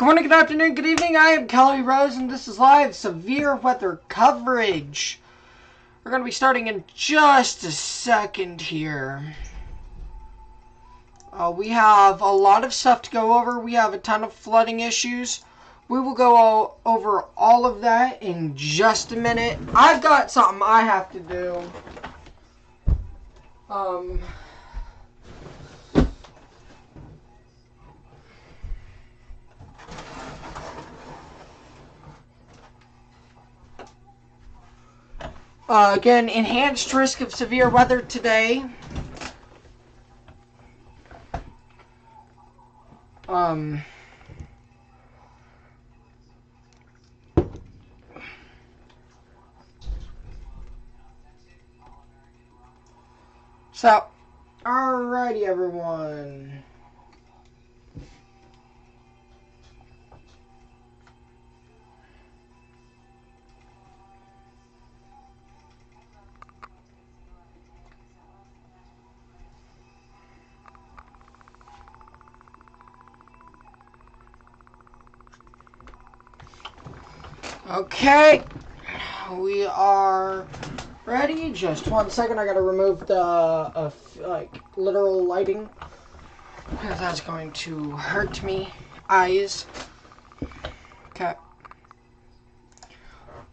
Good morning, good afternoon, good evening. I am Kelly Rose, and this is live severe weather coverage. We're going to be starting in just a second here. We have a lot of stuff to go over. We have a ton of flooding issues. We will go over all of that in just a minute. I've got something I have to do. Again, enhanced risk of severe weather today. So, alrighty everyone. Okay, we are ready. Just 1 second. I gotta remove the literal lighting because that's going to hurt me eyes. Okay.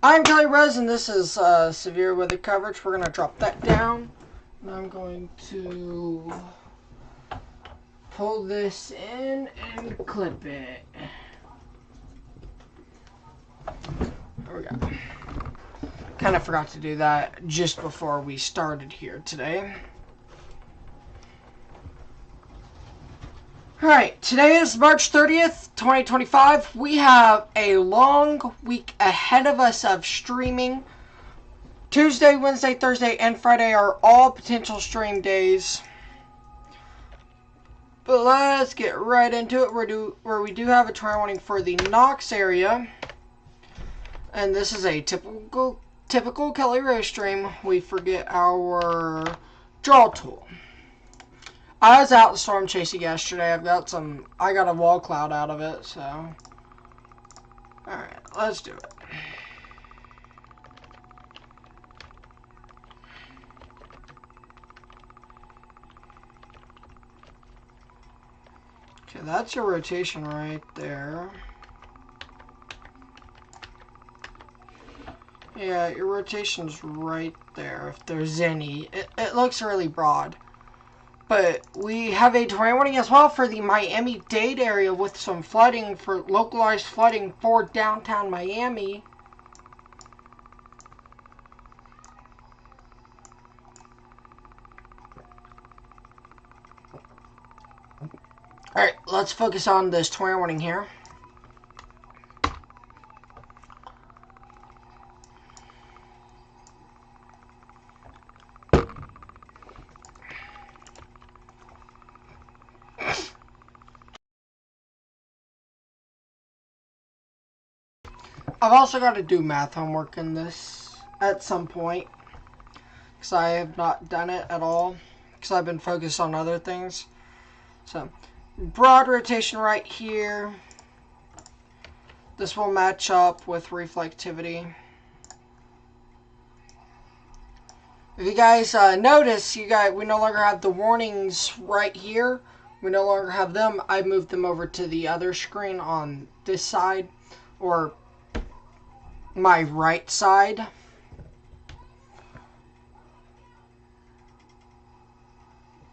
I'm Kelly Rose, and this is severe weather coverage. We're gonna drop that down, and I'm going to pull this in and clip it. There we go. Kind of forgot to do that just before we started here today. Alright, today is March 30th, 2025. We have a long week ahead of us of streaming. Tuesday, Wednesday, Thursday, and Friday are all potential stream days. But let's get right into it, where we do have a tornado warning for the Knox area. And this is a typical Kelly Rose stream. We forget our draw tool. I was out storm chasing yesterday. I got a wall cloud out of it, so. Alright, let's do it. Okay, that's your rotation right there. Yeah, your rotation's right there, if there's any. It looks really broad. But we have a tornado warning as well for the Miami-Dade area with some flooding, for localized flooding for downtown Miami. Alright, let's focus on this tornado warning here. I've also got to do math homework in this at some point, because I have not done it at all, because I've been focused on other things. So, broad rotation right here. This will match up with reflectivity. If you guys notice, we no longer have the warnings right here. We no longer have them. I moved them over to the other screen on this side, or my right side.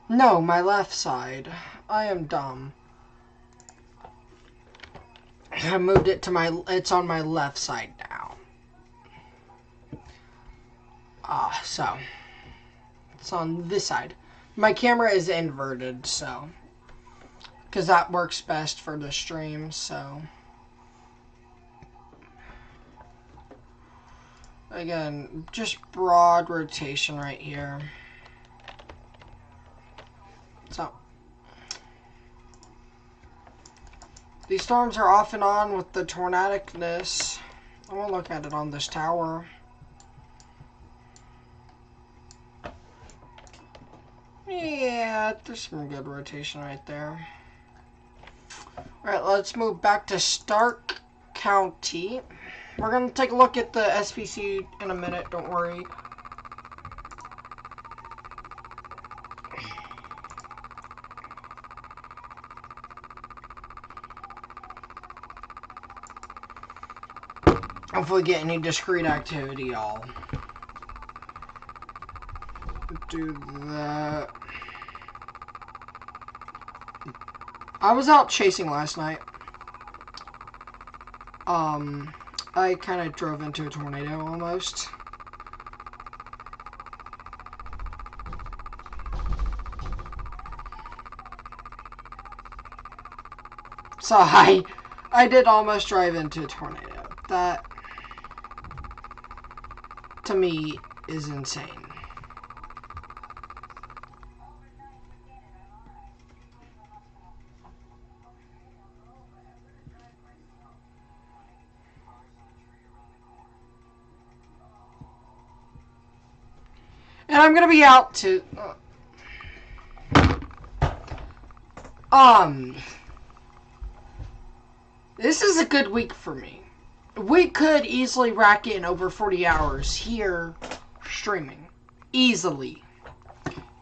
No, my left side. I am dumb. I moved it to it's on my left side now. So it's on this side. My camera is inverted, so, because that works best for the stream, so. Again, just broad rotation right here. So, these storms are off and on with the tornadicness. I'm gonna look at it on this tower. Yeah, there's some good rotation right there. Alright, let's move back to Stark County. We're going to take a look at the SPC in a minute, don't worry. Hopefully get any discrete activity, y'all. Do that. I was out chasing last night. I kind of drove into a tornado almost. So I did almost drive into a tornado. That, to me, is insane. And I'm gonna be out to this is a good week for me. We could easily rack in over 40 hours here streaming. Easily.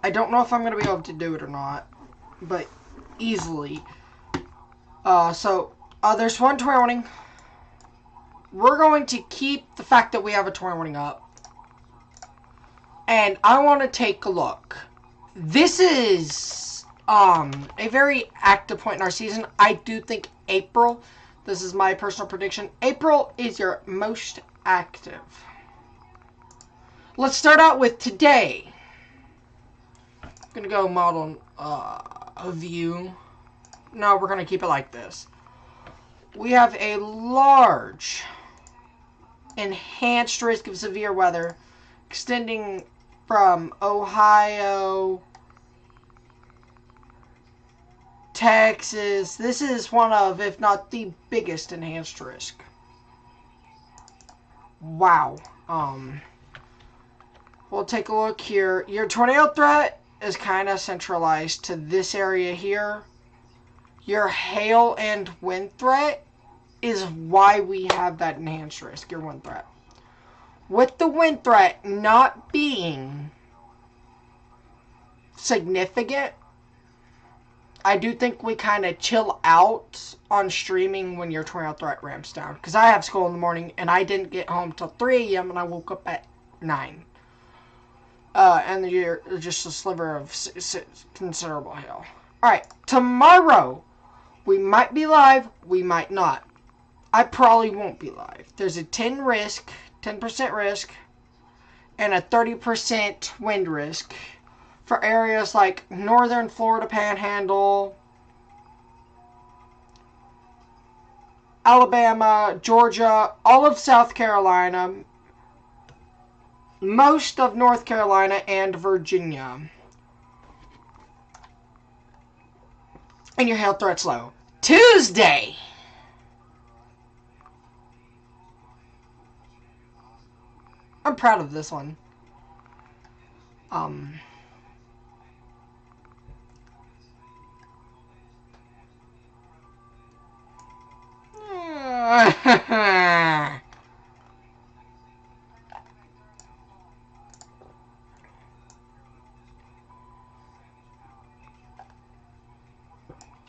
I don't know if I'm gonna be able to do it or not, but easily. There's one tornado warning. We're going to keep the fact that we have a tornado warning up. And I want to take a look. This is a very active point in our season. I do think April, this is my personal prediction, April is your most active. Let's start out with today. I'm going to go model a view. No, we're going to keep it like this. We have a large enhanced risk of severe weather extending from Ohio, Texas. This is one of, if not the biggest enhanced risk. Wow. We'll take a look here. Your tornado threat is kind of centralized to this area here. Your hail and wind threat is why we have that enhanced risk, your wind threat. With the wind threat not being significant, I do think we kind of chill out on streaming when your tornado threat ramps down. Because I have school in the morning, and I didn't get home till 3 a.m., and I woke up at 9. And you're just a sliver of considerable hail. Alright, tomorrow, we might be live, we might not. I probably won't be live. There's a 10% risk, and a 30% wind risk for areas like northern Florida Panhandle, Alabama, Georgia, all of South Carolina, most of North Carolina, and Virginia. And your hail threat's low. Tuesday! I'm proud of this one.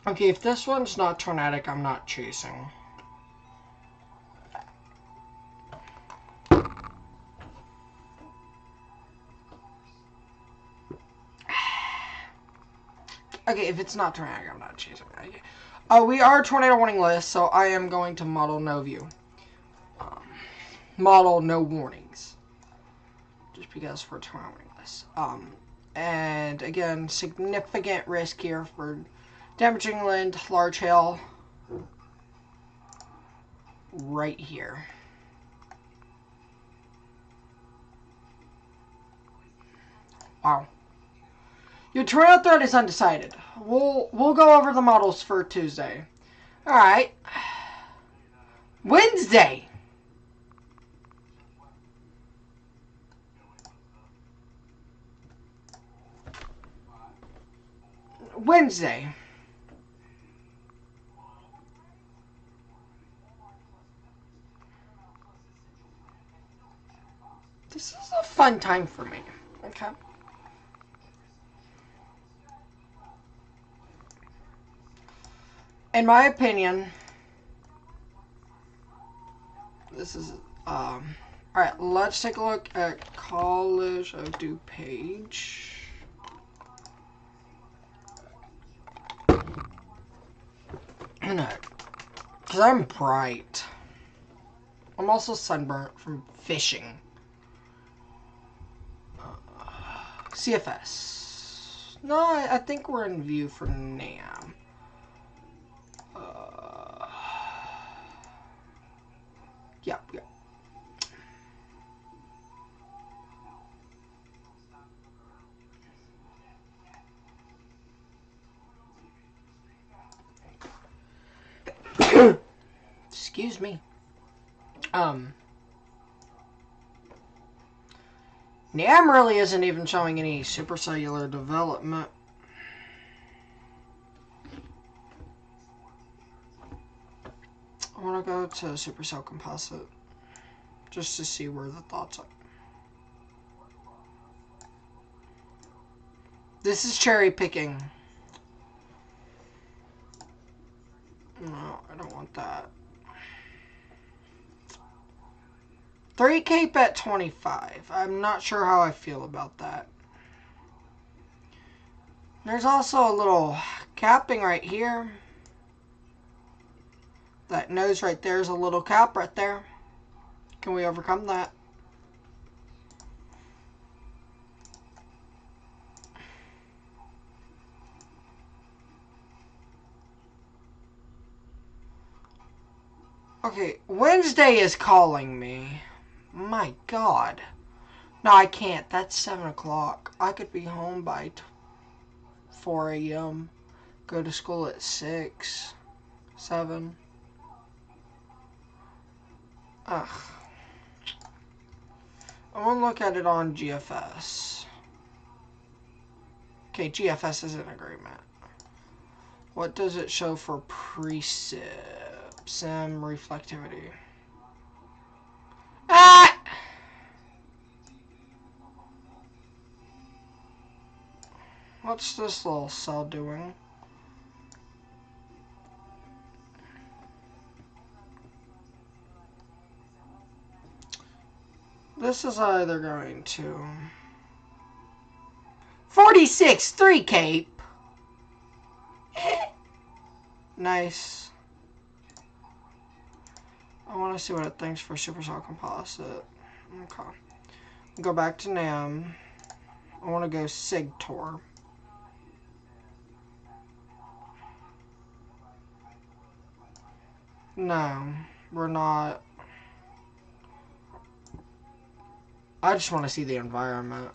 Okay, if this one's not tornadic, I'm not chasing. Okay, if it's not tornadic, I'm not chasing. We are tornado warning list, so I am going to model no view. Model no warnings. Just because we're tornado warning list. And again, significant risk here for damaging wind, large hail. Right here. Wow. Your tornado threat is undecided. We'll go over the models for Tuesday. Alright. Wednesday. Wednesday. This is a fun time for me. Okay. In my opinion, this is, alright, let's take a look at College of DuPage. No, because I'm bright. I'm also sunburnt from fishing. CFS. No, I think we're in view for NAM. Yep. Excuse me. NAM really isn't even showing any supercellular development. I want to go to Supercell Composite just to see where the thoughts are. This is cherry picking. No, I don't want that. 3 CAPE at 25. I'm not sure how I feel about that. There's also a little capping right here. That nose right there is a little cap right there. Can we overcome that? Okay, Wednesday is calling me. My God. No, I can't. That's 7 o'clock. I could be home by 4 a.m. Go to school at 6, 7. Ugh. I want to look at it on GFS. Okay, GFS is in agreement. What does it show for precip? Sim reflectivity. Ah! What's this little cell doing? This is either going to 46, 3 CAPE. Nice. I want to see what it thinks for Supercell Composite. Okay. Go back to NAM. I want to go SIGTOR. No, we're not. I just want to see the environment.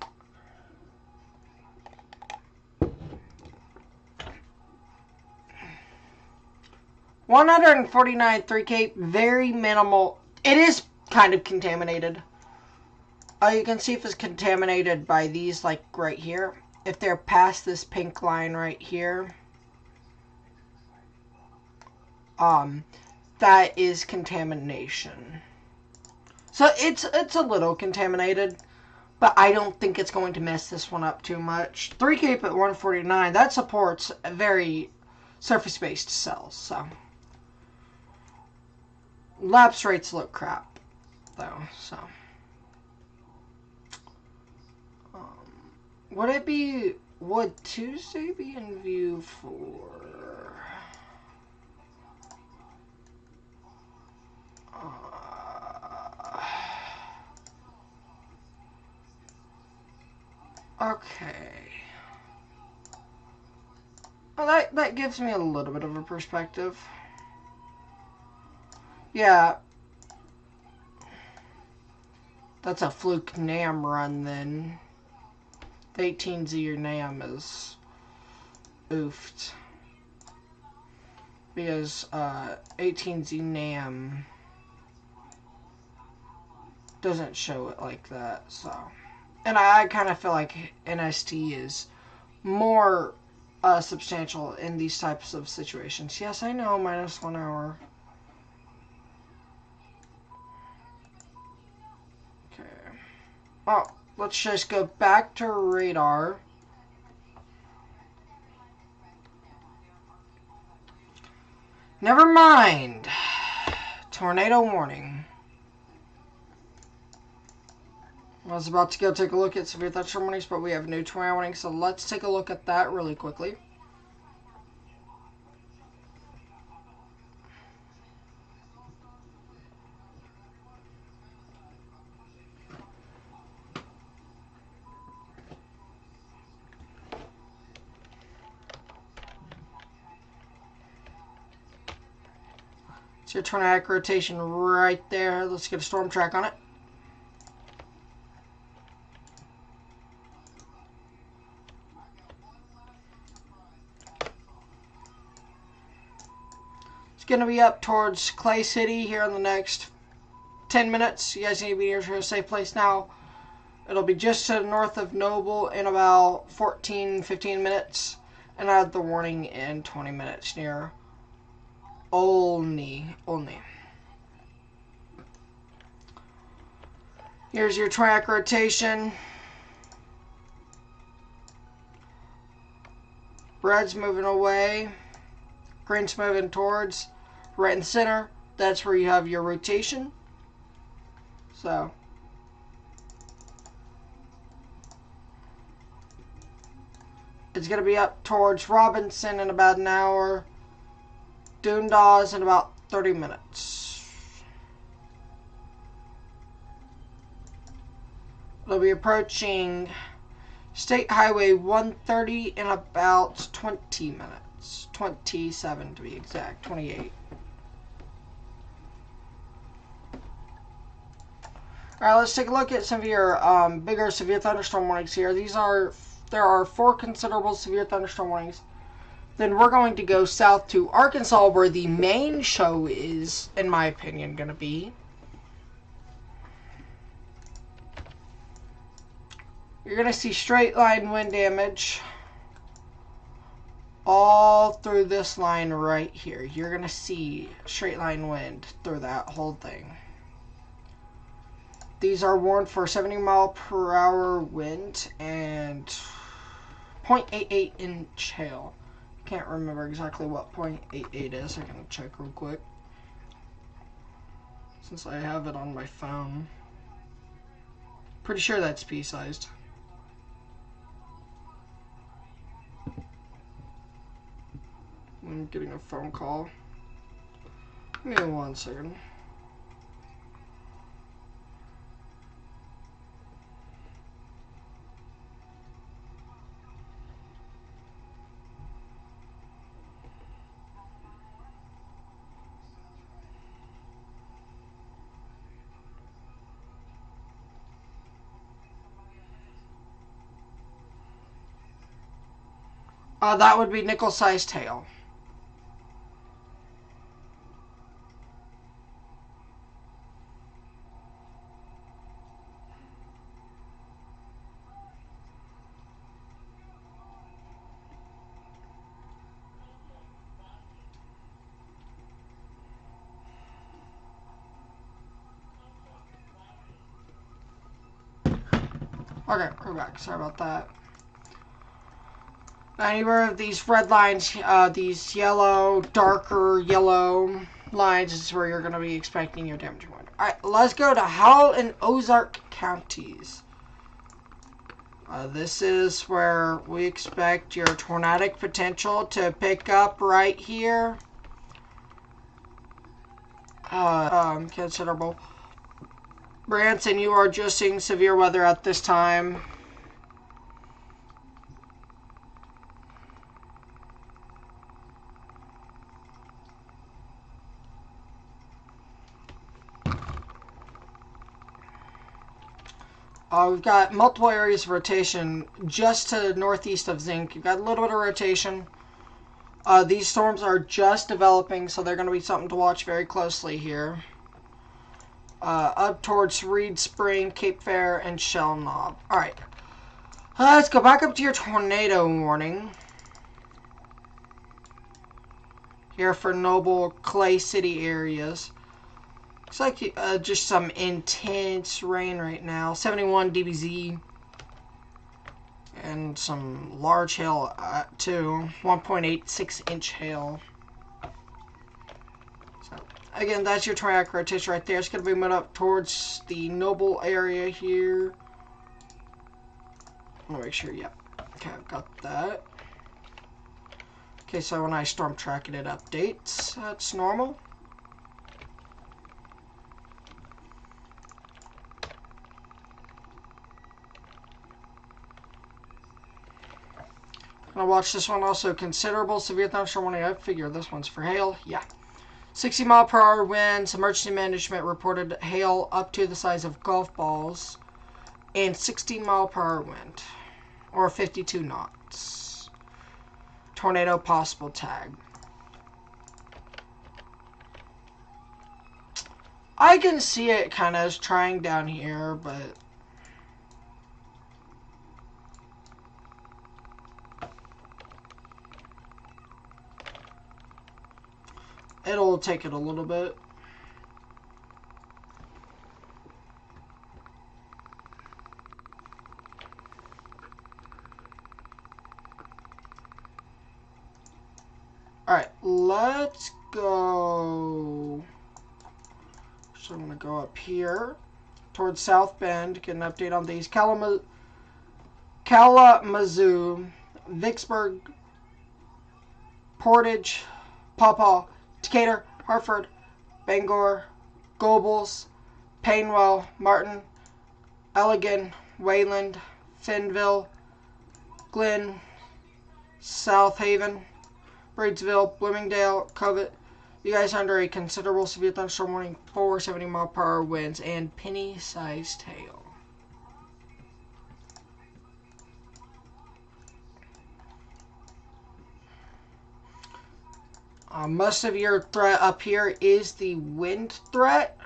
$149 3 CAPE, very minimal. It is kind of contaminated. You can see if it's contaminated by these, like right here. If they're past this pink line right here, that is contamination. So it's a little contaminated, but I don't think it's going to mess this one up too much. 3 CAPE at 149, that supports very surface-based cells, so. Lapse rates look crap, though, so. Would Tuesday be in view for... okay. Well, that gives me a little bit of a perspective. Yeah. That's a fluke NAM run, then. The 18Z or NAM is oofed. Because 18Z NAM doesn't show it like that, so. And I kind of feel like NST is more substantial in these types of situations. Yes, I know, -1 hour. Okay. Oh, let's just go back to radar. Never mind. Tornado warning. I was about to go take a look at severe thunderstorm warnings, but we have new tornado warnings, so let's take a look at that really quickly. So your tornadic rotation right there. Let's get a storm track on it. It's going to be up towards Clay City here in the next 10 minutes. You guys need to be near to a safe place now. It'll be just to the north of Noble in about 14-15 minutes. And I had the warning in 20 minutes near Olney. Here's your track rotation. Red's moving away. Green's moving towards. Right in the center. That's where you have your rotation. So it's going to be up towards Robinson in about an hour. Dundas in about 30 minutes. It'll be approaching State Highway 130 in about 20 minutes. 27 to be exact. 28. Alright, let's take a look at some of your bigger severe thunderstorm warnings here. There are 4 considerable severe thunderstorm warnings. Then we're going to go south to Arkansas, where the main show is, in my opinion, going to be. You're going to see straight line wind damage all through this line right here. You're going to see straight line wind through that whole thing. These are warned for 70-mile-per-hour wind and 0.88 inch hail. Can't remember exactly what 0.88 is. I'm going to check real quick, since I have it on my phone. Pretty sure that's pea-sized. I'm getting a phone call. Give me 1 second. That would be nickel-sized hail. Okay, we're back. Sorry about that. Anywhere of these red lines, these yellow, darker yellow lines is where you're going to be expecting your damaging wind. Alright, let's go to Howell and Ozark counties. This is where we expect your tornadic potential to pick up right here. Considerable. Branson, you are just seeing severe weather at this time. We've got multiple areas of rotation just to the northeast of Zinc. You've got a little bit of rotation. These storms are just developing, so they're going to be something to watch very closly here. Up towards Reed Spring, Cape Fair, and Shell Knob. Alright. Let's go back up to your tornado warning. Here for Noble, Clay City areas. Looks like just some intense rain right now. 71 dBz. And some large hail too. 1.86 inch hail. So, again, that's your tornadic rotation right there. It's going to be moving up towards the Noble area here. I want to make sure, yep. Okay, I've got that. Okay, so when I storm track it, it updates. That's normal. I'm gonna watch this one also. Considerable severe thunderstorm warning. I figure this one's for hail. Yeah. 60-mile-per-hour winds. Emergency management reported hail up to the size of golf balls. And 60-mile-per-hour wind. Or 52 knots. Tornado possible tag. I can see it kind of trying down here, but it'll take it a little bit. Alright, let's go. So I'm going to go up here towards South Bend, get an update on these. Kalamazoo, Vicksburg, Portage, Pawpaw, Decatur, Hartford, Bangor, Gobles, Painwell, Martin, Elgin, Wayland, Finnville, Glen, South Haven, Breedsville, Bloomingdale, Covett. You guys are under a considerable severe thunderstorm warning, 70-mile-per-hour winds, and penny-sized hail. Most of your threat up here is the wind threat.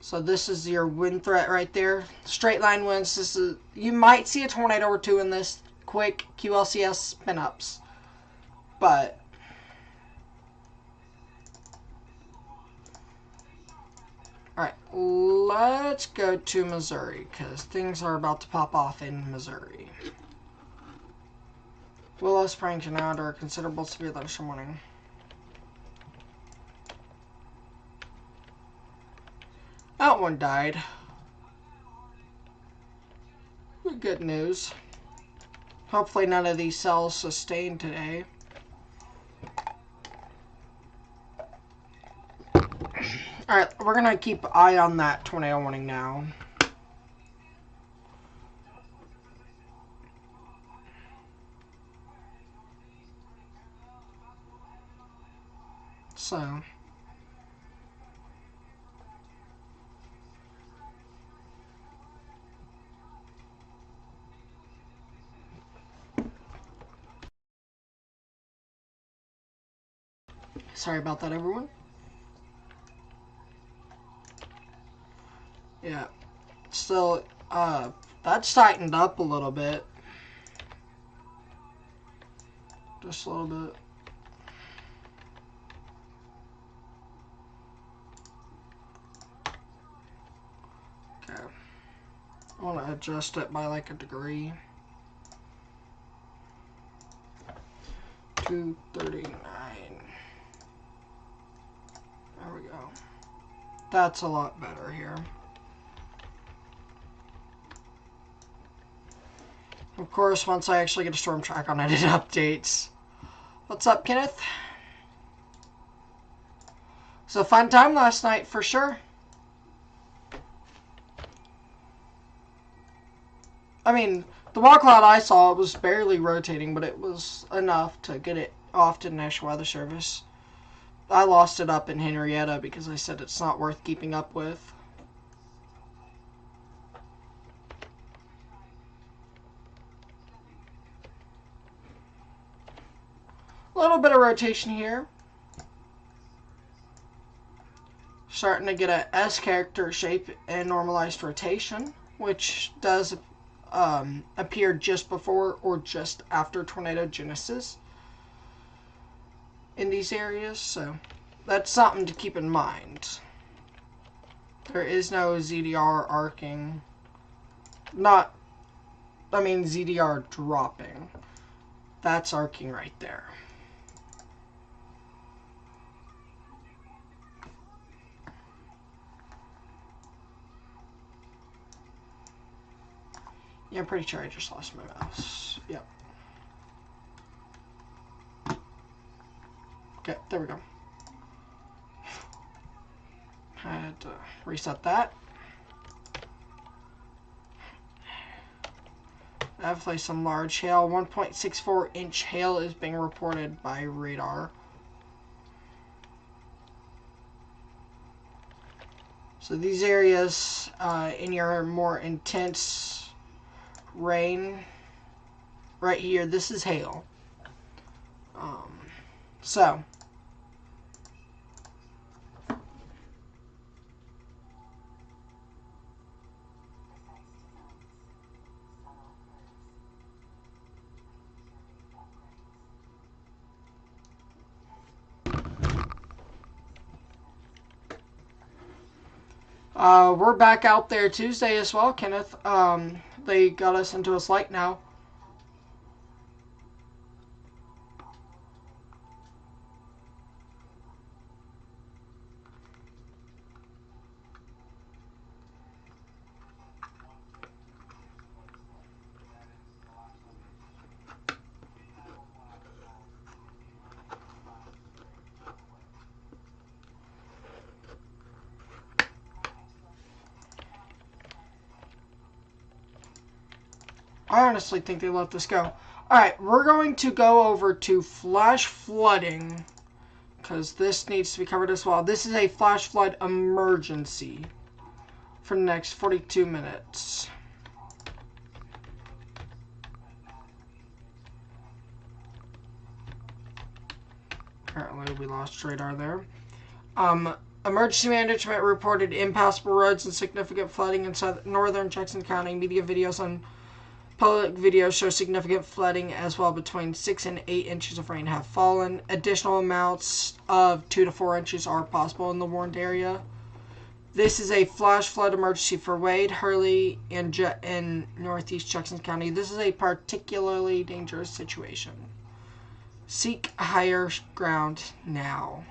So this is your wind threat right there. Straight line winds. This is, you might see a tornado or two in this. Quick QLCS spin-ups. But alright, let's go to Missouri, because things are about to pop off in Missouri. Willow Springs are now under a considerable severe thunderstorm warning. That one died. Good news. Hopefully none of these cells sustain today. Alright, we're going to keep an eye on that tornado warning now. So sorry about that, everyone. Yeah. Still, that's tightened up a little bit. Just a little bit. Okay. I want to adjust it by like a degree. 239. There we go. That's a lot better here. Of course, once I actually get a storm track on it, it updates. What's up, Kenneth? It was a fun time last night, for sure. I mean, the wall cloud I saw, it was barely rotating, but it was enough to get it off to the National Weather Service. I lost it up in Henrietta because I said it's not worth keeping up with. A little bit of rotation here. Starting to get a S character shape and normalized rotation, which does appear just before or just after tornado genesis in these areas. So that's something to keep in mind. There is no ZDR arcing. ZDR dropping. That's arcing right there. Yeah, I'm pretty sure I just lost my mouse. Yep. Okay, there we go. I had to reset that. Definitely some large hail. 1.64 inch hail is being reported by radar. So these areas in your more intense rain, right here, this is hail. So we're back out there Tuesday as well, Kenneth. They got us into a slight now. I honestly think they let this go. Alright, we're going to go over to flash flooding, because this needs to be covered as well. This is a flash flood emergency for the next 42 minutes. Apparently we lost radar there. Emergency management reported impassable roads and significant flooding in northern Jackson County. Media videos on public videos show significant flooding as well. Between 6 and 8 inches of rain have fallen. Additional amounts of 2 to 4 inches are possible in the warned area. This is a flash flood emergency for Wade, Hurley, and in northeast Jackson County. This is a particularly dangerous situation. Seek higher ground now.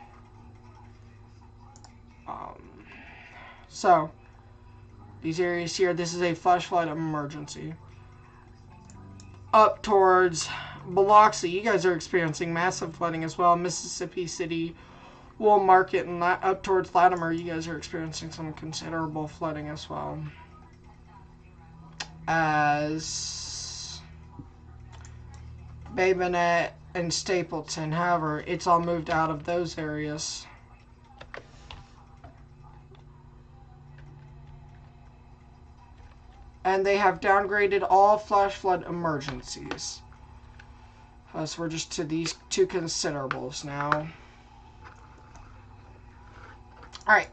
So, these areas here, this is a flash flood emergency. Up towards Biloxi, you guys are experiencing massive flooding as well. Mississippi City, Wool Market, and up towards Latimer, you guys are experiencing some considerable flooding as well. As Bay Minette and Stapleton, however, it's all moved out of those areas. And they have downgraded all flash flood emergencies. So we're just to these two considerables now. Alright,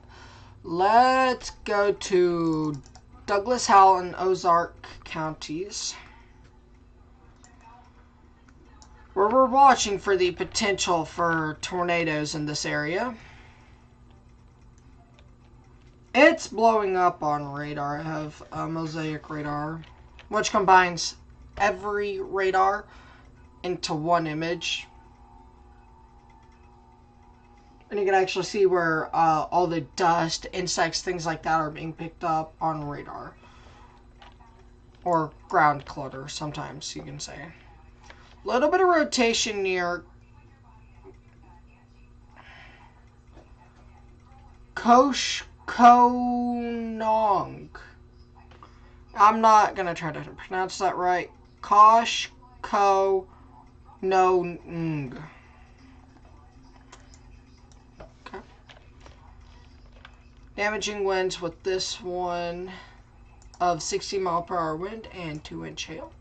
let's go to Douglas, Howell, and Ozark counties, where we're watching for the potential for tornadoes in this area. It's blowing up on radar. I have a mosaic radar, which combines every radar into one image. And you can actually see where all the dust, insects, things like that are being picked up on radar. Or ground clutter, sometimes you can say. A little bit of rotation near Koshkonong. I'm not going to try to pronounce that right. Koshkonong. Okay. Damaging winds with this one of 60 mile per hour wind and 2-inch hail.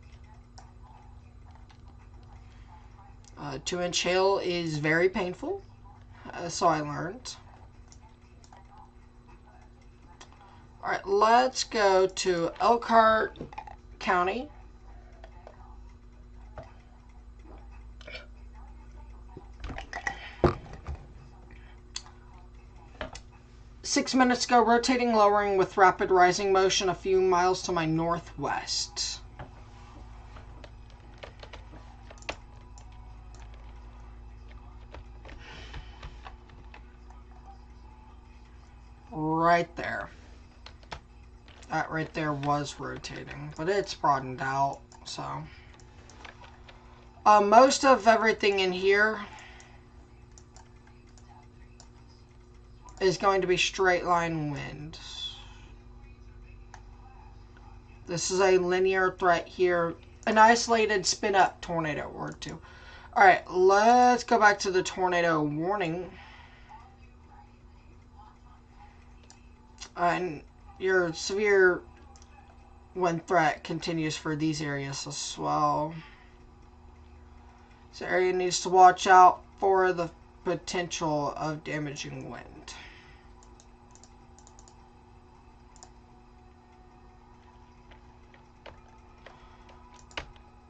2-inch hail is very painful, so I learned. Alright, let's go to Elkhart County. 6 minutes ago, rotating, lowering with rapid rising motion a few miles to my northwest. Right there. That right there was rotating, but it's broadened out, so. Most of everything in here is going to be straight line wind. This is a linear threat here. An isolated spin up tornado or two. Alright, let's go back to the tornado warning. And your severe wind threat continues for these areas as well. This area needs to watch out for the potential of damaging wind.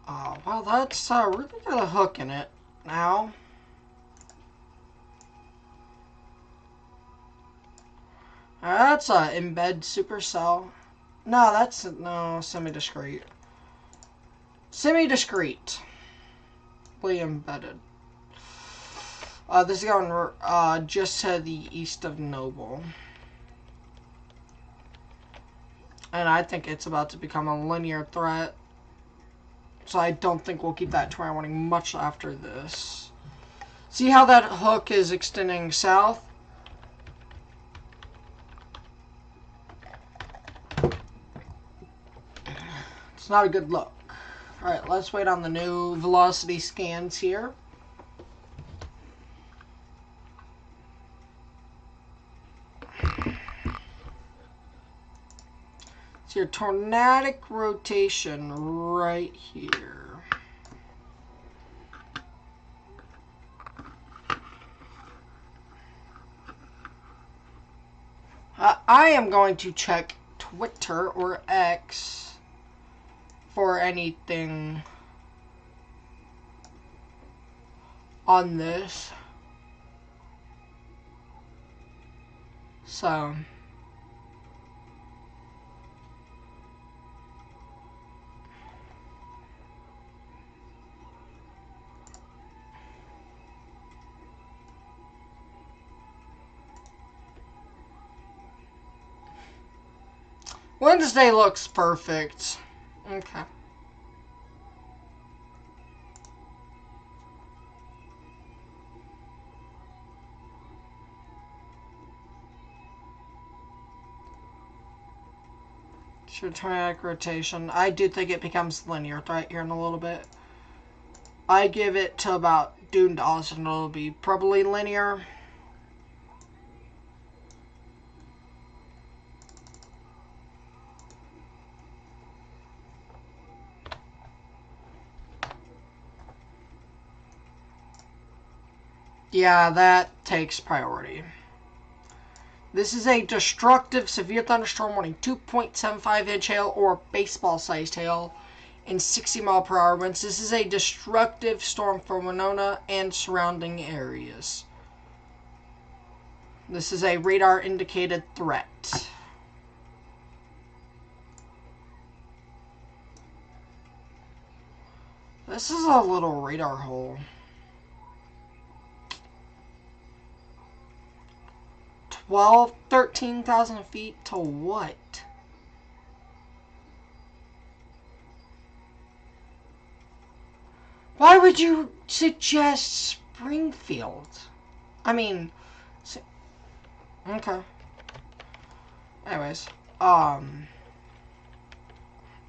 Oh, well, that's really got a hook in it now. That's a embed supercell. No, that's no semi-discrete. Semi-discrete. Embedded. This is going just to the east of Noble. And I think it's about to become a linear threat. So I don't think we'll keep that tornado warning much after this. See how that hook is extending south? It's not a good look. Alright, let's wait on the new velocity scans here. It's your tornadic rotation right here. I am going to check Twitter or X for anything on this. So Wednesday looks perfect. Okay. Sure, tornadic rotation. I do think it becomes linear right here in a little bit. I give it to about Dundas and it'll be probably linear. Yeah, that takes priority. This is a destructive severe thunderstorm warning. 2.75 inch hail or baseball sized hail and 60 mile per hour winds. This is a destructive storm for Winona and surrounding areas. This is a radar indicated threat. This is a little radar hole. 13,000 feet to what? Why would you suggest Springfield? I mean, okay. Anyways, I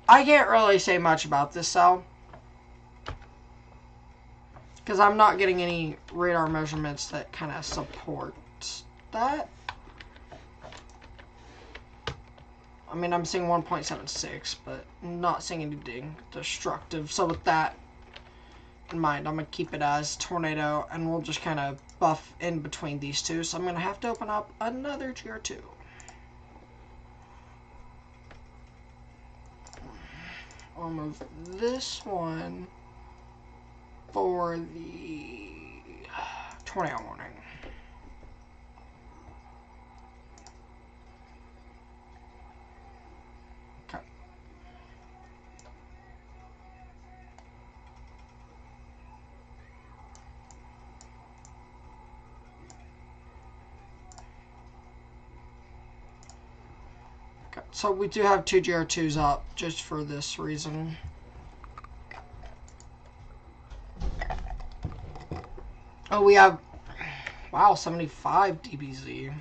can't really say much about this cell because I'm not getting any radar measurements that kind of support that. I mean, I'm seeing 1.76, but not seeing anything destructive. So with that in mind, I'm going to keep it as tornado, and we'll just kind of buff in between these two. So I'm going to have to open up another tier 2. I'll move this one for the tornado warning. So we do have 2 GR2s up just for this reason. Oh, we have, wow, 75 dBz.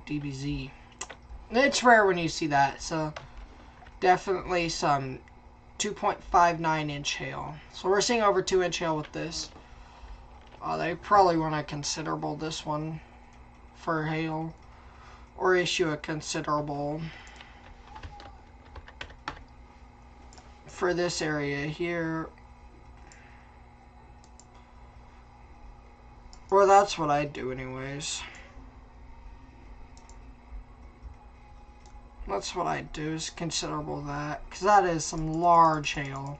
DBZ. It's rare when you see that, so definitely some 2.59-inch hail. So we're seeing over 2-inch hail with this. They probably want to considerable this one for hail, or issue a considerable for this area here. Or that's what I'd do anyways. That's what I'd do, is considerable that, because that is some large hail.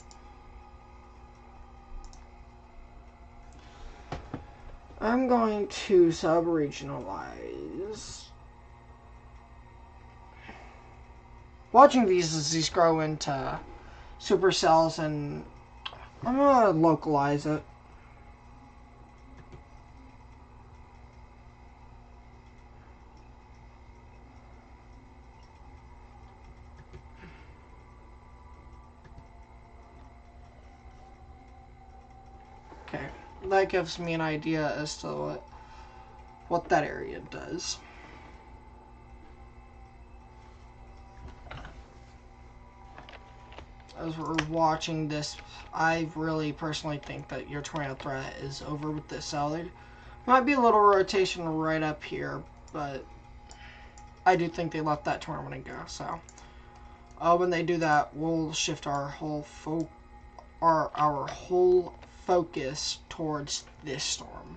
I'm going to sub-regionalize. Watching these as these grow into supercells, and I'm going to localize it. Okay, that gives me an idea as to what that area does. As we're watching this, I really personally think that your tornado threat is over with this cell. There might be a little rotation right up here, but I do think they let that tornado go. So when they do that, we'll shift our whole whole focus towards this storm.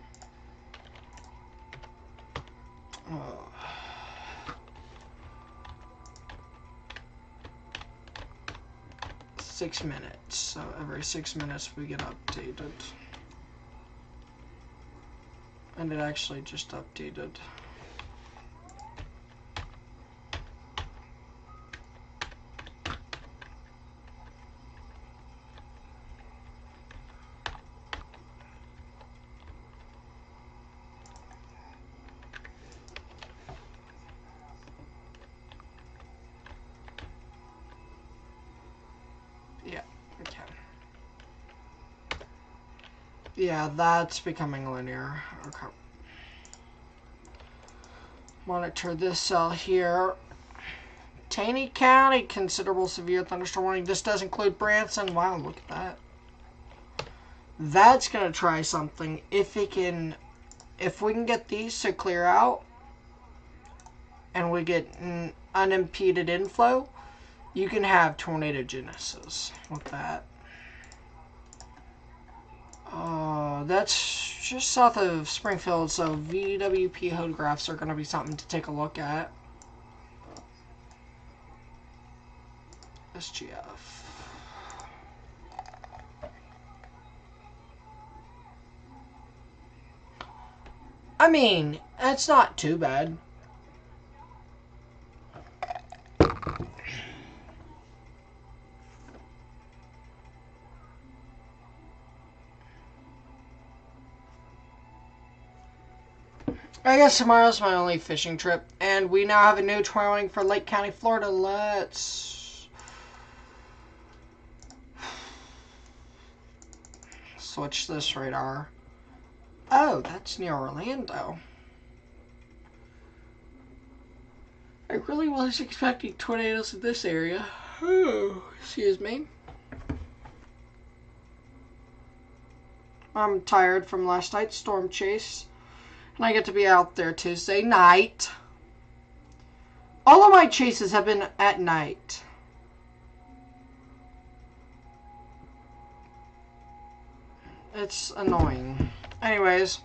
6 minutes. So every 6 minutes we get updated. And it actually just updated. Yeah, that's becoming linear. Okay. Monitor this cell here. Taney County, considerable severe thunderstorm warning. This does include Branson. Wow, look at that. That's gonna try something. If we can get these to clear out, and we get an unimpeded inflow, you can have tornado genesis with that. That's just south of Springfield, so VWP photographs are going to be something to take a look at. SGF. I mean, that's not too bad. I guess tomorrow's my only fishing trip, and we now have a new tornado warning for Lake County, Florida. Let's switch this radar. Oh, that's near Orlando. I really was expecting tornadoes in this area. Oh, excuse me. I'm tired from last night's storm chase. And I get to be out there Tuesday night. All of my chases have been at night. It's annoying. Anyways.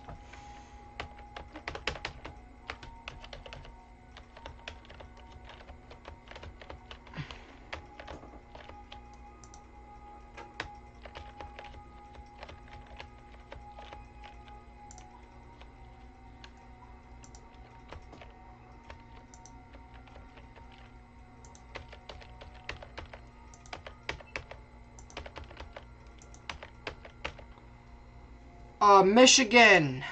Michigan.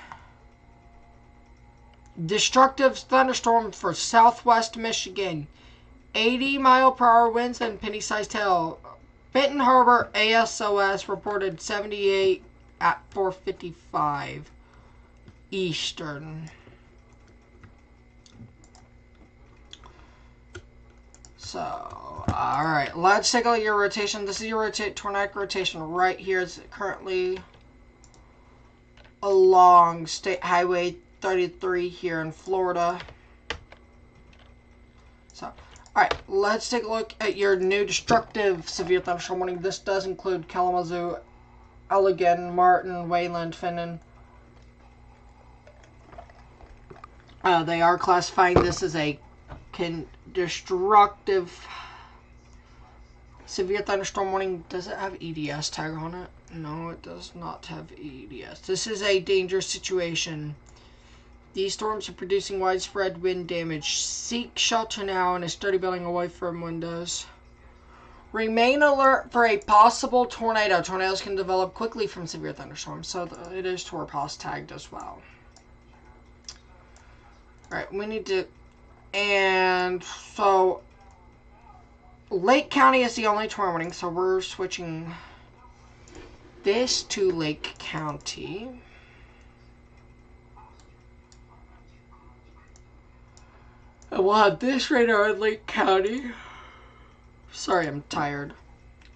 Destructive thunderstorm for southwest Michigan. 80-mile-per-hour winds and penny-sized hail. Benton Harbor ASOS reported 78 at 4:55 Eastern. So, alright, let's take a look at your rotation. This is your tornadic rotation right here. It's currently along State Highway 33 here in Florida. So, alright, let's take a look at your new destructive severe thunderstorm warning. This does include Kalamazoo, Allegan, Martin, Wayland, Finnan. They are classifying this as a destructive severe thunderstorm warning. Does it have EDS tag on it? No, it does not have EDS. This is a dangerous situation. These storms are producing widespread wind damage. Seek shelter now in a sturdy building away from windows. Remain alert for a possible tornado. Tornadoes can develop quickly from severe thunderstorms, so it is TORPOS tagged as well. Alright, we need to... And so... Lake County is the only tornado warning, so we're switching this to Lake County. And we'll have this radar in Lake County. Sorry, I'm tired.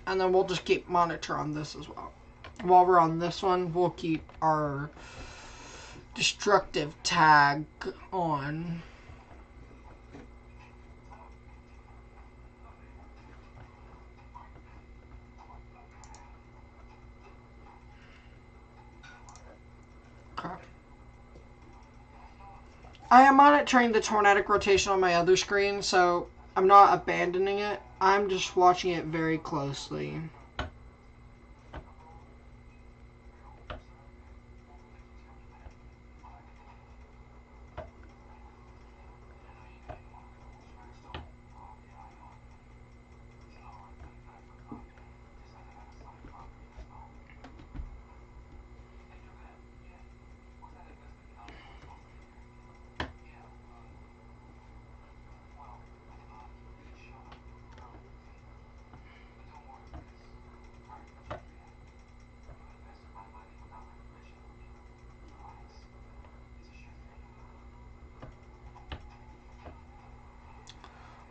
And then we'll just keep monitor on this as well. While we're on this one, we'll keep our destructive tag on. Okay. I am monitoring the tornadic rotation on my other screen, so I'm not abandoning it. I'm just watching it very closely.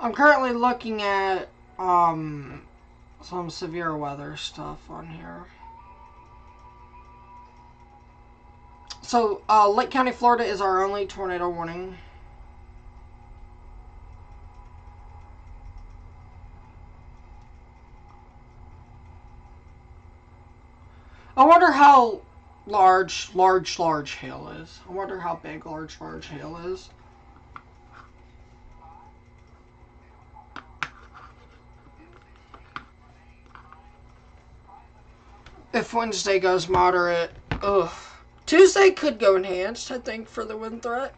I'm currently looking at some severe weather stuff on here. So, Lake County, Florida is our only tornado warning. I wonder how large hail is. I wonder how big large hail is. If Wednesday goes moderate, ugh. Tuesday could go enhanced, I think, for the wind threat.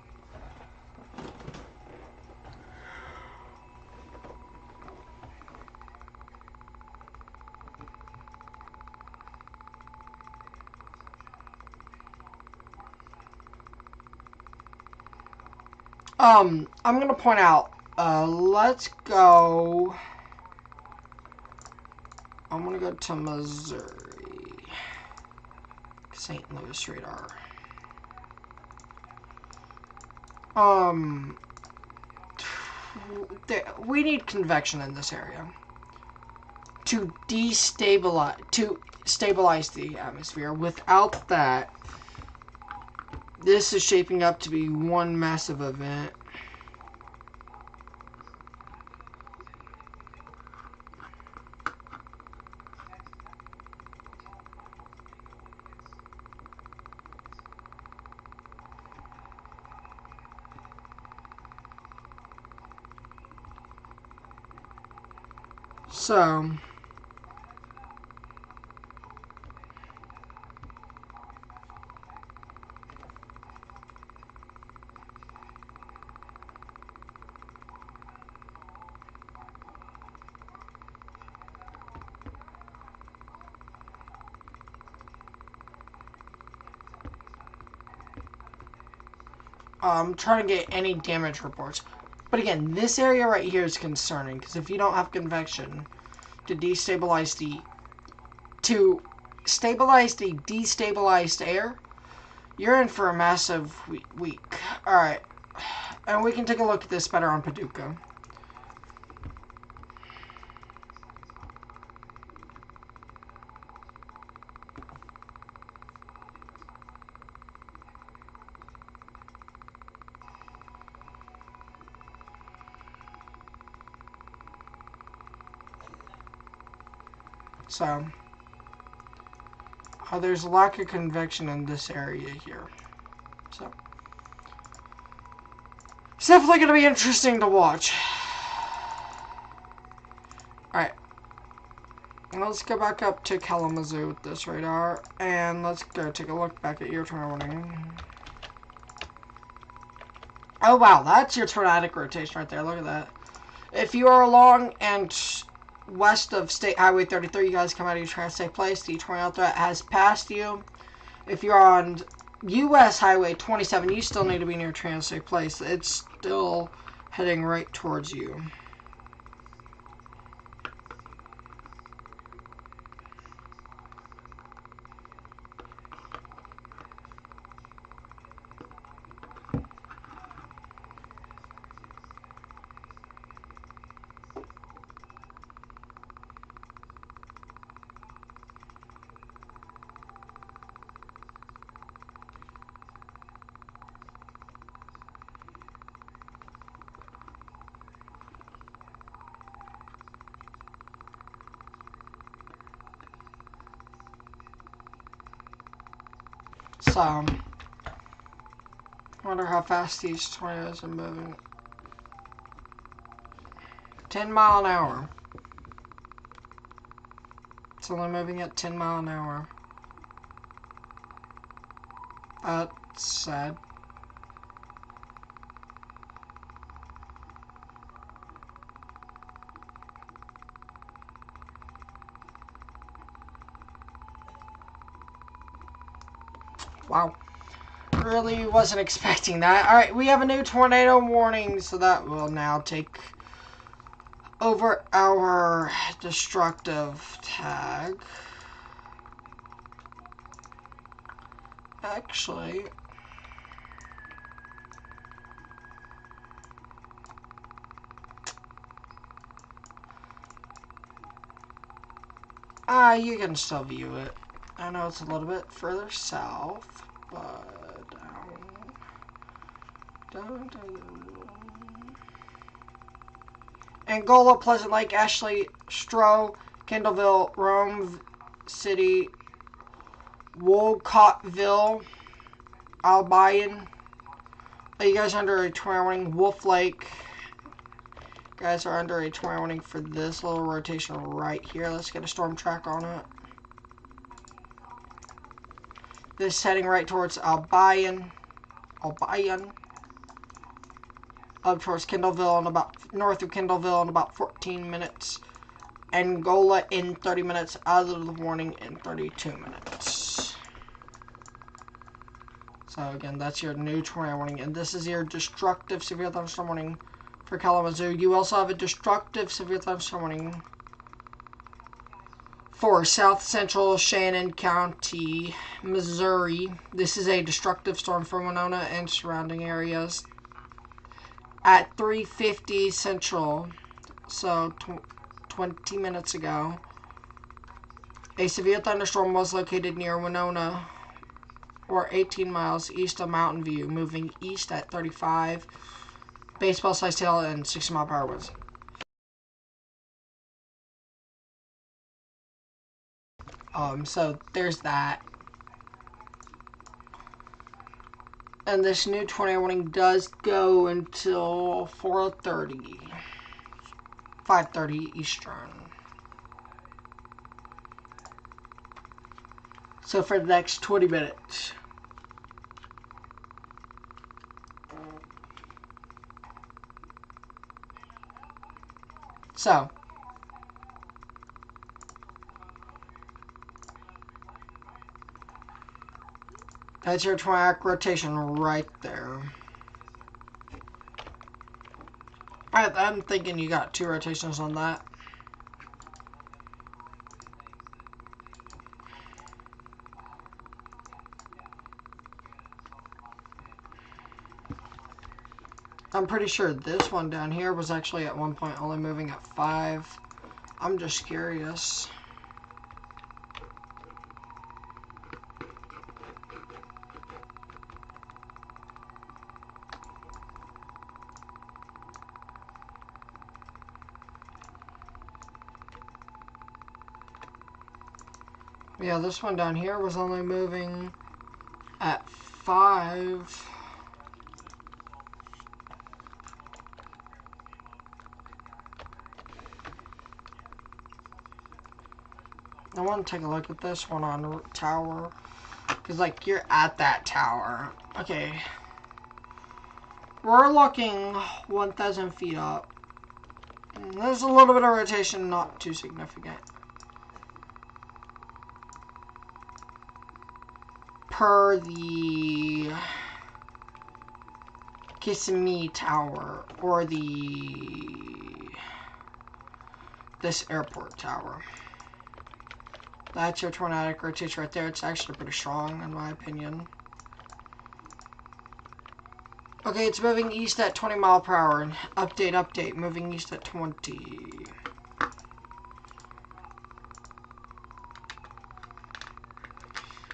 I'm gonna point out, let's go... I'm gonna go to Missouri. St. Louis radar. We need convection in this area to stabilize the atmosphere. Without that, this is shaping up to be one massive event. So, trying to get any damage reports. But again, this area right here is concerning, because if you don't have convection to destabilize the destabilized air, you're in for a massive week. Alright. And we can take a look at this better on Paducah. So, there's a lack of convection in this area here. So, it's definitely going to be interesting to watch. Alright. Let's go back up to Kalamazoo with this radar. And let's go take a look back at your tornado warning. Oh wow, that's your tornadic rotation right there. Look at that. If you are along and west of State Highway 33, you guys come out of your trans-state place, the tornado threat has passed you. If you're on U.S. Highway 27, you still need to be near trans-state place. It's still heading right towards you. So, I wonder how fast these tornadoes are moving. 10 mile an hour. It's only moving at 10 mile an hour. That's sad. Wow. Really wasn't expecting that. Alright, we have a new tornado warning, so that will now take over our destructive tag. Actually, you can still view it. I know it's a little bit further south, but down. Angola, Pleasant Lake, Ashley, Stroh, Kendallville, Rome City, Wolcottville, Albion. You guys are under a tornado warning. Wolf Lake. You guys are under a tornado warning for this little rotation right here. Let's get a storm track on it. This is heading right towards Albion. Up towards Kendallville and about north of Kendallville in about 14 minutes. Angola in 30 minutes. Out of the warning in 32 minutes. So again, that's your new tornado warning, and this is your destructive severe thunderstorm warning for Kalamazoo. You also have a destructive severe thunderstorm warning for South Central Shannon County, Missouri. This is a destructive storm for Winona and surrounding areas. At 3:50 Central, so 20 minutes ago, a severe thunderstorm was located near Winona, or 18 miles east of Mountain View, moving east at 35, baseball-sized hail and 60-mile-per-hour winds. So there's that. And this new tornado warning does go until 4:30, 5:30 Eastern. So for the next 20 minutes. So, that's your tornadic rotation right there. I'm thinking you got 2 rotations on that. I'm pretty sure this one down here was actually at one point only moving at 5. I'm just curious. Yeah, this one down here was only moving at 5. I want to take a look at this one on tower. Because, like, you're at that tower. Okay. We're looking 1,000 feet up. There's a little bit of rotation, not too significant. Per the Kissimmee Tower, or this airport tower. That's your tornadic rotation right there. It's actually pretty strong, in my opinion. Okay, it's moving east at 20 mile per hour. Update, moving east at 20.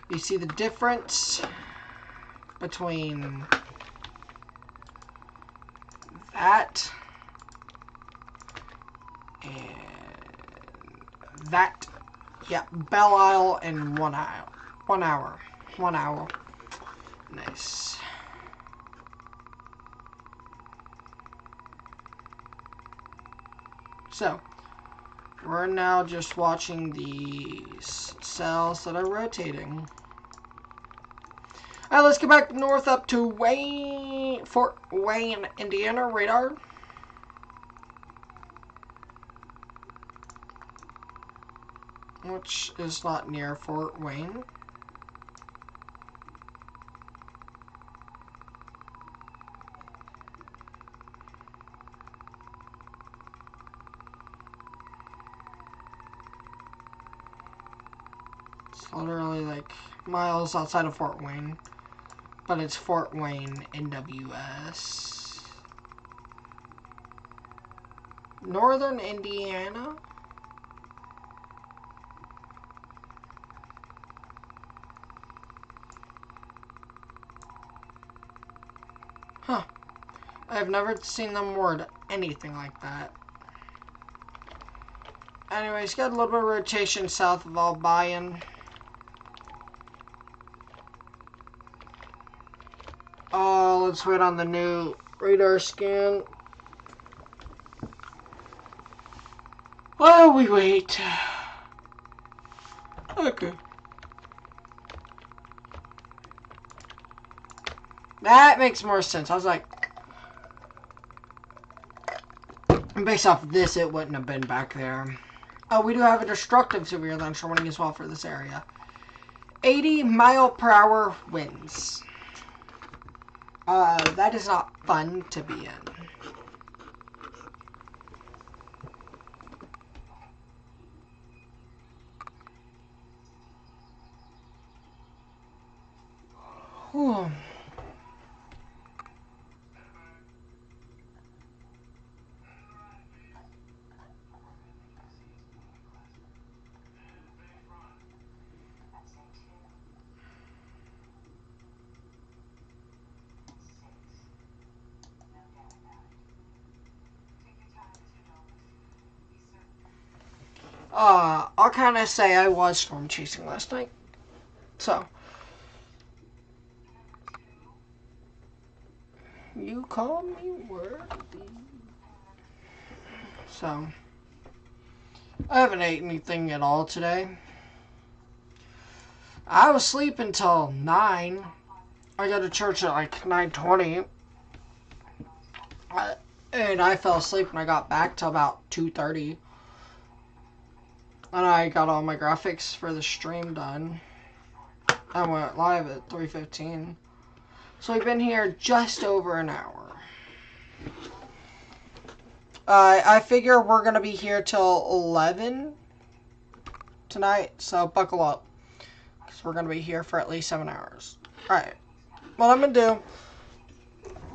You see the difference between that and that. Yeah, Belle Isle in 1 hour. 1 hour. 1 hour. Nice. So, we're now just watching these cells that are rotating. Alright, let's get back north up to Fort Wayne, Indiana radar. Which is not near Fort Wayne. It's literally like miles outside of Fort Wayne. But it's Fort Wayne, NWS. Northern Indiana? Huh. I've never seen them word anything like that. Anyways, got a little bit of rotation south of Albion. Oh, let's wait on the new radar scan. While we wait. Okay. That makes more sense. I was like, based off of this, it wouldn't have been back there. Oh, we do have a destructive severe thunderstorm warning as well for this area. 80 mile per hour winds. That is not fun to be in. Whew. I'll kind of say I was storm chasing last night. So, you call me worthy. So, I haven't ate anything at all today. I was asleep until 9. I got to church at like 9:20. And I fell asleep when I got back till about 2:30. And I got all my graphics for the stream done. I went live at 3:15. So we've been here just over an hour. I figure we're going to be here till 11 tonight, so buckle up. Because we're going to be here for at least 7 hours. Alright, what I'm going to do,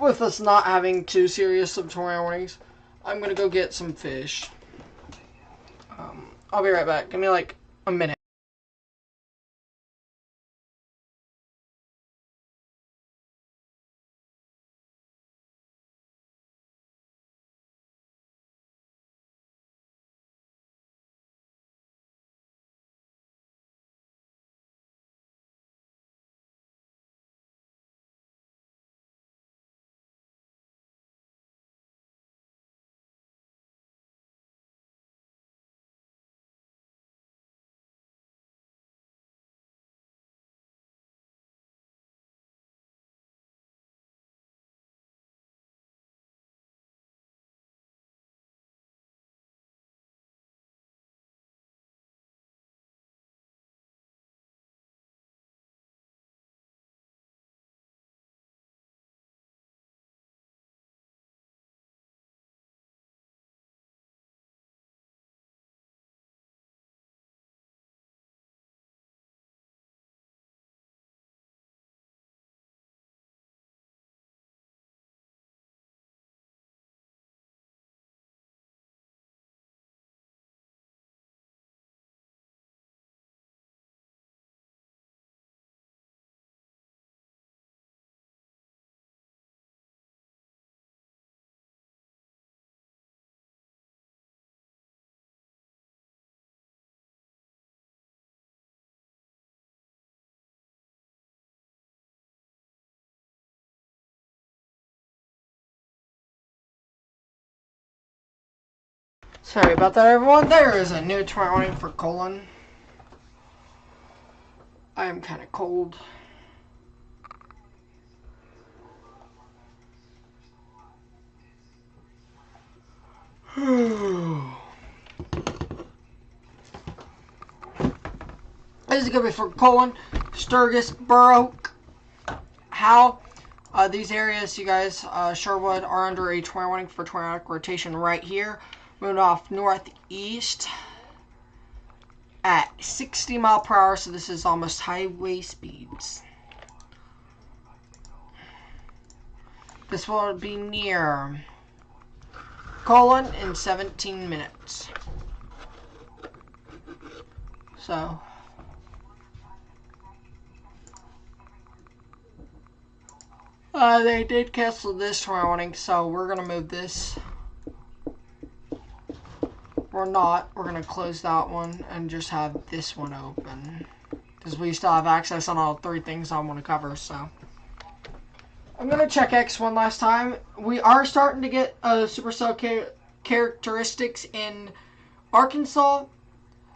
with us not having too serious of tornado warnings, I'm going to go get some fish. I'll be right back. Give me like a minute. Sorry about that, everyone. There is a new tornado warning for Colon. I am kind of cold. This is going to be for Colon, Sturgis, Burroke, Howe. These areas, you guys, Sherwood, are under a tornado warning for tornadic rotation right here. Moving off northeast at 60 mile per hour, so this is almost highway speeds. This will be near Colon in 17 minutes. So they did cancel this tornado warning, so we're gonna move this. We're not. We're gonna close that one and just have this one open, because we still have access on all three things I want to cover. So I'm gonna check X one last time. We are starting to get supercell characteristics in Arkansas.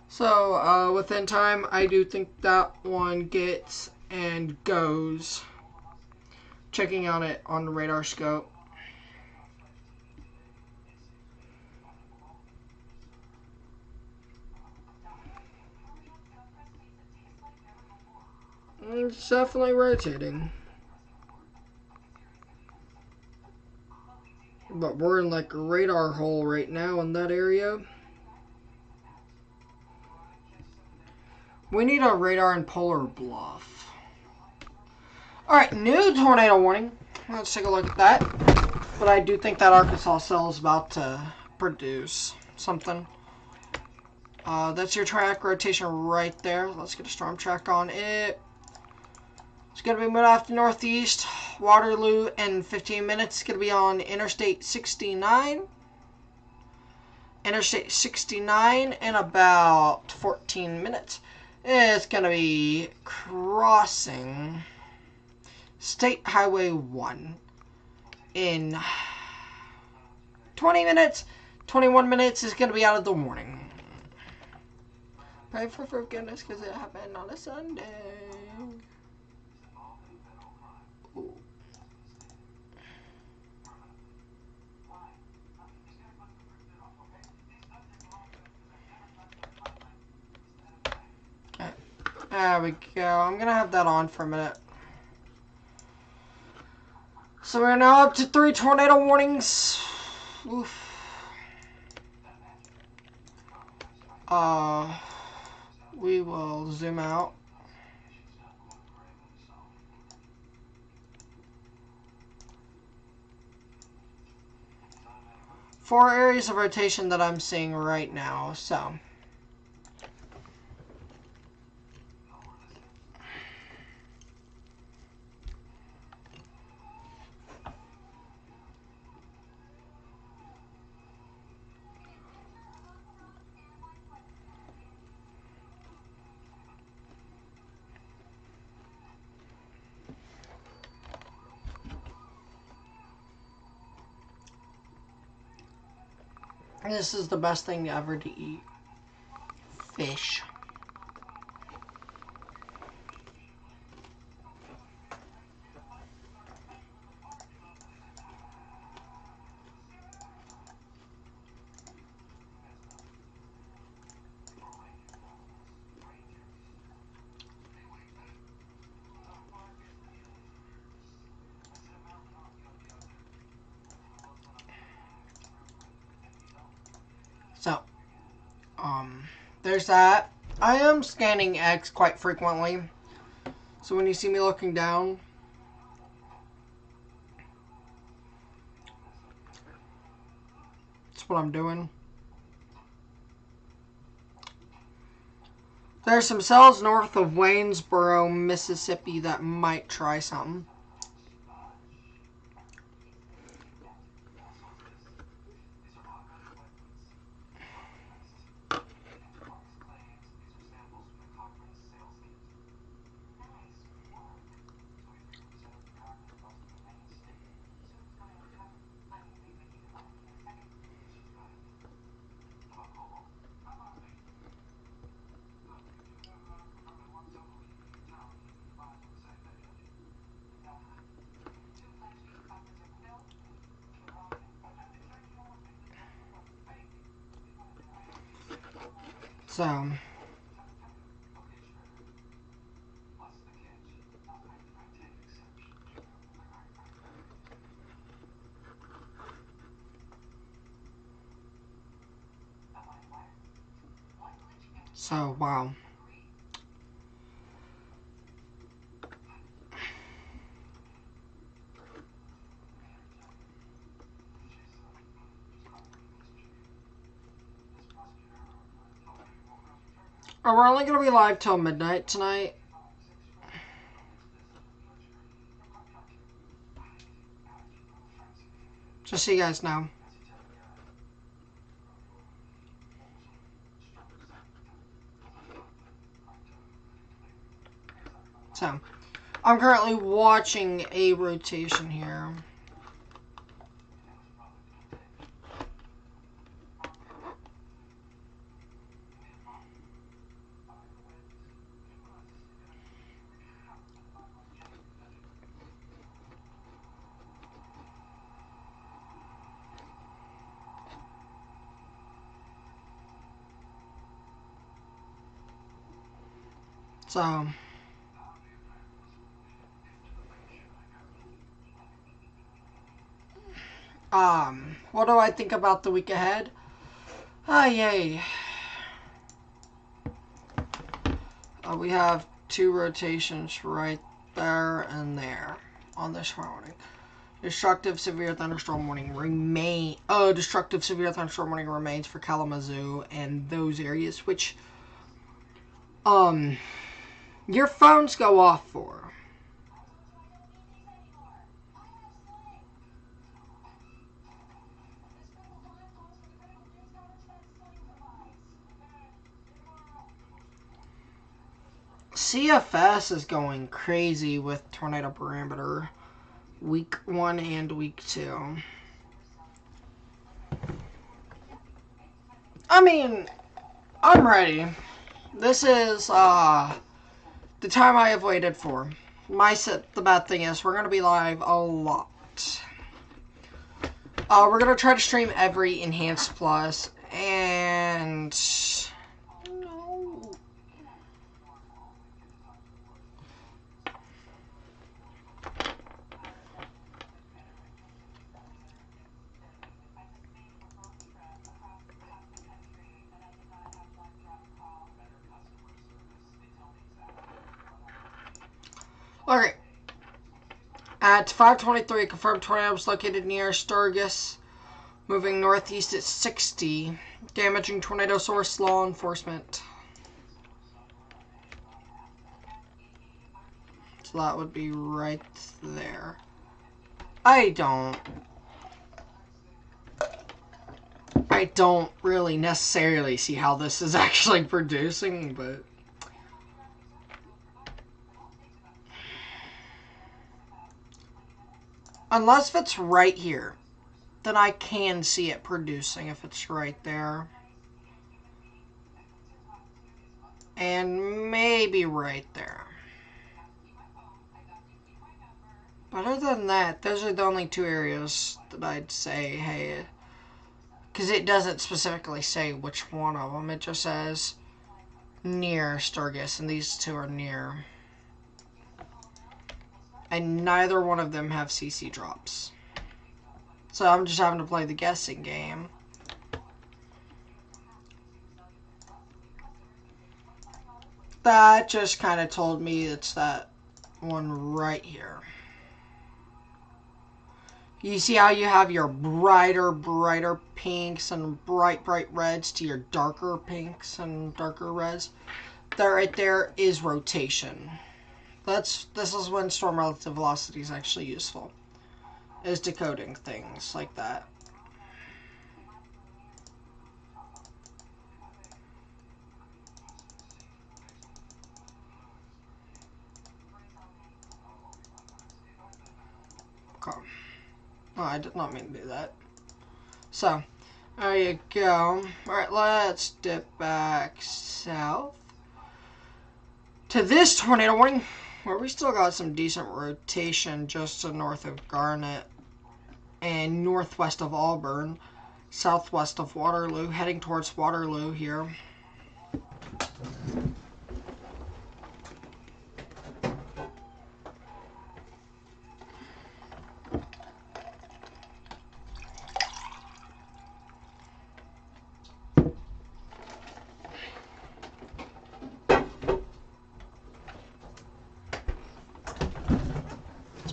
So within time, I do think that one gets and goes. Checking on it on the radar scope. It's definitely rotating. But we're in like a radar hole right now in that area. We need a radar in Polar Bluff. Alright, new tornado warning. Let's take a look at that. But I do think that Arkansas cell is about to produce something. That's your track rotation right there. Let's get a storm track on it. It's going to be moving off to northeast. Waterloo in 15 minutes. It's going to be on Interstate 69. Interstate 69 in about 14 minutes. It's going to be crossing State Highway 1 in 20 minutes. 21 minutes is going to be out of the warning. Pray for forgiveness because it happened on a Sunday. Ooh. There we go. I'm going to have that on for a minute. So we're now up to 3 tornado warnings. Oof. We will zoom out. Four areas of rotation that I'm seeing right now, so. This is the best thing ever to eat. Fish. So, there's that. I am scanning X quite frequently. So when you see me looking down, that's what I'm doing. There's some cells north of Waynesboro, Mississippi that might try something. So, wow. We're only going to be live till midnight tonight. Just so you guys know. So, I'm currently watching a rotation here. So, what do I think about the week ahead? Yay. We have two rotations right there and there on this morning. Destructive severe thunderstorm warning destructive severe thunderstorm warning remains for Kalamazoo and those areas which your phones go off for. CFS is going crazy with tornado parameter week 1 and week 2. I mean, I'm ready. This is the time I have waited for. The bad thing is we're gonna be live a lot. We're gonna try to stream every Enhanced Plus and Okay. At 5:23, confirmed tornado was located near Sturgis, moving northeast at 60, damaging tornado source law enforcement. So that would be right there. I don't really necessarily see how this is actually producing, but unless if it's right here, then I can see it producing if it's right there. And maybe right there. But other than that, those are the only two areas that I'd say, hey, because it doesn't specifically say which one of them. It just says near Sturgis, and these two are near. And neither one of them have CC drops. So I'm just having to play the guessing game. That just kind of told me it's that one right here. You see how you have your brighter pinks and bright reds to your darker pinks and darker reds? That right there is rotation. This is when storm relative velocity is actually useful. Is decoding things like that. Okay. Oh, I did not mean to do that. So, there you go. Alright, let's dip back south to this tornado warning, where we still got some decent rotation just to north of Garnet and northwest of Auburn, southwest of Waterloo, heading towards Waterloo here.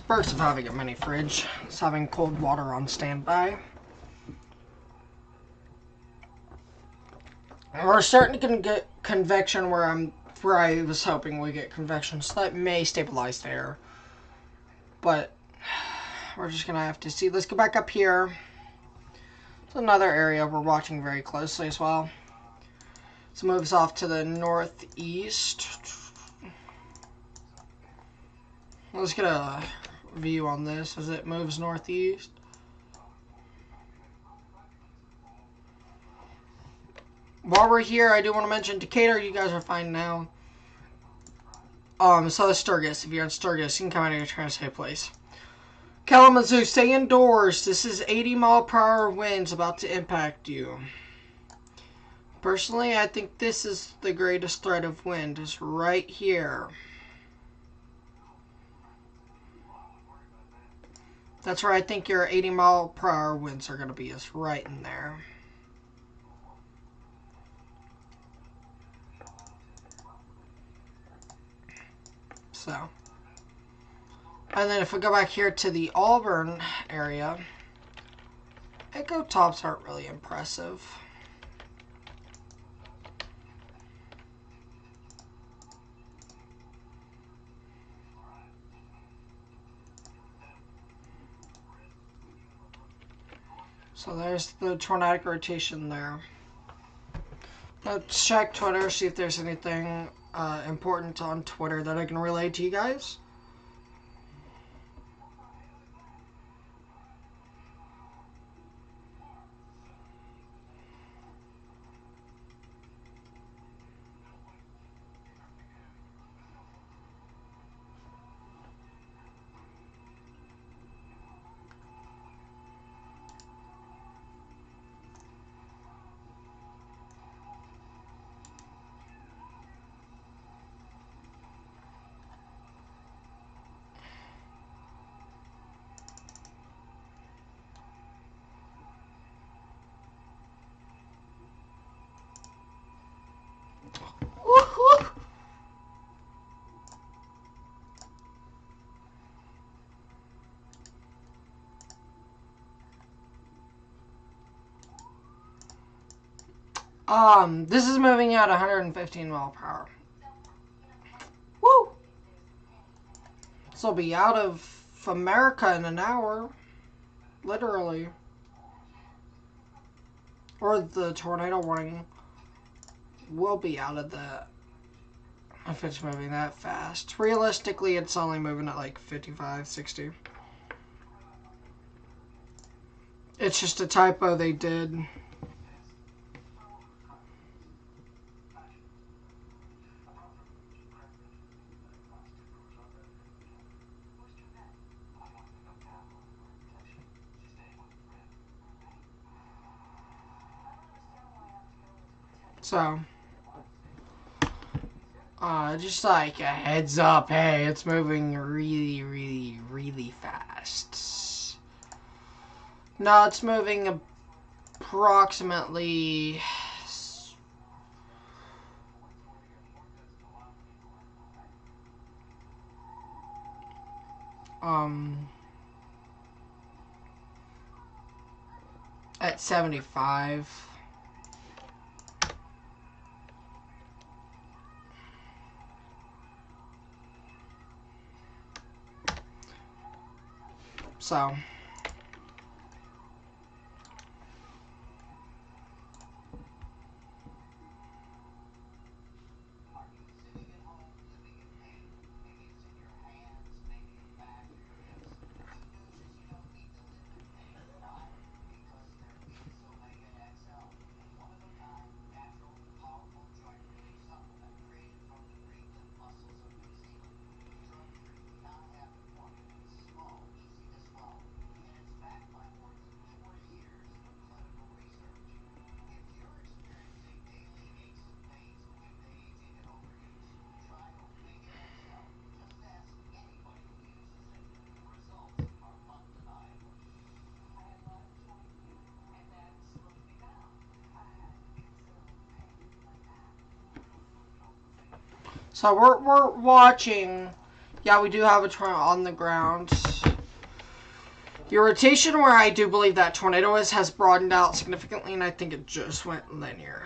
Perks of having a mini fridge is having cold water on standby. We're starting to get convection where I was hoping we get convection, so that may stabilize there. But we're just gonna have to see. Let's go back up here. It's another area we're watching very closely as well. So it moves off to the northeast. Let's get a view on this as it moves northeast. While we're here, I do want to mention Decatur. You guys are fine now. So is Sturgis. If you're in Sturgis, you can come out of your transit place. Kalamazoo, stay indoors. This is 80-mile-per-hour winds about to impact you. Personally, I think this is the greatest threat of wind, is right here. That's where I think your 80-mile-per-hour winds are going to be, is right in there. So. And then if we go back here to the Auburn area, echo tops aren't really impressive. So there's the tornadic rotation there. Let's check Twitter, see if there's anything important on Twitter that I can relay to you guys. This is moving at 115 mile per hour. Woo! This will be out of America in an hour. Literally. Or the tornado warning will be out of that. If it's moving that fast. Realistically, it's only moving at like 55, 60. It's just a typo they did. So, just like a heads up, hey, it's moving really, really, really fast. No, it's moving approximately at 75. So, we're watching. Yeah, we do have a tornado on the ground. Your rotation, where I do believe that tornado is, has broadened out significantly, and I think it just went linear.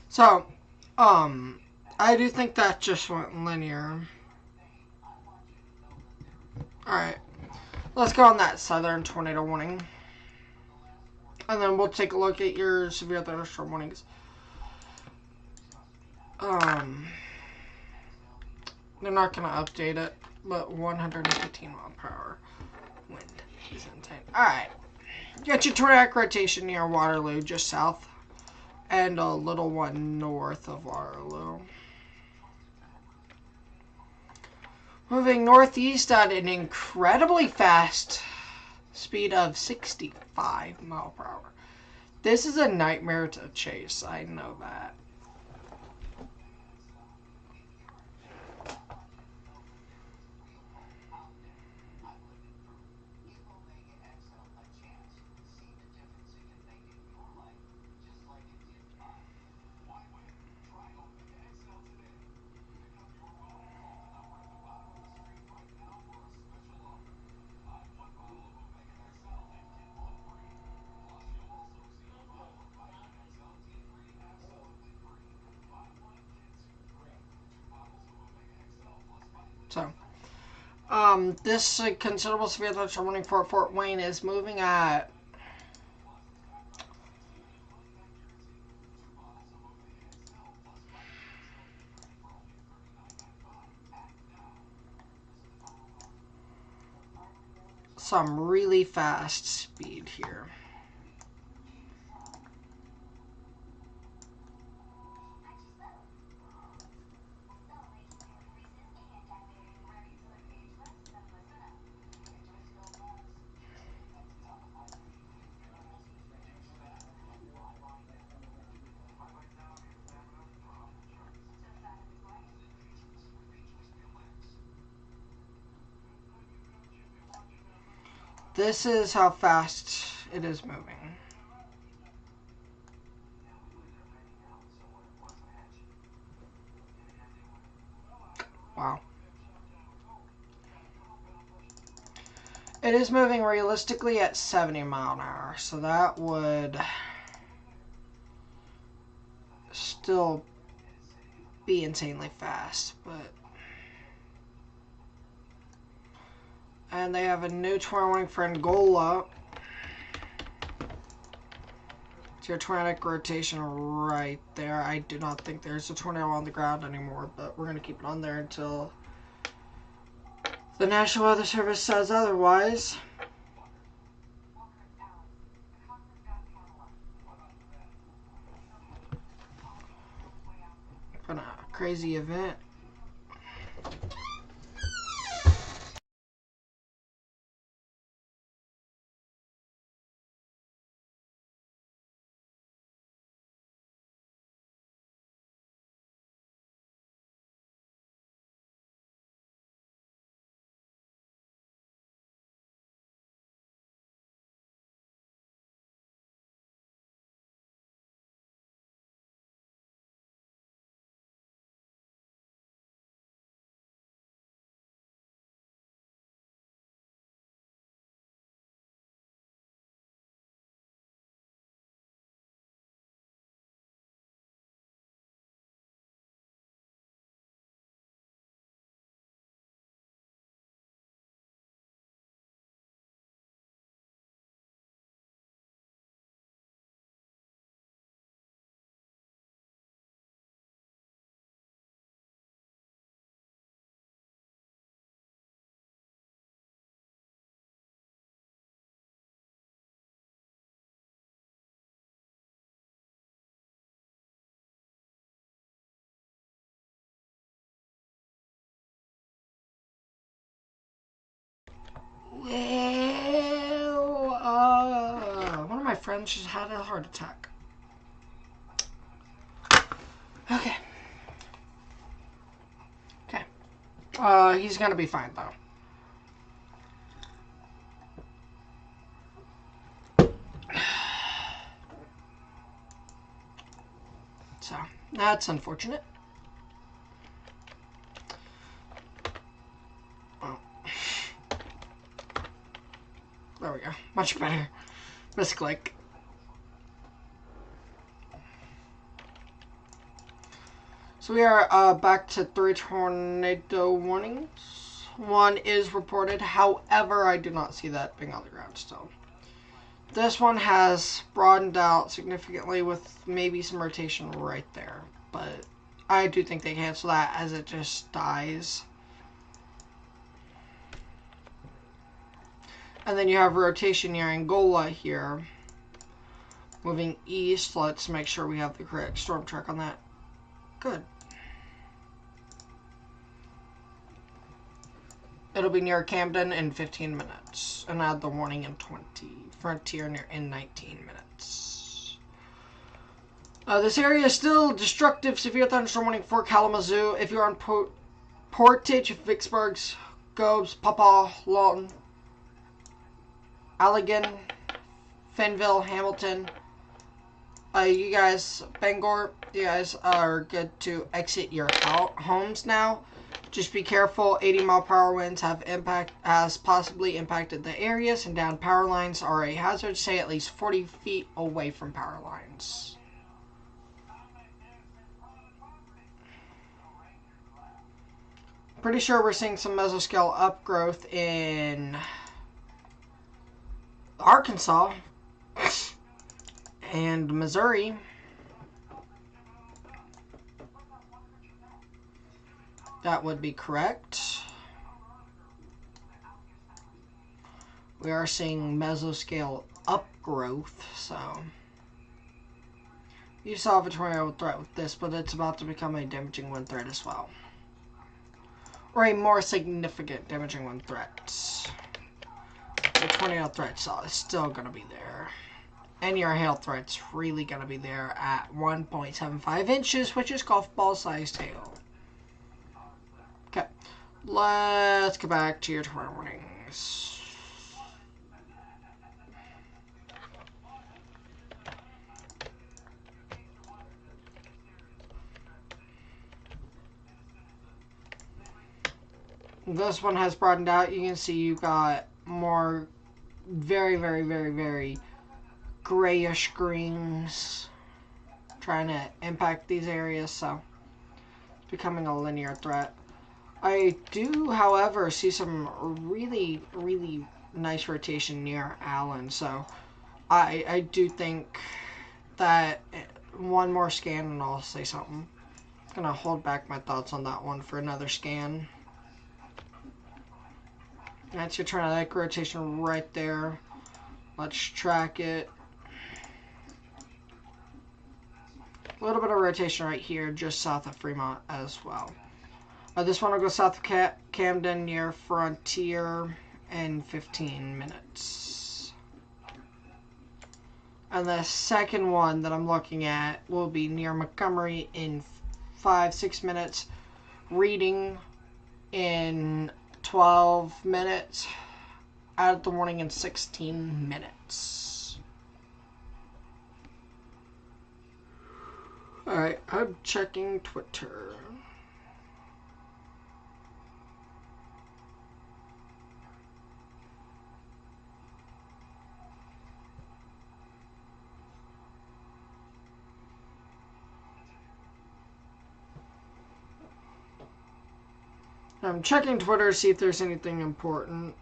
So, I do think that just went linear. Alright, let's go on that southern tornado warning. And then we'll take a look at your severe thunderstorm warnings. They're not going to update it, but 115 mile per hour wind is insane. Alright, get your tornadic rotation near Waterloo, just south, and a little one north of Waterloo. Moving northeast at an incredibly fast speed of 65 mile per hour. This is a nightmare to chase, I know that. So, this considerable severe thunderstorm warning for Fort Wayne is moving at some really fast speed here. This is how fast it is moving. Wow. It is moving realistically at 70 mile an hour, so that would still be insanely fast, but... And they have a new tornado warning for Angola. Geotronic rotation right there. I do not think there's a tornado on the ground anymore, but we're going to keep it on there until the National Weather Service says otherwise. Been a crazy event. Well, one of my friends just had a heart attack. Okay. Okay. He's gonna be fine though. So, that's unfortunate. Oh. There we go. Much better. Misclick. So we are back to 3 tornado warnings. 1 is reported. However, I do not see that being on the ground still. This one has broadened out significantly with maybe some rotation right there. But I do think they cancel that as it just dies. And then you have rotation near Angola here. Moving east. Let's make sure we have the correct storm track on that. Good. It'll be near Camden in 15 minutes. And add the warning in 20. Frontier near in 19 minutes. This area is still destructive. Severe thunderstorm warning for Kalamazoo. If you're on Portage, Vicksburg, Gobes, Papa, Lawton, Allegan, Fenville, Hamilton. You guys, Bangor, you guys are good to exit your homes now. Just be careful. 80-mile-per-hour winds has possibly impacted the areas, and down power lines are a hazard. Stay at least 40 feet away from power lines. Pretty sure we're seeing some mesoscale upgrowth in Arkansas and Missouri. That would be correct. We are seeing mesoscale upgrowth, so you saw a tornado threat with this, but it's about to become a damaging wind threat as well. Or a more significant damaging wind threat. The tornado threat is still going to be there. And your hail threat's really going to be there at 1.75 inches, which is golf ball sized hail. Okay, let's go back to your tornado warnings. This one has broadened out. You can see you got more very, very, very, very grayish greens trying to impact these areas, so it's becoming a linear threat. I do, however, see some really, really nice rotation near Allen, so I do think that one more scan and I'll say something. I'm gonna hold back my thoughts on that one for another scan. That's your triadic rotation right there. Let's track it. A little bit of rotation right here, just south of Fremont as well. This one will go south of Camden near Frontier in 15 minutes. And the second one that I'm looking at will be near Montgomery in 5-6 minutes. Reading in 12 minutes. Out of the warning in 16 minutes. Alright, I'm checking Twitter. I'm checking Twitter to see if there's anything important.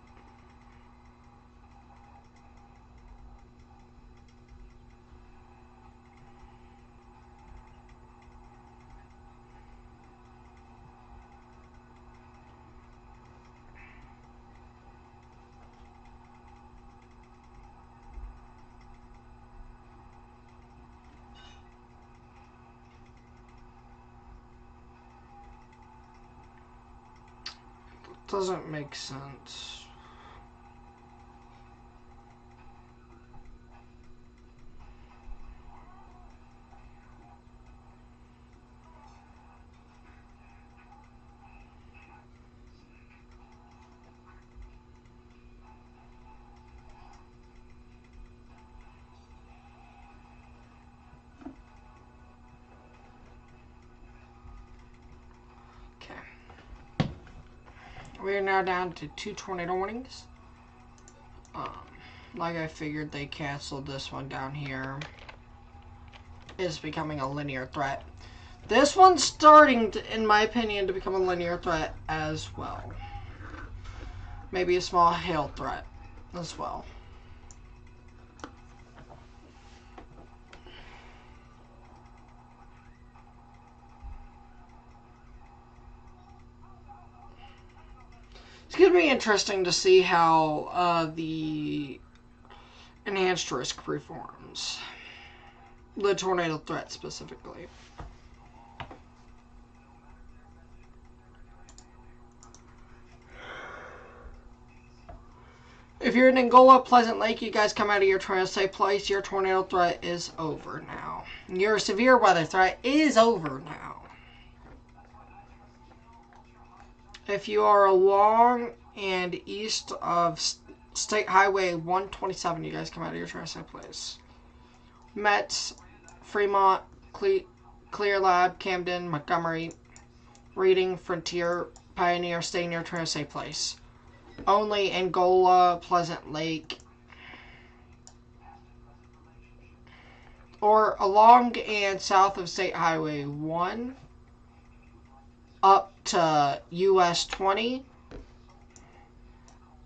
Doesn't make sense. We are now down to 2 tornado warnings. Like I figured, they canceled this one down here. It's becoming a linear threat. This one's starting to, in my opinion, to become a linear threat as well. Maybe a small hail threat as well. It's going to be interesting to see how the enhanced risk performs. The tornado threat specifically. If you're in Angola, Pleasant Lake, you guys come out of your tornado safe place. Your tornado threat is over now. Your severe weather threat is over now. If you are along and east of State Highway 127, you guys come out of your tornado safe place. Metz, Fremont, Clear Lab, Camden, Montgomery, Reading, Frontier, Pioneer, stay near tornado safe place. Only Angola, Pleasant Lake, or along and south of State Highway 1 up to US 20,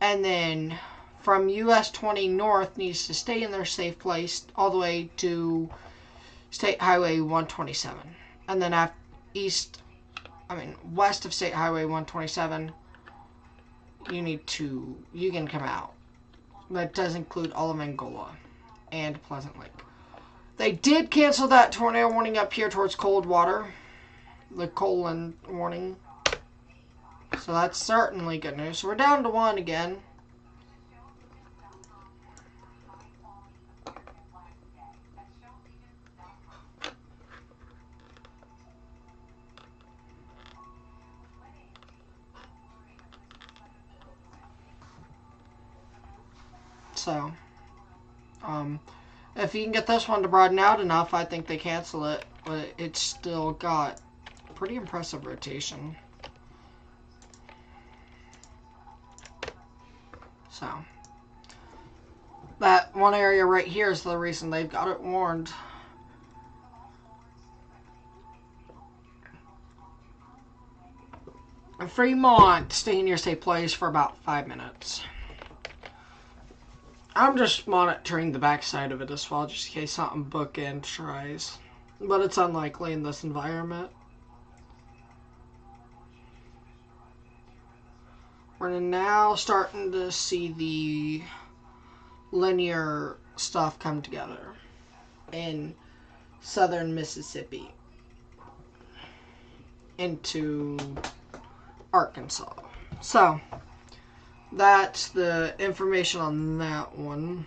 and then from US 20 north needs to stay in their safe place all the way to State Highway 127, and then west of State Highway 127 you can come out. That does include all of Angola and Pleasant Lake. They did cancel that tornado warning up here towards Coldwater, the Colon warning. So that's certainly good news. So we're down to 1 again. So, if you can get this one to broaden out enough, I think they cancel it. But it's still got pretty impressive rotation. So that one area right here is the reason they've got it warned. Fremont, stay in your safe place for about 5 minutes. I'm just monitoring the backside of it as well, just in case something bookend tries. But it's unlikely in this environment. We're now starting to see the linear stuff come together in southern Mississippi into Arkansas. So that's the information on that one.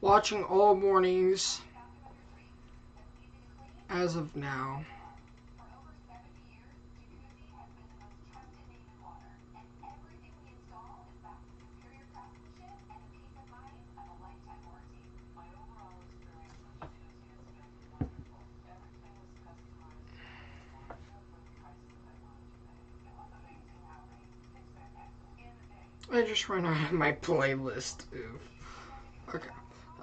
Watching all mornings as of now. I just ran out of my playlist. Oof. Okay,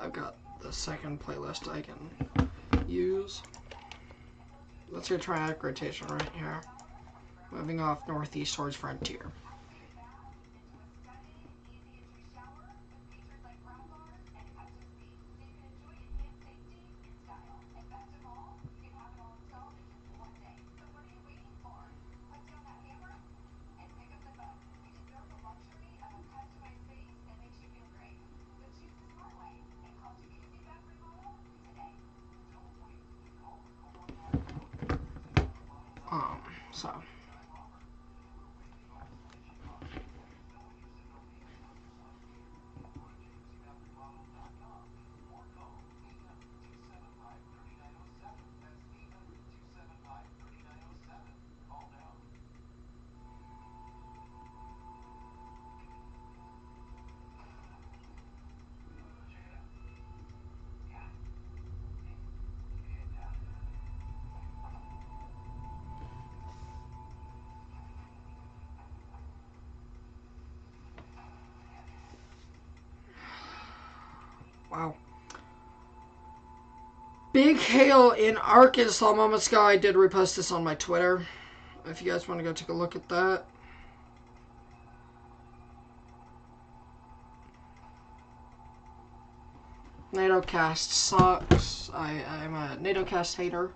I've got the second playlist I can use. Let's go triadic rotation right here. Moving off northeast towards frontier. So wow. Big hail in Arkansas moments ago. I did repost this on my Twitter. If you guys want to go take a look at that. NATO cast sucks. I'm a NATO cast hater.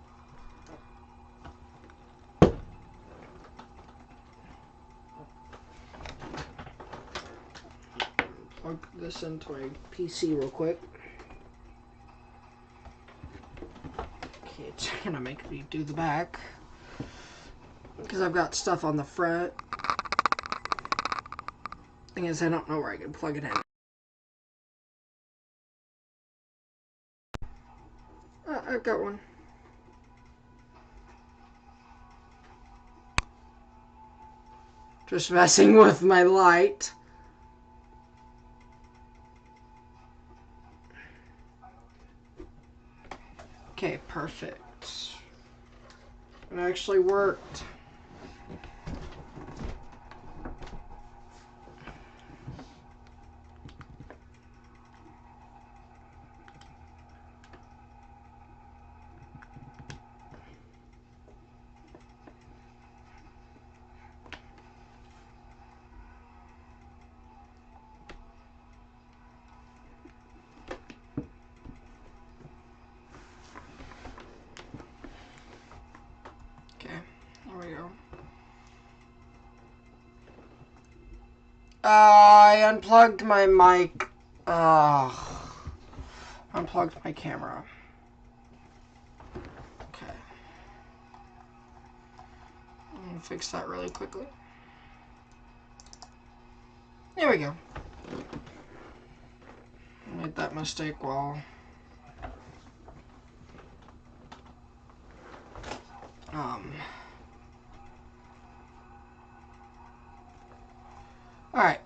Plug this into my PC real quick. Okay, it's gonna make me do the back because I've got stuff on the front. Thing is, I don't know where I can plug it in. I've got one. Just messing with my light. Okay, perfect. It actually worked. I unplugged my mic. Unplugged my camera. Okay. I'm gonna fix that really quickly. There we go. Made that mistake while Alright. Alright,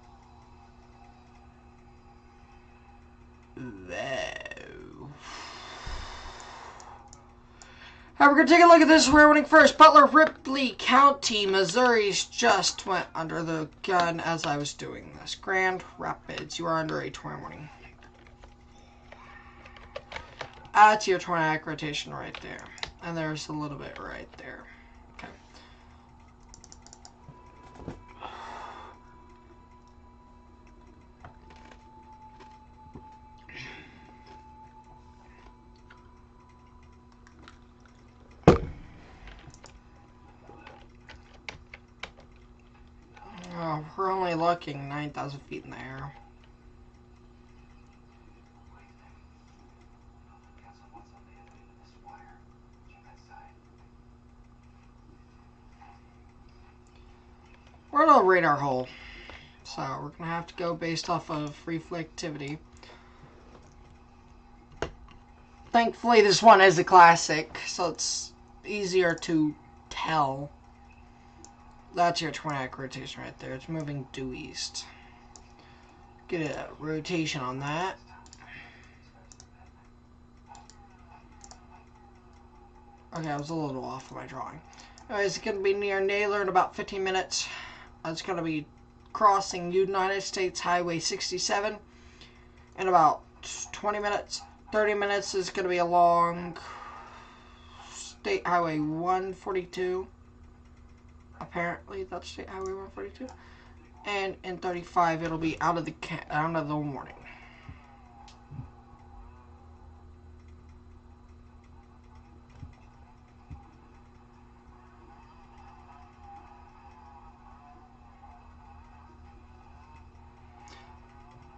we're going to take a look at this. We're winning first. Butler, Ripley County, Missouri's just went under the gun as I was doing this. Grand Rapids, you are under a torn warning. That's your tornadic rotation right there. And there's a little bit right there. Okay. Oh, we're only looking 9,000 feet in the air. We're in a radar hole, so we're going to have to go based off of reflectivity. Thankfully, this one is a classic, so it's easier to tell. That's your tornadic rotation right there. It's moving due east. Get a rotation on that. Okay, I was a little off of my drawing. Anyways, it's going to be near Naylor in about 15 minutes. It's going to be crossing United States Highway 67 in about 20 minutes. 30 minutes is going to be along State Highway 142. Apparently, that's State Highway 142. And in 35, it'll be out of the warning.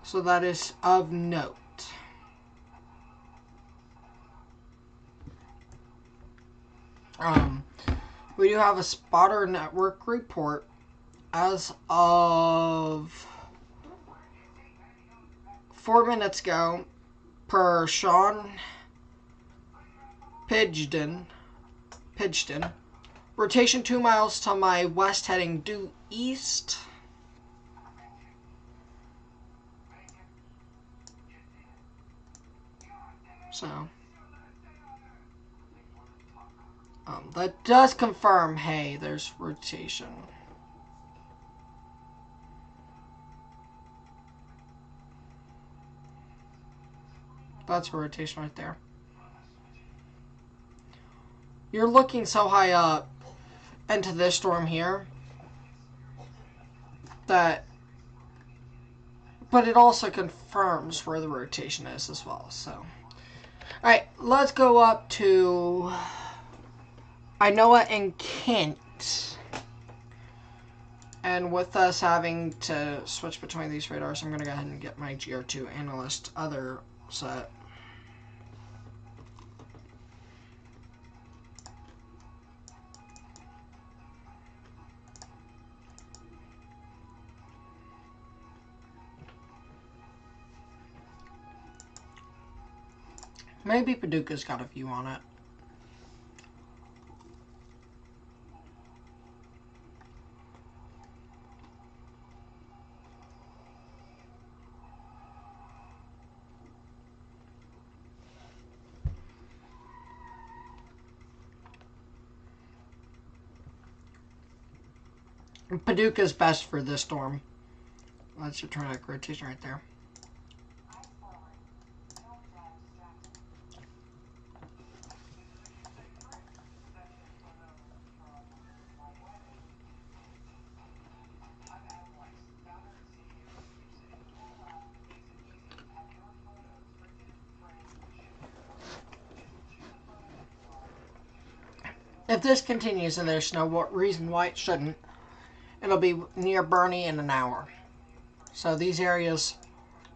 So that is of note. We do have a spotter network report as of 4 minutes ago per Sean Pidgeon. Rotation 2 miles to my west heading due east. So that does confirm, hey, there's rotation. That's rotation right there. You're looking so high up into this storm here that, but it also confirms where the rotation is as well. So, alright, let's go up to Inoa and Kent. And with us having to switch between these radars, I'm going to go ahead and get my GR2 analyst other set. Maybe Paducah's got a view on it. Paducah's best for this storm. That's your tornadic rotation right there. If this continues and there's no reason why it shouldn't, it'll be near Bernie in an hour. So these areas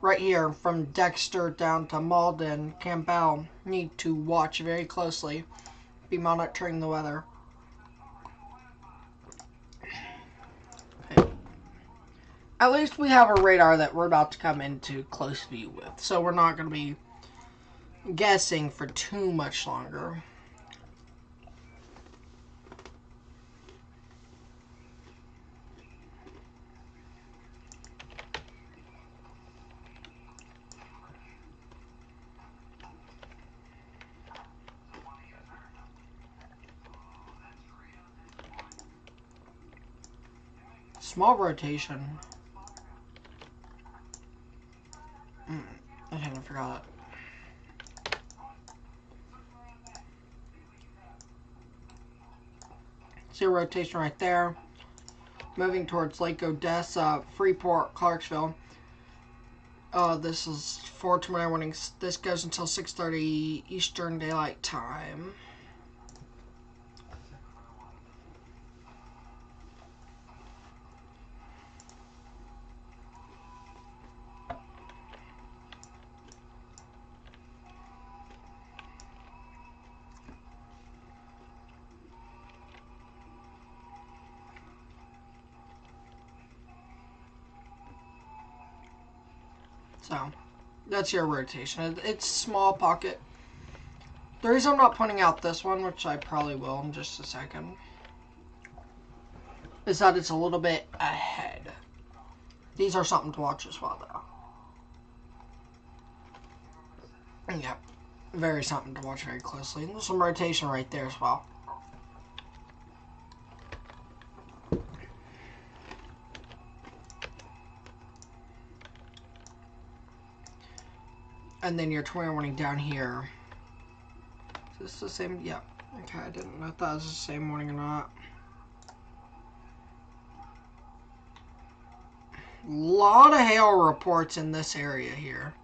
right here from Dexter down to Malden, Campbell need to watch very closely. Be monitoring the weather. Okay. At least we have a radar that we're about to come into close view with. So we're not going to be guessing for too much longer. Small rotation. I kind of forgot. See a rotation right there. Moving towards Lake Odessa, Freeport, Clarksville. This is for tomorrow morning. This goes until 6:30 Eastern Daylight Time. So, that's your rotation. It's small pocket. The reason I'm not pointing out this one, which I probably will in just a second, is that it's a little bit ahead. These are something to watch as well, though. Yep. Very something to watch very closely. And there's some rotation right there as well. And then your 20 warning down here. Is this the same? Yeah. Okay, I didn't know if that was the same warning or not. A lot of hail reports in this area here.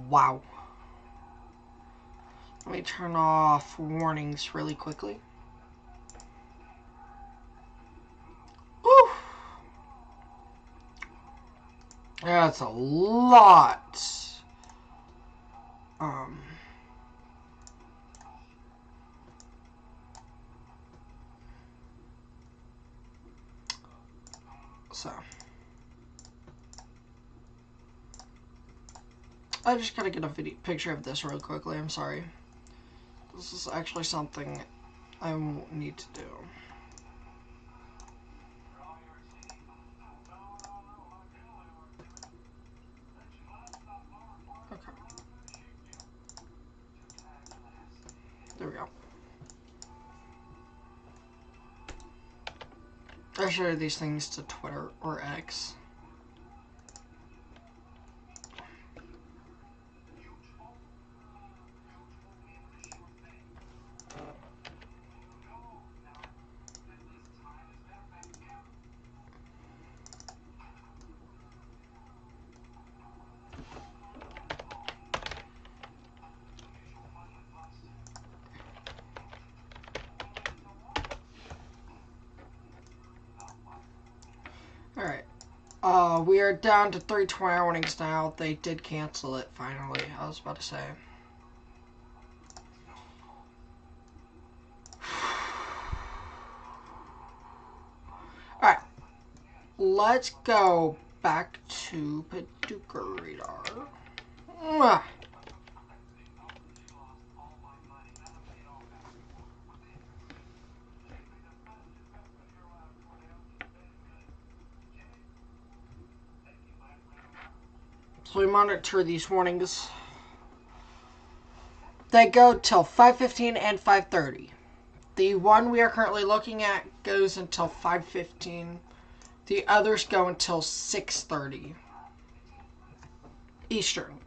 Wow. Let me turn off warnings really quickly. Woo! That's a lot. So I just gotta get a picture of this real quickly. I'm sorry. This is actually something I need to do. Okay. There we go. I share these things to Twitter or X. Alright. We are down to 3 20 warnings now. They did cancel it finally. I was about to say. Alright. Let's go back to Paducah radar. So we monitor these warnings. They go till 5:15 and 5:30. The one we are currently looking at goes until 5:15. The others go until 6:30 Eastern.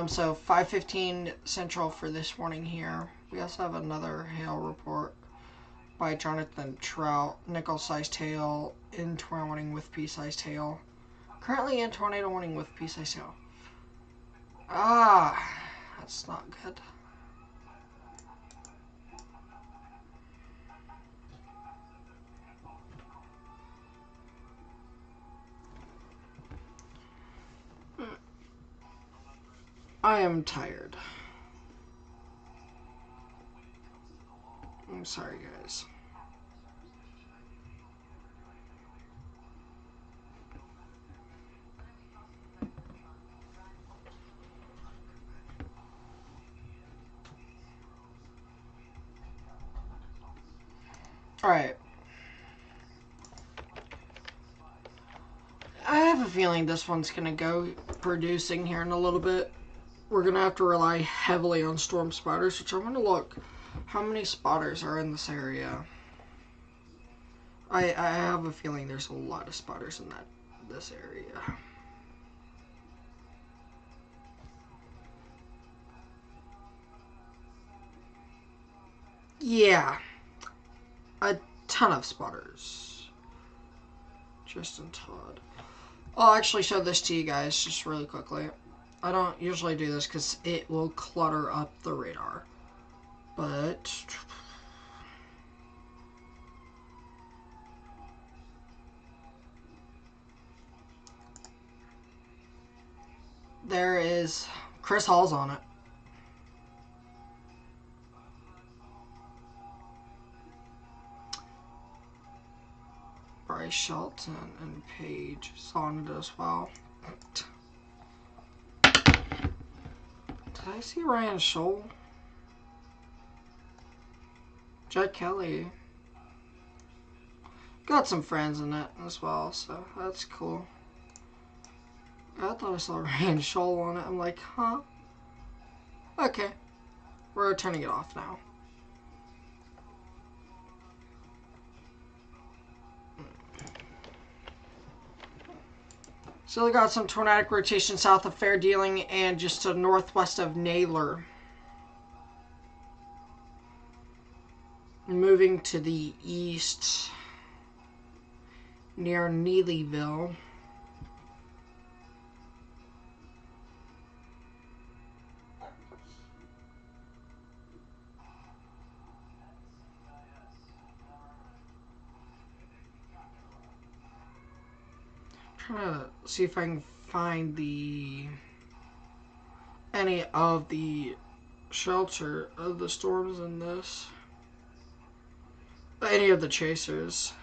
So 5:15 Central for this warning here. We also have another hail report by Jonathan Trout. Nickel-sized hail in tornado warning with pea-sized hail. Currently in tornado warning with pea-sized hail. That's not good. I am tired. I'm sorry, guys. Alright. I have a feeling this one's going to go producing here in a little bit. We're going to have to rely heavily on storm spotters, which I want to look how many spotters are in this area. I have a feeling there's a lot of spotters in this area. Yeah, a ton of spotters. Justin Todd. I'll actually show this to you guys just really quickly. I don't usually do this because it will clutter up the radar. But there is Chris Hall's on it. Bryce Shelton and Paige is on it as well. Did I see Ryan Scholl? Jack Kelly. Got some friends in it as well, so that's cool. I thought I saw Ryan Scholl on it. I'm like, huh? Okay. We're turning it off now. So we got some tornadic rotation south of Fair Dealing and just to northwest of Naylor. Moving to the east near Neelyville. Trying to see if I can find any of the shelter of the storms in this. Any of the chasers.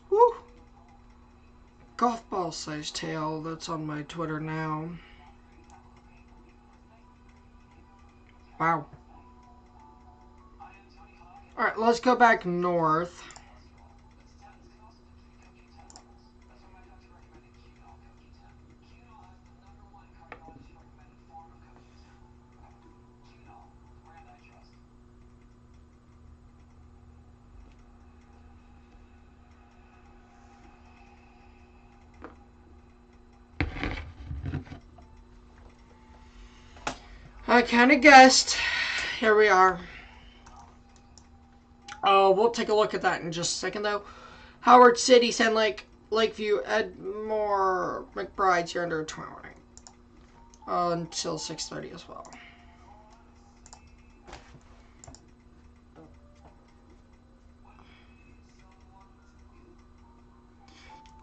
Woo! Golf ball size tail, that's on my Twitter now. Wow. Alright, let's go back north. I kind of guessed. Here we are. We'll take a look at that in just a second, though. Howard City, Sand Lake, Lakeview, Edmore, McBride's, you're under a tornado warning. Until 6:30 as well.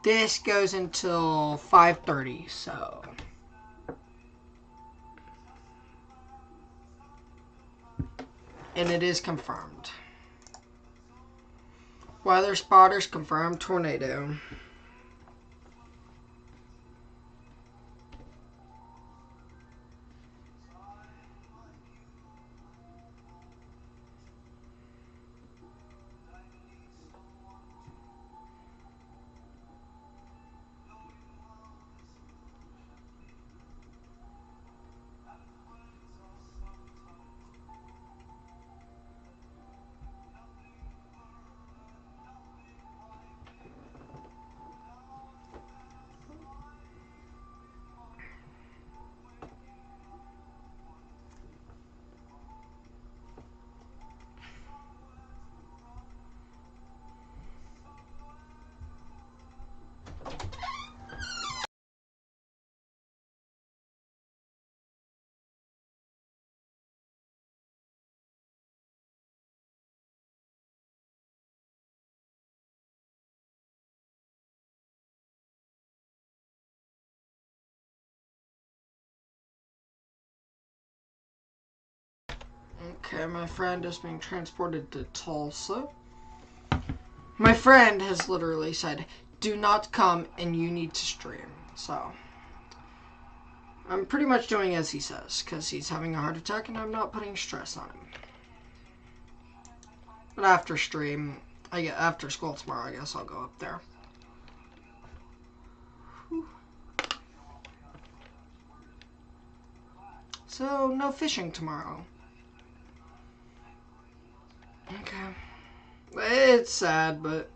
This goes until 5:30, so... And it is confirmed. Weather spotters confirmed tornado. Okay, my friend is being transported to Tulsa. My friend has literally said, do not come and you need to stream. So, I'm pretty much doing as he says, because he's having a heart attack and I'm not putting stress on him. But after stream, after school tomorrow, I guess I'll go up there. Whew. So, no fishing tomorrow. Okay. It's sad, but...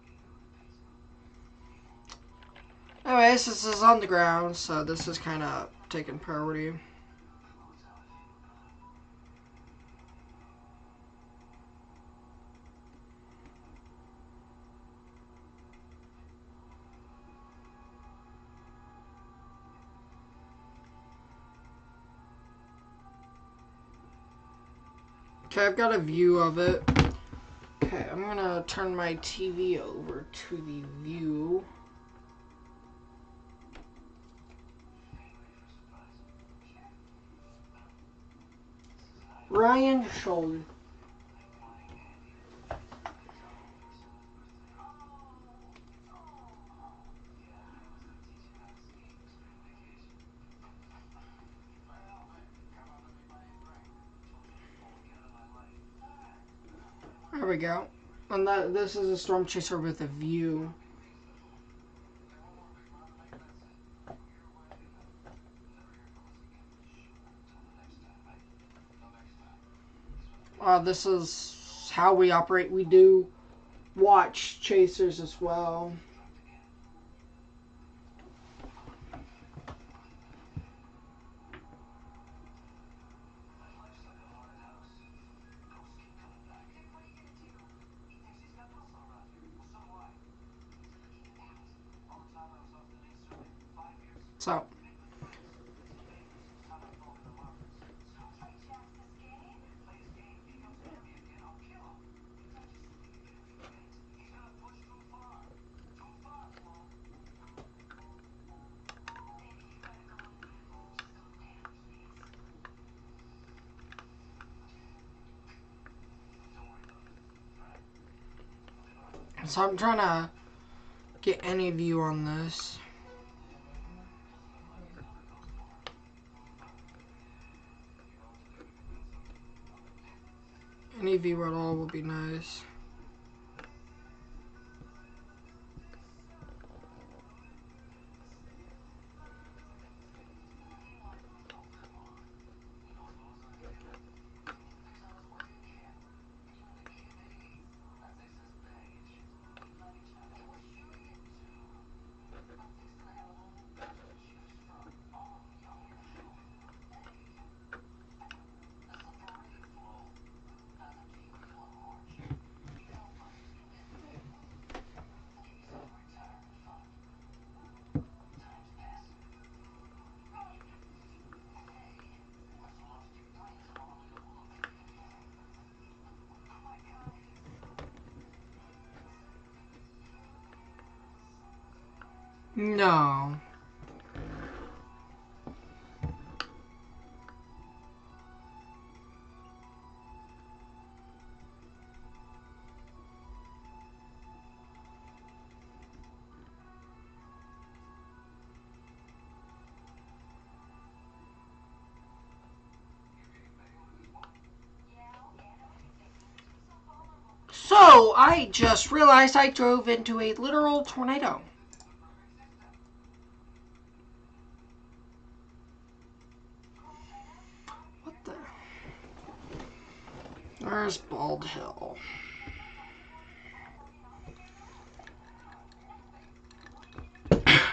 Anyways, this is on the ground, so this is kind of taking priority. Okay, I've got a view of it. Okay, I'm gonna turn my TV over to the view. Ryan Scholl. There we go. And this is a storm chaser with a view. This is how we operate. We do watch chasers as well. So, I'm trying to get any view on this. Any view at all would be nice. No. So, I just realized I drove into a literal tornado. What the? There's Bald Hill.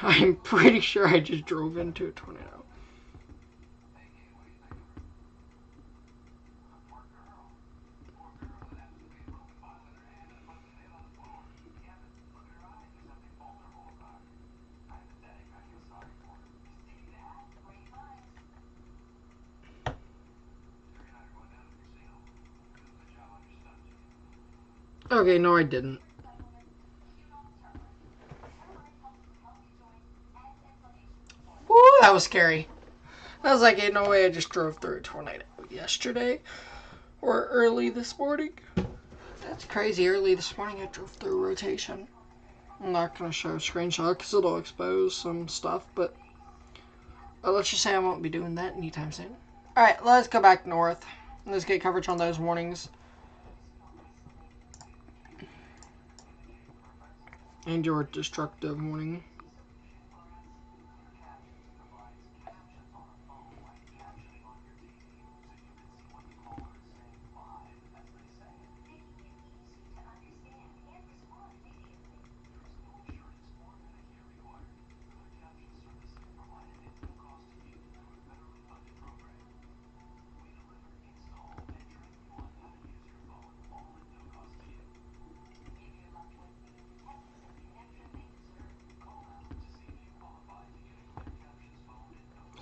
I'm pretty sure I just drove into a tornado. Okay, no, I didn't. Woo, that was scary. I was like, ain't no way I just drove through a tornado yesterday or early this morning. That's crazy. Early this morning I drove through a rotation. I'm not going to show a screenshot because it'll expose some stuff, but let's just say I won't be doing that anytime soon. Alright, let's go back north. Let's get coverage on those warnings. And your destructive warning.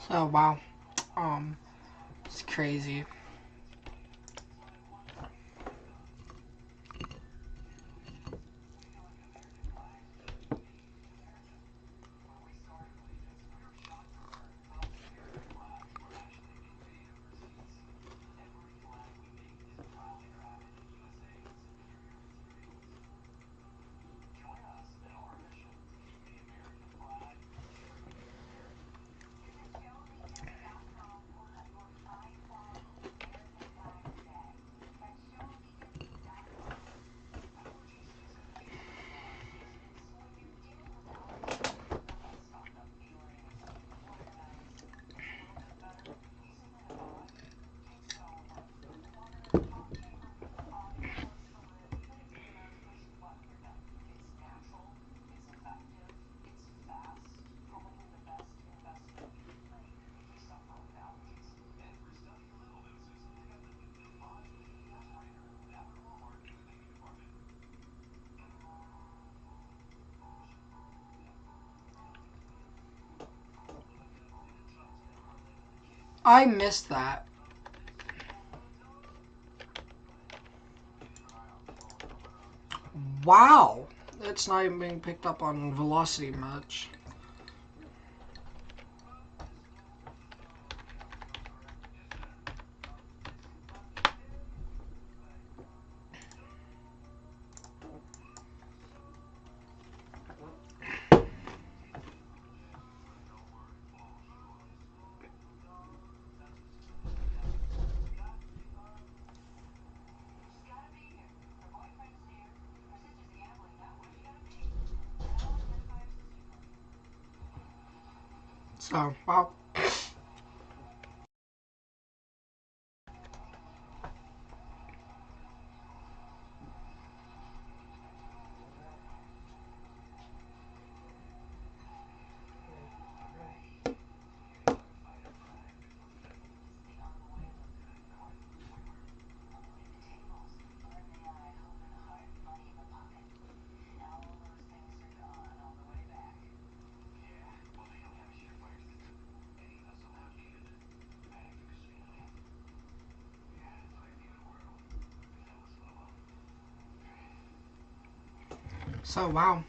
So wow, it's crazy. I missed that. Wow, it's not even being picked up on velocity much. So wow. So wow.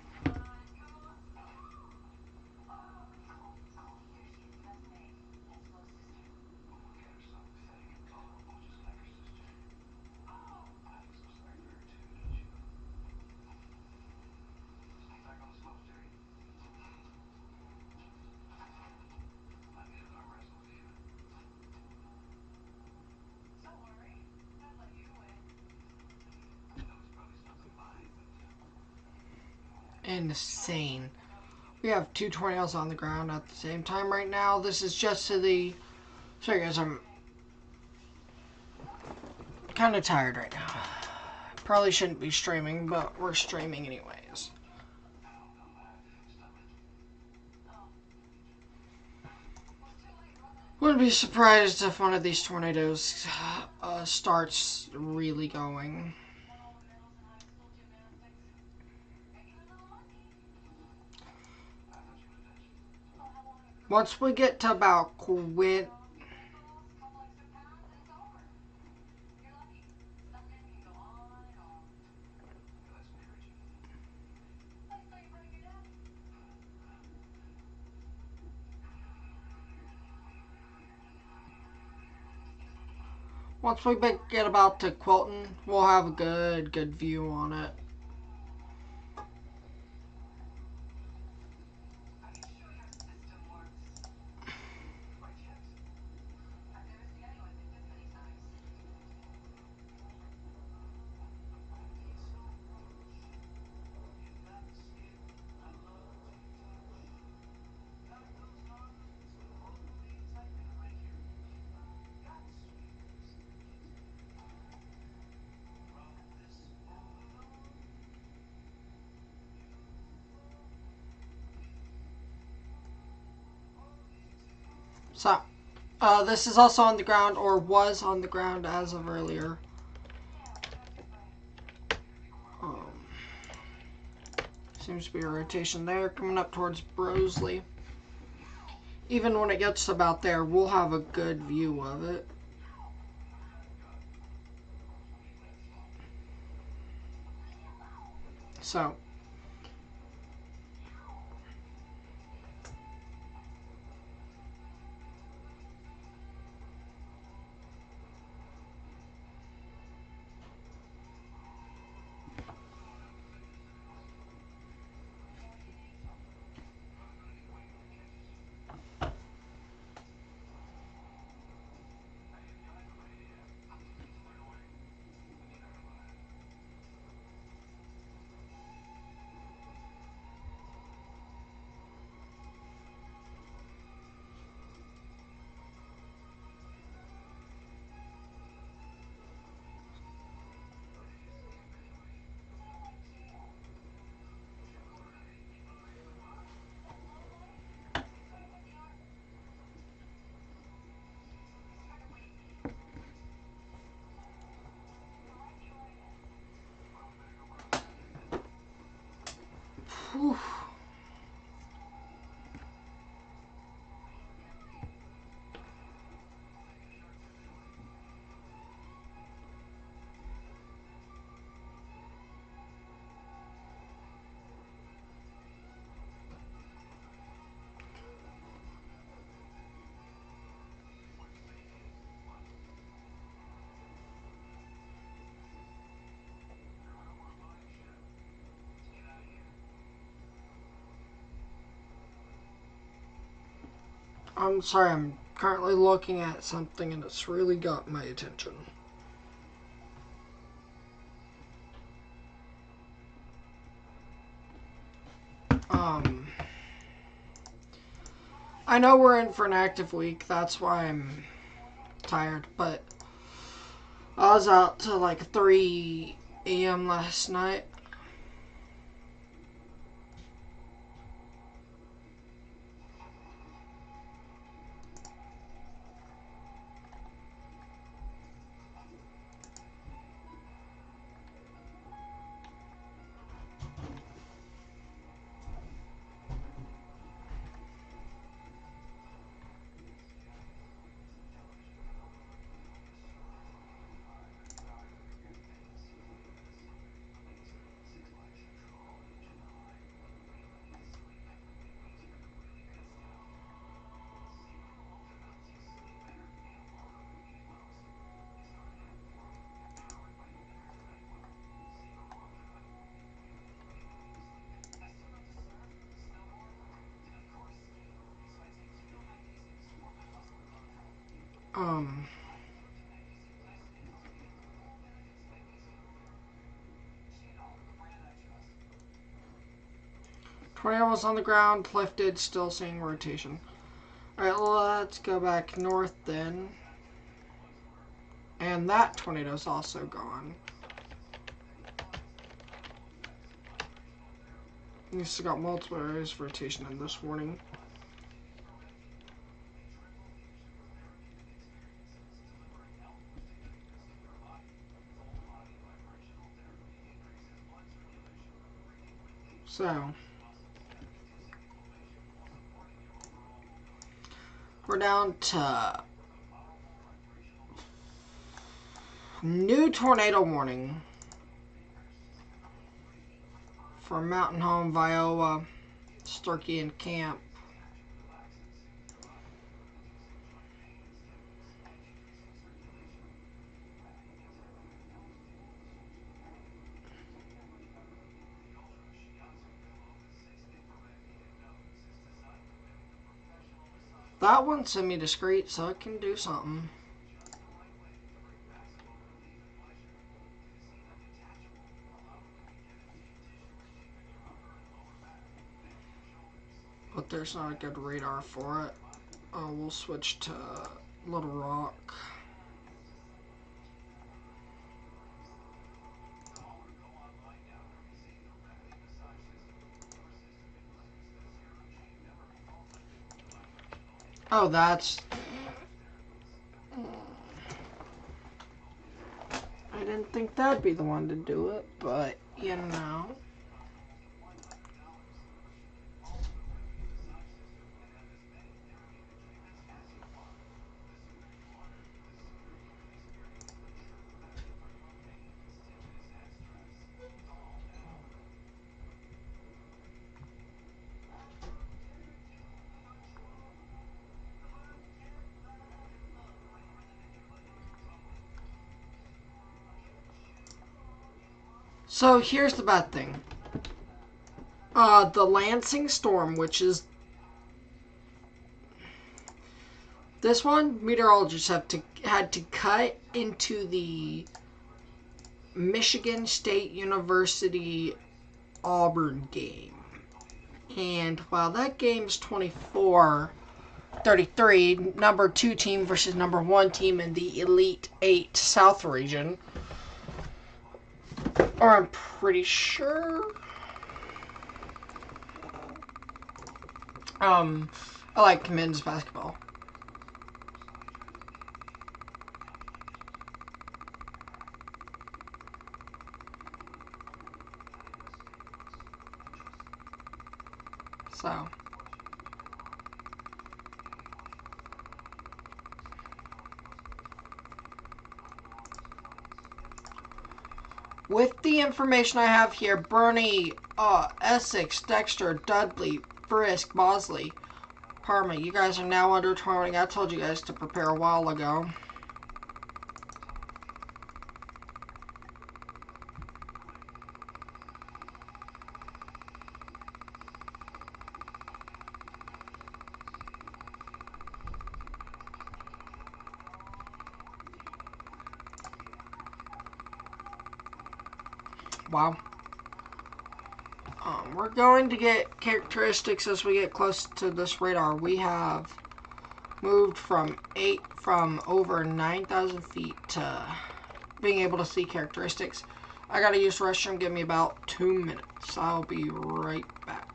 Insane. We have two tornadoes on the ground at the same time right now. This is just to the... Sorry guys, I'm kind of tired right now. Probably shouldn't be streaming, but we're streaming anyways. Wouldn't be surprised if one of these tornadoes starts really going. Once we get to about once we get about to Quilton, we'll have a good view on it. So, this is also on the ground, or was on the ground as of earlier. Seems to be a rotation there, coming up towards Brosley. Even when it gets about there, we'll have a good view of it. So, whew. I'm sorry, I'm currently looking at something and it's really got my attention. I know we're in for an active week, that's why I'm tired, but I was out till like 3 a.m. last night. Tornado was on the ground, lifted, still seeing rotation. Alright, let's go back north then. And that tornado's also gone. We still got multiple areas of rotation in this warning. So, we're down to new tornado warning for Mountain Home, Viola, Sturkey, and Camp. That one's semi-discreet, so it can do something. But there's not a good radar for it. We'll switch to Little Rock. Oh, that's don't think that'd be the one to do it, but you know. So here's the bad thing. The Lansing Storm, which is this one, meteorologists had to cut into the Michigan State University Auburn game. And while that game's 24-33, number 2 team versus number 1 team in the Elite 8 South region, or I'm pretty sure. I like men's basketball. So, with the information I have here, Bernie, Essex, Dexter, Dudley, Frisk, Bosley, Parma, you guys are now under tormenting. I told you guys to prepare a while ago. Wow. We're going to get characteristics as we get close to this radar. We have moved from over 9,000 feet to being able to see characteristics. I gotta use the restroom. Give me about 2 minutes. I'll be right back.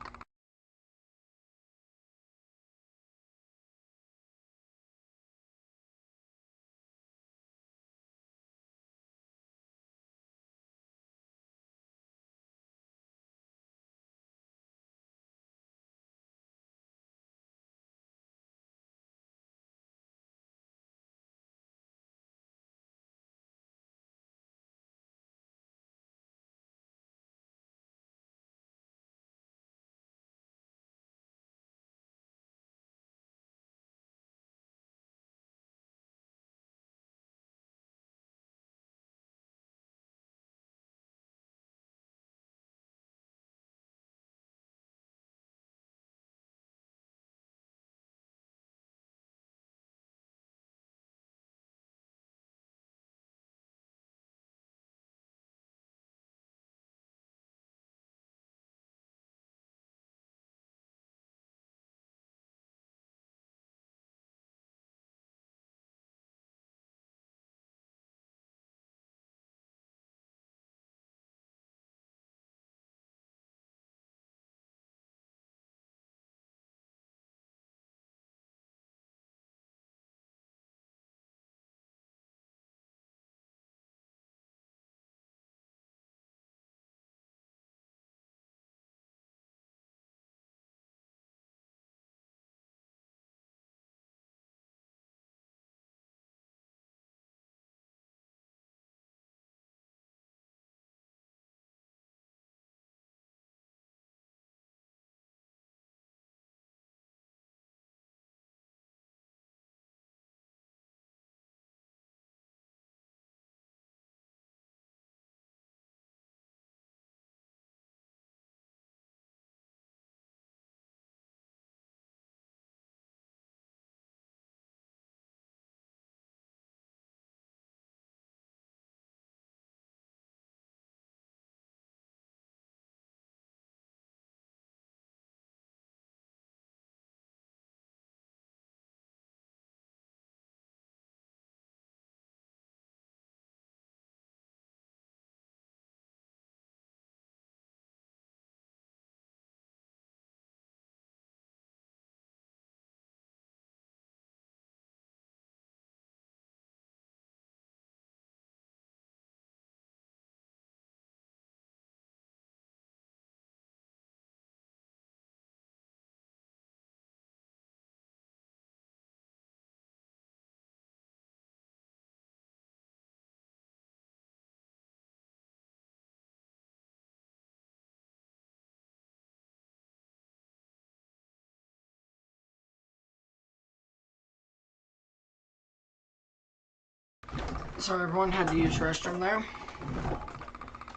Sorry, everyone. Had to use the restroom there.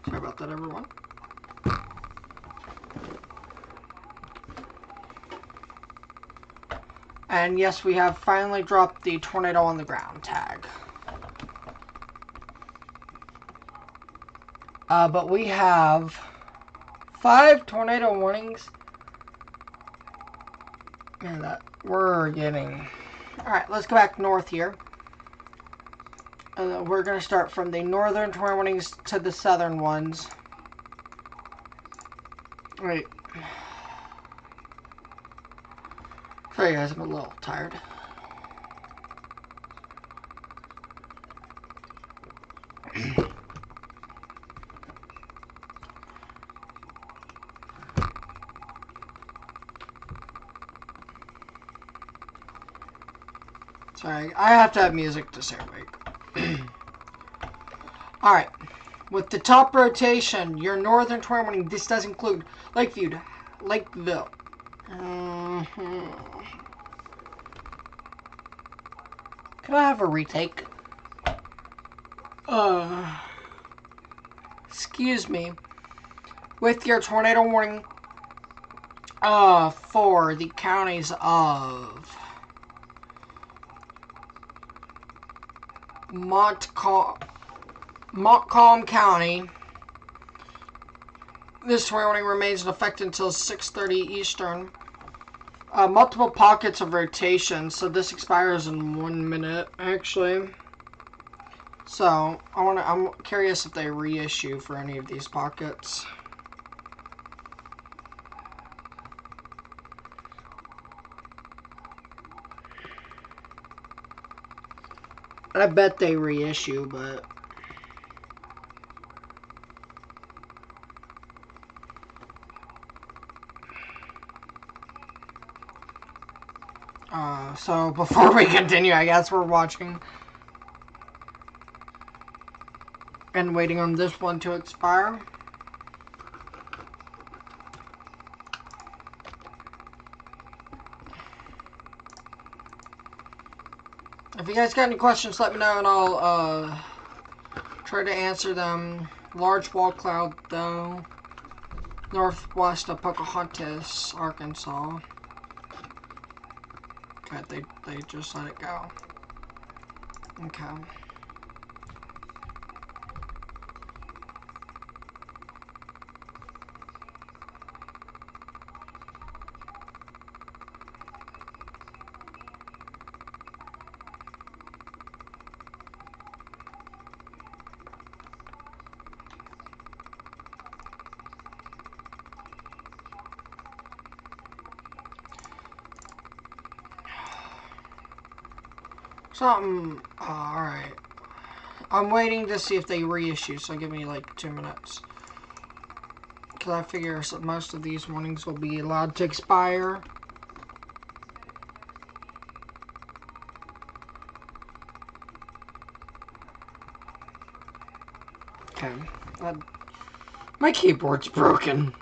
Sorry about that, everyone. And yes, we have finally dropped the tornado on the ground tag. But we have 5 tornado warnings. And that we're getting. Alright, let's go back north here. We're going to start from the northern tornado warnings to the southern ones. Wait. Sorry guys, I'm a little tired. Sorry, I have to have music to stay awake. Alright, with the top rotation, your northern tornado warning, this does include Lakeview, Lakeville. Can I have a retake? Excuse me. With your tornado warning, for the counties of Montcalm County, this tornado warning remains in effect until 6:30 Eastern. Multiple pockets of rotation, so this expires in 1 minute, actually. So, I'm curious if they reissue for any of these pockets. I bet they reissue, but... so before we continue, I guess we're watching and waiting on this one to expire. If you guys got any questions, let me know and I'll try to answer them. Large wall cloud, though. Northwest of Pocahontas, Arkansas. Okay, they just let it go. Okay. Alright. I'm waiting to see if they reissue, so give me like 2 minutes. Because I figure most of these warnings will be allowed to expire. Okay. My keyboard's broken.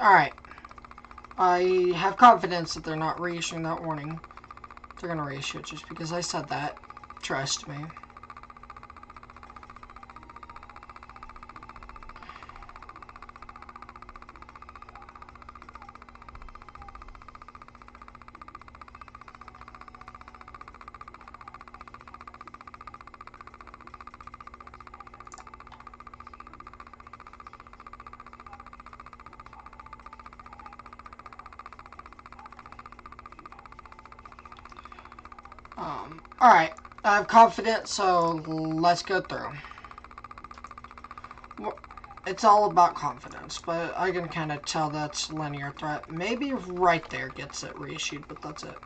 Alright. I have confidence that they're not reissuing that warning. They're gonna reissue it just because I said that. Trust me. Alright, I have confidence, so let's go through. It's all about confidence, but I can kind of tell that's linear threat. Maybe right there gets it reissued, but that's it.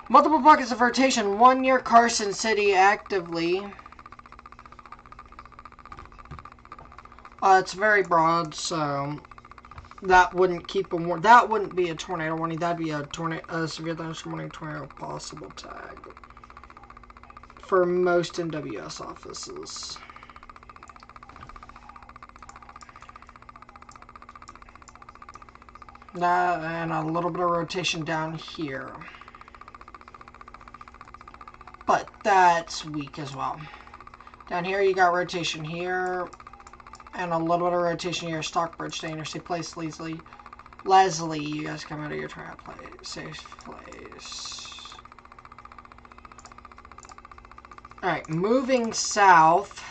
Multiple pockets of rotation, 1 near Carson City actively. It's very broad, so that wouldn't keep them warm. That wouldn't be a tornado warning. That'd be a severe thunderstorm warning, tornado possible tag for most NWS offices. That and a little bit of rotation down here. But that's weak as well. Down here you got rotation here. And a little bit of rotation here. Stockbridge to Interstate Place, Leslie. You guys come out of your trial place. Safe place. Alright, moving south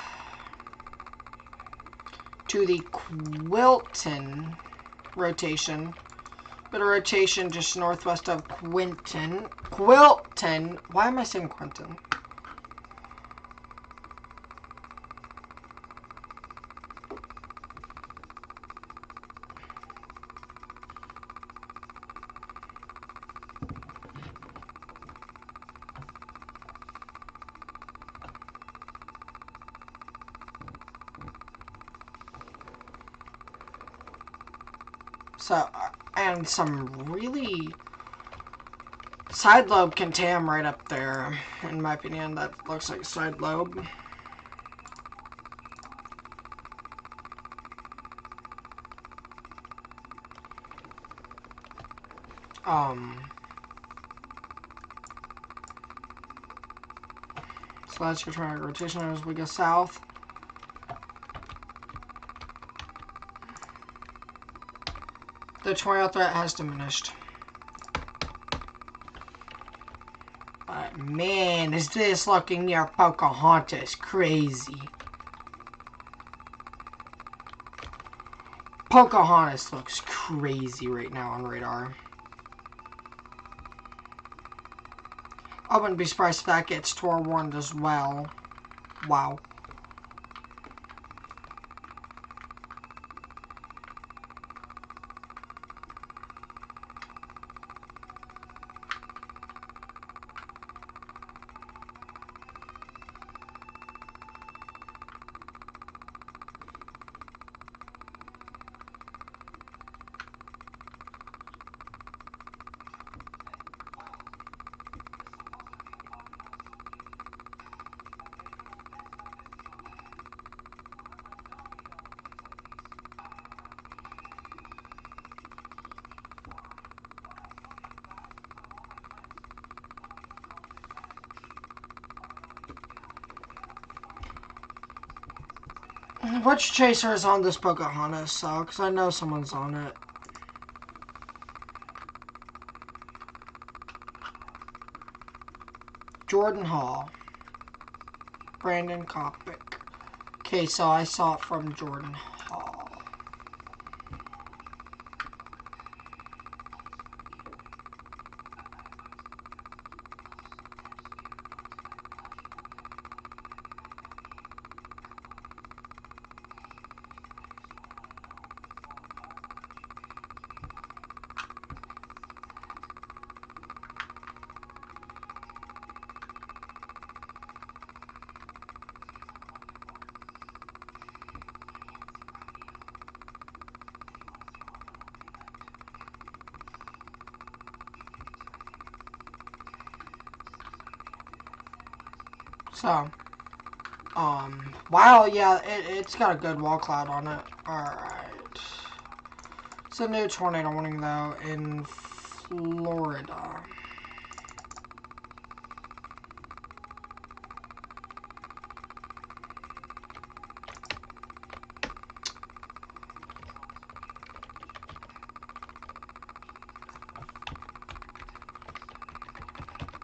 to the Quilton rotation. Bit of rotation just northwest of Quilton. Why am I saying Quinton? So, and some really side lobe contam right up there, in my opinion. That looks like side lobe. So that's your tornado rotation as we go south. The tornado threat has diminished. But man, is this looking near Pocahontas crazy. Pocahontas looks crazy right now on radar. I wouldn't be surprised if that gets Tor warned as well. Wow. Which chaser is on this Pocahontas? Because I know someone's on it. Jordan Hall. Brandon Kopic. Okay, so I saw it from Jordan Hall. So, wow, yeah, it's got a good wall cloud on it. Alright. It's a new tornado warning, though, in Florida.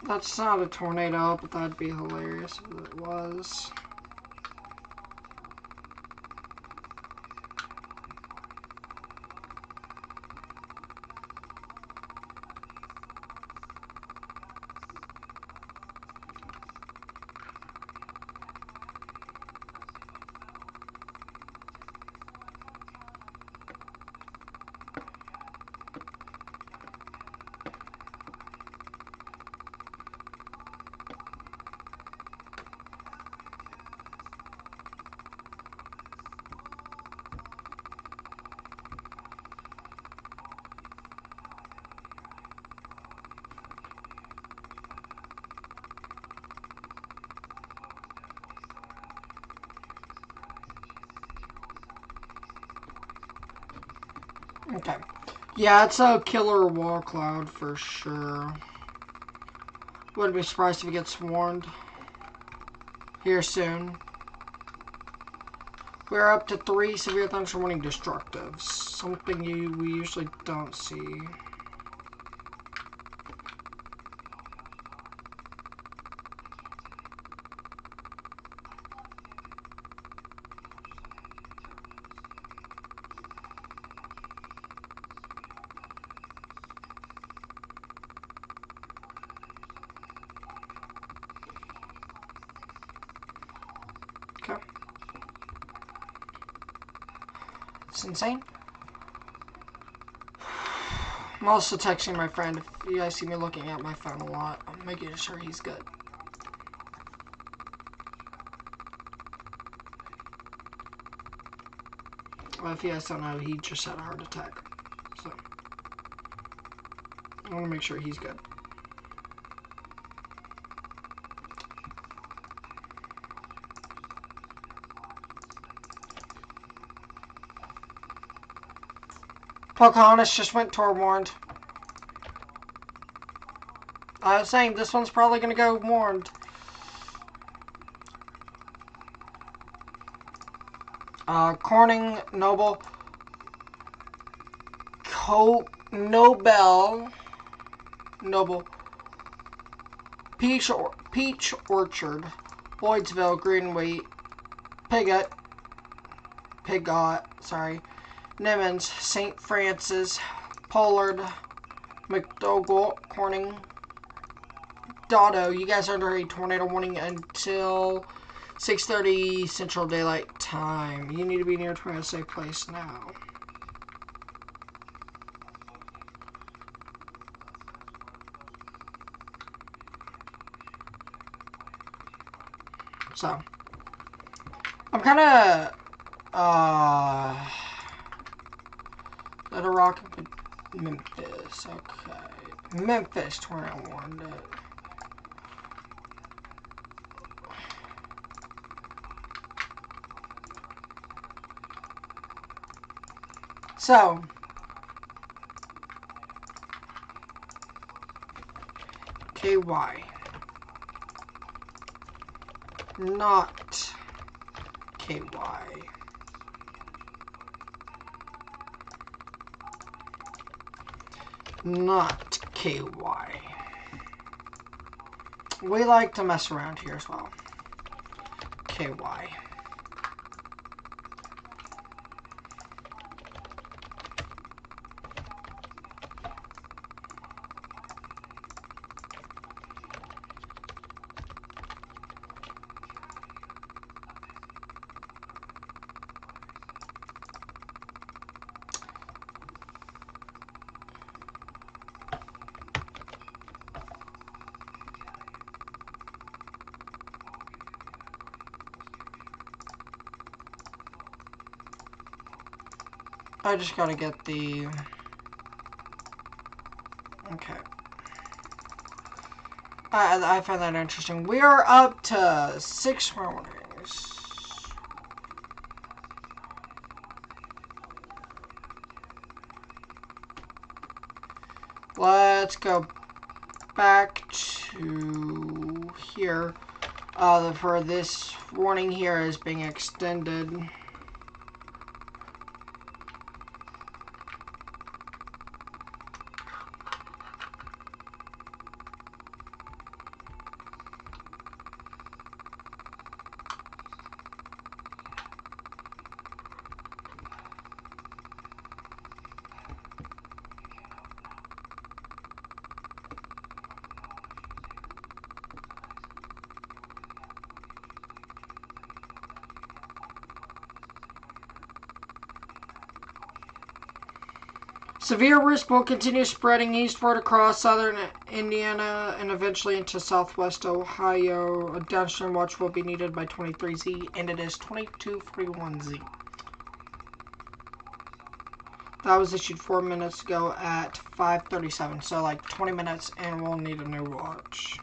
That's not a tornado, but that'd be hilarious if it was. Okay. Yeah, it's a killer wall cloud for sure. Wouldn't be surprised if it gets warned here soon. We're up to 3 severe thunderstorm warning destructives. Something we usually don't see. Okay. It's insane. I'm also texting my friend. If you guys see me looking at my phone a lot, I'm making sure he's good. Well, if you guys don't know, he just had a heart attack. So, I want to make sure he's good. Pocahontas just went toward warned. I was saying this one's probably going to go warned. Corning, Noble, Noble, Peach Orchard, Boydsville, Greenway, Pigot, sorry, Nimmons, St. Francis, Pollard, McDougall, Corning, Dotto. You guys are under a tornado warning until 6:30 Central Daylight Time. You need to be near a tornado safe place now. So, I'm kind of, Little Rock, Memphis, okay. Memphis, tornado warned it. So, KY. Not KY. Not KY. We like to mess around here as well. KY. I just gotta get the... Okay. I find that interesting. We are up to 6 warnings. Let's go back to here. For this warning here is being extended. Severe risk will continue spreading eastward across southern Indiana and eventually into southwest Ohio. A downstream watch will be needed by 23Z, and it is 2241Z. That was issued 4 minutes ago at 5:37, so like 20 minutes, and we'll need a new watch.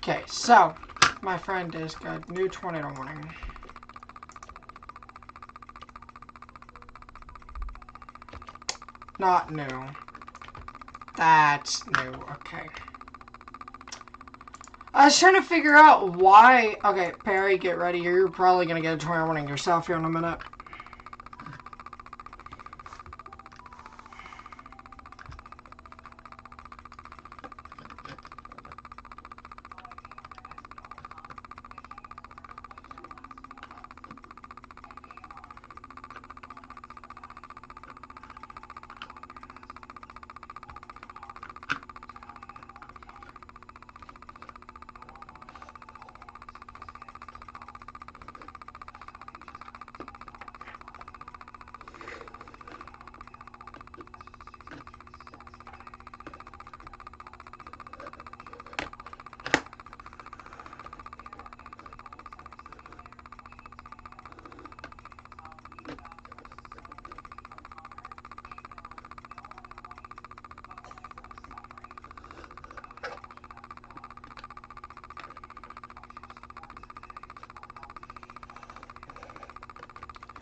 Okay, so my friend is good. New tornado warning. Not new. That's new. Okay. I was trying to figure out why. Okay, Perry, get ready. You're probably gonna get a tornado warning yourself here in a minute.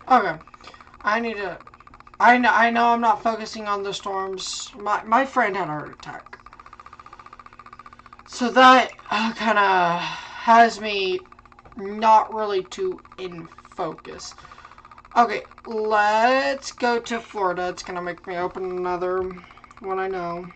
Okay. I need to... I know I'm not focusing on the storms. My friend had a heart attack. So that kind of has me not really too in focus. Okay, let's go to Florida. It's going to make me open another one I know.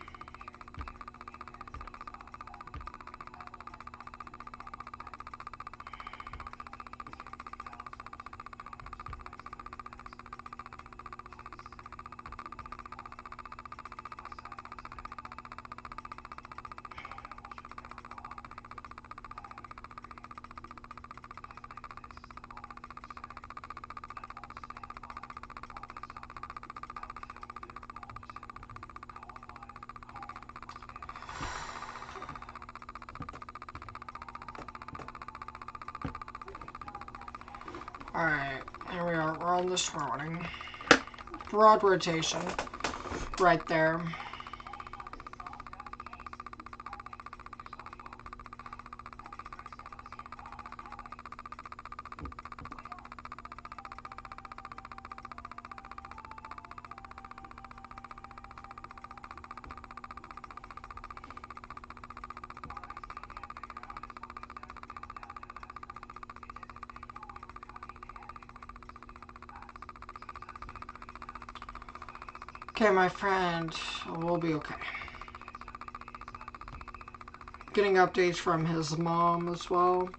Alright, here we are. We're on the surrounding. Broad rotation. Right there. Okay, my friend, we'll be okay. Getting updates from his mom as well.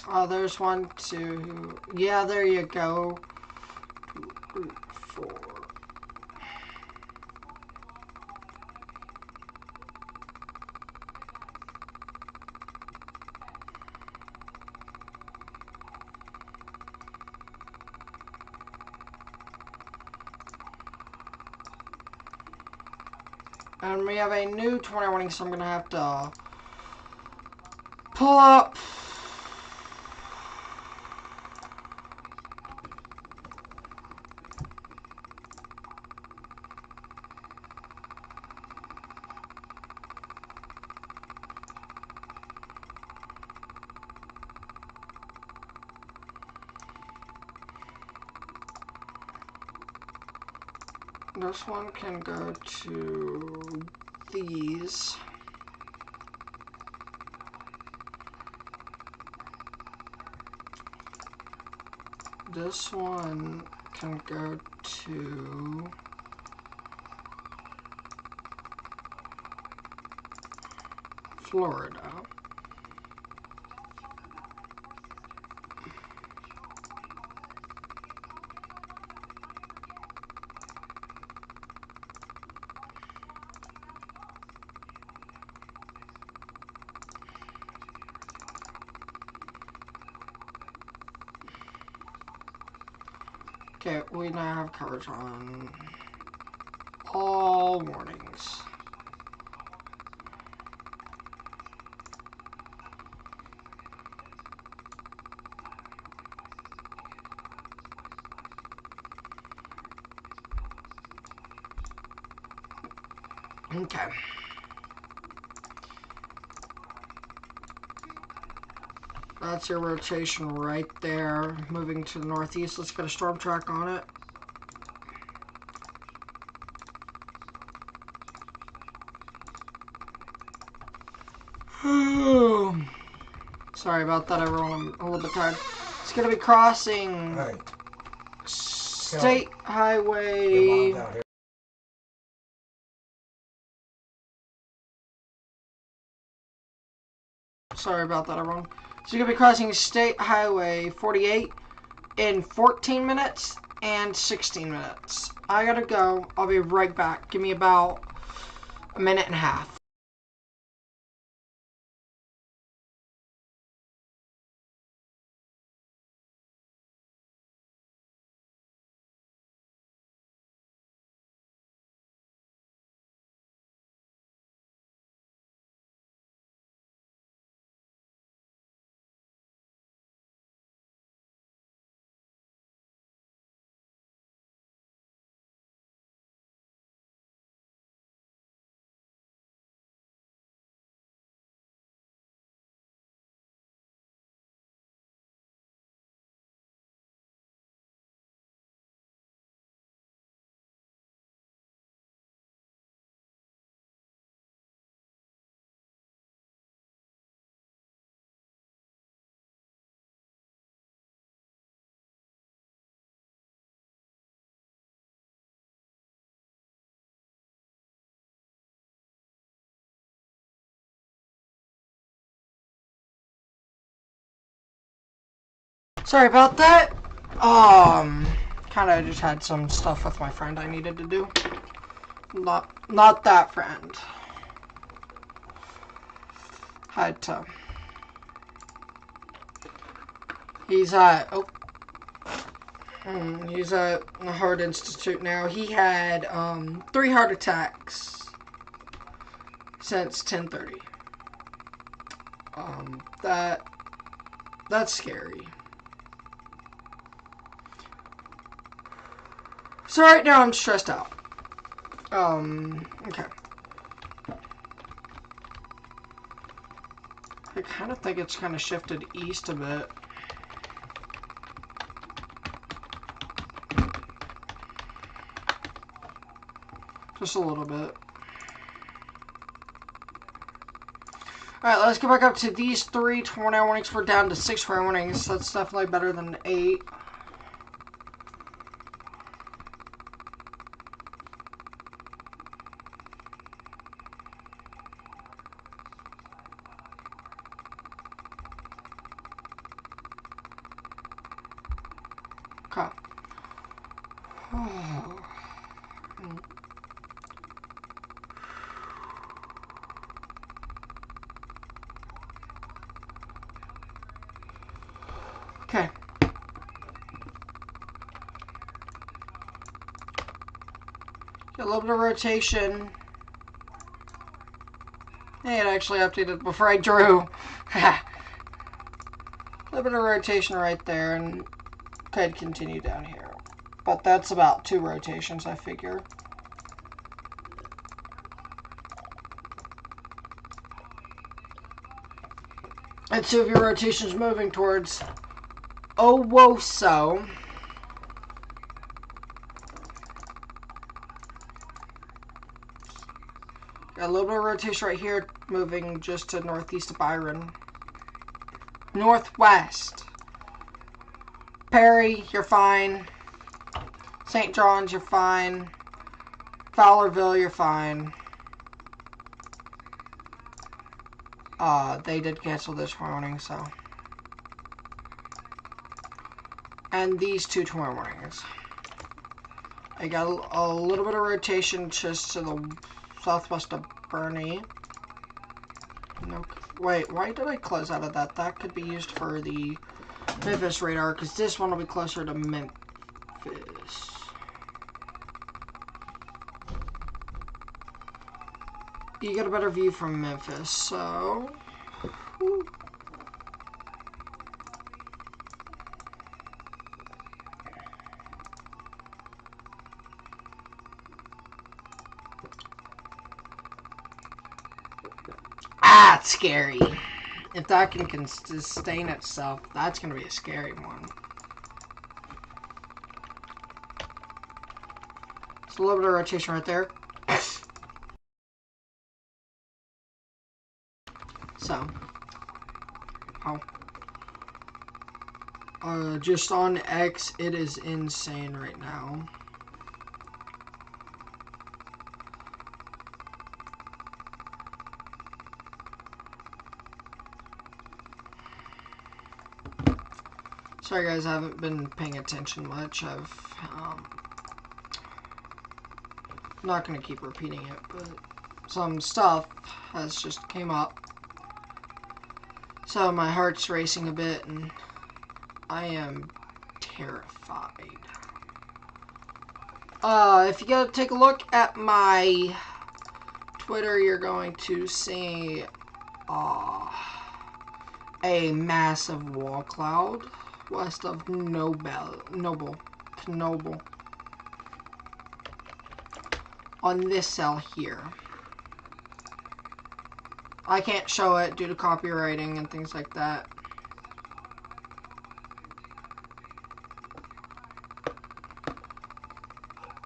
Oh, there's 1, 2. Yeah, there you go. 2, 3, 4. And we have a new 20 warning, so I'm gonna have to pull up. This one can go to these. This one can go to Florida. Okay, we now have coverage on all warnings. Okay. That's your rotation right there. Moving to the northeast. Let's get a storm track on it. Sorry about that, everyone. I'm a little bit tired. It's going to be crossing State Highway. Sorry about that, everyone. So you're going to be crossing State Highway 48 in 14 minutes and 16 minutes. I got to go. I'll be right back. Give me about a minute and a half. Sorry about that. Kind of just had some stuff with my friend I needed to do. Not that friend. Had to. He's at he's at the Heart Institute now. He had 3 heart attacks since 10:30. That's scary. So right now I'm stressed out. Okay. I kind of think it's kind of shifted east a bit. Just a little bit. Alright, let's go back up to these 3 tornado warnings. We're down to 6 tornado warnings. That's definitely better than 8. Okay. Okay. Get a little bit of rotation. Hey, it actually updated before I drew. A little bit of rotation right there, and could continue down here. But that's about 2 rotations, I figure. And 2 of your rotations moving towards Owosso. Got a little bit of rotation right here, moving just to northeast of Byron. Northwest. Perry, you're fine. St. John's, you're fine. Fowlerville, you're fine. They did cancel this morning, so. And these 2 tomorrow mornings. I got a little bit of rotation just to the southwest of Bernie. No, wait, why did I close out of that? That could be used for the Memphis radar, because this one will be closer to Memphis. Memphis. You get a better view from Memphis, so... Whew. Ah, it's scary. If that can sustain itself, that's going to be a scary one. It's a little bit of rotation right there. So, just on X, it is insane right now. Sorry guys, I haven't been paying attention much. I'm not going to keep repeating it, but some stuff has just came up. So my heart's racing a bit, and I am terrified. If you go take a look at my Twitter, you're going to see a massive wall cloud west of Noble on this cell here. I can't show it due to copywriting and things like that.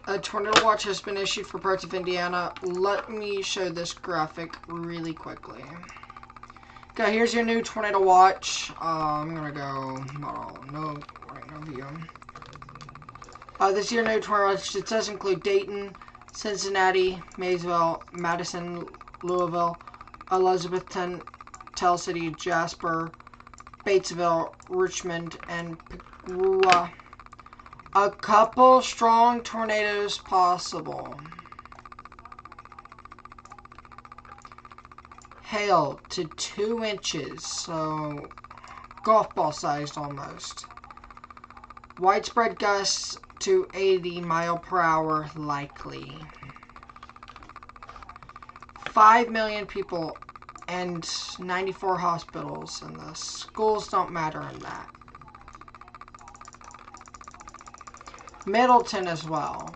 A tornado watch has been issued for parts of Indiana. Let me show this graphic really quickly. Okay, here's your new tornado watch. I'm gonna go no view. This is your new tornado watch. It does include Dayton, Cincinnati, Maysville, Madison, Louisville, Elizabethton, Tell City, Jasper, Batesville, Richmond, and Pegrua. A couple strong tornadoes possible. Hail to 2 inches, so golf ball sized almost. Widespread gusts to 80 miles per hour likely. 5 million people and 94 hospitals, and the schools don't matter in that. Middleton as well.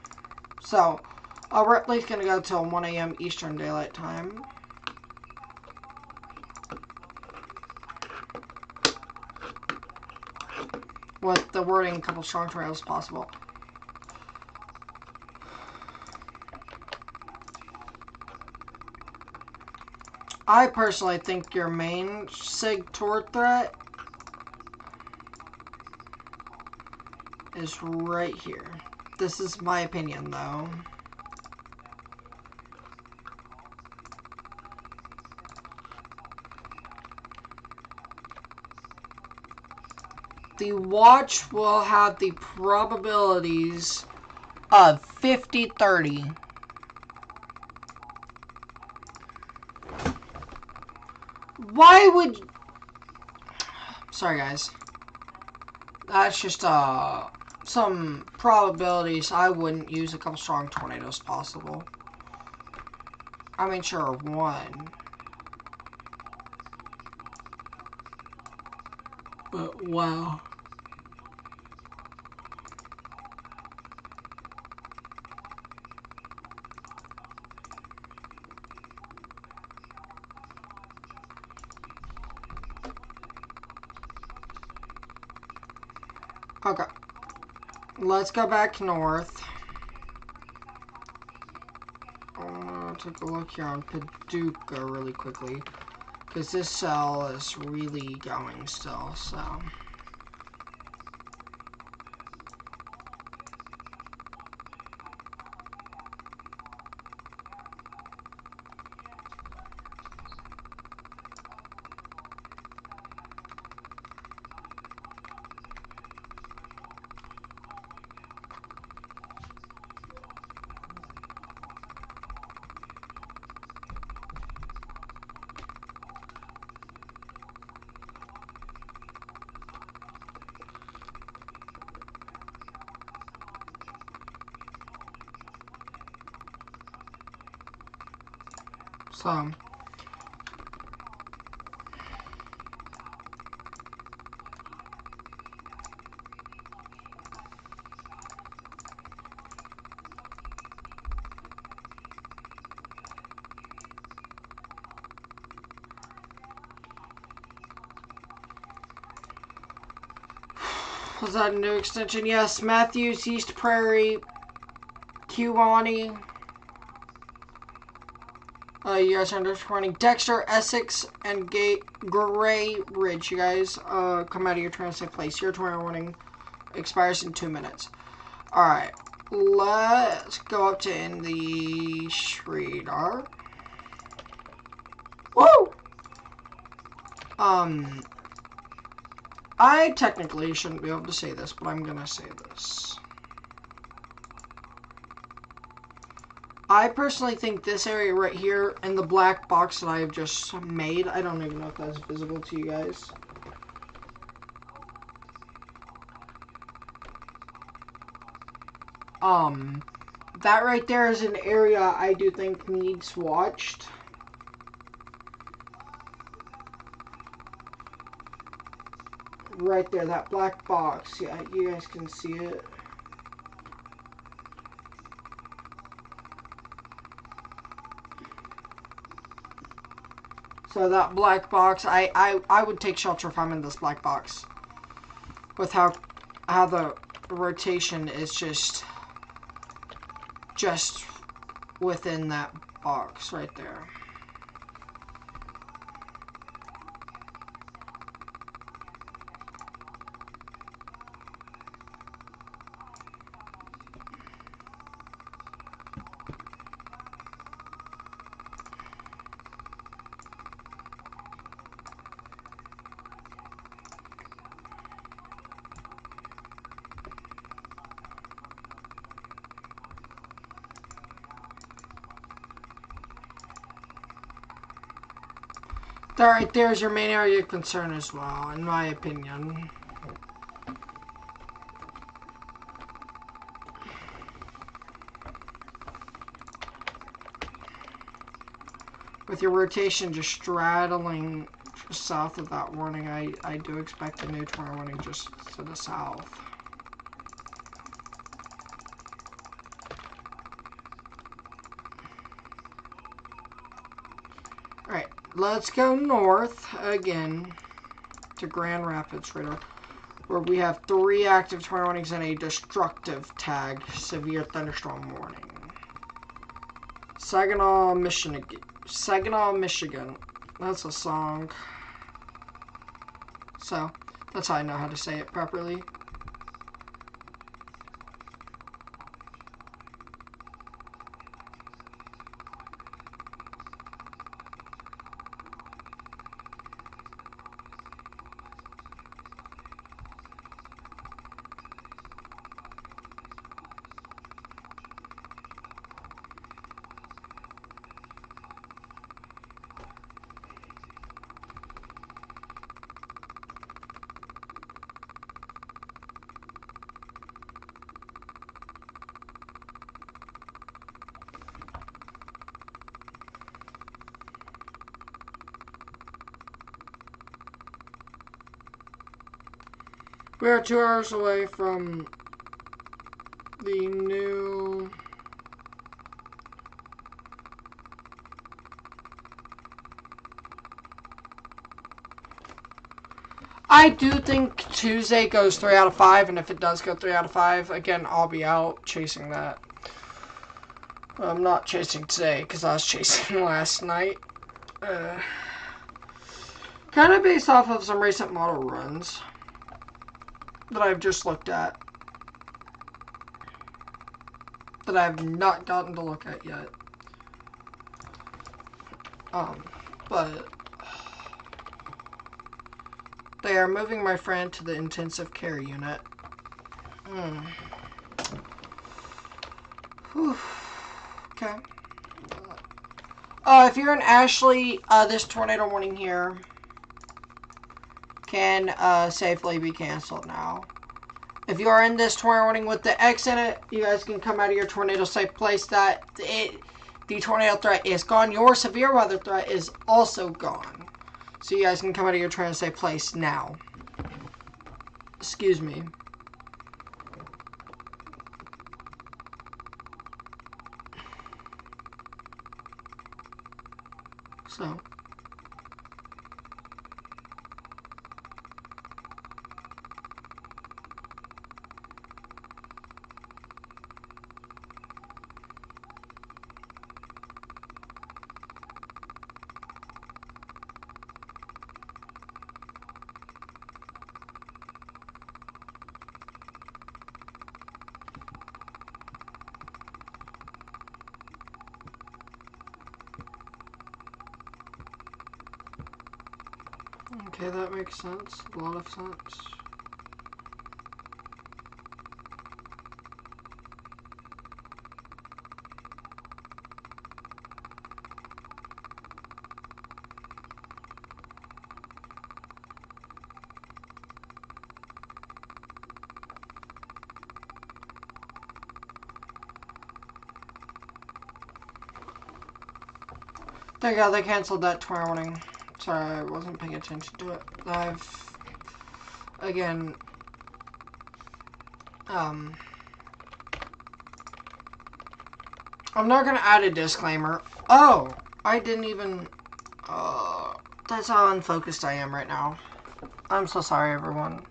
So, we're at least going to go till 1 a.m. Eastern Daylight Time. With the wording, a couple strong tornadoes possible. I personally think your main SIG toward threat is right here. This is my opinion, though. The watch will have the probabilities of 50-30. Why would... Sorry, guys. That's just, some probabilities. I wouldn't use a couple strong tornadoes possible. I mean, sure, one. But, wow. Okay. Let's go back north. I'm gonna take a look here on Paducah really quickly, because this cell is really going still, so... So was that a new extension? Yes, Matthews, East Prairie, Kewanee. You guys are underscoring Dexter, Essex, and Gray Ridge. You guys come out of your transit place. Your tornado warning expires in 2 minutes. Alright, let's go up to in the radar. Woo! I technically shouldn't be able to say this, but I'm gonna say this. I personally think this area right here in the black box that I have just made, I don't even know if that's visible to you guys. That right there is an area I do think needs watched. Right there, that black box. Yeah, you guys can see it. So that black box, I would take shelter if I'm in this black box. With how the rotation is just within that box right there. That right there is your main area of concern as well, in my opinion. With your rotation just straddling just south of that warning, I do expect a new tornado warning just to the south. Alright, let's go north again to Grand Rapids radar, where we have 3 active tornado warnings and a destructive tag severe thunderstorm warning. Saginaw, Michigan. That's a song. So, that's how I know how to say it properly. We are 2 hours away from the new I do think Tuesday goes 3 out of 5, and if it does go 3 out of 5, again, I'll be out chasing that. I'm not chasing today, because I was chasing last night. Kind of based off of some recent model runs that I've just looked at. That I have not gotten to look at yet. But they are moving my friend to the intensive care unit. Whew. Okay. If you're in Ashley, this tornado warning here can safely be canceled now. If you are in this tornado warning with the X in it, you guys can come out of your tornado safe place. That The tornado threat is gone. Your severe weather threat is also gone. So you guys can come out of your train and stay placed now. Excuse me. So. Okay, that makes sense. A lot of sense. There you go, they canceled that tornado warning. Sorry, I wasn't paying attention to it. Again, I'm not gonna add a disclaimer. Oh, I didn't even, that's how unfocused I am right now. I'm so sorry, everyone.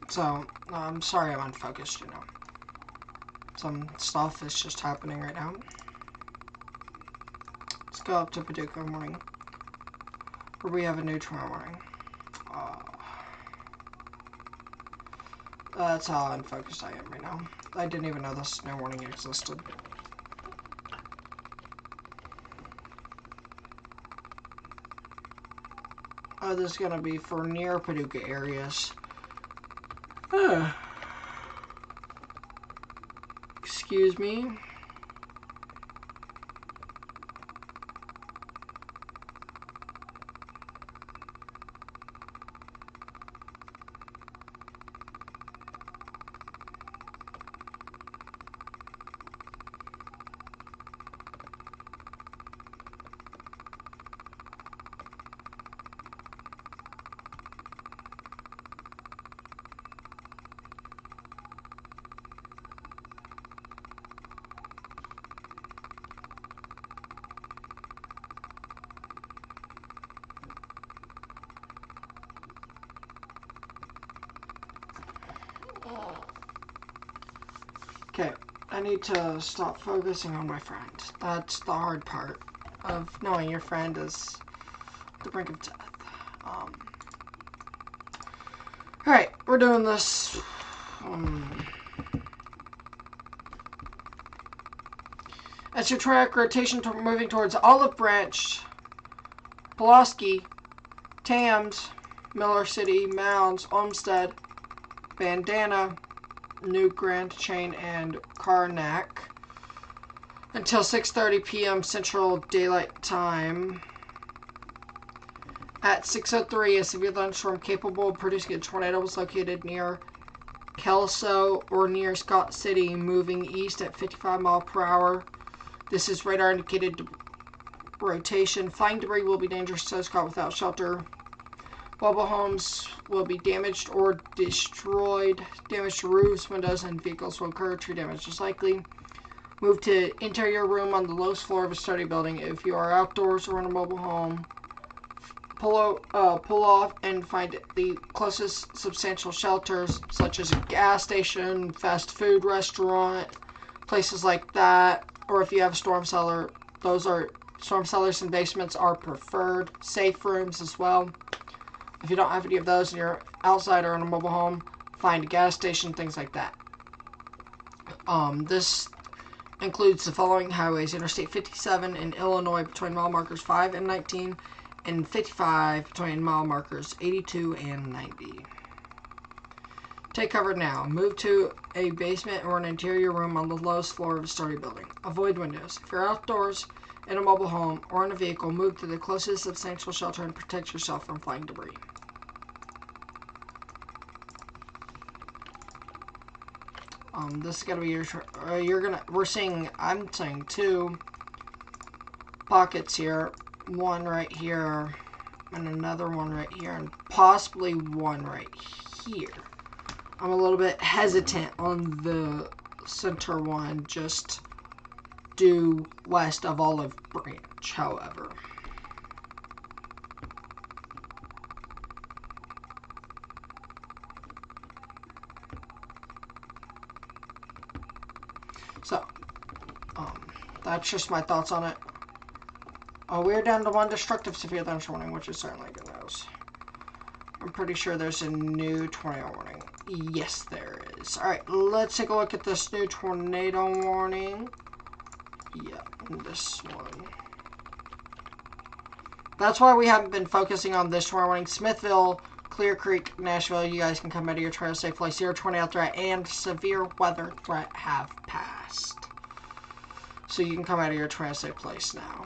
So, I'm sorry I'm unfocused, you know. Some stuff is just happening right now. Let's go up to Paducah morning, where we have a new tomorrow morning. That's how unfocused I am right now. I didn't even know this snow warning existed. This is gonna be for near Paducah areas. Excuse me. Okay, I need to stop focusing on my friend. That's the hard part of knowing your friend is at the brink of death. Alright, we're doing this. As your track rotation moving towards Olive Branch, Pulaski, Tams, Miller City, Mounds, Olmsted, Bandana, New Grand Chain, and Karnak until 6:30 p.m. Central Daylight Time. At 6:03, a severe thunderstorm capable of producing a tornado was located near Kelso or near Scott City, moving east at 55 miles per hour. This is radar indicated rotation. Flying debris will be dangerous to those caught without shelter. Mobile homes will be damaged or destroyed. Damage to roofs, windows, and vehicles will occur. Tree damage is likely. Move to interior room on the lowest floor of a study building. If you are outdoors or in a mobile home, pull off and find the closest substantial shelters, such as a gas station, fast food restaurant, places like that. Or if you have a storm cellar, storm cellars and basements are preferred. Safe rooms as well. If you don't have any of those and you're outside or in a mobile home, find a gas station, things like that. This includes the following highways: Interstate 57 in Illinois between mile markers 5 and 19, and 55 between mile markers 82 and 90. Take cover now. Move to a basement or an interior room on the lowest floor of a study building. Avoid windows. If you're outdoors, in a mobile home, or in a vehicle, move to the closest substantial shelter and protect yourself from flying debris. This is gonna be I'm seeing 2 pockets here. One right here, and another one right here, and possibly one right here. I'm a little bit hesitant on the center one, just due west of Olive Branch, however. So, that's just my thoughts on it. We're down to 1 destructive severe thunderstorm warning, which is certainly good news. I'm pretty sure there's a new tornado warning. Yes, there is. Alright, let's take a look at this new tornado warning. Yeah, this one. That's why we haven't been focusing on this tornado warning. Smithville, Clear Creek, Nashville, you guys can come out of your tornado safe place. Zero tornado threat and severe weather threat have passed. So you can come out of your tornado safe place now.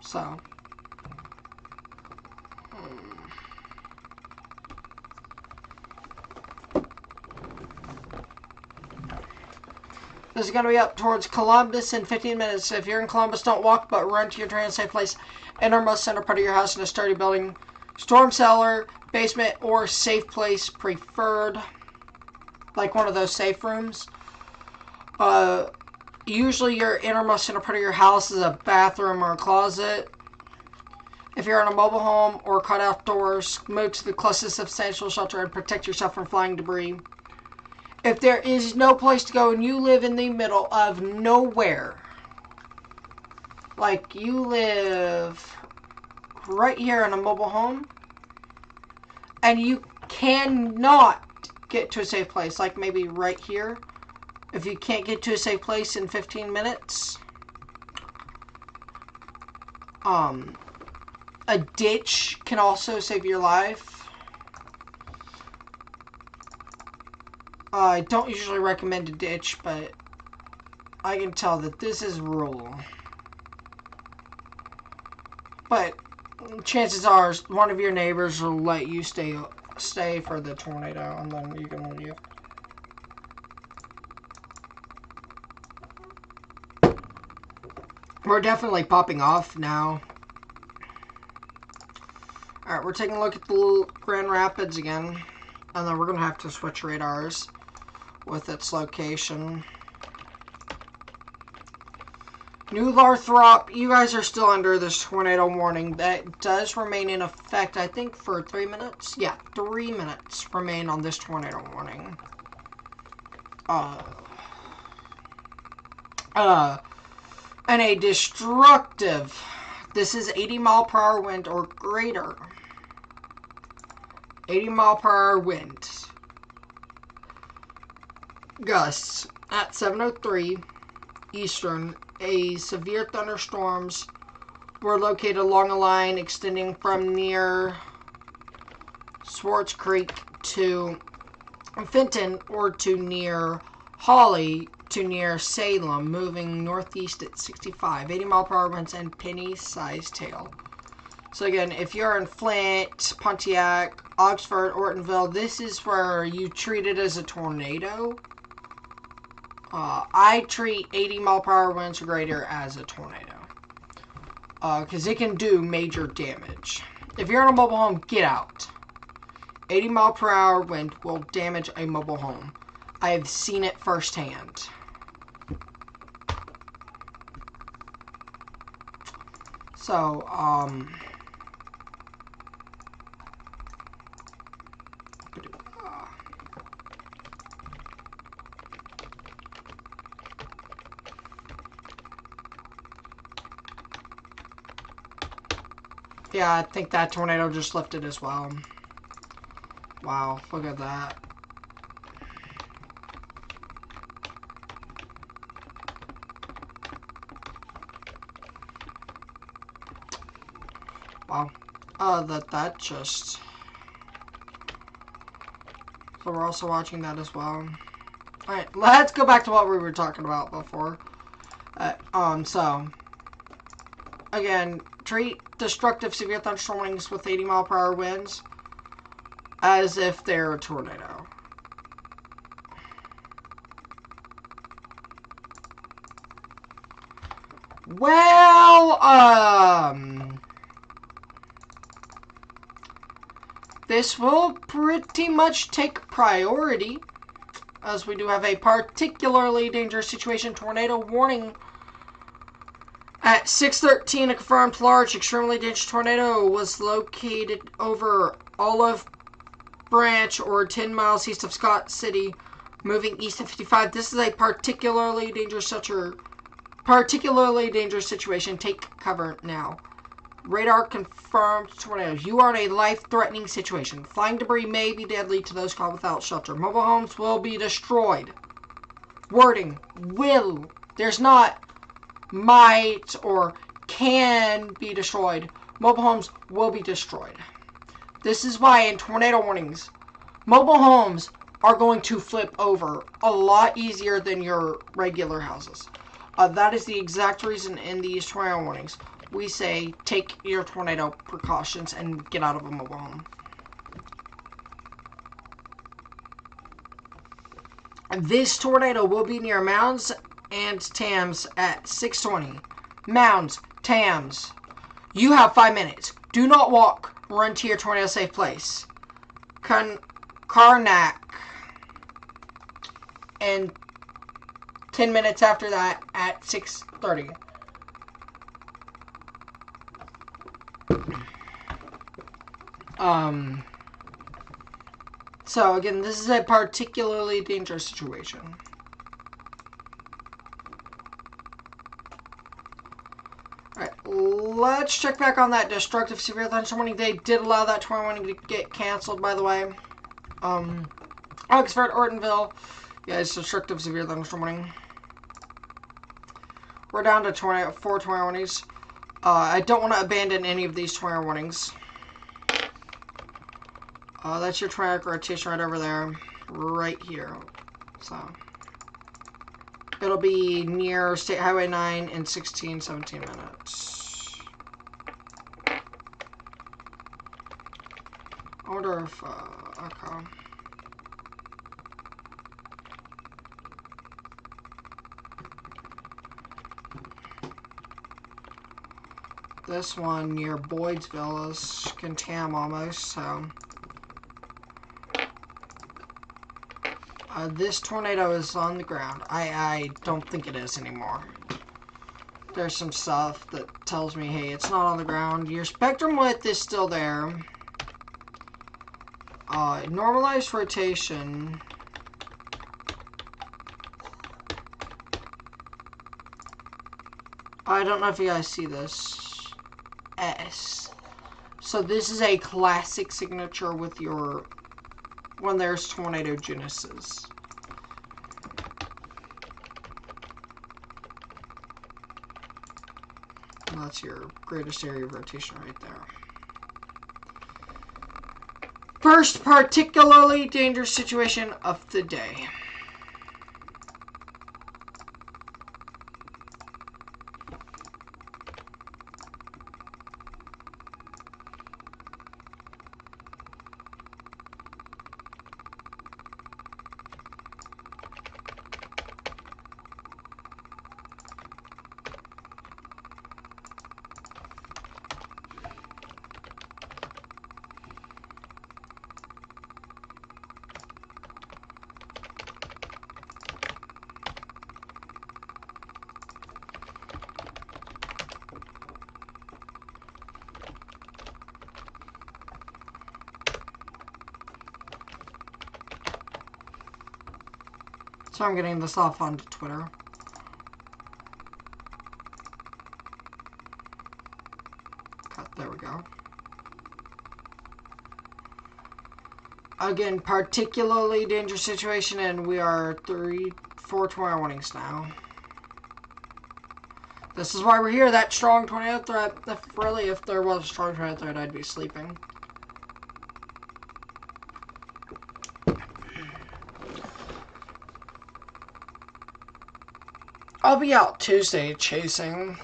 So, this is going to be up towards Columbus in 15 minutes. If you're in Columbus, don't walk, but run to your tornado safe place. Innermost center part of your house in a sturdy building. Storm cellar, basement, or safe place preferred. Like one of those safe rooms. Usually your innermost center part of your house is a bathroom or a closet. If you're in a mobile home or caught outdoors, move to the closest substantial shelter and protect yourself from flying debris. If there is no place to go and you live in the middle of nowhere, like you live right here in a mobile home, and you cannot get to a safe place, like maybe right here, if you can't get to a safe place in 15 minutes, a ditch can also save your life. I don't usually recommend a ditch, but I can tell that this is rural. But chances are one of your neighbors will let you stay for the tornado, and then you can leave. We're definitely popping off now. Alright, we're taking a look at the Grand Rapids again. And then we're going to have to switch radars with its location. New Lathrop, you guys are still under this tornado warning. That does remain in effect, I think, for 3 minutes. Yeah, 3 minutes remain on this tornado warning. And a destructive, this is 80 mile per hour wind or greater. 80 mile per hour wind. Gusts at 7:03 Eastern. A severe thunderstorms were located along a line extending from near Swartz Creek to Fenton, or to near Holly to near Salem, moving northeast at 65, 80 mile per hour winds and penny-sized hail. So again, if you're in Flint, Pontiac, Oxford, Ortonville, this is where you treat it as a tornado. I treat 80 mph winds or greater as a tornado. Because it can do major damage. If you're in a mobile home, get out. 80 mph wind will damage a mobile home. I have seen it firsthand. So, yeah, I think that tornado just lifted as well. Wow, look at that. Wow. That just... So we're also watching that as well. Alright, let's go back to what we were talking about before. So... Again, treat destructive severe thunderstorm warnings with 80 mph winds as if they're a tornado. Well, this will pretty much take priority, as we do have a particularly dangerous situation tornado warning. At 6:13, a confirmed large, extremely dangerous tornado was located over Olive Branch, or 10 miles east of Scott City, moving east of 55. This is a particularly dangerous situation. Take cover now. Radar confirmed tornado. You are in a life-threatening situation. Flying debris may be deadly to those caught without shelter. Mobile homes will be destroyed. Wording: will. There's not might or can be destroyed. Mobile homes will be destroyed. This is why in tornado warnings, mobile homes are going to flip over a lot easier than your regular houses. That is the exact reason in these tornado warnings we say take your tornado precautions and get out of a mobile home. This tornado will be near Mounds and Tams at 6:20. Mounds, Tams. You have 5 minutes. Do not walk. Run to your tornado safe place. Karnak. And 10 minutes after that at 6:30. So again, this is a particularly dangerous situation. Alright, let's check back on that destructive severe thunderstorm warning. They did allow that tornado warning to get canceled, by the way. Oxford, Ortonville. Yeah, it's destructive severe thunderstorm warning. We're down to 4 tornado warnings. I don't want to abandon any of these tornado warnings. That's your track rotation right over there. Right here. So it'll be near State Highway 9 in 17 minutes. I wonder if, okay. This one near Boydsville is Cantam almost, so. This tornado is on the ground. I don't think it is anymore. There's some stuff that tells me, hey, it's not on the ground. Your spectrum width is still there. Normalized rotation. I don't know if you guys see this. S. So this is a classic signature with your, when there's tornado genesis. And that's your greatest area of rotation right there. First particularly dangerous situation of the day. So I'm getting this off onto Twitter. There we go. Again, particularly dangerous situation, and we are 4 tornado warnings now. This is why we're here. That strong tornado threat. If there was a strong tornado threat, I'd be sleeping. I'll be out Tuesday chasing.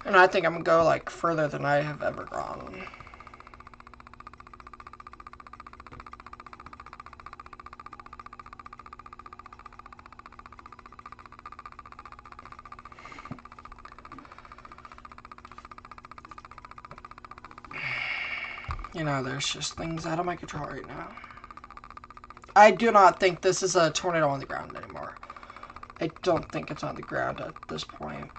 And I think I'm going to go, like, further than I have ever gone. You know, there's just things out of my control right now. I do not think this is a tornado on the ground anymore. I don't think it's on the ground at this point.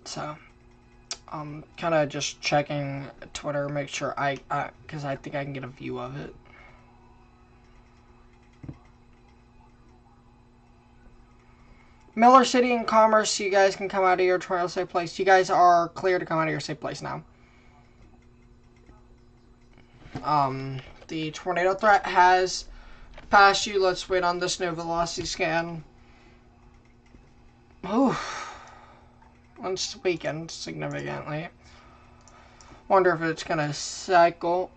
So, kind of just checking Twitter, make sure because I think I can get a view of it. Miller City and Commerce, you guys can come out of your tornado safe place. You guys are clear to come out of your safe place now. The tornado threat has passed you. Let's wait on this new velocity scan. Oof. It's weakened significantly. Wonder if it's gonna cycle.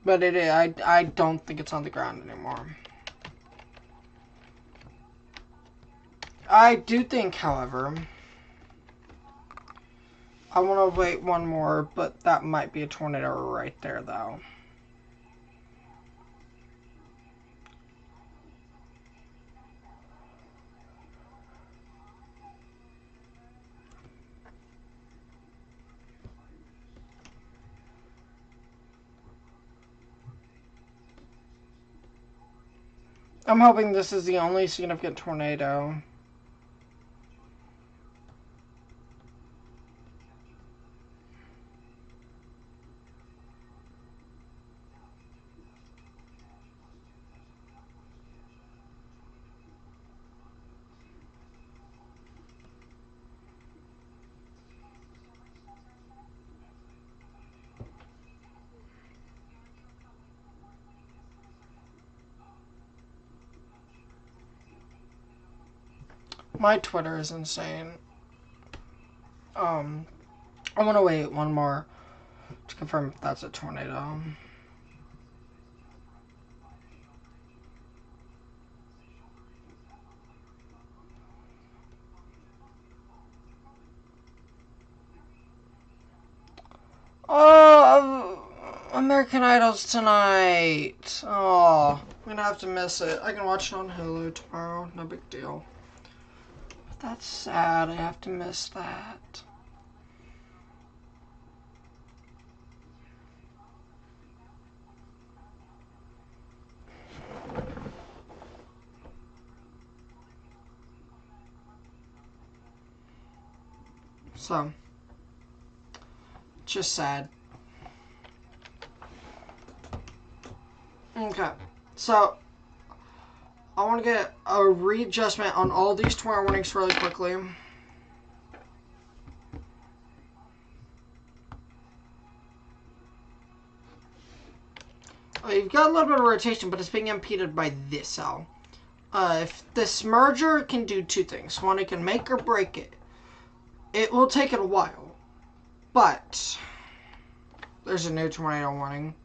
But I don't think it's on the ground anymore. I do think, however, I want to wait one more, but that might be a tornado right there, though. I'm hoping this is the only significant tornado. My Twitter is insane. I'm gonna wait one more to confirm if that's a tornado. Oh, American Idol's tonight. Oh, I'm gonna have to miss it. I can watch it on Hulu tomorrow. No big deal. But that's sad. I have to miss that. So, just sad. Okay, so I want to get a readjustment on all these tornado warnings really quickly. You've got a little bit of rotation, but it's being impeded by this cell. If this merger can do two things. One, it can make or break it. It will take it a while, but there's a new tornado warning.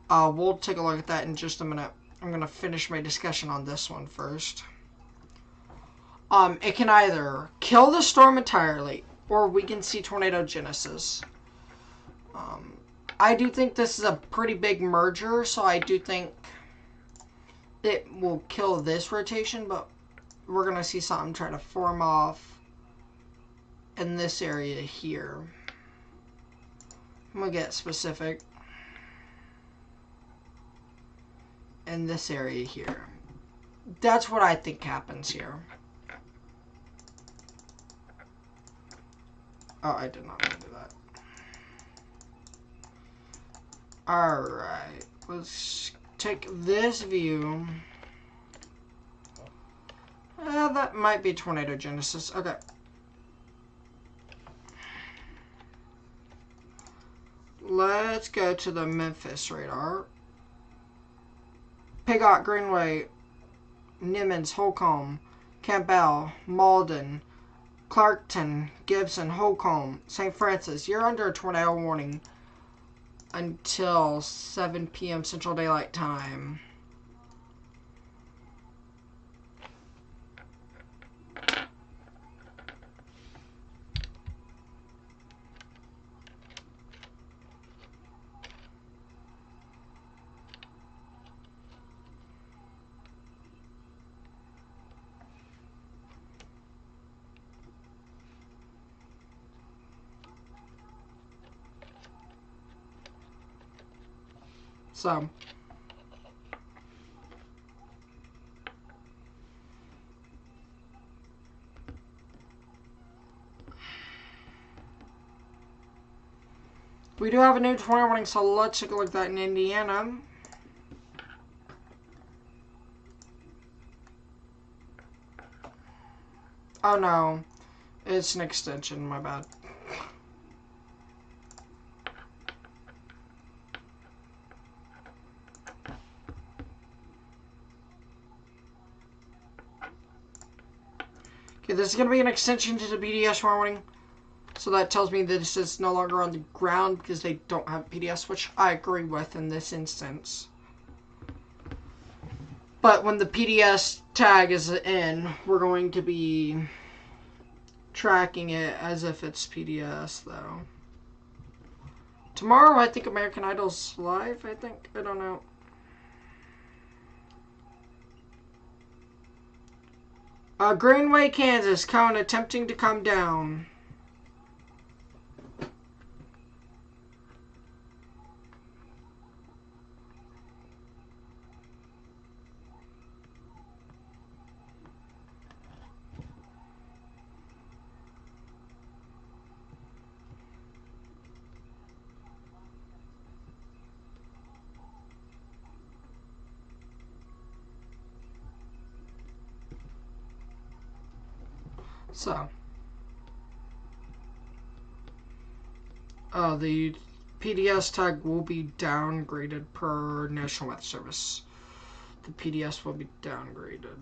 We'll take a look at that in just a minute. I'm going to finish my discussion on this one first. It can either kill the storm entirely, or we can see tornado genesis. I do think this is a pretty big merger, so I do think it will kill this rotation, but we're going to see something try to form off in this area here. I'm going to get specific. In this area here. That's what I think happens here. Oh, I did not want to do that. Alright. Let's take this view. That might be tornado genesis. Okay. Let's go to the Memphis radar. Pigot, Greenway, Nimmons, Holcomb, Campbell, Malden, Clarkton, Gibson, Holcomb, St. Francis. You're under a tornado warning until 7 p.m. Central Daylight Time. So, we do have a new tornado warning, so let's take a look at that in Indiana. Oh no, it's an extension, my bad. Okay, this is going to be an extension to the PDS warning. So that tells me that this is no longer on the ground because they don't have PDS, which I agree with in this instance. But when the PDS tag is in, we're going to be tracking it as if it's PDS, though. Tomorrow, I think American Idol's live, I think. I don't know. Greenway, Kansas. Cone attempting to come down. So, the PDS tag will be downgraded per National Weather Service. The PDS will be downgraded.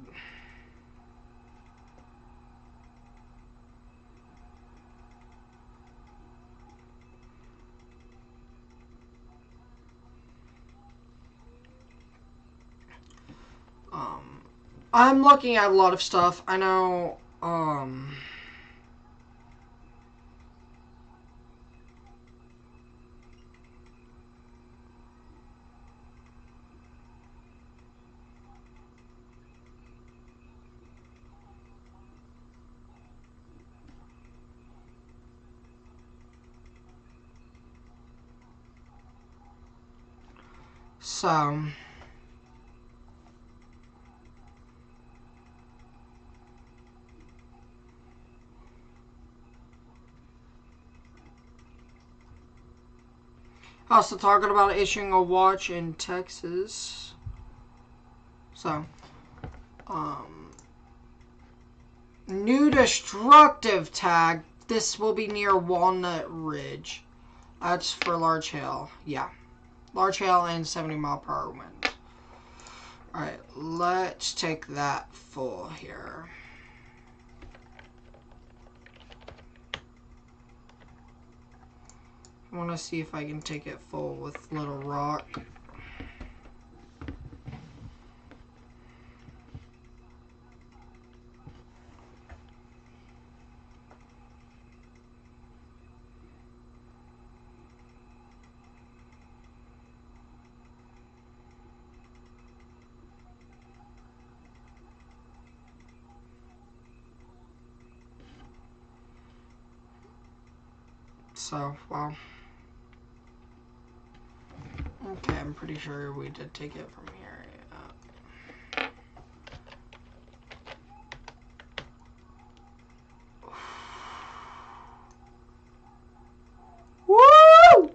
I'm looking at a lot of stuff. I know, so also talking about issuing a watch in Texas. So, new destructive tag. This will be near Walnut Ridge. That's for large hail. Yeah. Large hail and 70-mile-per-hour wind. Alright, let's take that full here. I want to see if I can take it full with Little Rock. So, well. Okay, I'm pretty sure we did take it from here. Woo!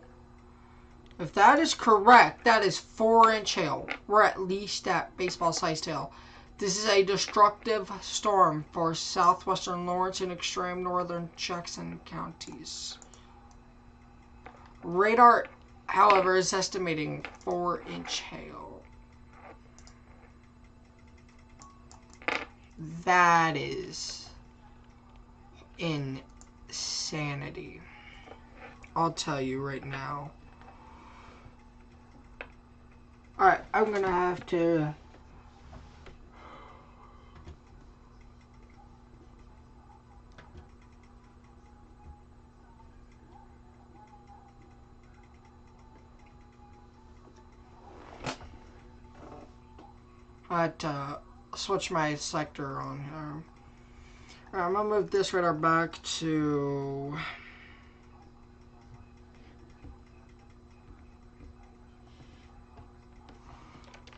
If that is correct, that is 4-inch hail. We're at least at baseball-sized hail. This is a destructive storm for southwestern Lawrence and extreme northern Jackson counties. Radar, however, is estimating 4-inch hail. That is insanity. I'll tell you right now. Alright, I'm gonna have to... I had to switch my sector on here. I'm gonna move this radar back to...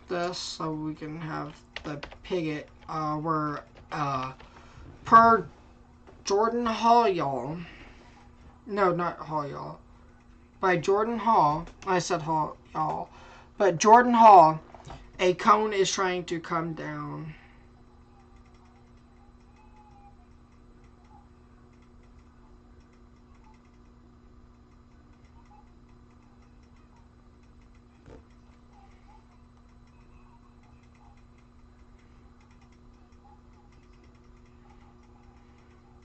this so we can have the Piggott where per Jordan Hall, y'all. No, not Hall, y'all. By Jordan Hall, I said Hall, y'all. But Jordan Hall, a cone is trying to come down.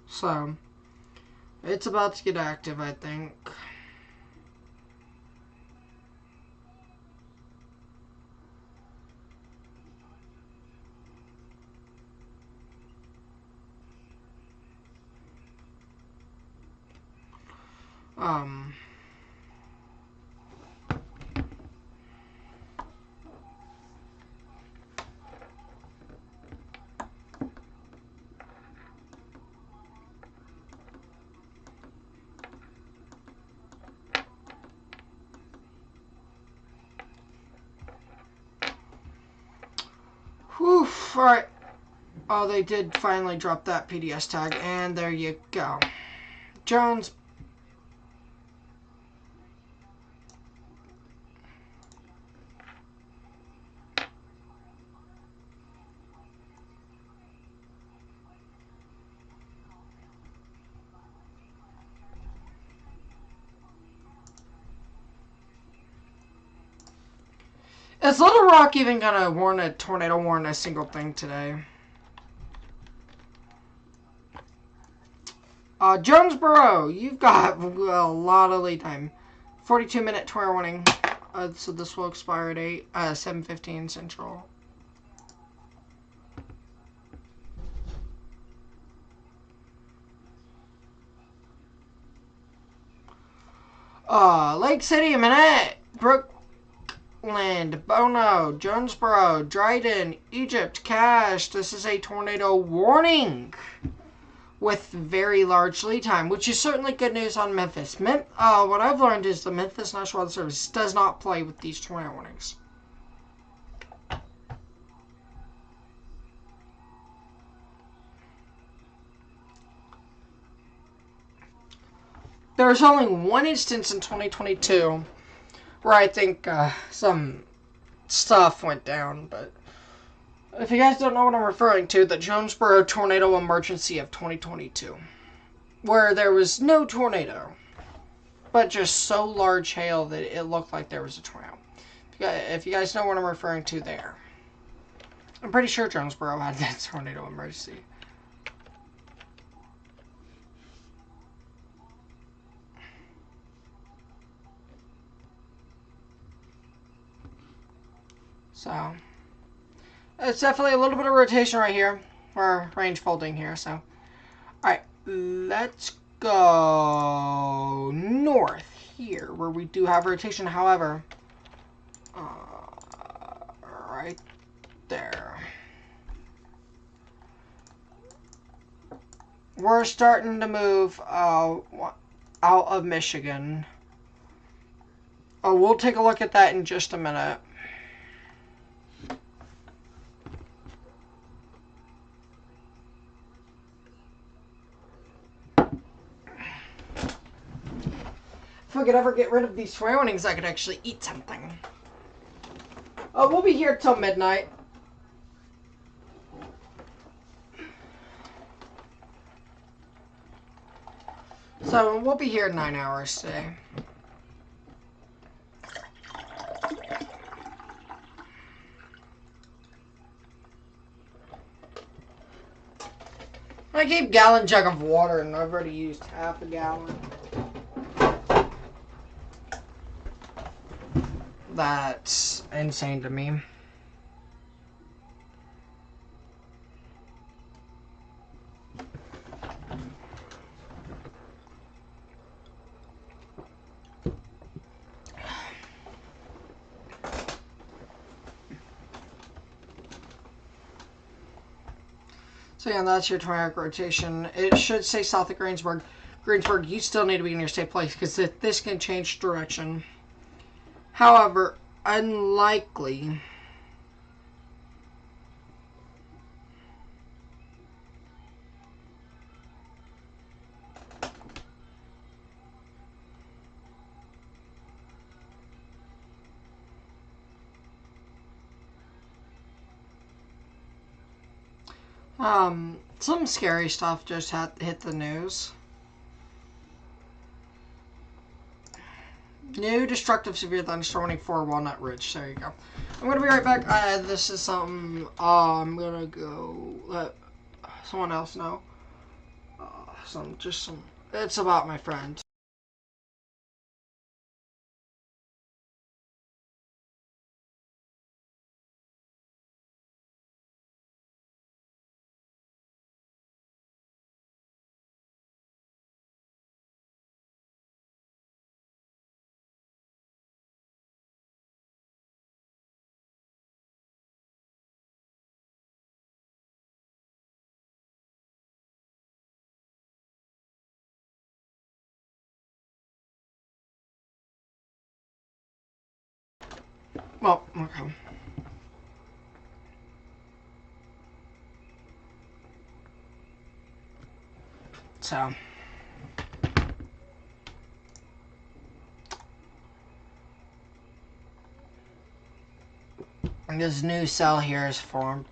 So, it's about to get active, I think. Whew, alright. Oh, they did finally drop that PDS tag, and there you go. Jones. Is Little Rock even gonna warn a tornado warn a single thing today? Jonesboro, you've got a lot of lead time. 42-minute tornado warning. So this will expire at 7:15 Central. Lake City, a minute. Brookland, Bono, Jonesboro, Dryden, Egypt, Cache. This is a tornado warning with very large lead time, which is certainly good news on Memphis. What I've learned is the Memphis National Weather Service does not play with these tornado warnings. There's only one instance in 2022 where I think some stuff went down, but if you guys don't know what I'm referring to, the Jonesboro Tornado Emergency of 2022, where there was no tornado, but just so large hail that it looked like there was a tornado. If you guys know what I'm referring to there. I'm pretty sure Jonesboro had that tornado emergency. So, it's definitely a little bit of rotation right here, or range folding here, so. Alright, let's go north here, where we do have rotation, however, right there. We're starting to move out of Michigan. Oh, we'll take a look at that in just a minute. If we could ever get rid of these surroundings, I could actually eat something. Oh, we'll be here till midnight. So, we'll be here 9 hours today. I keep a gallon jug of water and I've already used half a gallon. That's insane to me. So yeah, that's your 20-hour rotation. It should say south of Greensburg. Greensburg, you still need to be in your safe place because this can change direction. However, unlikely. Some scary stuff just hit the news. New destructive severe thunderstorm warning for Walnut Ridge. There you go. I'm gonna be right back. This is something. I'm gonna go let someone else know. It's about my friend. Well, okay. So. And this new cell here is formed.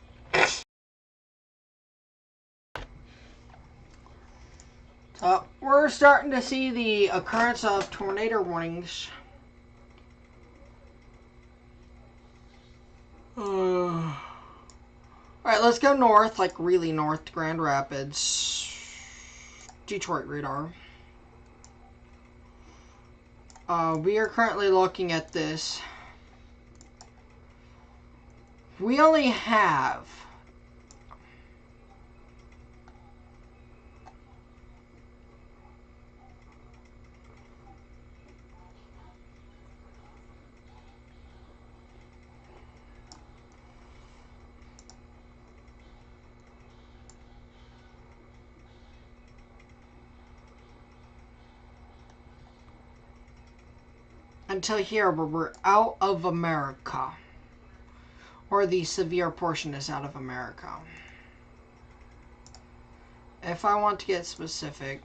So, we're starting to see the occurrence of tornado warnings. Alright, let's go north, like really north to Grand Rapids. Detroit radar. We are currently looking at this. We only have until here where we're out of America. Or the severe portion is out of America. If I want to get specific,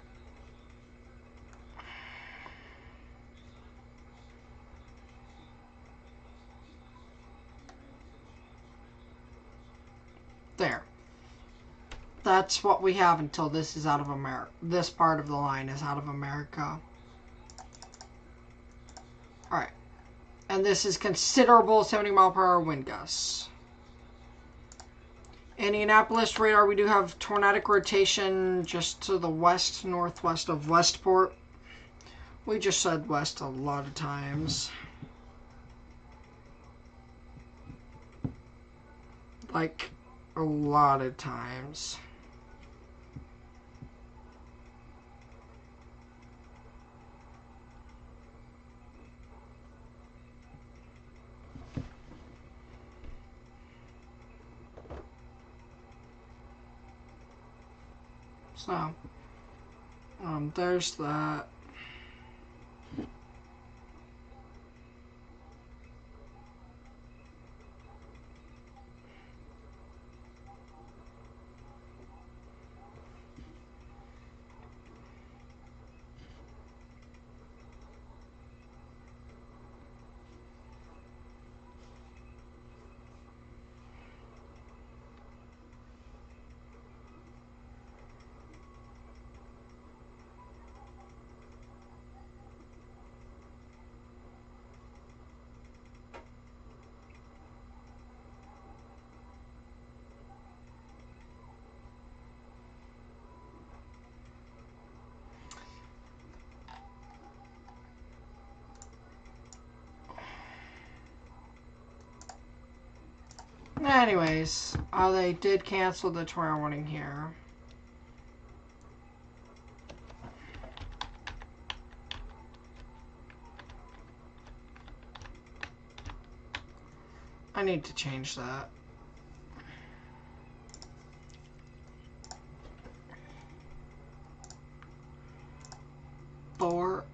there. That's what we have until this is out of America. This part of the line is out of America. Alright. And this is considerable 70-mile-per-hour wind gusts. Indianapolis radar, we do have tornadic rotation just to the west, northwest of Westport. We just said west a lot of times. Like, a lot of times. So, there's that. Anyways, they did cancel the tornado warning here. I need to change that. Four.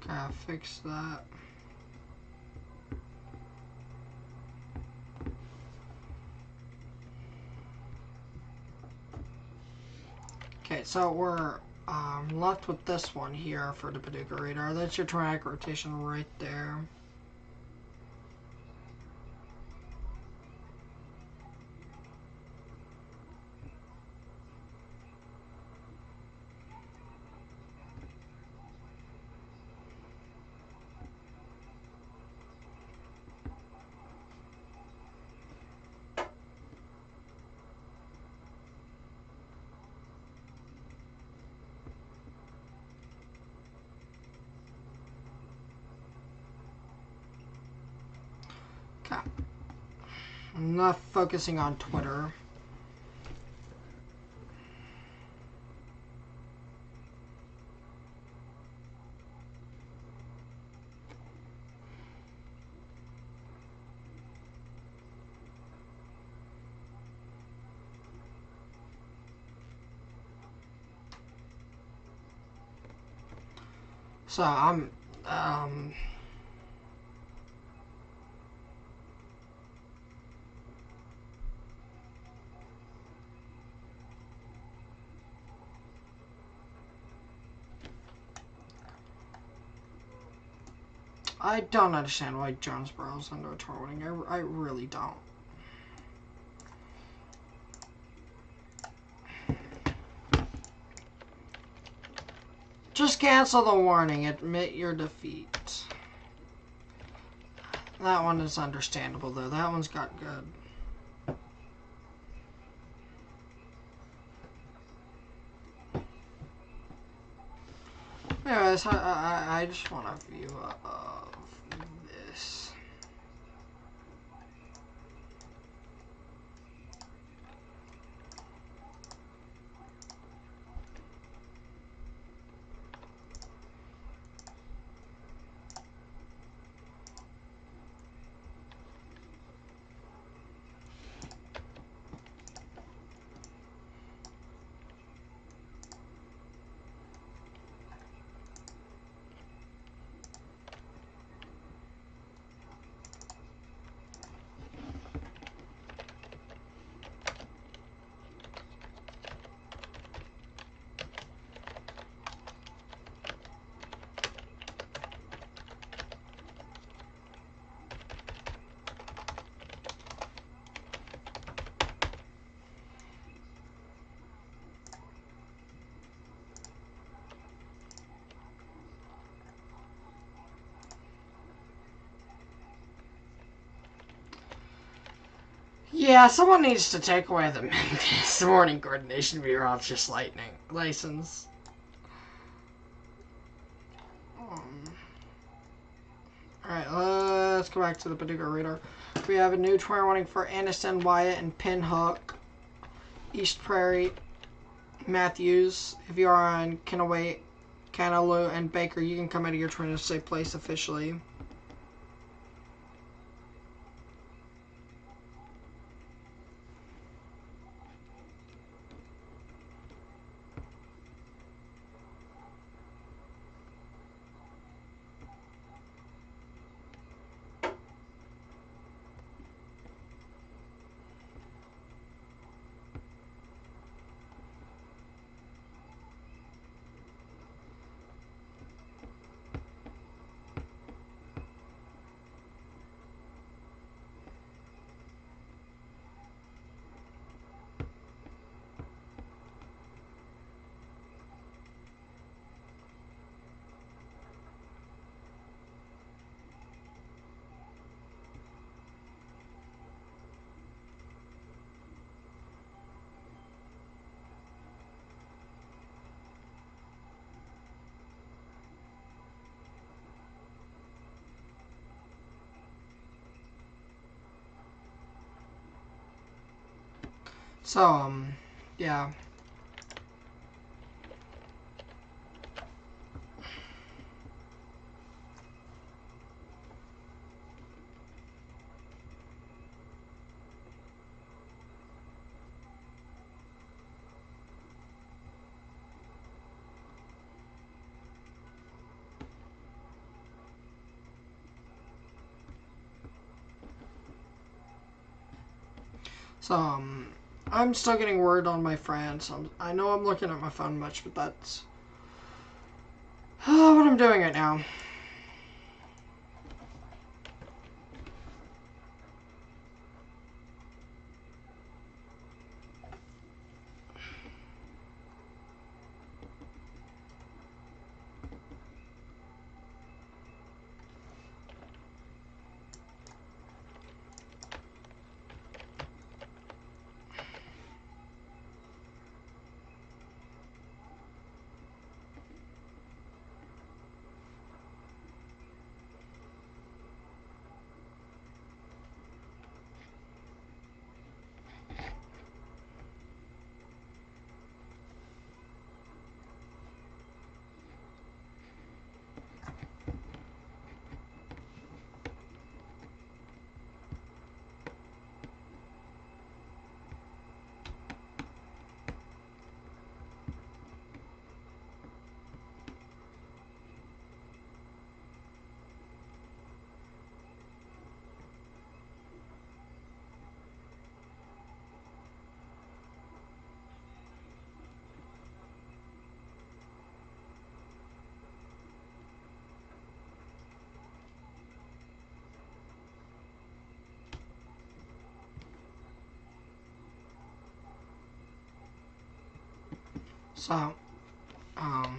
Gotta fix that. Okay, so we're left with this one here for the Paducah radar. That's your tornadic rotation right there. Okay. I'm not focusing on Twitter. So I'm I don't understand why Jonesboro's under a tornado warning. I really don't. Just cancel the warning. Admit your defeat. That one is understandable, though. That one's got good. Anyways, I just want a view of this. Yeah, someone needs to take away the Memphis Warning Coordination Bureau. It's just lightning license. Alright, let's go back to the Paducah radar. We have a new tornado warning for Anderson, Wyatt, and Pinhook, East Prairie, Matthews. If you are on Kenaway, Canaloo, and Baker, you can come out of your tornado safe place officially. So, yeah. So, I'm still getting word on my friends. I know I'm looking at my phone much, but that's what I'm doing right now. So, alright,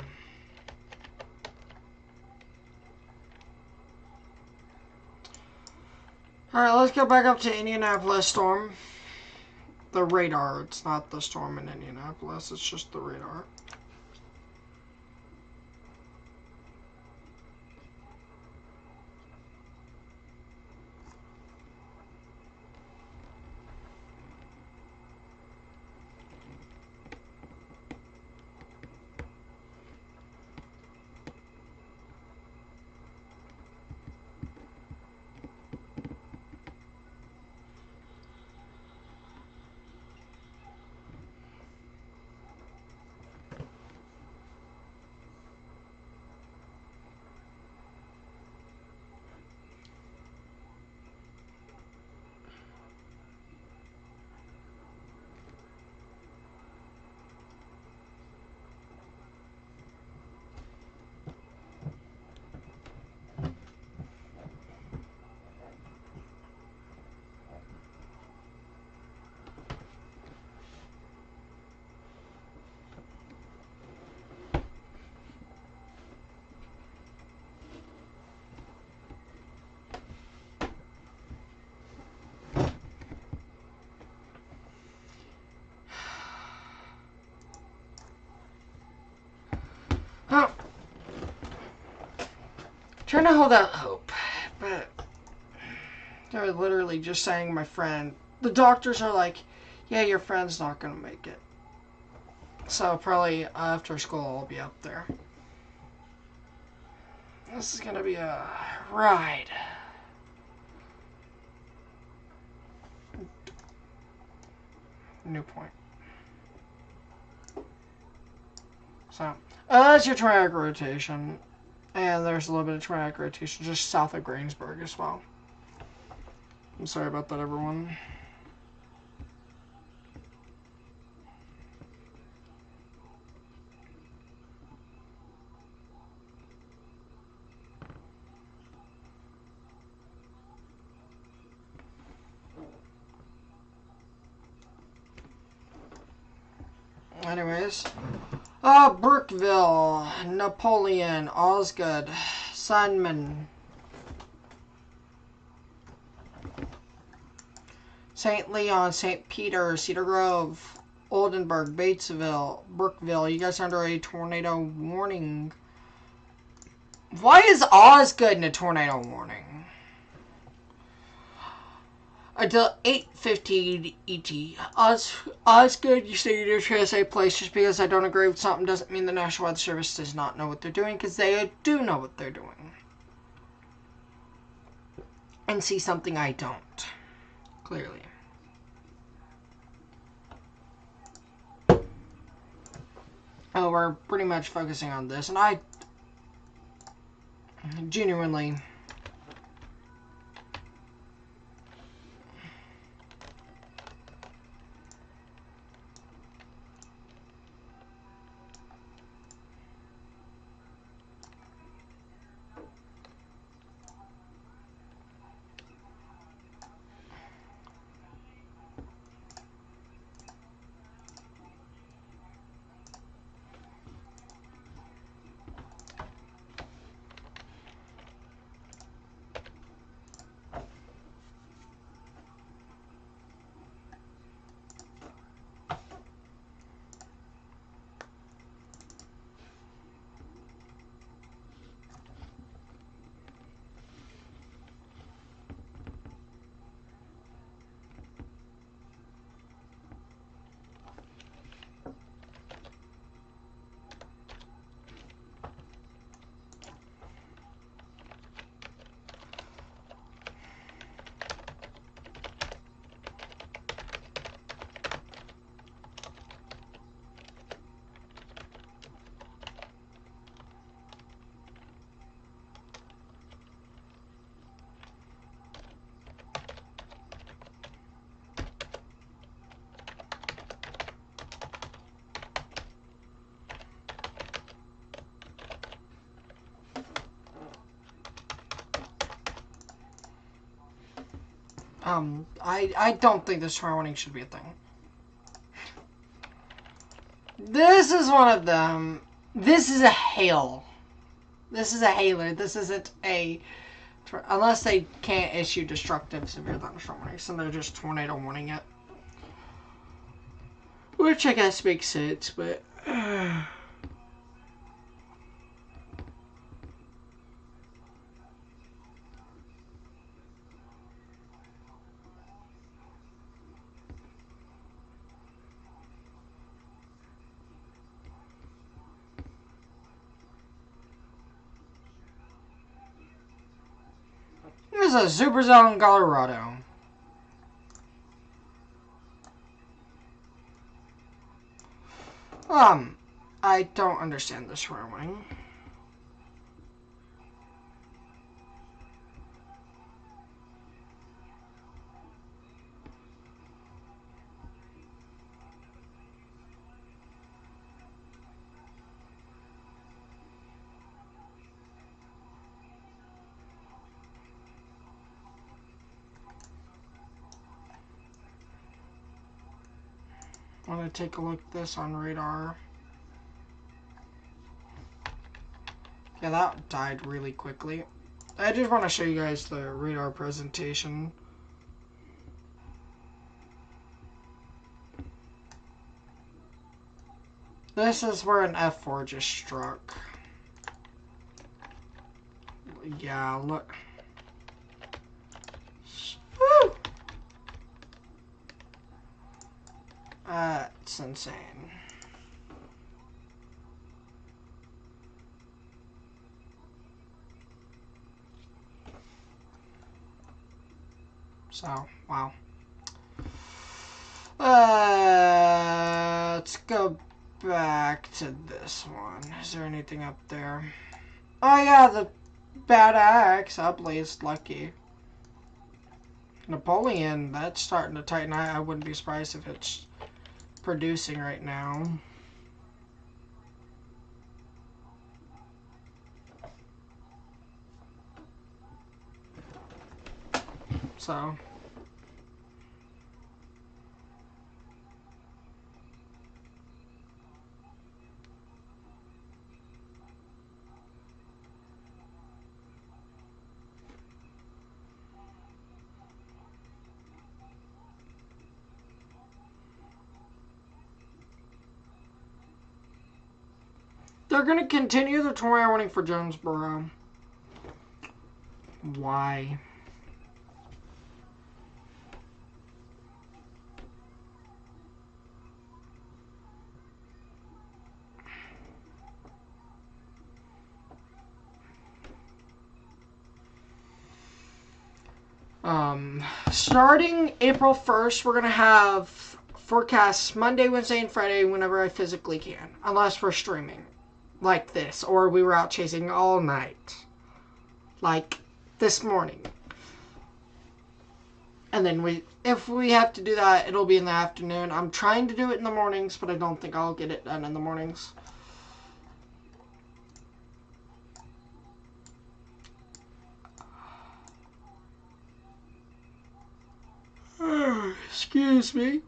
let's go back up to Indianapolis storm. The radar. It's not the storm in Indianapolis, it's just the radar. Oh, trying to hold out hope, but they're literally just saying my friend. The doctors are like, yeah, your friend's not gonna make it. So probably after school I'll be up there. This is gonna be a ride. New point. So, that's your triac rotation. And there's a little bit of triac rotation just south of Greensburg as well. I'm sorry about that, everyone. Anyways. Brookville, Napoleon, Osgood, Sandman, St. Leon, St. Peter, Cedar Grove, Oldenburg, Batesville, Brookville. You guys are under a tornado warning. Why is Osgood in a tornado warning? until 8:15 ET. Osgood, you say your TSA place. Just because I don't agree with something doesn't mean the National Weather Service does not know what they're doing, because they do know what they're doing. And see something I don't. Clearly. Oh, we're pretty much focusing on this, and I genuinely... I don't think this tornado warning should be a thing. This is one of them. This is a hail. This is a hailer. This isn't a... Unless they can't issue destructive severe thunderstorm warnings, so they're just tornado warning it. Which I guess makes sense, but... This is a supercell in Colorado. I don't understand this warning. I want to take a look at this on radar. Yeah, that died really quickly. I just want to show you guys the radar presentation. This is where an F4 just struck. Yeah, look. Woo! That's insane. So, wow. Let's go back to this one. Is there anything up there? Oh yeah, the bad axe. Blazed lucky. Napoleon, that's starting to tighten. I wouldn't be surprised if it's producing right now. So... they're going to continue the tornado warning for Jonesboro. Why? Starting April 1st, we're going to have forecasts Monday, Wednesday, and Friday whenever I physically can. Unless we're streaming like this, or we were out chasing all night. Like this morning. And then if we have to do that, it'll be in the afternoon. I'm trying to do it in the mornings, but I don't think I'll get it done in the mornings. Excuse me.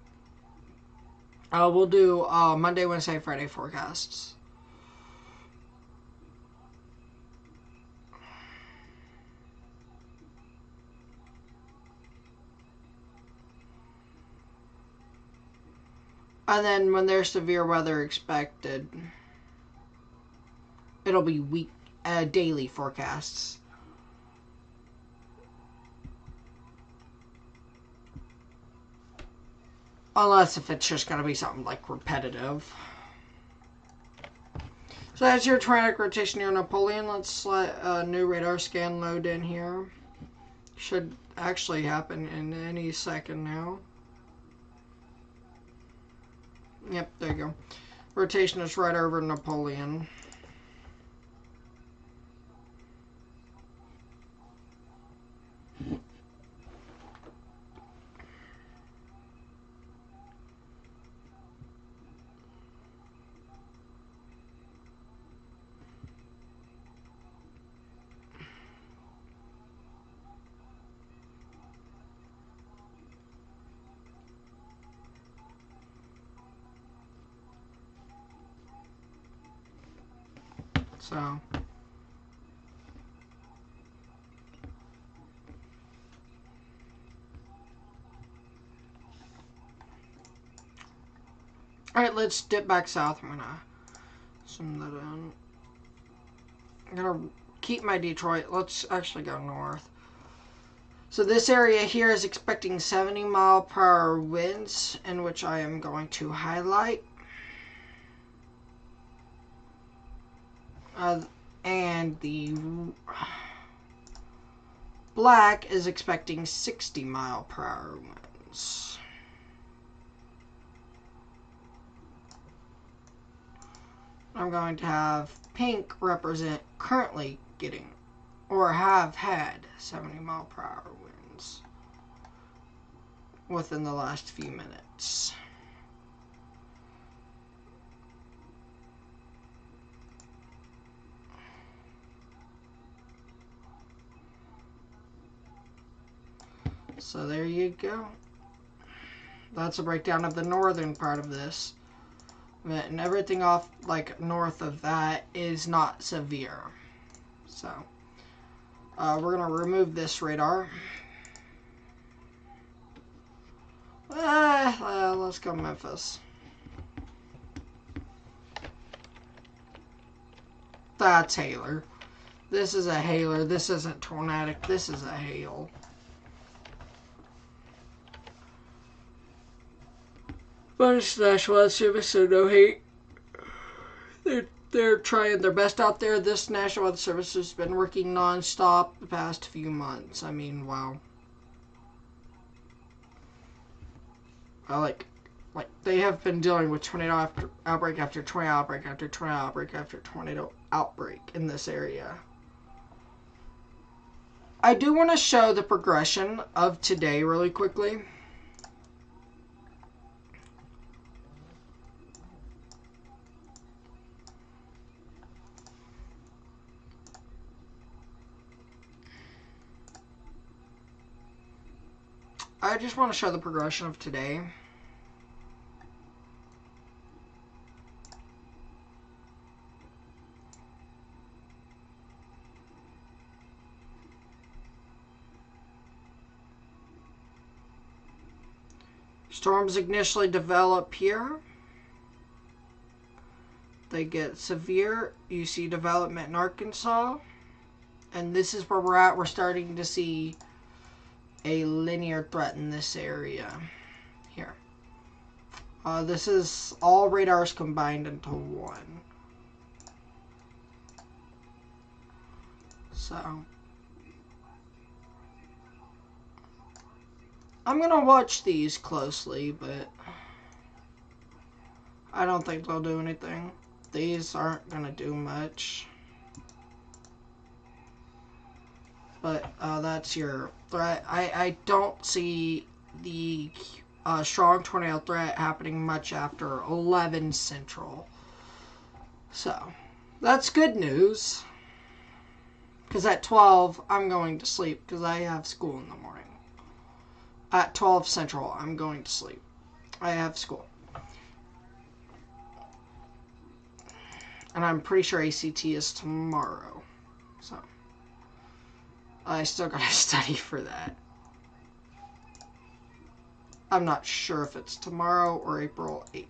We'll do Monday, Wednesday, Friday forecasts. And then when there's severe weather expected, it'll be daily forecasts. Unless if it's just going to be something like repetitive. So that's your tyrannic rotation near Napoleon. Let's let a new radar scan load in here. Should actually happen in any second now. Yep, there you go. Rotation is right over Napoleon. So alright, let's dip back south. I'm gonna zoom that in. I'm gonna keep my Detroit. Let's actually go north. So this area here is expecting 70-mile-per-hour winds, in which I am going to highlight. And the black is expecting 60-mile-per-hour winds. I'm going to have pink represent currently getting or have had 70-mile-per-hour winds within the last few minutes. So there you go. That's a breakdown of the northern part of this. And everything off, like, north of that is not severe. So, we're going to remove this radar. Let's go Memphis. That's hailer. This is a hailer. This isn't tornadic. This is a hail. But it's National Weather Service, so no hate. They're trying their best out there. This National Weather Service has been working non-stop the past few months. I mean, wow. Like they have been dealing with tornado outbreak after tornado outbreak after tornado outbreak after tornado outbreak in this area. I do want to show the progression of today really quickly. I just want to show the progression of today. Storms initially develop here. They get severe. You see development in Arkansas. And this is where we're at. We're starting to see a linear threat in this area here. This is all radars combined into one. So I'm gonna watch these closely, but I don't think they'll do anything. These aren't gonna do much. But that's your threat. I don't see the strong tornado threat happening much after 11 Central. So, that's good news. Because at 12, I'm going to sleep because I have school in the morning. At 12 Central, I'm going to sleep. I have school. And I'm pretty sure ACT is tomorrow. So, I still gotta study for that. I'm not sure if it's tomorrow or April 8th.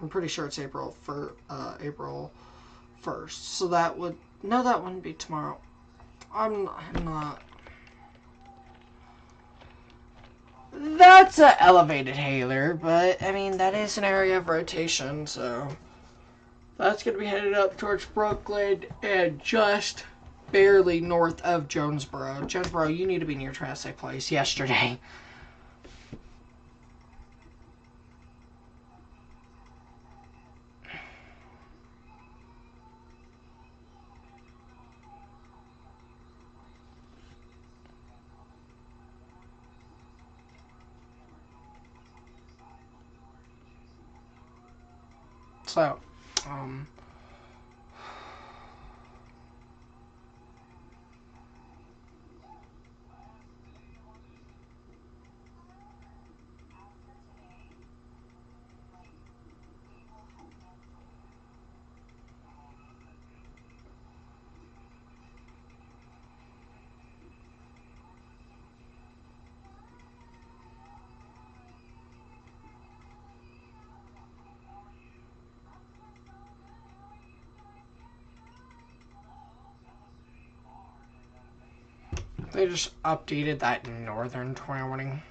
I'm pretty sure it's April 1st. So that would... No, that wouldn't be tomorrow. I'm not. That's an elevated hailer, but, I mean, that is an area of rotation, so... That's going to be headed up towards Brooklyn and just barely north of Jonesboro. Jonesboro, you need to be near Transit Place yesterday. So, they just updated that northern tornado warning.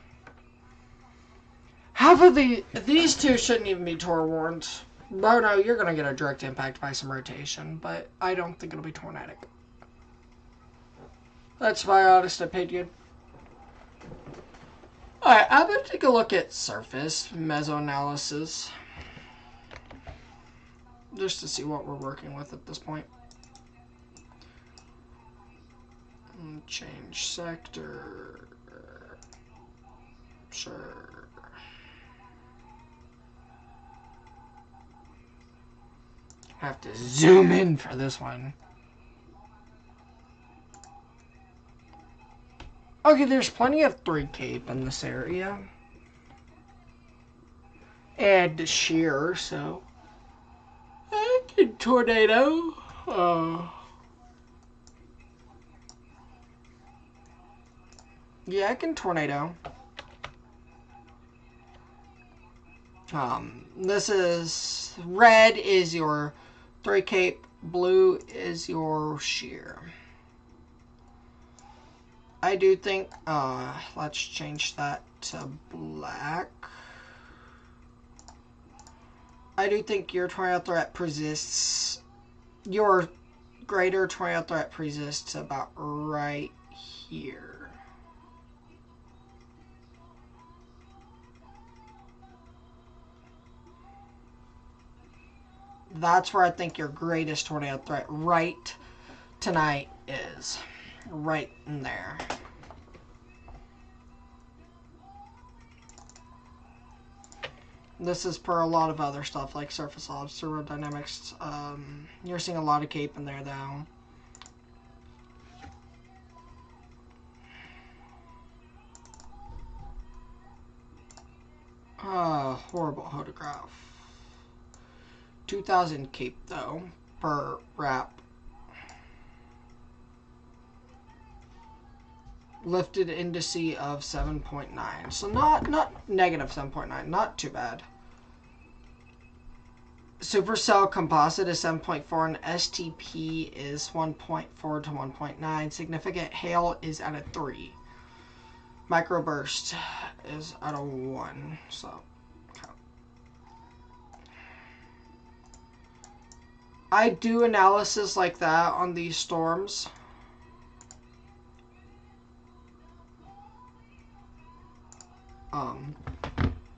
Half of these two shouldn't even be tornado warned. Oh no, you're going to get a direct impact by some rotation, but I don't think it'll be tornadic. That's my honest opinion. Alright, I'm going to take a look at surface mesoanalysis. Just to see what we're working with at this point. Change sector. Sure. Have to zoom in for this one. Okay, there's plenty of 3 CAPE in this area. And shear, so I can tornado. Yeah, I can tornado. This is red is your 3 CAPE, blue is your shear. I do think, let's change that to black. I do think your tornado threat persists, your greater tornado threat persists about right here. That's where I think your greatest tornado threat right tonight is. Right in there. This is per a lot of other stuff like surface aerodynamics. You're seeing a lot of CAPE in there though. Horrible photograph. 2,000 CAPE though per wrap. Lifted indice of 7.9, so not negative 7.9, not too bad. Supercell composite is 7.4 and STP is 1.4 to 1.9. Significant hail is at a 3. Microburst is at a 1. So okay. I do analysis like that on these storms.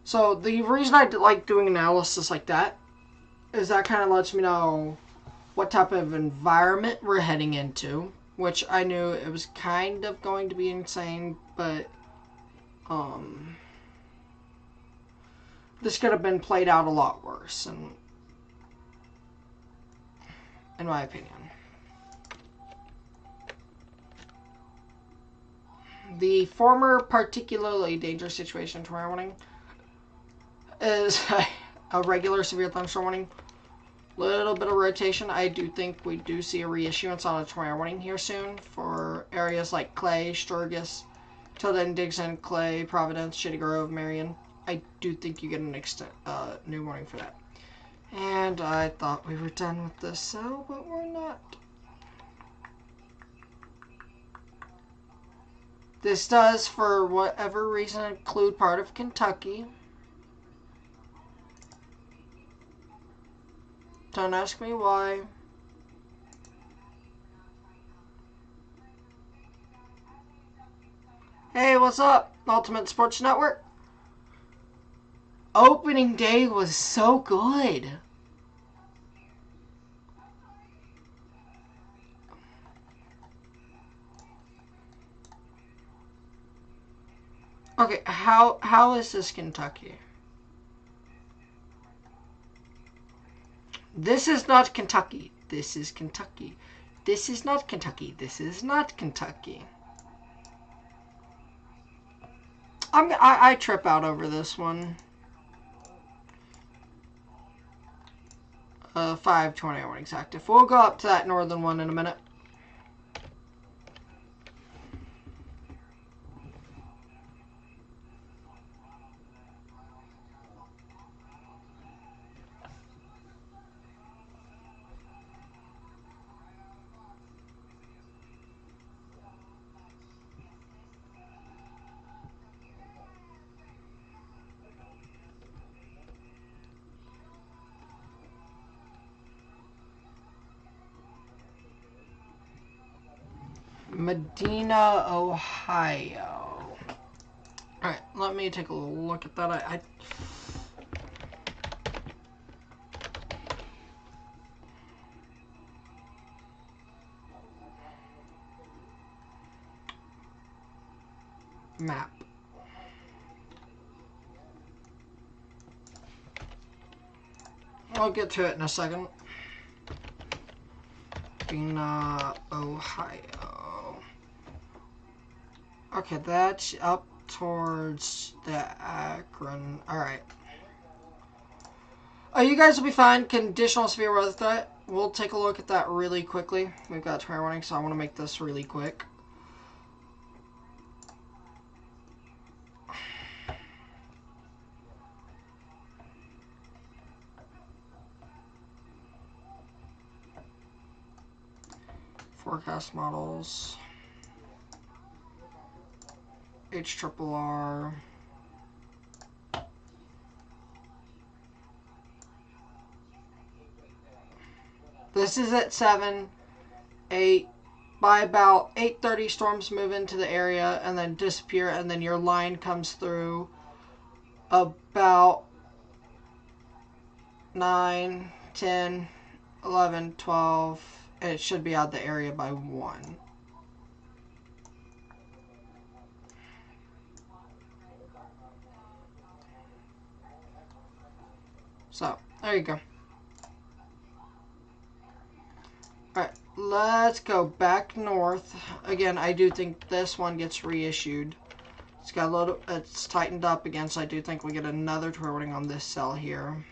So the reason I like doing analysis like that is that kind of lets me know what type of environment we're heading into, which I knew it was kind of going to be insane, but this could have been played out a lot worse, in my opinion. The former particularly dangerous situation tomorrow morning is a regular severe thunderstorm warning. Little bit of rotation. I do think we do see a reissuance on a tornado warning here soon for areas like Clay, Sturgis, Tilden, Dixon, Clay, Providence, Shady Grove, Marion. I do think you get an new warning for that. And I thought we were done with this cell, but we're not. This does, for whatever reason, include part of Kentucky. Don't ask me why. Hey, what's up, Ultimate Sports Network? Opening day was so good. Okay, how is this Kentucky? This is not Kentucky. This is Kentucky. This is not Kentucky. This is not Kentucky. I trip out over this one. 520 warnings active. We'll go up to that northern one in a minute. Medina, Ohio. Alright, let me take a look at that. Map. I'll get to it in a second. Medina, Ohio. Okay, that's up towards the Akron. Alright. Oh, you guys will be fine. Conditional severe weather threat. We'll take a look at that really quickly. We've got tornado warning, so I want to make this really quick. Forecast models. HRRR. This is at 7, 8. By about 8:30, storms move into the area and then disappear, and then your line comes through about 9, 10, 11, 12, and it should be out of the area by 1. So, there you go. Alright, let's go back north. Again, I do think this one gets reissued. It's got a little, it's tightened up again, so I do think we get another tornado warning on this cell here.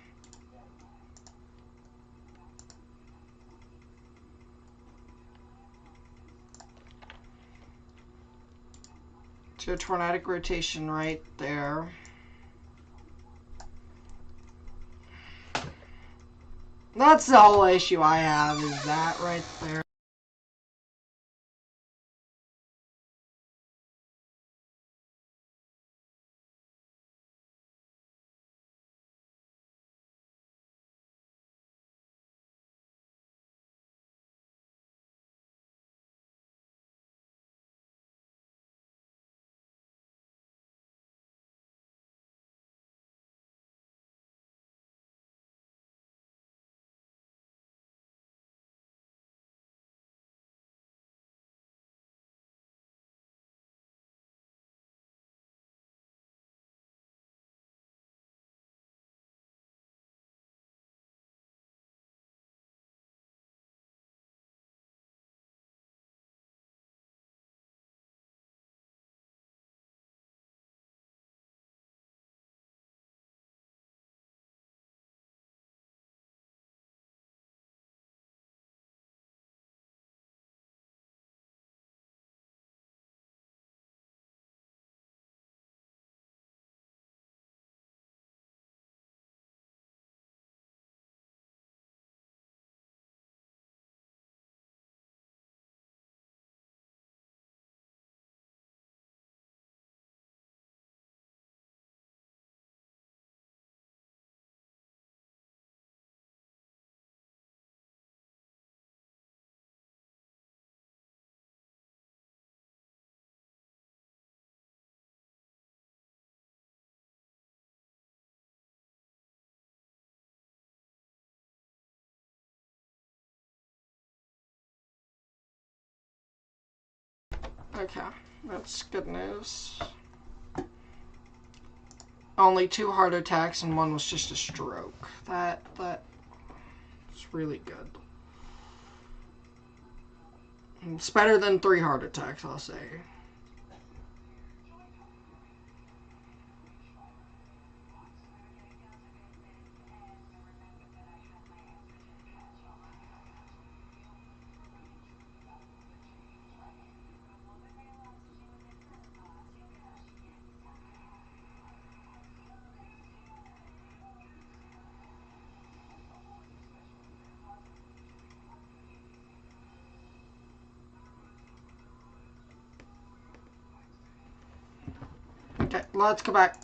So tornadic rotation right there. That's the whole issue I have, is that right there. Okay, that's good news. Only 2 heart attacks and 1 was just a stroke. That's really good. It's better than 3 heart attacks, I'll say. Okay, let's go back.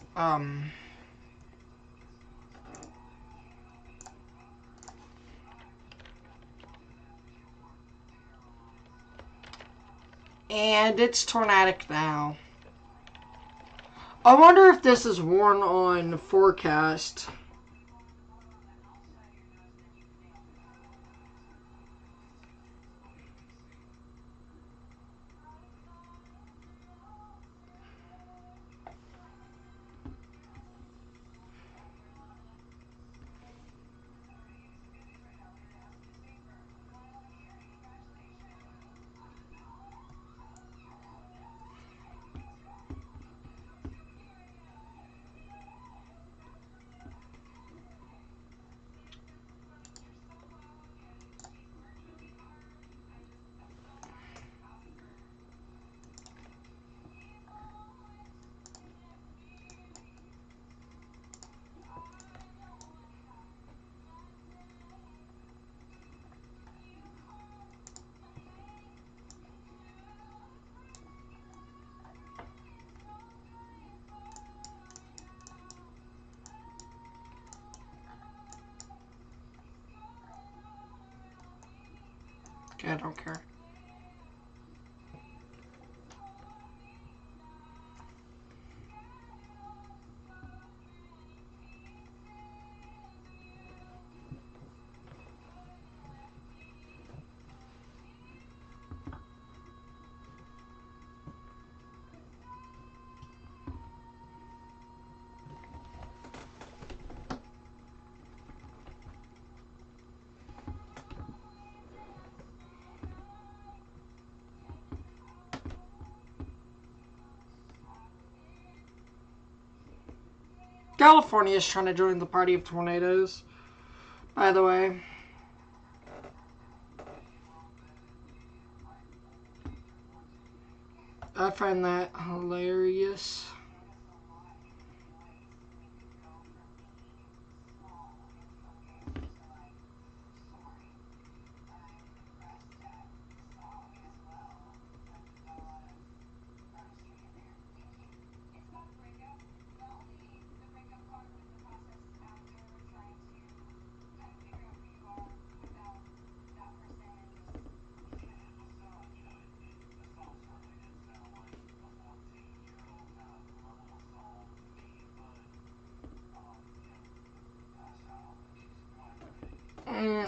And it's tornadic now. I wonder if this is worn on forecast. Okay, I don't care. California is trying to join the party of tornadoes, by the way. I find that hilarious.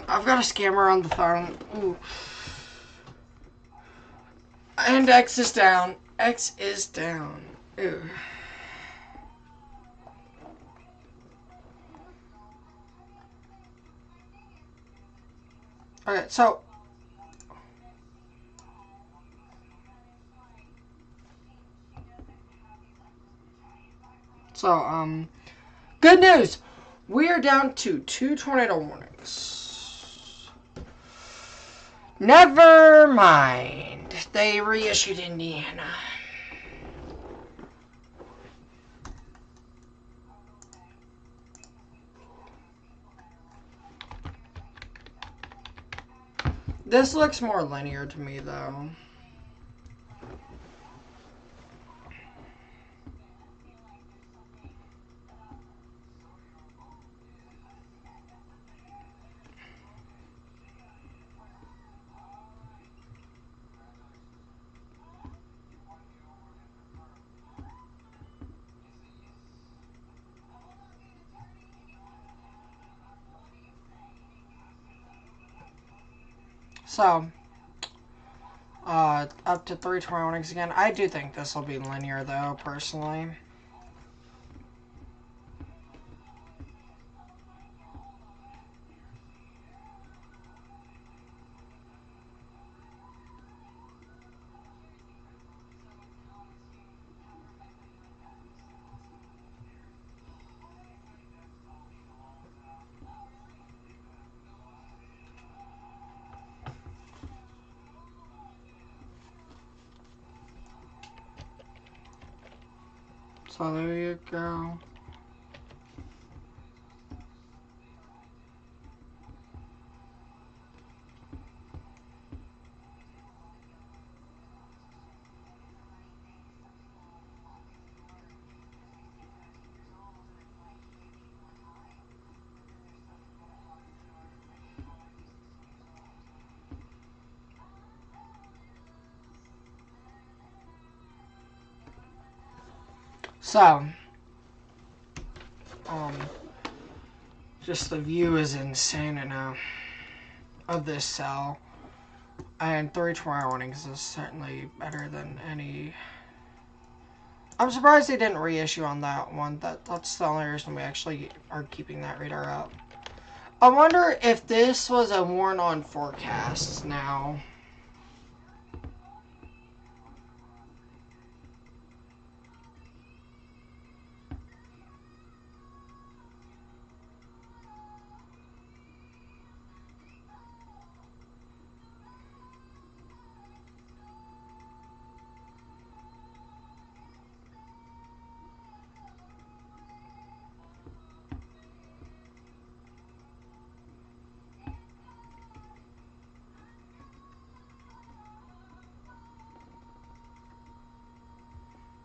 I've got a scammer on the phone. Ooh. And X is down. X is down. Ew. Okay, so good news. We are down to 2 tornado warnings. Never mind. They reissued Indiana. This looks more linear to me, though. So, up to 3 tornado warnings again. I do think this will be linear, though, personally. So there you go. So, just the view is insane enough of this cell. And 3 tornado warnings is certainly better than any. I'm surprised they didn't reissue on that one. That's the only reason we actually are keeping that radar up. I wonder if this was a warn on forecast now.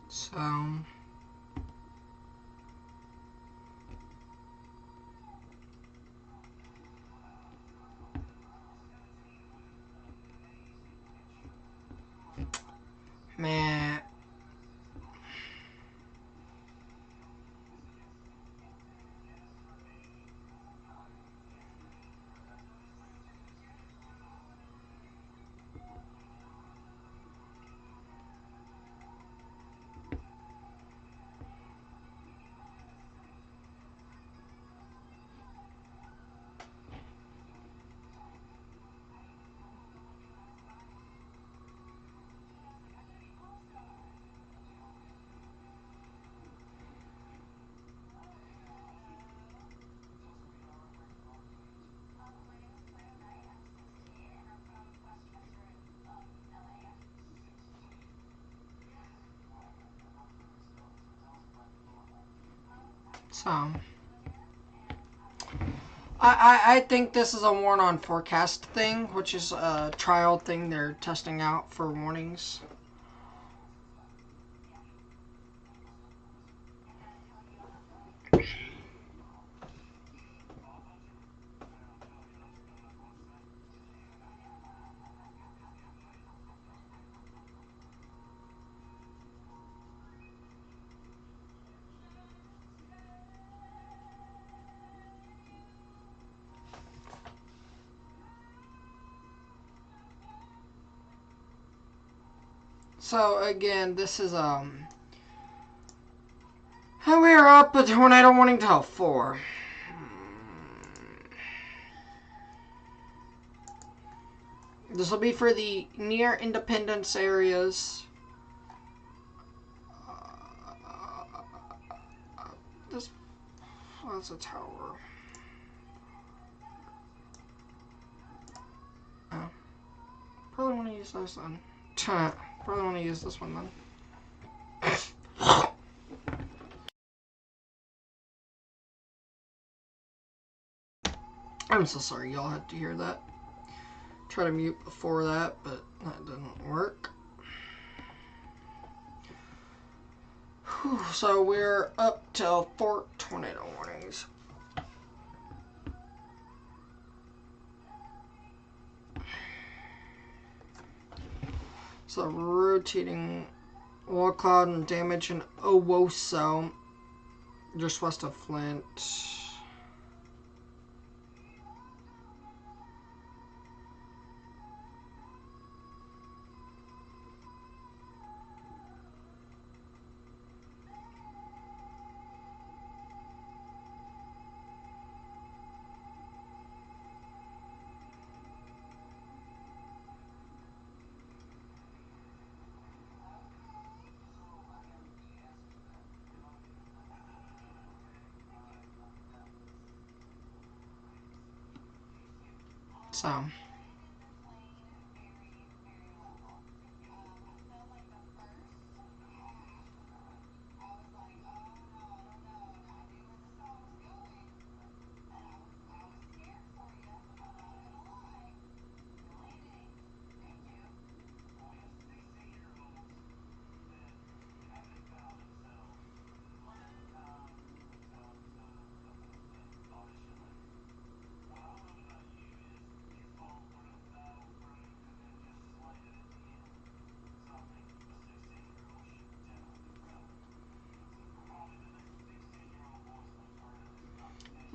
So, man. So, I think this is a warn on forecast thing, which is a trial thing they're testing out for warnings. So again, this is we are up a tornado warning till 4. This will be for the near Independence areas. This was a tower. Oh. Probably want to use this one. Probably want to use this one then. I'm so sorry y'all had to hear that. Try to mute before that, but that didn't work. Whew, so we're up to 4 tornado warnings. So rotating wall cloud and damage in Owosso, just west of Flint. So.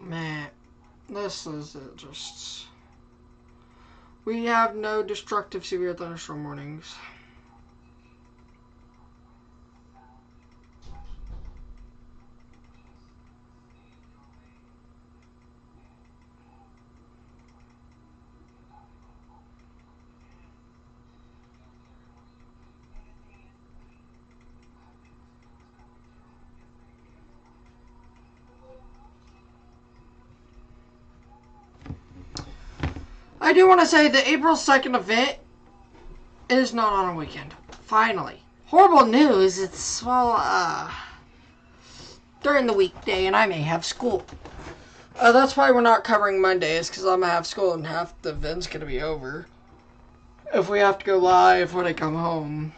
Man, this is just... We have no destructive severe thunderstorm warnings. I do want to say the April 2nd event is not on a weekend. Finally. Horrible news. It's, well, during the weekday, and I may have school. That's why we're not covering Mondays, because I'm going to have school and half the event's going to be over. If we have to go live when I come home,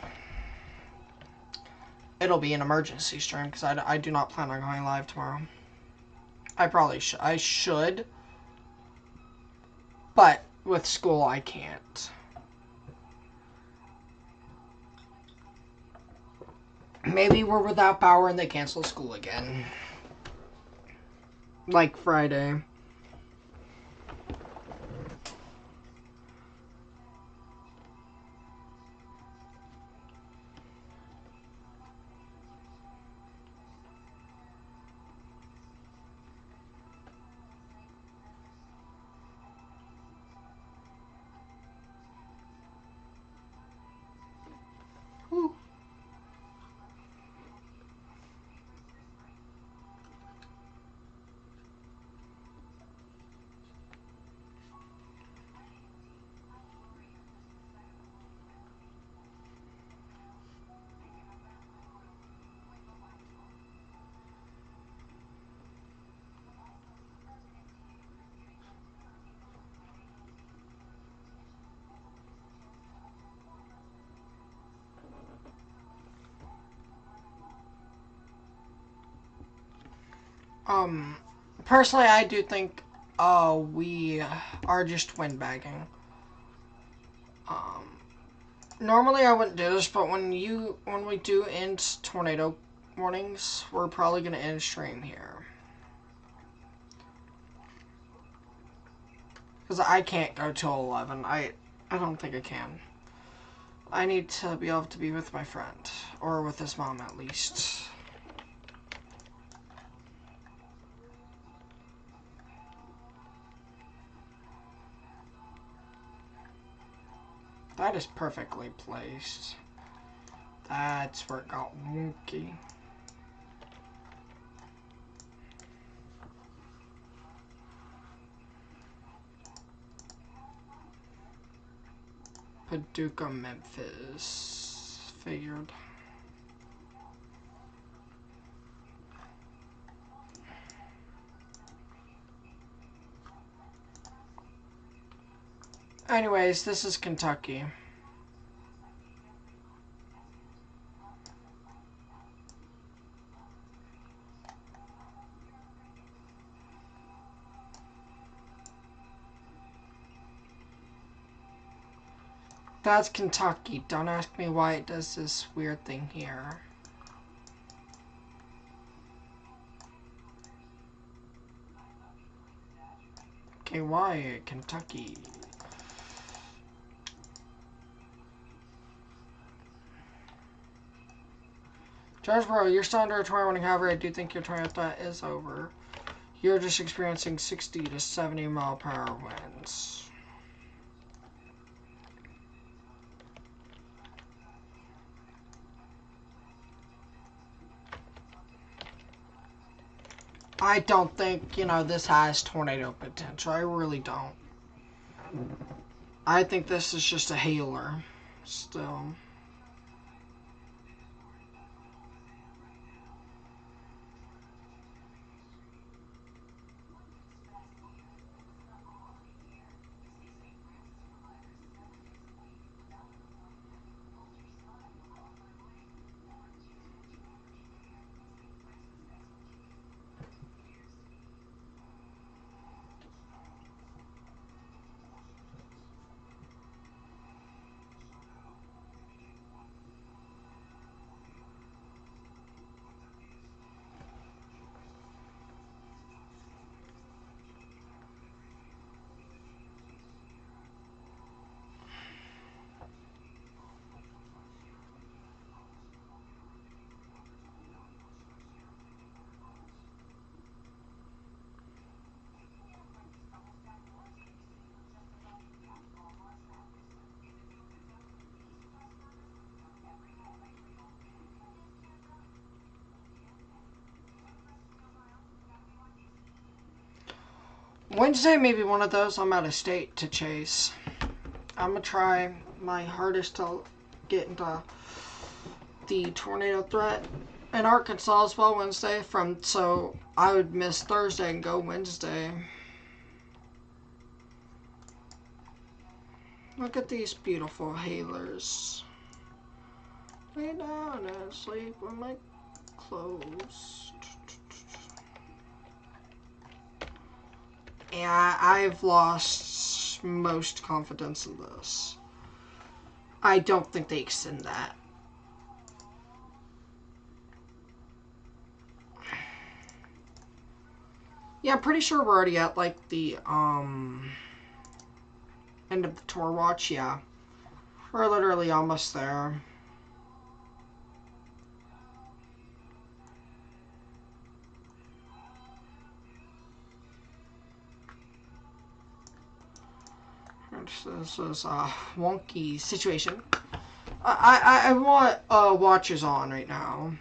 it'll be an emergency stream, because I do not plan on going live tomorrow. I probably should. I should. But with school, I can't. Maybe we're without power and they cancel school again. Like Friday. Whew. Personally, I do think, we are just windbagging. Normally I wouldn't do this, but when we do end tornado warnings, we're probably gonna end stream here. Because I can't go till 11. I don't think I can. I need to be able to be with my friend. Or with his mom, at least. That is perfectly placed. That's where it got wonky. Paducah, Memphis. Figured. Anyways, this is Kentucky. That's Kentucky. Don't ask me why it does this weird thing here. Okay, why Kentucky? Jonesboro, you're still under a tornado warning. However, I do think your tornado threat is over. You're just experiencing 60 to 70 mile per hour winds. I don't think, this has tornado potential. I really don't. I think this is just a hailer still. Wednesday may be one of those I'm out of state to chase. I'm going to try my hardest to get into the tornado threat in Arkansas as well Wednesday. So I would miss Thursday and go Wednesday. Look at these beautiful hailers. Lay down and sleep with my clothes. Yeah, I've lost most confidence in this. I don't think they extend that. Yeah, I'm pretty sure we're already at like the end of the tour watch. Yeah, we're literally almost there. This is a wonky situation. I want watches on right now.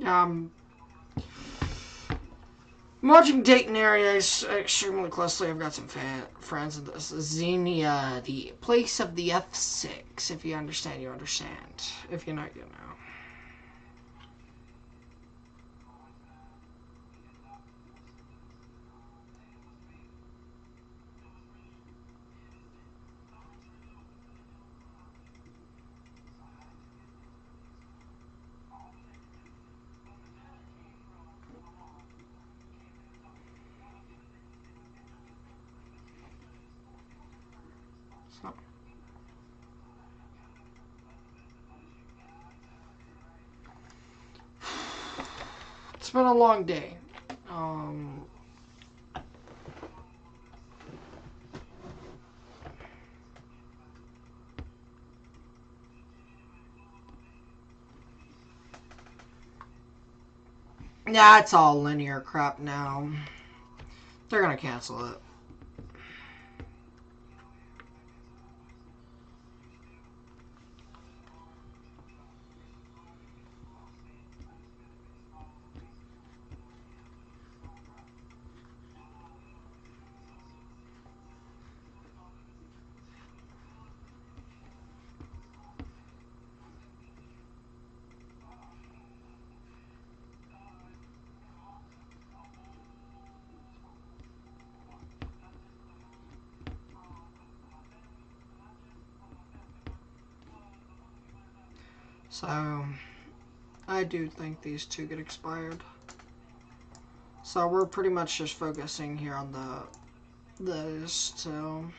I'm watching Dayton area extremely closely. I've got some friends in this. Xenia, the place of the F6. If you understand, you understand. If you know, you know. So, it's been a long day. Yeah, it's all linear crap now. They're gonna cancel it. So, I do think these two get expired. So we're pretty much just focusing here on those two.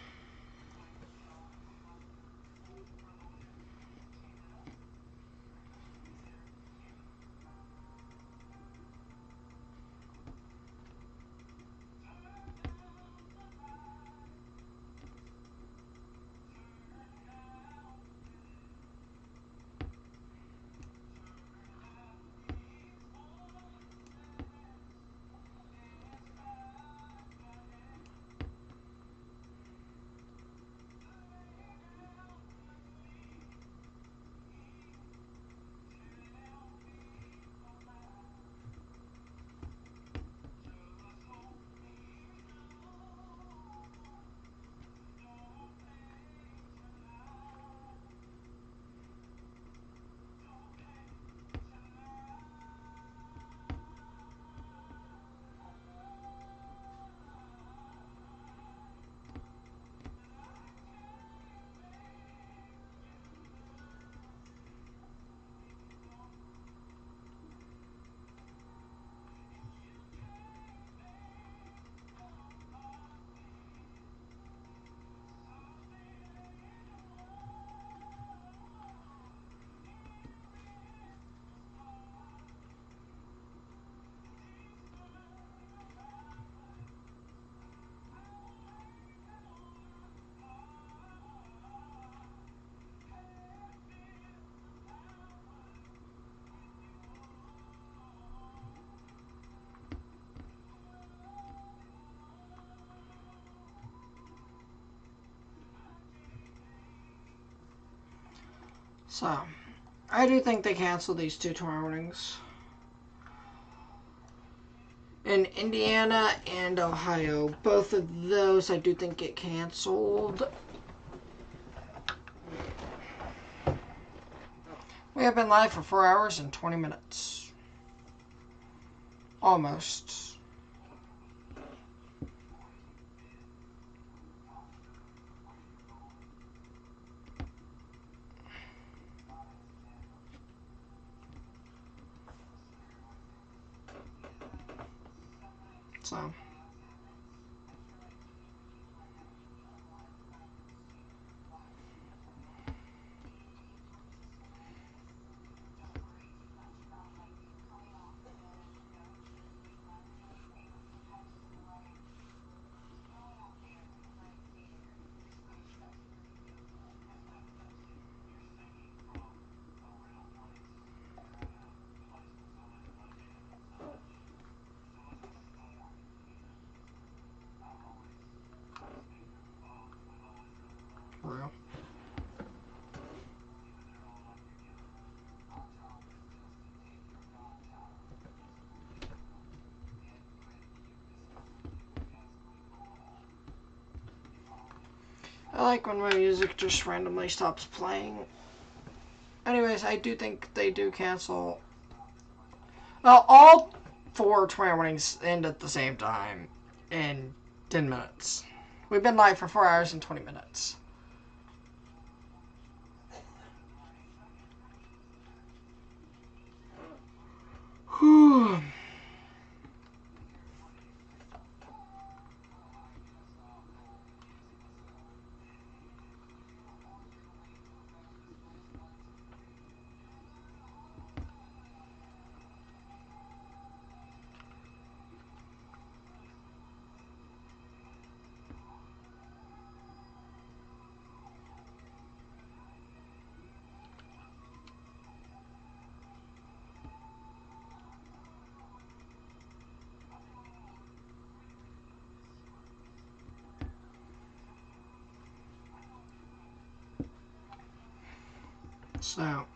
So, I do think they cancel these two tomorrow mornings. In Indiana and Ohio, both of those I do think get canceled. We have been live for 4 hours and 20 minutes. Almost. So. Real. I like when my music just randomly stops playing. Anyways, I do think they do cancel. Well, all 4 tomorrow mornings end at the same time in 10 minutes. We've been live for 4 hours and 20 minutes. Whew. So.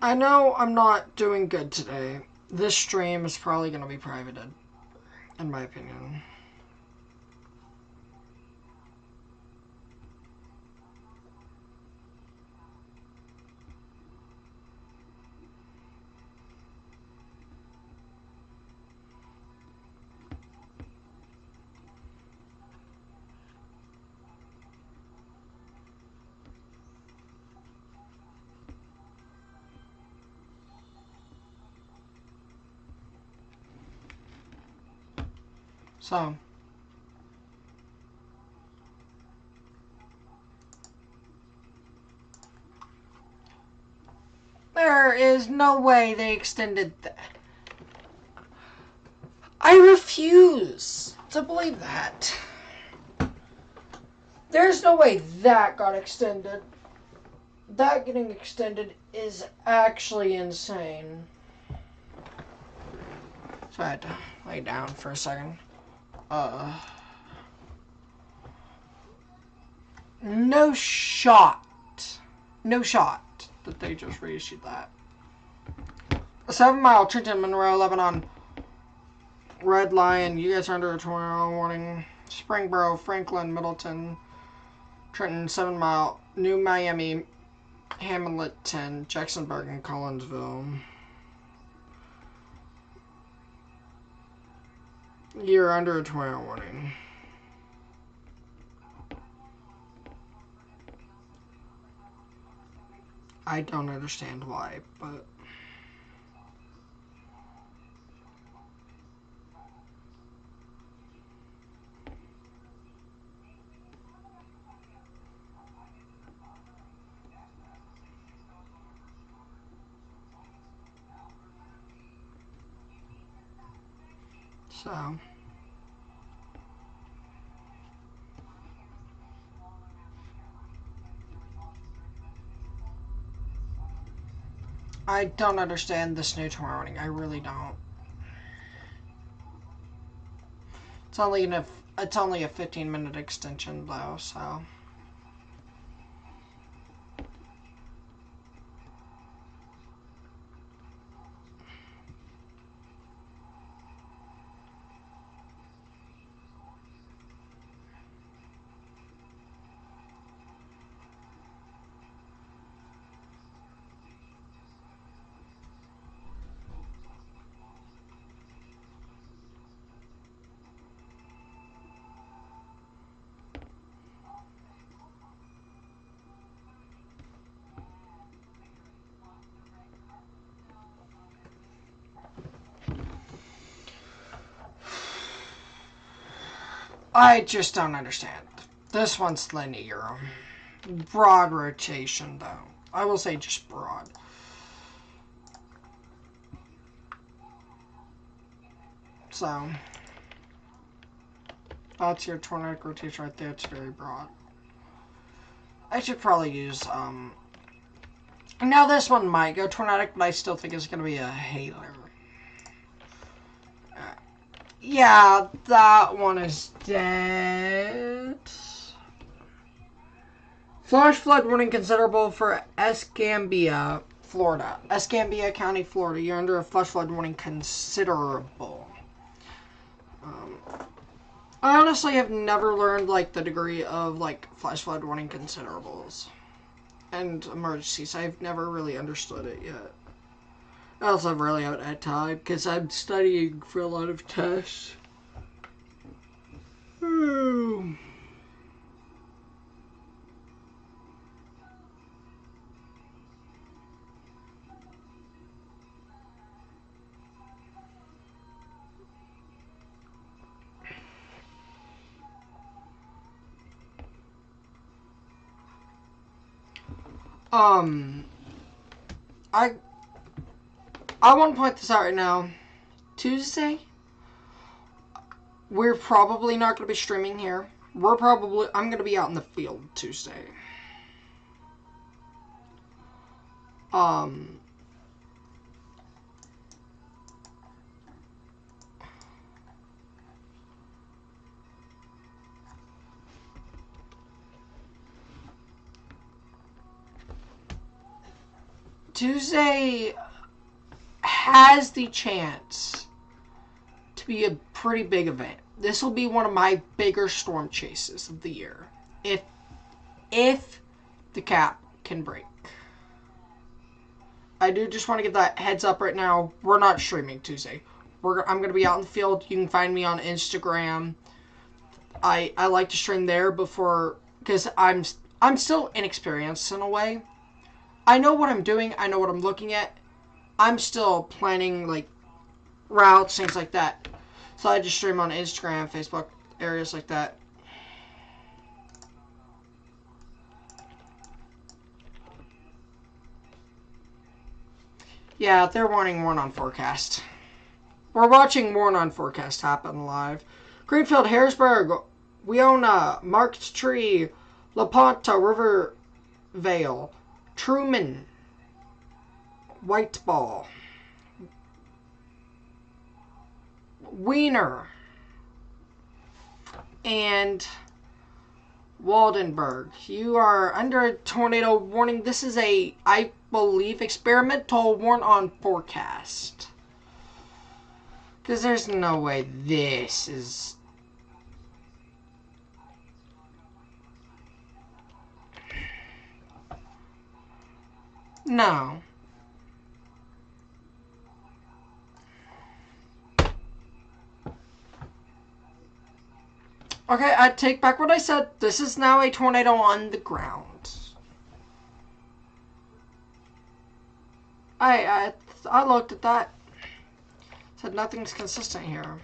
I know I'm not doing good today. This stream is probably going to be privated, in my opinion. So, there is no way they extended that. I refuse to believe that. There's no way that got extended. That getting extended is actually insane. So I had to lay down for a second. No shot. No shot that they just reissued that. A 7 Mile, Trenton, Monroe, Lebanon. Red Lion, you guys are under a tornado warning. Springboro, Franklin, Middleton, Trenton, 7 Mile, New Miami, Hamilton, Jacksonburg, and Collinsville. You're under a tornado warning. I don't understand why, but... So... I don't understand this new tornado warning. I really don't. It's only a 15-minute extension though, so... I just don't understand. This one's linear. Broad rotation, though. I will say just broad. So, that's your tornadic rotation right there. It's very broad. I should probably use, now this one might go tornadic, but I still think it's going to be a hailer. Yeah, that one is dead. Flash flood warning considerable for Escambia, Florida. Escambia County, Florida. You're under a flash flood warning considerable. I honestly have never learned, like, the degree of, like, flash flood warning considerables and emergencies. I've never really understood it yet. I also really haven't had time because I'm studying for a lot of tests. I want to point this out right now. Tuesday, we're probably not going to be streaming here. I'm going to be out in the field Tuesday. Tuesday has the chance to be a pretty big event. This will be one of my bigger storm chases of the year. If the cap can break. I do just want to give that heads up right now. We're not streaming Tuesday. I'm going to be out in the field. You can find me on Instagram. I like to stream there before, because I'm still inexperienced in a way. I know what I'm doing. I know what I'm looking at. I'm still planning like routes, things like that. So I just stream on Instagram, Facebook, areas like that. Yeah, they're warning Warn on Forecast. We're watching Warn on Forecast happen live. Greenfield, Harrisburg, Weona, Marked Tree, La Ponta, Rivervale, Truman, White Ball, Wiener, and Waldenburg. You are under a tornado warning. This is a, I believe, experimental Warn on Forecast. Because there's no way this is... No. Okay, I take back what I said. This is now a tornado on the ground. I looked at that. Said nothing's consistent here.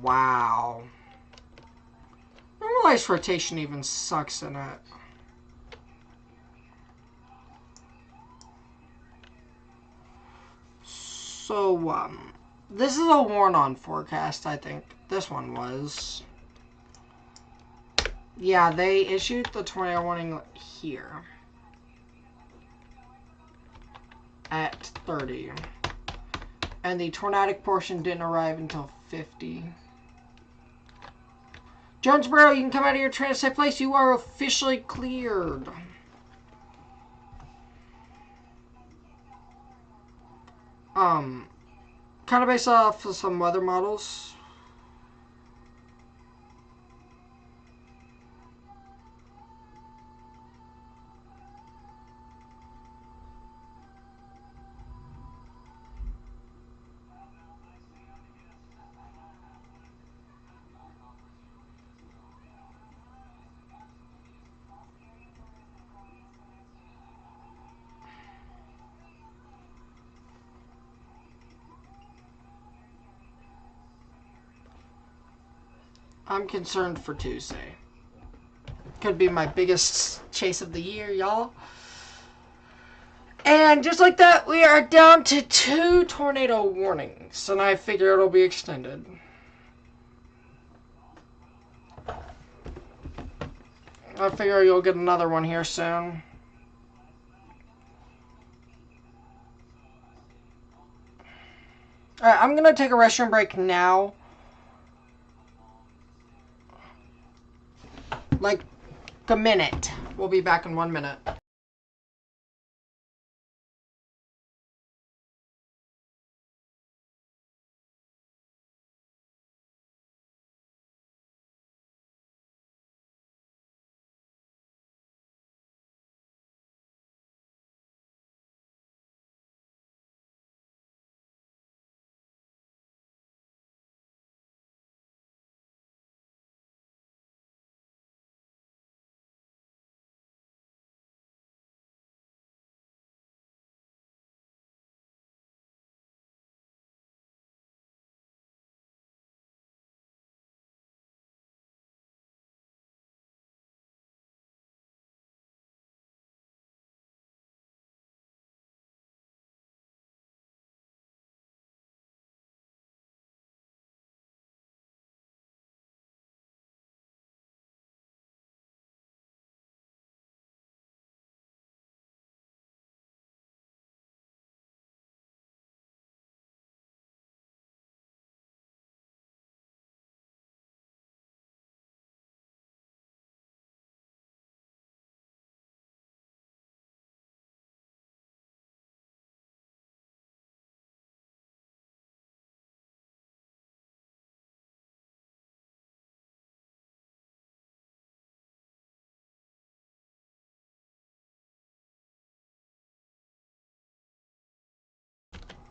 Wow. Normalized rotation even sucks in it. So, this is a Warn on Forecast, I think. This one was. Yeah, they issued the tornado warning here. At 30. And the tornadic portion didn't arrive until 50. Jonesboro, you can come out of your transit place. You are officially cleared. Kind of based off of some weather models. I'm concerned for Tuesday. Could be my biggest chase of the year, y'all. And just like that, we are down to 2 tornado warnings. And I figure it'll be extended. I figure you'll get another one here soon. Alright, I'm going to take a restroom break now. Like a minute. We'll be back in 1 minute.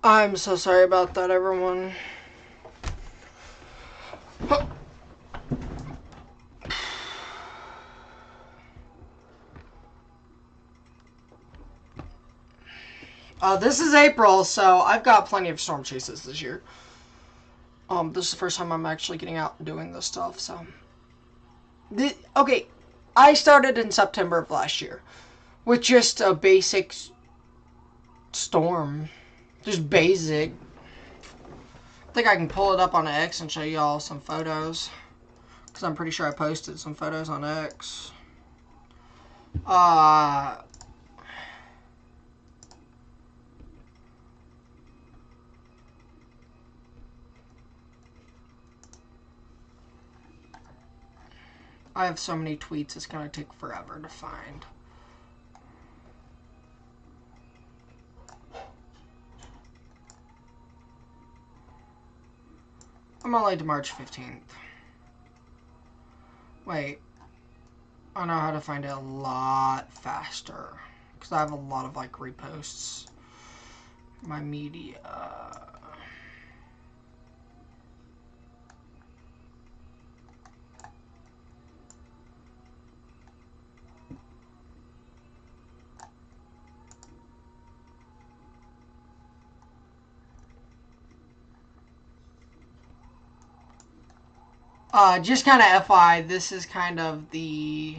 I'm so sorry about that, everyone. This is April, so I've got plenty of storm chases this year. This is the first time I'm actually getting out and doing this stuff, so. Okay, I started in September of last year with just a basic storm. Just basic. I think I can pull it up on X and show y'all some photos. Because I'm pretty sure I posted some photos on X. I have so many tweets, it's going to take forever to find. I'm only to March 15th. Wait. I know how to find it a lot faster. Because I have a lot of, like, reposts. My media. Just kind of FYI, this is kind of the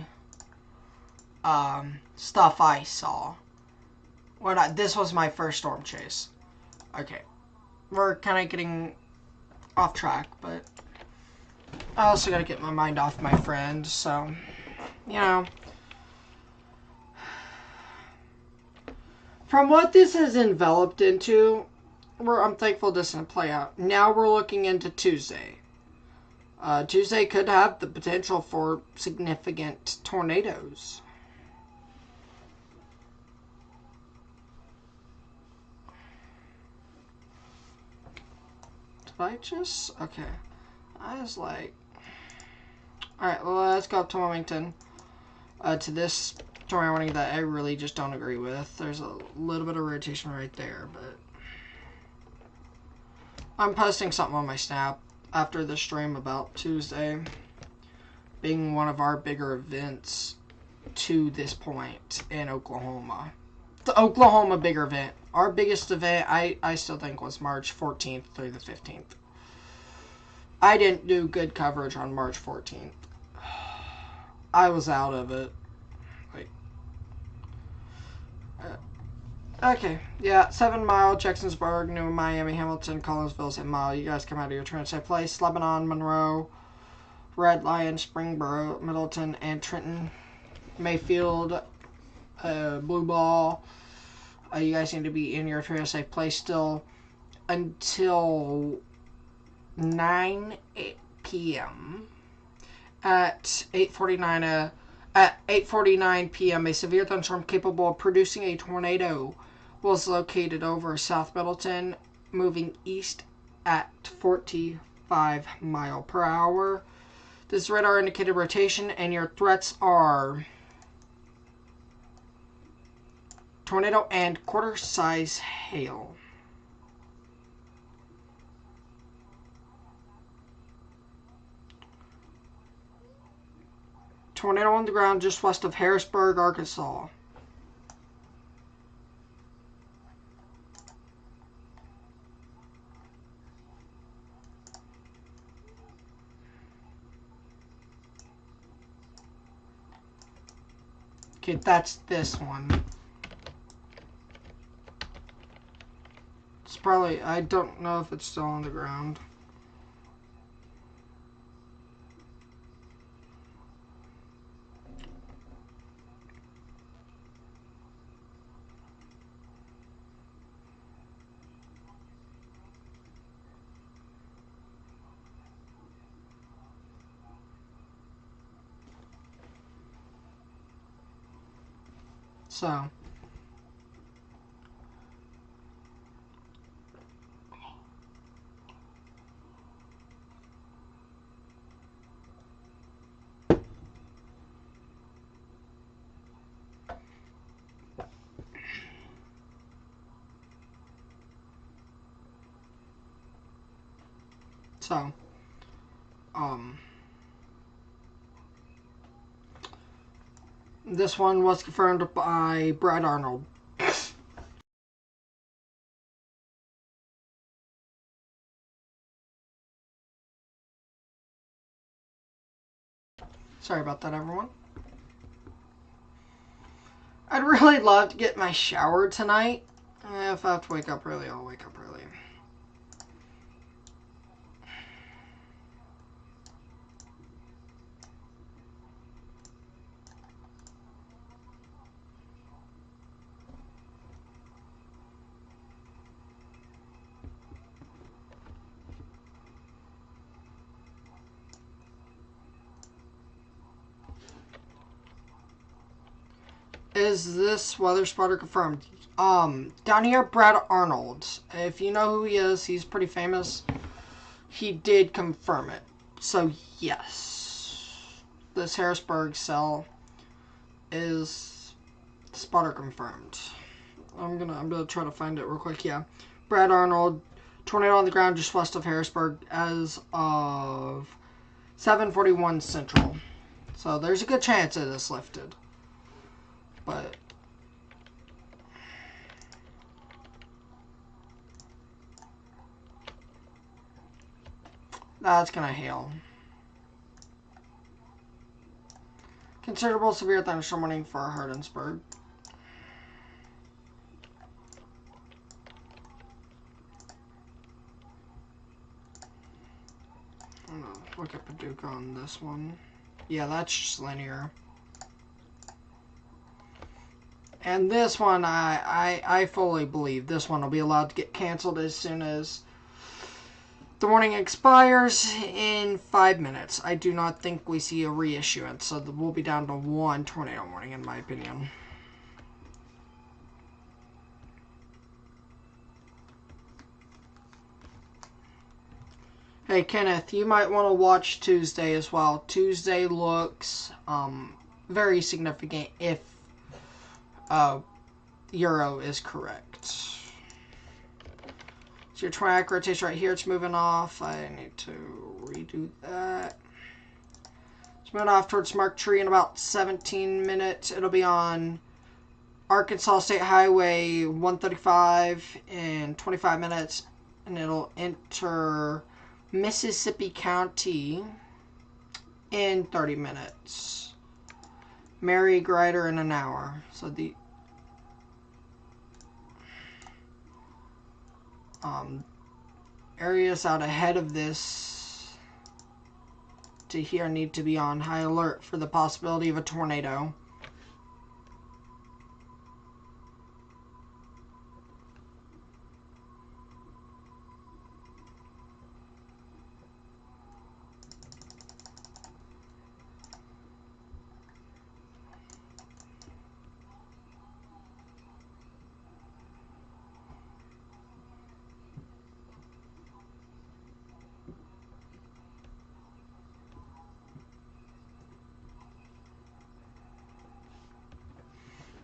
stuff I saw. This was my first storm chase. Okay. We're kind of getting off track, but I also got to get my mind off my friend, so, you know. From what this has enveloped into, I'm thankful this didn't play out. Now we're looking into Tuesday. Tuesday could have the potential for significant tornadoes. Did I just? Okay. I was like... Alright, well, let's go up to Wilmington. To this tornado warning that I really just don't agree with. There's a little bit of rotation right there, but... I'm posting something on my Snap after the stream about Tuesday being one of our bigger events to this point in Oklahoma. The Oklahoma bigger event. Our biggest event, I still think, was March 14th through the 15th. I didn't do good coverage on March 14th. I was out of it. Like, okay, yeah, 7 Mile, Jacksonburg, New Miami, Hamilton, Collinsville, 7 Mile. You guys come out of your transit place. Lebanon, Monroe, Red Lion, Springboro, Middleton, and Trenton, Mayfield, Blue Ball. You guys need to be in your transit place still until 9 p.m. At 8:49 p.m., a severe thunderstorm capable of producing a tornado was located over South Middleton, moving east at 45 mile per hour. This radar indicated rotation, and your threats are tornado and quarter-size hail. Tornado on the ground just west of Harrisburg, Arkansas. Okay, that's this one. It's probably, I don't know if it's still on the ground. So, So, this one was confirmed by Brad Arnold. Sorry about that, everyone. I'd really love to get my shower tonight. If I have to wake up early, I'll wake up early. Is this weather spotter confirmed? Down here, Brad Arnold. If you know who he is, he's pretty famous. He did confirm it. So, yes. This Harrisburg cell is spotter confirmed. I'm gonna try to find it real quick. Yeah. Brad Arnold, tornado on the ground just west of Harrisburg as of 7:41 Central. So, there's a good chance it is lifted. But that's gonna hail. Considerable severe thunderstorm warning for Hardinsburg. I'm gonna look at Paducah on this one. Yeah, that's just linear. And this one, I fully believe this one will be allowed to get canceled as soon as the warning expires in 5 minutes. I do not think we see a reissuance, so we'll be down to one tornado warning, in my opinion. Hey, Kenneth, you might want to watch Tuesday as well. Tuesday looks very significant if Euro is correct. So your track rotation right here, it's moving off. I need to redo that. It's moving off towards Mark Tree in about 17 minutes. It'll be on Arkansas State Highway 135 in 25 minutes. And it'll enter Mississippi County in 30 minutes. Mary Grider in an hour. So the areas out ahead of this to here need to be on high alert for the possibility of a tornado.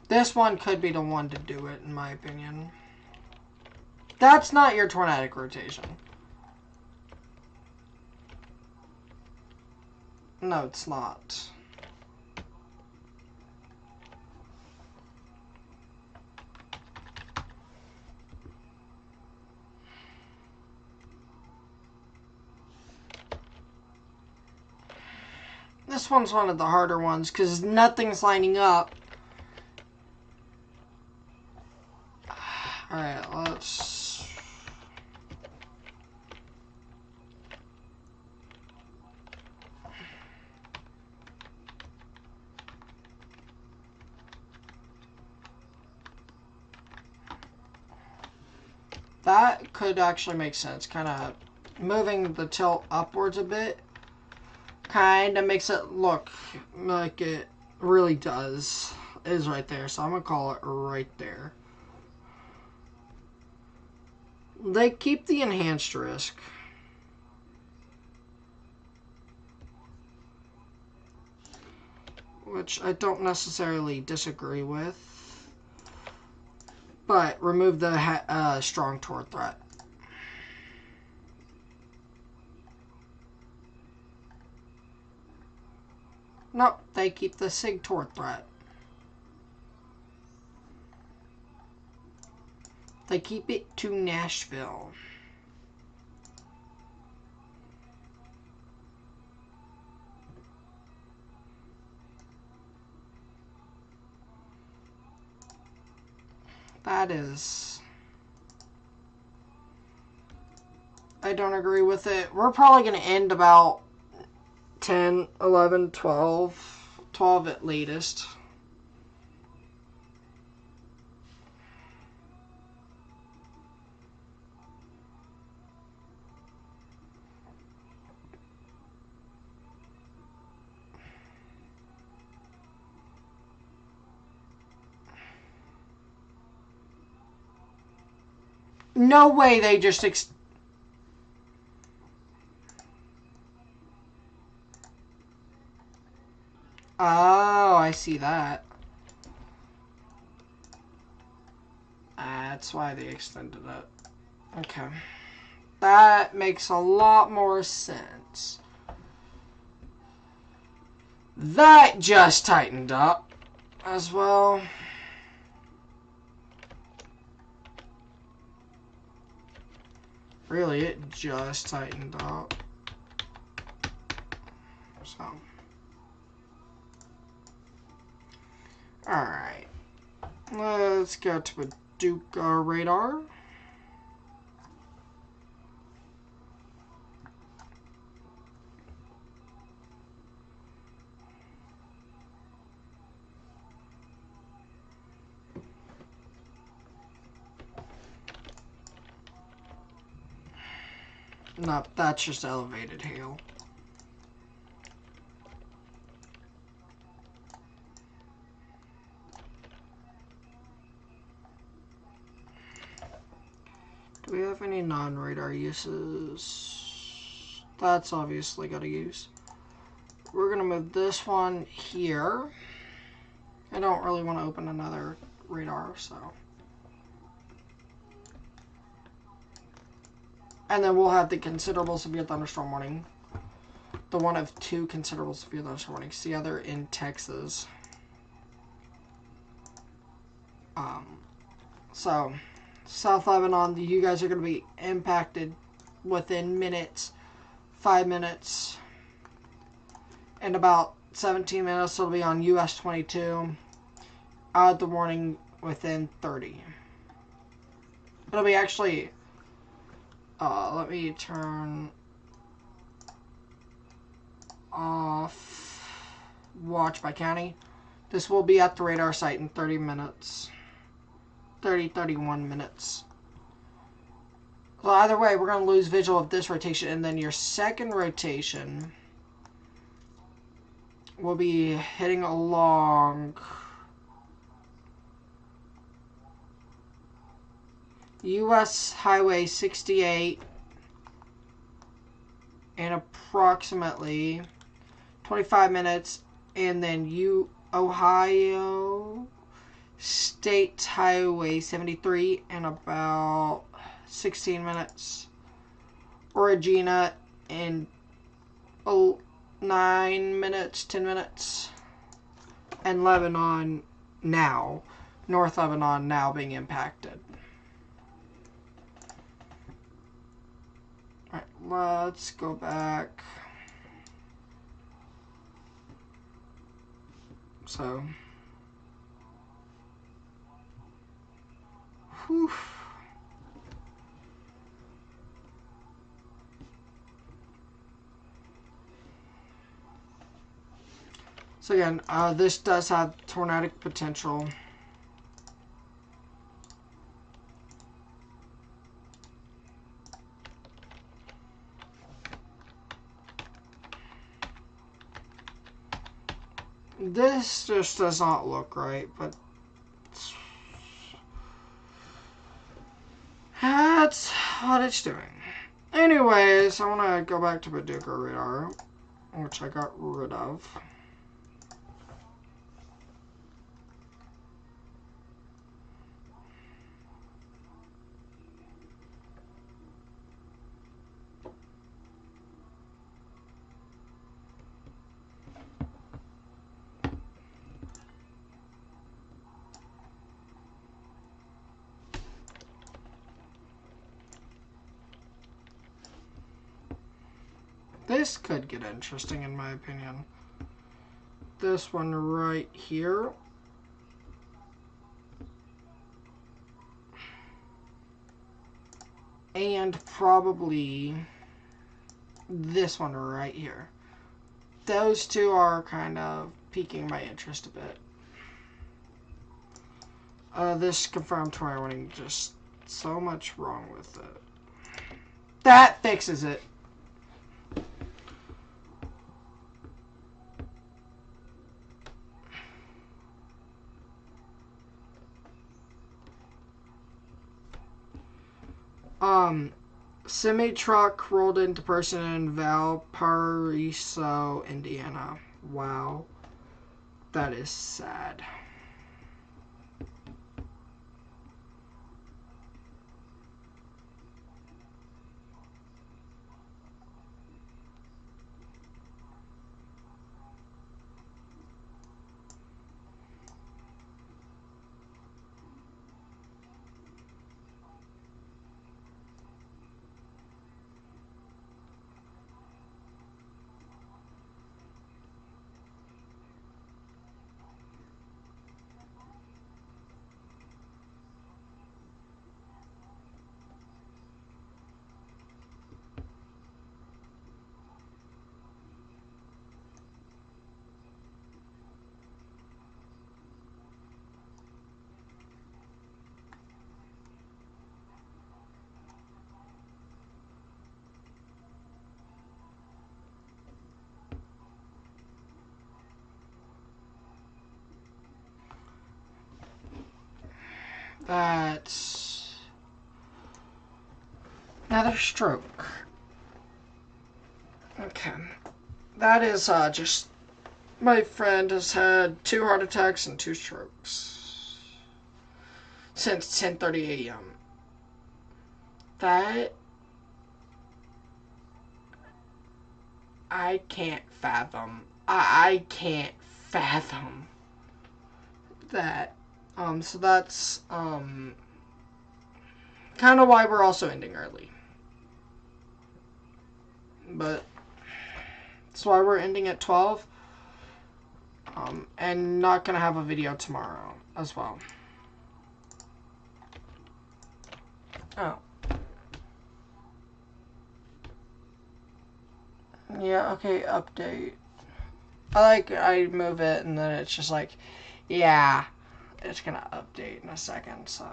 This one could be the one to do it, in my opinion. That's not your tornadic rotation. No, it's not. This one's one of the harder ones because nothing's lining up. Alright, let's... That could actually make sense. Kind of moving the tilt upwards a bit kind of makes it look like it really does. It is right there, so I'm going to call it right there. They keep the enhanced risk. Which I don't necessarily disagree with. But remove the strong torque threat. Nope, they keep the SIG-Tor threat. They keep it to Nashville. That is... I don't agree with it. We're probably going to end about 10, 11, 12. 12 at latest. No way they just... Oh, I see that. That's why they extended it. Okay. That makes a lot more sense. That just tightened up as well. Really, it just tightened up. So. Alright. Let's go to Paducah radar. Nope, that's just elevated hail. Do we have any non-radar uses? That's obviously got to use. We're going to move this one here. I don't really want to open another radar, so. And then we'll have the considerable severe thunderstorm warning. The one of two considerable severe thunderstorm warnings. The other in Texas. So, South Lebanon, you guys are going to be impacted within minutes. 5 minutes. In about 17 minutes, it'll be on US 22. Out the warning within 30. It'll be actually... let me turn off watch by county. This will be at the radar site in 30 minutes. 31 minutes. So either way, we're going to lose visual of this rotation, and then your second rotation will be hitting along US Highway 68 in approximately 25 minutes, and then Ohio State Highway 73 in about 16 minutes. Regina in 9 minutes, 10 minutes. And Lebanon now, North Lebanon now being impacted. Alright, let's go back. So, whew. So again, this does have tornadic potential. This just does not look right, but that's what it's doing. Anyways, I want to go back to Paducah radar, which I got rid of. this could get interesting in my opinion. This one right here. And probably this one right here. Those two are kind of piquing my interest a bit. This confirmed tornado warning, just so much wrong with it. That fixes it. Semi-truck rolled into person in Valparaiso, Indiana. Wow. That is sad. That's another stroke. Okay. That is just, my friend has had 2 heart attacks and 2 strokes since 10:30 a.m. That, I can't fathom. I can't fathom that. So that's kind of why we're also ending early. But that's why we're ending at 12. And not gonna have a video tomorrow as well. Oh. Yeah, okay, update. I move it and then it's just like, yeah, it's gonna update in a second, so.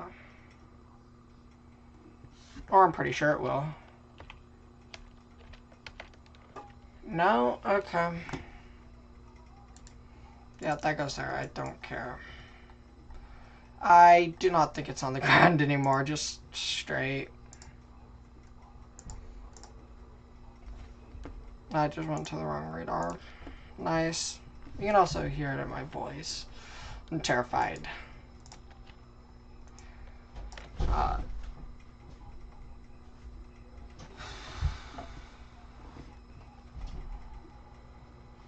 Or I'm pretty sure it will. No? Okay. Yeah, that goes there. I don't care. I do not think it's on the ground anymore, just straight. I just went to the wrong radar. Nice. You can also hear it in my voice. I'm terrified.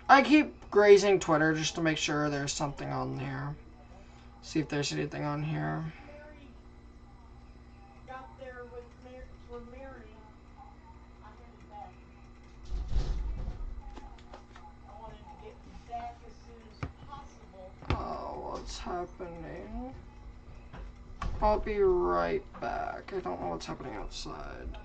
I keep grazing Twitter just to make sure there's something on there. See if there's anything on here. Oh, what's happening? I'll be right back. I don't know what's happening outside.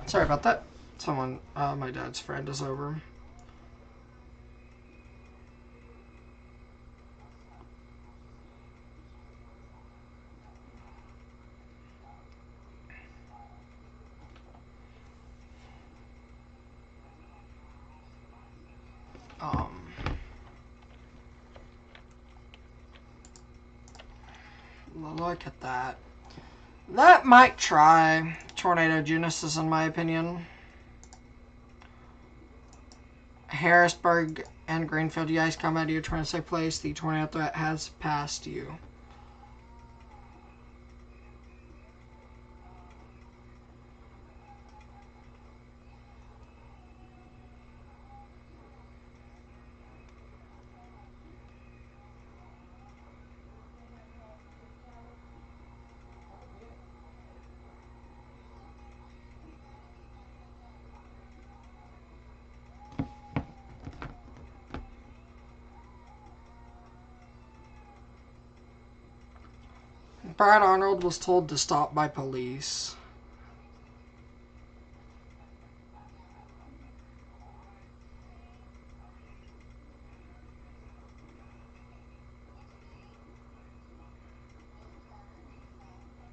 Sorry about that. Someone, my dad's friend is over. Look at that. That might try Tornado Genesis, in my opinion. Harrisburg and Greenfield, you guys come out of your trying to save place. The tornado threat has passed you. Brad Arnold was told to stop by police.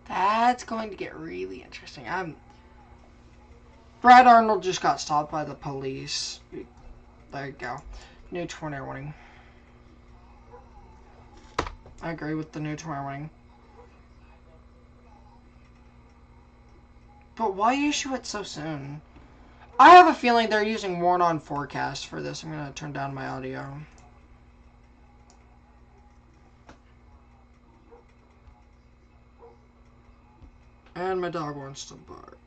That's going to get really interesting. Brad Arnold just got stopped by the police. There you go. New tornado warning. I agree with the new tornado warning. But why issue it so soon? I have a feeling they're using warn on forecast for this. I'm going to turn down my audio. And my dog wants to bark.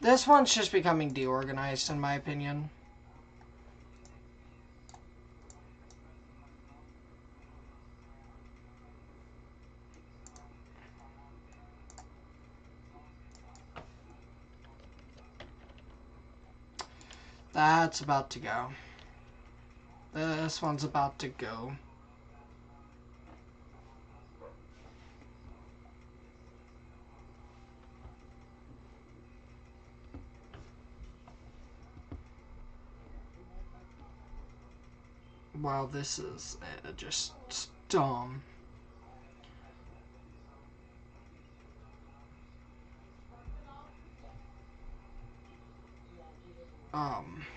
This one's just becoming deorganized, in my opinion. That's about to go. This one's about to go. Wow, this is just dumb.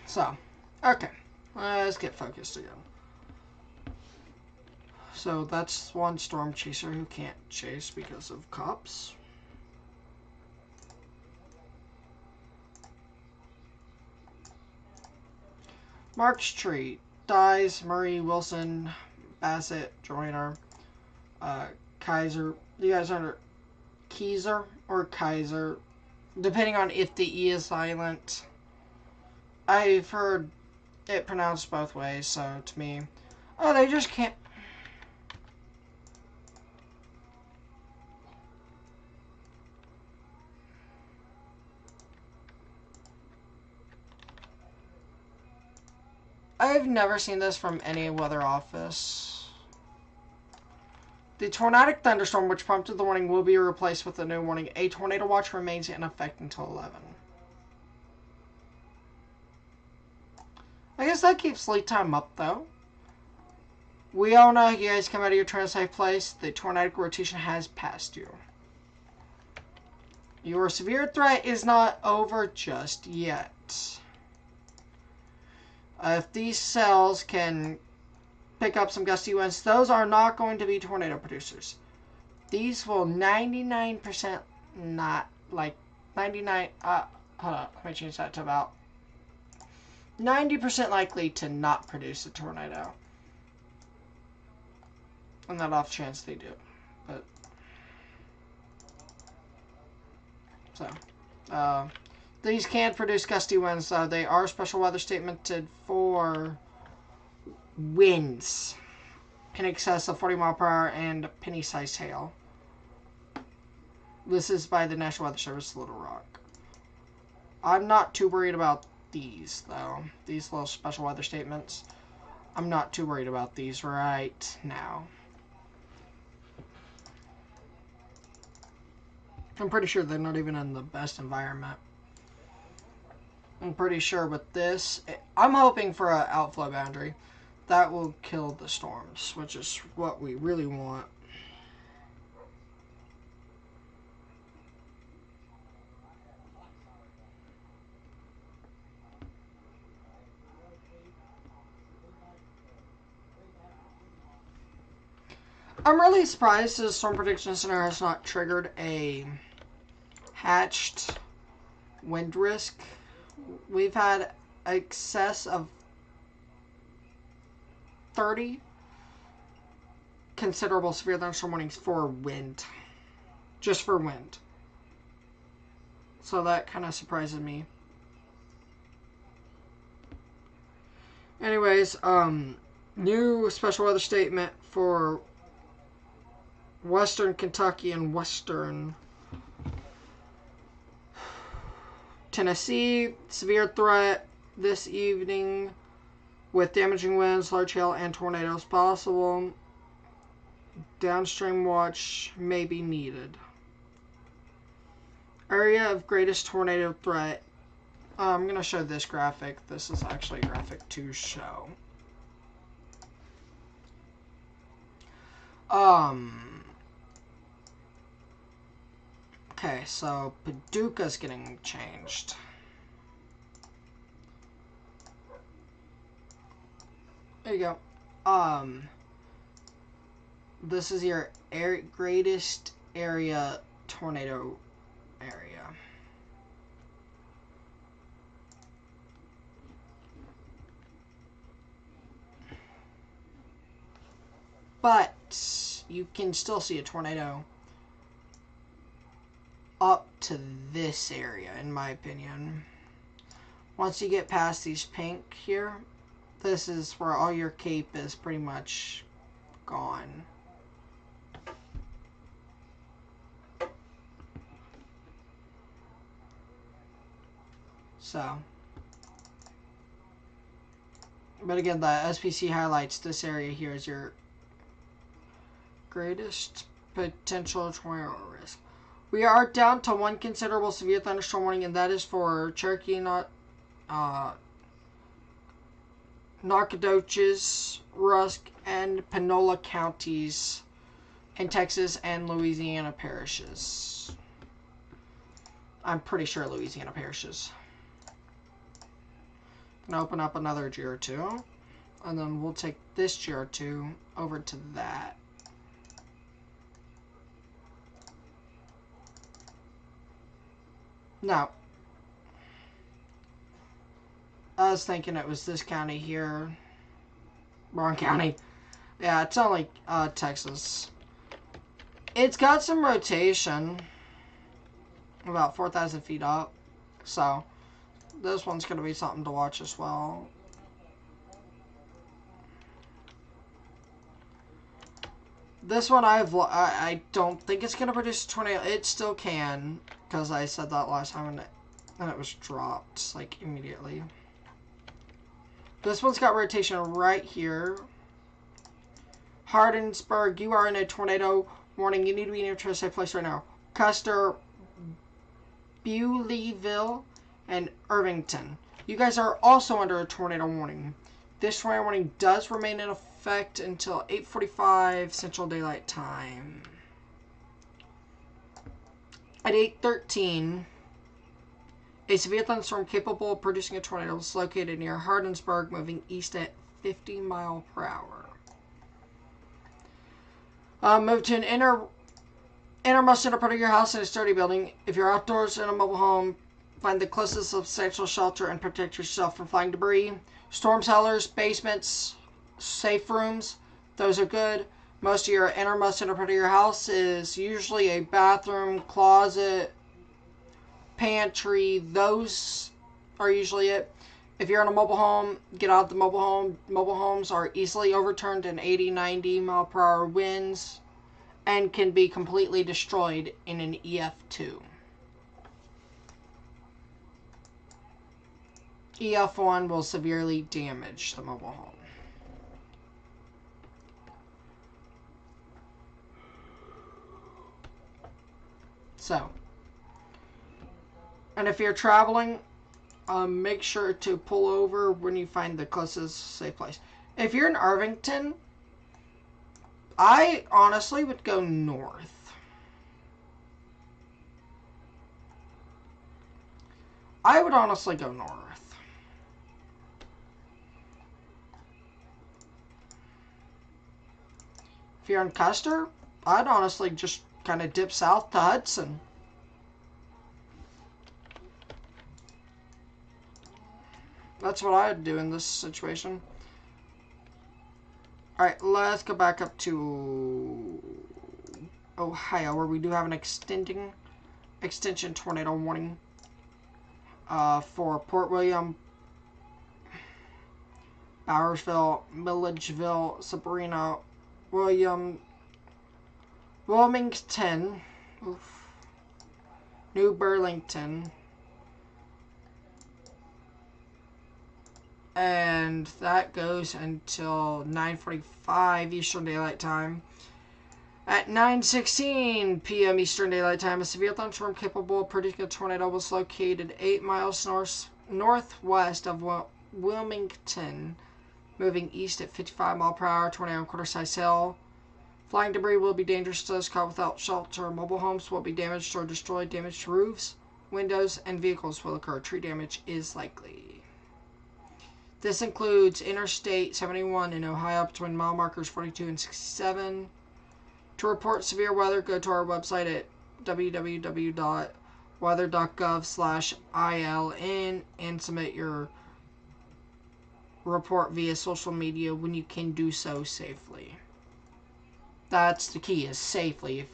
So, okay. Let's get focused again. So, that's one storm chaser who can't chase because of cops. Mark's Tree. Dies, Murray, Wilson, Bassett, Joyner, Kaiser. You guys under Kaiser or Kaiser, depending on if the E is silent. I've heard it pronounced both ways, so to me, oh, they just can't. I've never seen this from any weather office. The tornadic thunderstorm which prompted the warning will be replaced with a new warning. A tornado watch remains in effect until 11. I guess that keeps lead time up, though. We all know you guys come out of your turn safe place. The tornadic rotation has passed you. Your severe threat is not over just yet. If these cells can pick up some gusty winds, those are not going to be tornado producers. These will 99% not, like, 99, hold on, let me change that to about 90% likely to not produce a tornado. On that off chance they do. But, so, these can produce gusty winds, though. They are special weather statemented for winds in excess of 40 mile per hour and penny-sized hail. This is by the National Weather Service, Little Rock. I'm not too worried about these, though. These little special weather statements. I'm not too worried about these right now. I'm pretty sure they're not even in the best environment. I'm pretty sure with this, I'm hoping for an outflow boundary. That will kill the storms, which is what we really want. I'm really surprised the Storm Prediction Center has not triggered a hatched wind risk. We've had excess of 30 considerable severe thunderstorm warnings for wind. Just for wind. So that kind of surprises me. Anyways, new special weather statement for Western Kentucky and Western Tennessee. Severe threat this evening with damaging winds, large hail, and tornadoes possible. Downstream watch may be needed. Area of greatest tornado threat. I'm going to show this graphic. This is actually a graphic to show. Okay, so Paducah's getting changed. There you go. This is your greatest area tornado area. But you can still see a tornado up to this area, in my opinion. Once you get past these pink here, this is where all your cape is pretty much gone. So, but again, the SPC highlights this area here is your greatest potential tornado risk. We are down to one considerable severe thunderstorm warning, and that is for Cherokee, Nacogdoches, Rusk, and Panola counties in Texas and Louisiana parishes. I'm pretty sure Louisiana parishes. I'm going to open up another GR2, and then we'll take this GR2 over to that. Now, I was thinking it was this county here. Wrong county. Yeah, it's only Texas. It's got some rotation. About 4,000 feet up. So, this one's going to be something to watch as well. This one I don't think it's going to produce a tornado. It still can, because I said that last time and it was dropped like immediately. This one's got rotation right here. Hardinsburg, you are in a tornado warning. You need to be near to a safe place right now. Custer, Bewleyville, and Irvington. You guys are also under a tornado warning. This tornado warning does remain in effect until 8:45 Central Daylight Time. At 8:13, a severe thunderstorm capable of producing a tornado is located near Hardinsburg, moving east at 50 miles per hour. Move to an innermost inner part of your house in a sturdy building. If you're outdoors in a mobile home, find the closest substantial shelter and protect yourself from flying debris. Storm cellars, basements, safe rooms, those are good. Most of your innermost inner part of your house is usually a bathroom, closet, pantry. Those are usually it. If you're in a mobile home, get out of the mobile home. Mobile homes are easily overturned in 80, 90 mile per hour winds and can be completely destroyed in an EF2. EF1 will severely damage the mobile home. So, and if you're traveling, make sure to pull over when you find the closest safe place. If you're in Irvington, I honestly would go north. I would honestly go north. If you're in Custer, I'd honestly just kind of dip south to Hudson. That's what I'd do in this situation. Alright, let's go back up to Ohio, where we do have an extension tornado warning for Port William, Bowersville, Milledgeville, Sabrina, Wilmington, New Burlington, and that goes until 9:45 Eastern Daylight Time. At 9:16 p.m. Eastern Daylight Time, a severe thunderstorm capable of producing a tornado was located 8 miles northwest of Wilmington, moving east at 55 miles per hour, tornado and quarter-size hail. Flying debris will be dangerous to those caught without shelter. Mobile homes will be damaged or destroyed. Damaged roofs, windows, and vehicles will occur. Tree damage is likely. This includes Interstate 71 in Ohio between mile markers 42 and 67. To report severe weather, go to our website at www.weather.gov/ILN and submit your report via social media when you can do so safely. That's the key, is safely.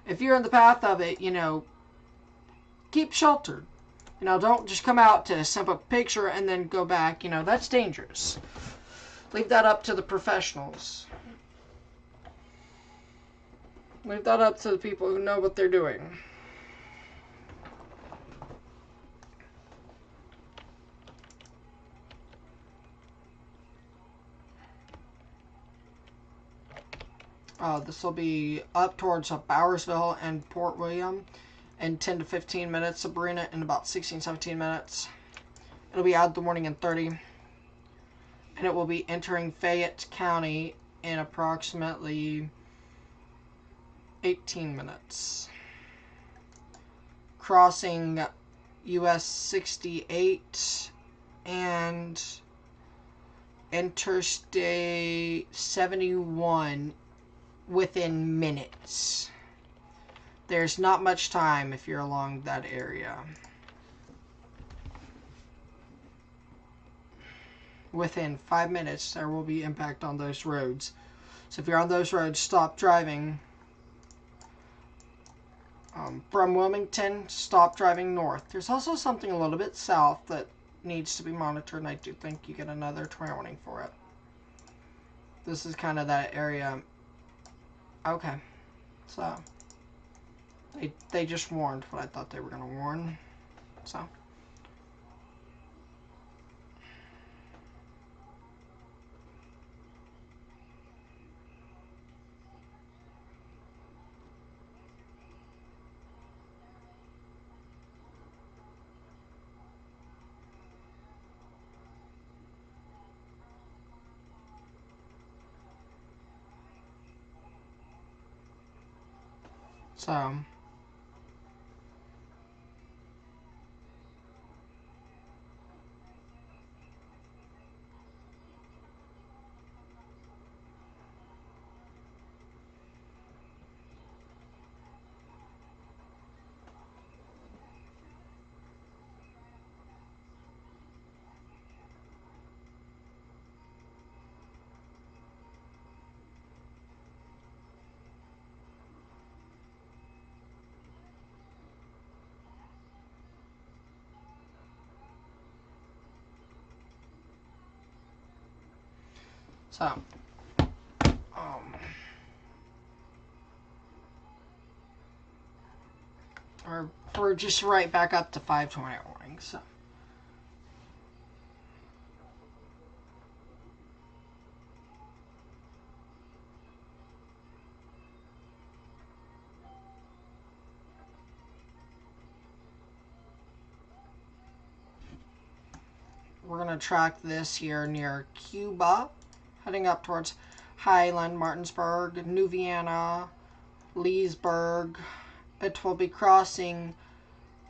If you're in the path of it, keep sheltered. Don't just come out to snap a picture and then go back. That's dangerous. Leave that up to the professionals. Leave that up to the people who know what they're doing. This will be up towards Bowersville and Port William in 10 to 15 minutes. Sabrina in about 16, 17 minutes. It'll be out of the morning in 30. And it will be entering Fayette County in approximately 18 minutes. Crossing US 68 and Interstate 71 within minutes. There's not much time if you're along that area. Within 5 minutes, there will be impact on those roads. So if you're on those roads, stop driving. From Wilmington, stop driving north. There's also something a little bit south that needs to be monitored, and I do think you get another tornado warning for it. This is kind of that area. Okay, so they just warned what I thought they were going to warn. So we're just right back up to 5 tornado warnings. So we're going to track this here near Cuba, heading up towards Highland, Martinsburg, New Vienna, Leesburg. It will be crossing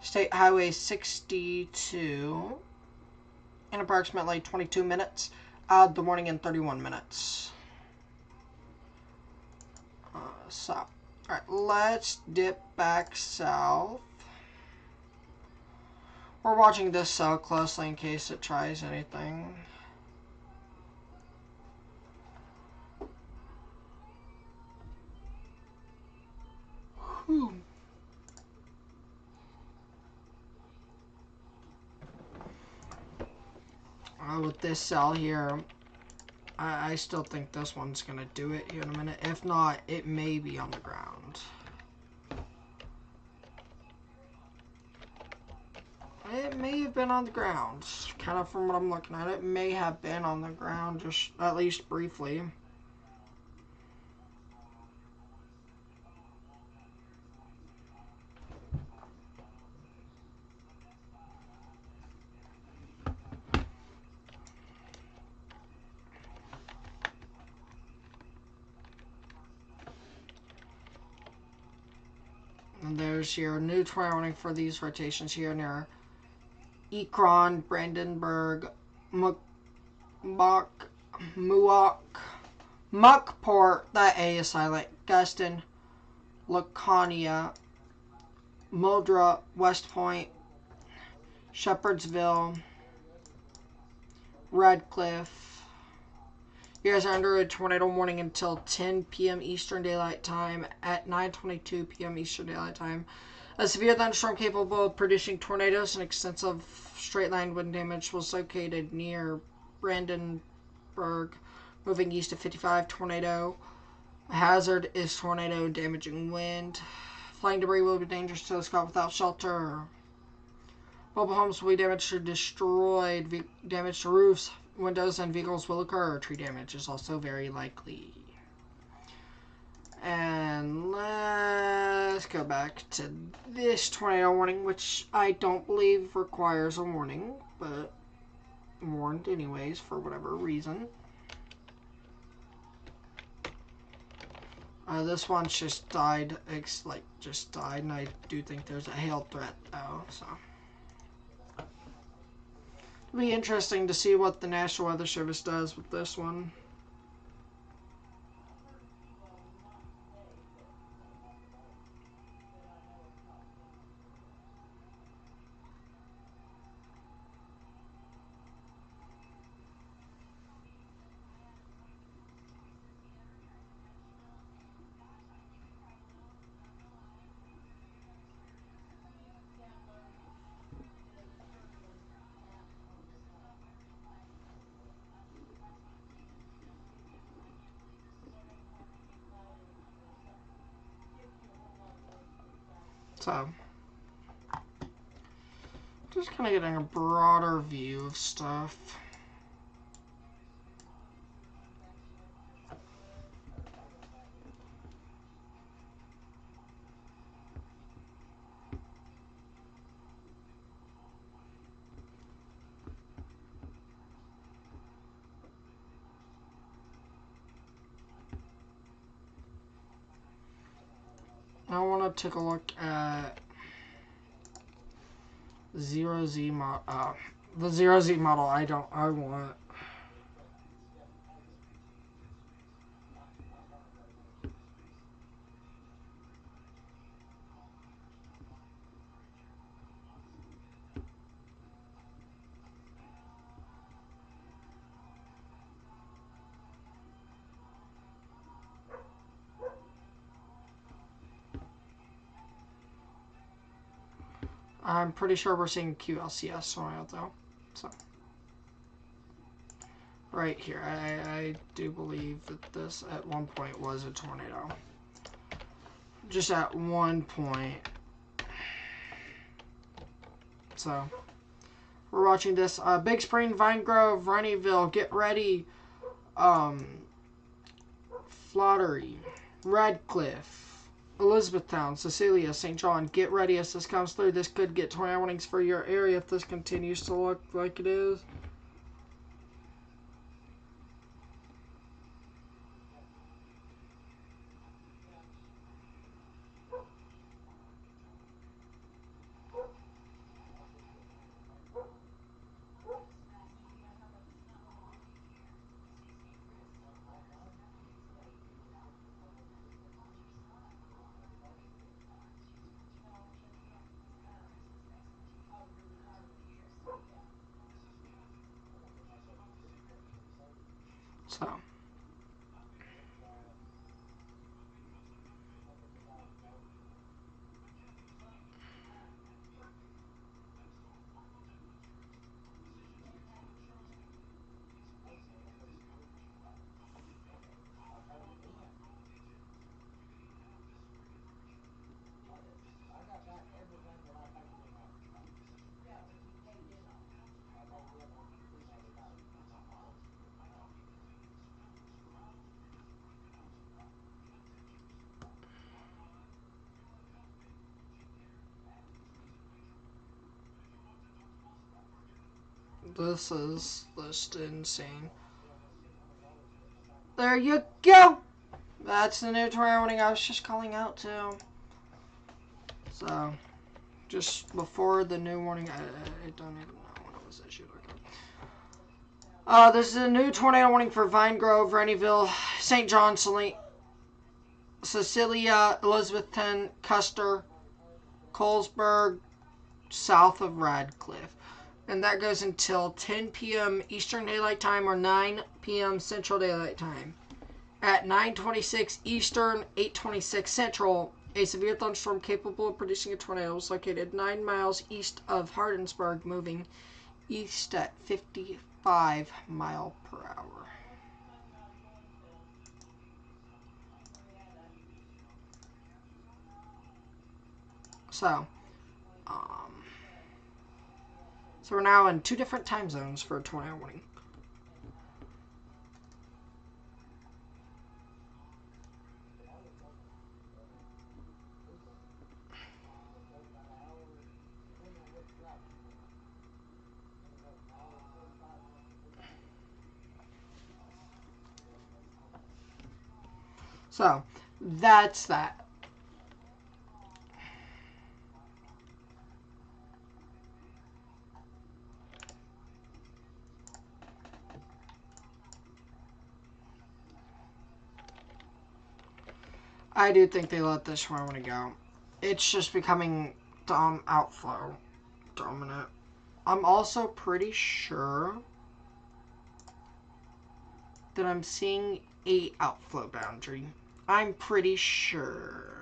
State Highway 62 in approximately 22 minutes. Add the morning in 31 minutes. Alright, let's dip back south. We're watching this cell closely in case it tries anything. Whew. With this cell here, I still think this one's going to do it here in a minute. If not, it may be on the ground. It may have been on the ground. Kind of from what I'm looking at, it may have been on the ground, just at least briefly. And there's your new tornado warning for these rotations here near Ekron, Brandenburg, Muckport, that A is silent, Guston, Laconia, Muldra, West Point, Shepherdsville, Redcliffe. You guys are under a tornado warning until 10 p.m. Eastern Daylight Time. At 9:22 p.m. Eastern Daylight Time, a severe thunderstorm capable of producing tornadoes and extensive straight-line wind damage was located near Brandenburg, moving east of 55. Tornado hazard is tornado damaging wind. Flying debris will be dangerous to those caught without shelter. Mobile homes will be damaged or destroyed. Damage to roofs, windows, and vehicles will occur. Tree damage is also very likely. And let's go back to this tornado warning, which I don't believe requires a warning, but warned anyways for whatever reason. This one's just died, and I do think there's a hail threat though, so. It'll be interesting to see what the National Weather Service does with this one. So, just kind of getting a broader view of stuff. I want to take a look at zero-Z model. The zero-Z model I want. I'm pretty sure we're seeing QLCS tornado though. So right here, I do believe that this at one point was a tornado. Just at one point. So we're watching this. Big Spring, Vine Grove, Runnyville, get ready. Flottery, Redcliffe, Elizabethtown, Cecilia, St. John, get ready as this comes through. This could get tornado warnings for your area if this continues to look like it is. So. This is just insane. There you go! That's the new tornado warning I was just calling out to. So, just before the new warning, I don't even know when it was issued. Okay. This is a new tornado warning for Vine Grove, Rennieville, St. John, Cecilia, Elizabethton, Custer, Colesburg, south of Radcliffe. And that goes until 10 p.m. Eastern Daylight Time or 9 p.m. Central Daylight Time. At 9:26 Eastern, 8:26 Central, a severe thunderstorm capable of producing a tornado was located 9 miles east of Hardinsburg, moving east at 55 miles per hour. So we're now in 2 different time zones for a tornado warning. So, that's that. I do think they let this one go. It's just becoming outflow dominant. I'm also pretty sure that I'm seeing a outflow boundary. I'm pretty sure.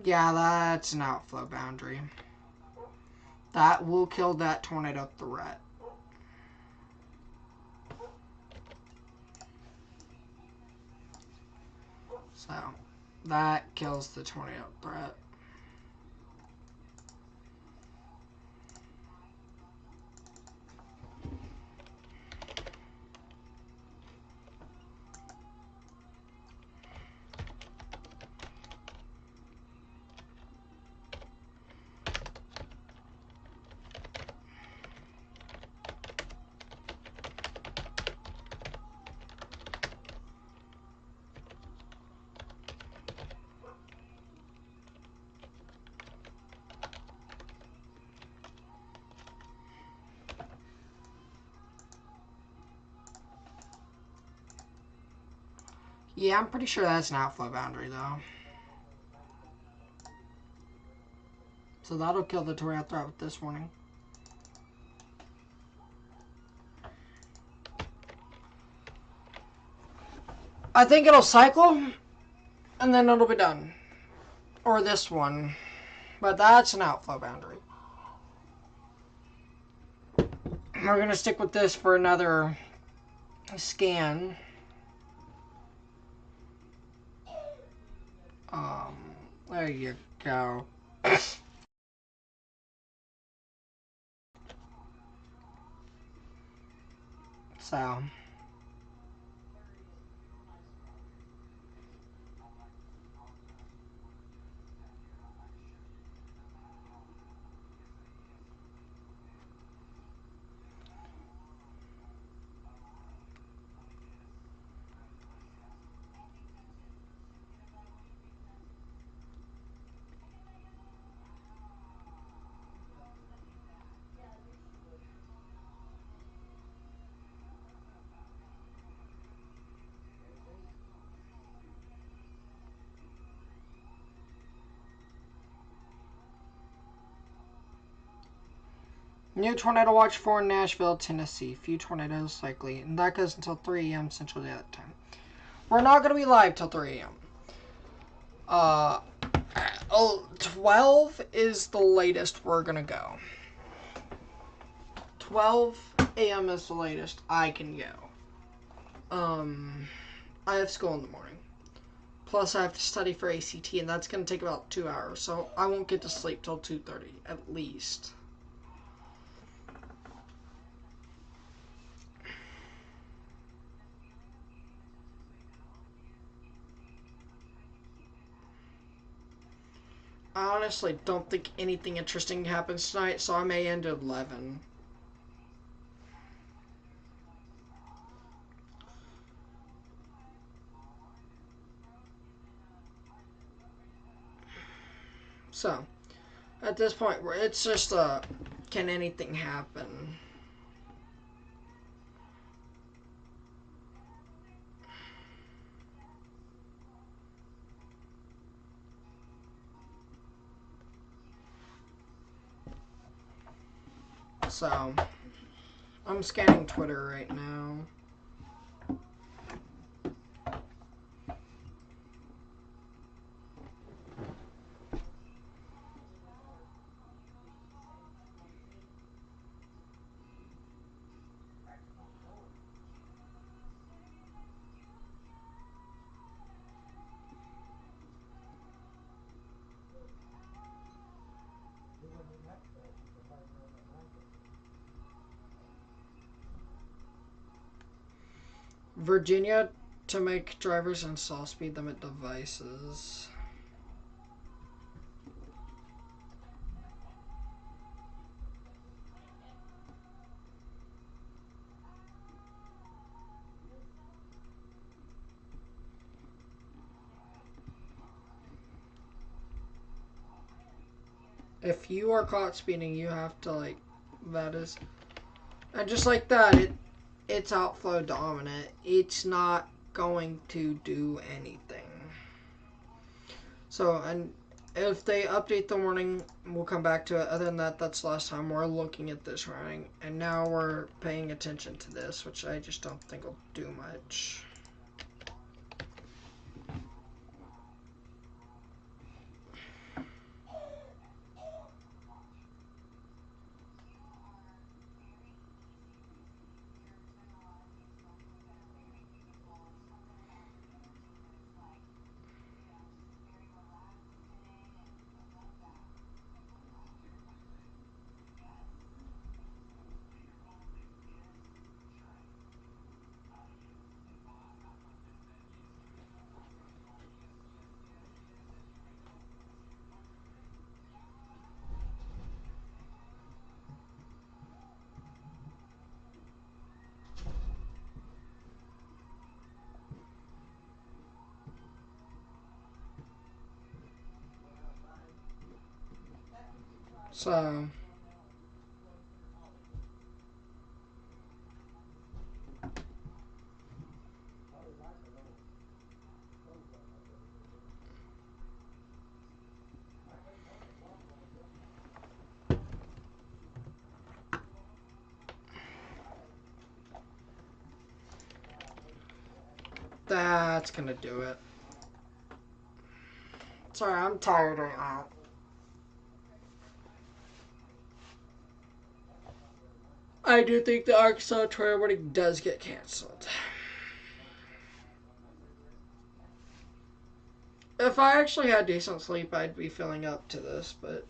Yeah, that's an outflow boundary. That will kill that tornado threat. So, that kills the tornado threat. Yeah, I'm pretty sure that's an outflow boundary, though. So that'll kill the tornado threat with this warning. I think it'll cycle, and then it'll be done. Or this one. But that's an outflow boundary. We're going to stick with this for another scan. There you go. So. New tornado watch for Nashville, Tennessee. Few tornadoes likely. And that goes until 3 a.m. Central Daylight Time. We're not going to be live till 3 a.m. 12 is the latest we're going to go. 12 a.m. is the latest I can go. I have school in the morning. Plus I have to study for ACT, and that's going to take about 2 hours. So I won't get to sleep till 2:30 at least. I honestly don't think anything interesting happens tonight, so I may end at 11. So, at this point, it's just can anything happen? So, I'm scanning Twitter right now. Virginia to make drivers install speed limit devices. If you are caught speeding, you have to, like, that is, and just like that, it's outflow dominant. It's not going to do anything. So, and if they update the warning, we'll come back to it. Other than that, that's the last time we're looking at this warning, and now we're paying attention to this, which I just don't think will do much. So, that's gonna do it. Sorry, I'm tired right now. I do think the Arkansas tornado warning does get canceled. If I actually had decent sleep, I'd be filling up to this, but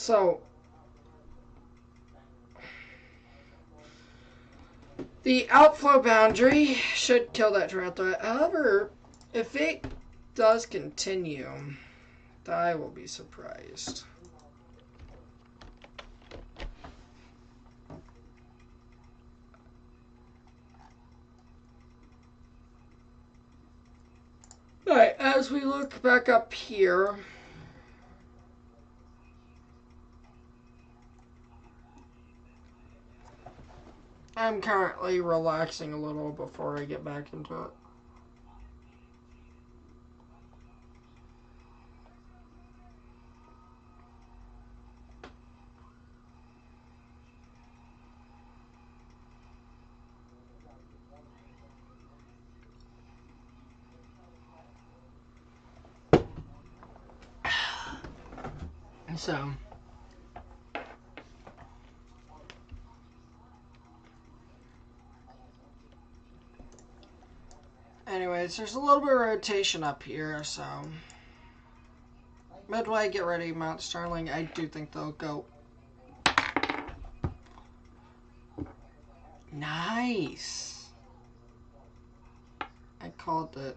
So, the outflow boundary should kill that drought threat. However, if it does continue, I will be surprised. Alright, as we look back up here, I'm currently relaxing a little before I get back into it. So, anyways, there's a little bit of rotation up here, so Midway, get ready, Mount Sterling. I do think they'll go. Nice. I called it.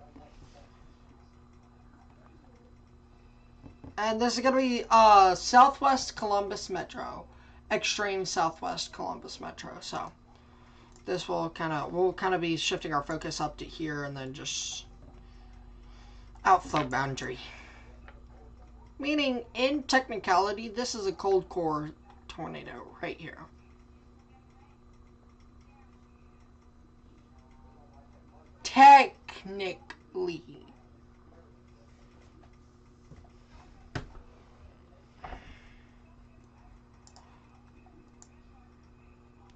And this is going to be Southwest Columbus Metro. Extreme Southwest Columbus Metro. So this will we'll kind of be shifting our focus up to here and then just outflow boundary. Meaning, in technicality, this is a cold core tornado right here. Technically.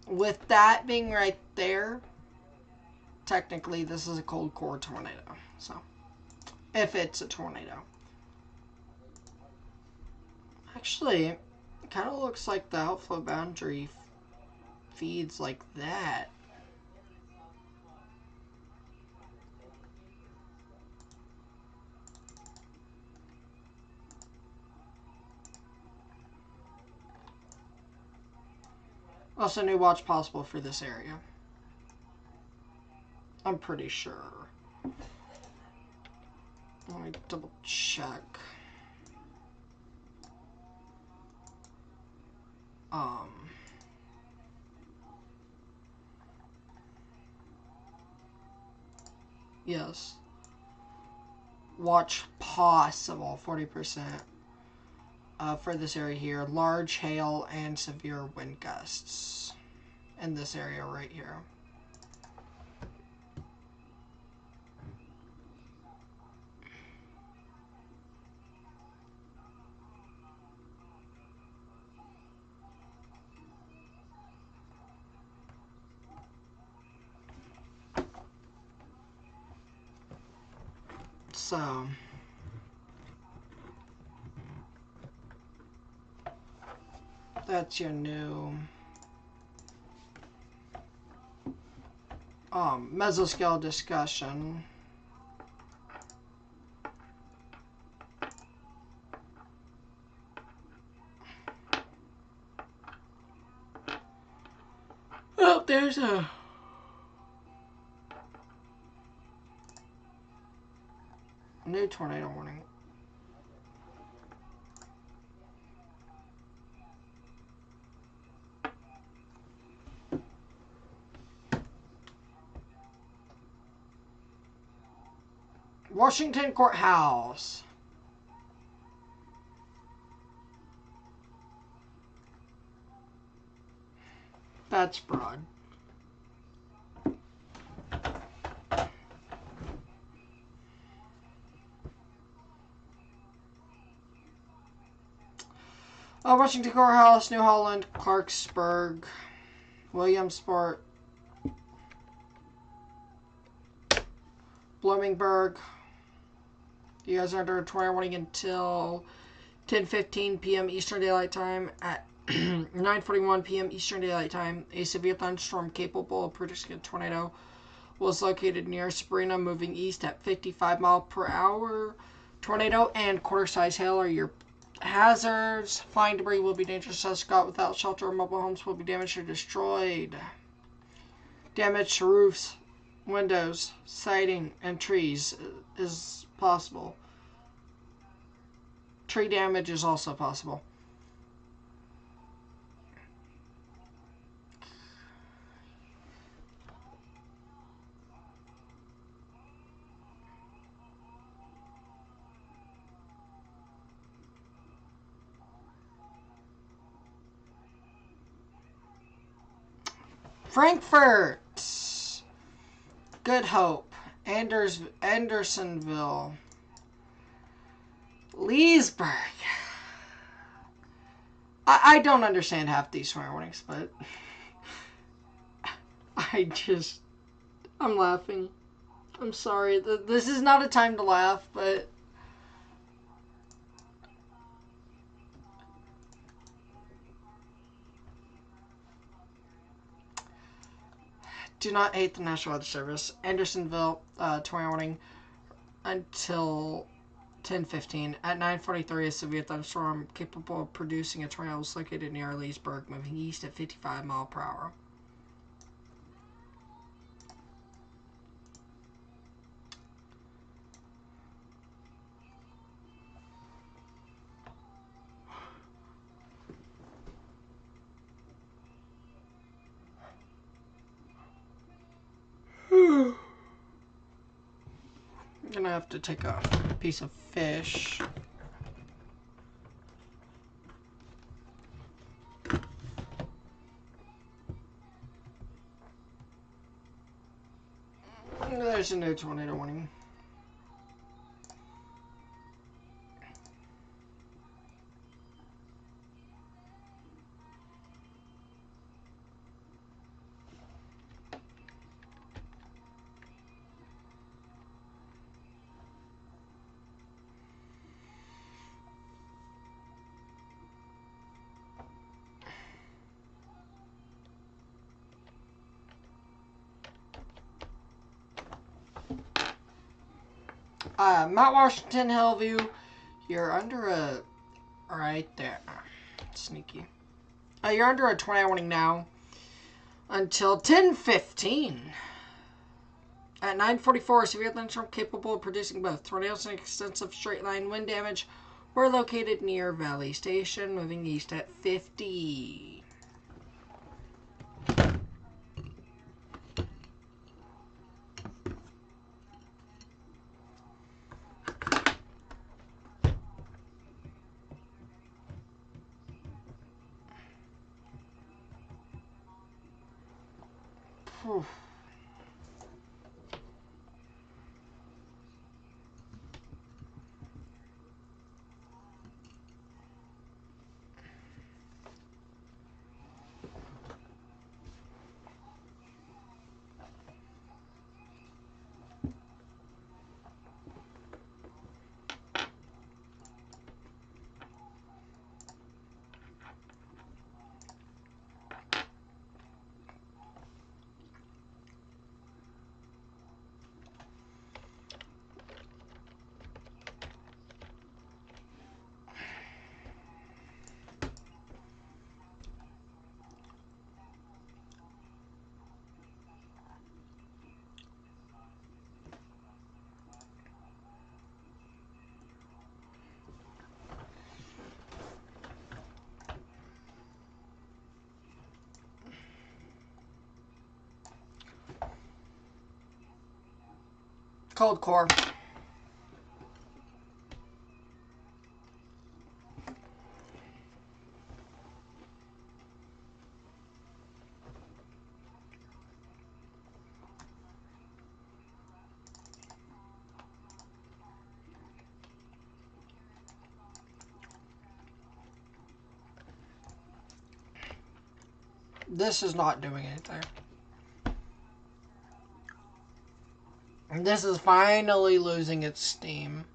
With that being right there, technically this is a cold core tornado. So, if it's a tornado. Actually, it kind of looks like the outflow boundary feeds like that. Also, new watch possible for this area. I'm pretty sure. Let me double check. Yes. Watch possible 40% for this area here. Large hail and severe wind gusts in this area right here. So, that's your new mesoscale discussion. Oh, there's a new tornado warning. Washington Courthouse. That's broad. Washington Courthouse, New Holland, Clarksburg, Williamsport, Bloomingburg. You guys are under a tornado warning until 10:15 p.m. Eastern Daylight Time. At 9:41 p.m. Eastern Daylight Time, a severe thunderstorm capable of producing a tornado was located near Sabrina, moving east at 55 miles per hour. Tornado and quarter-size hail are your Hazards. Flying debris will be dangerous to Scott without shelter. Mobile homes will be damaged or destroyed. Damage to roofs, windows, siding, and trees is possible. Tree damage is also possible. Frankfurt, Good Hope, Andersonville, Leesburg. I don't understand half these swear warnings, but I'm laughing. I'm sorry. This is not a time to laugh, but do not hate the National Weather Service. Andersonville, tornado warning until 10:15. At 9:43, a severe thunderstorm capable of producing a tornado was located near Leesburg, moving east at 55 miles per hour. I'm gonna have to take a piece of fish. There's a new tornado warning. Mount Washington, Hillview, you're under a... right there. Sneaky. You're under a tornado warning now until 10:15. At 9:44, severe thunderstorm capable of producing both tornadoes and extensive straight line wind damage were located near Valley Station, moving east at 50. Whew. Cold core. This is not doing anything. And this is finally losing its steam.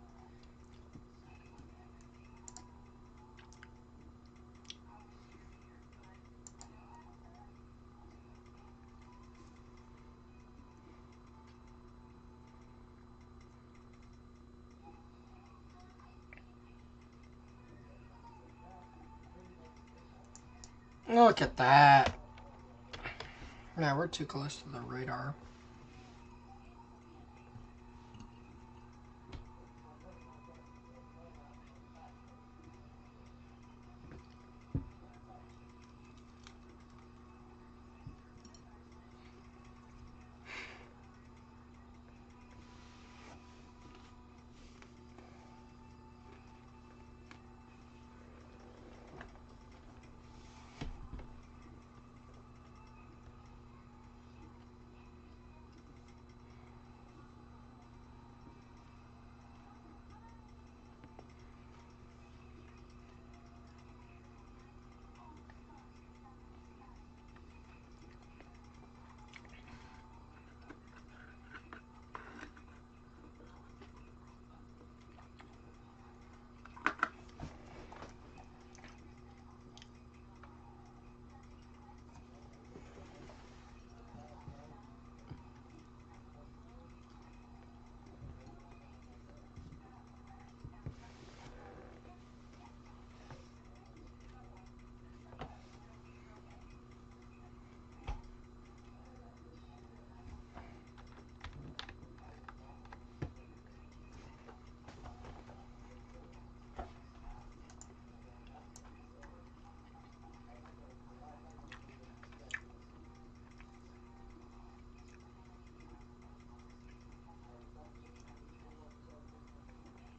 Look at that. Yeah, we're too close to the radar.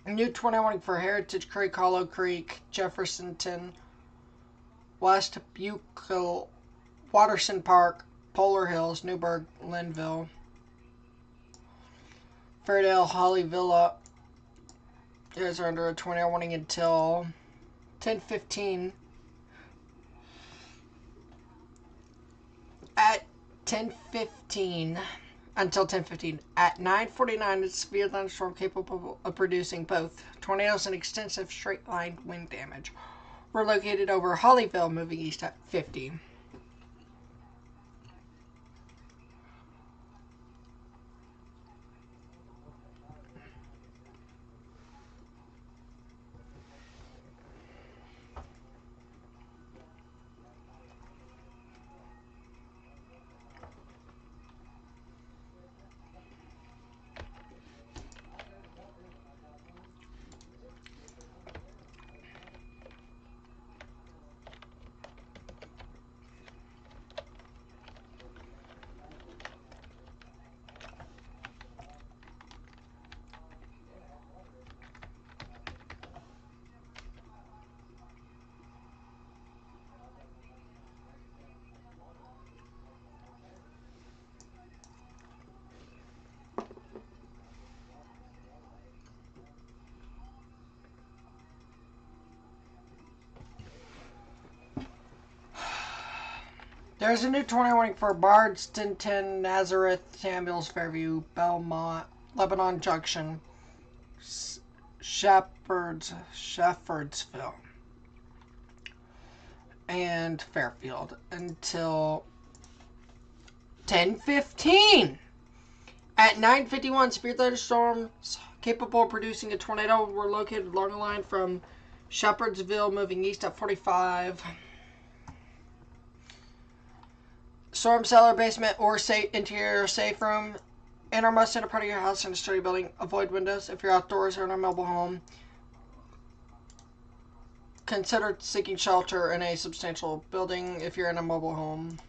New 21 for Heritage Creek, Hollow Creek, Jeffersonton, West Buckel, Watterson Park, Polar Hills, Newburgh, Linville, Fairdale, Holly Villa. You guys are under a 20-hour warning until 10:15. At 10:15. Until 10:15. At 9:49, it's a severe thunderstorm capable of producing both tornadoes and extensive straight-line wind damage. We're located over Hollyville, moving east at 50. There's a new 20 warning for Bardstown, Nazareth, Samuels, Fairview, Belmont, Lebanon Junction, Shepherdsville, and Fairfield until 10:15. At 9:51, severe thunderstorms capable of producing a tornado were located along the line from Shepherdsville, moving east at 45. Storm cellar, basement, or interior safe room. Innermost in a part of your house in a sturdy building. Avoid windows if you're outdoors or in a mobile home. Consider seeking shelter in a substantial building if you're in a mobile home.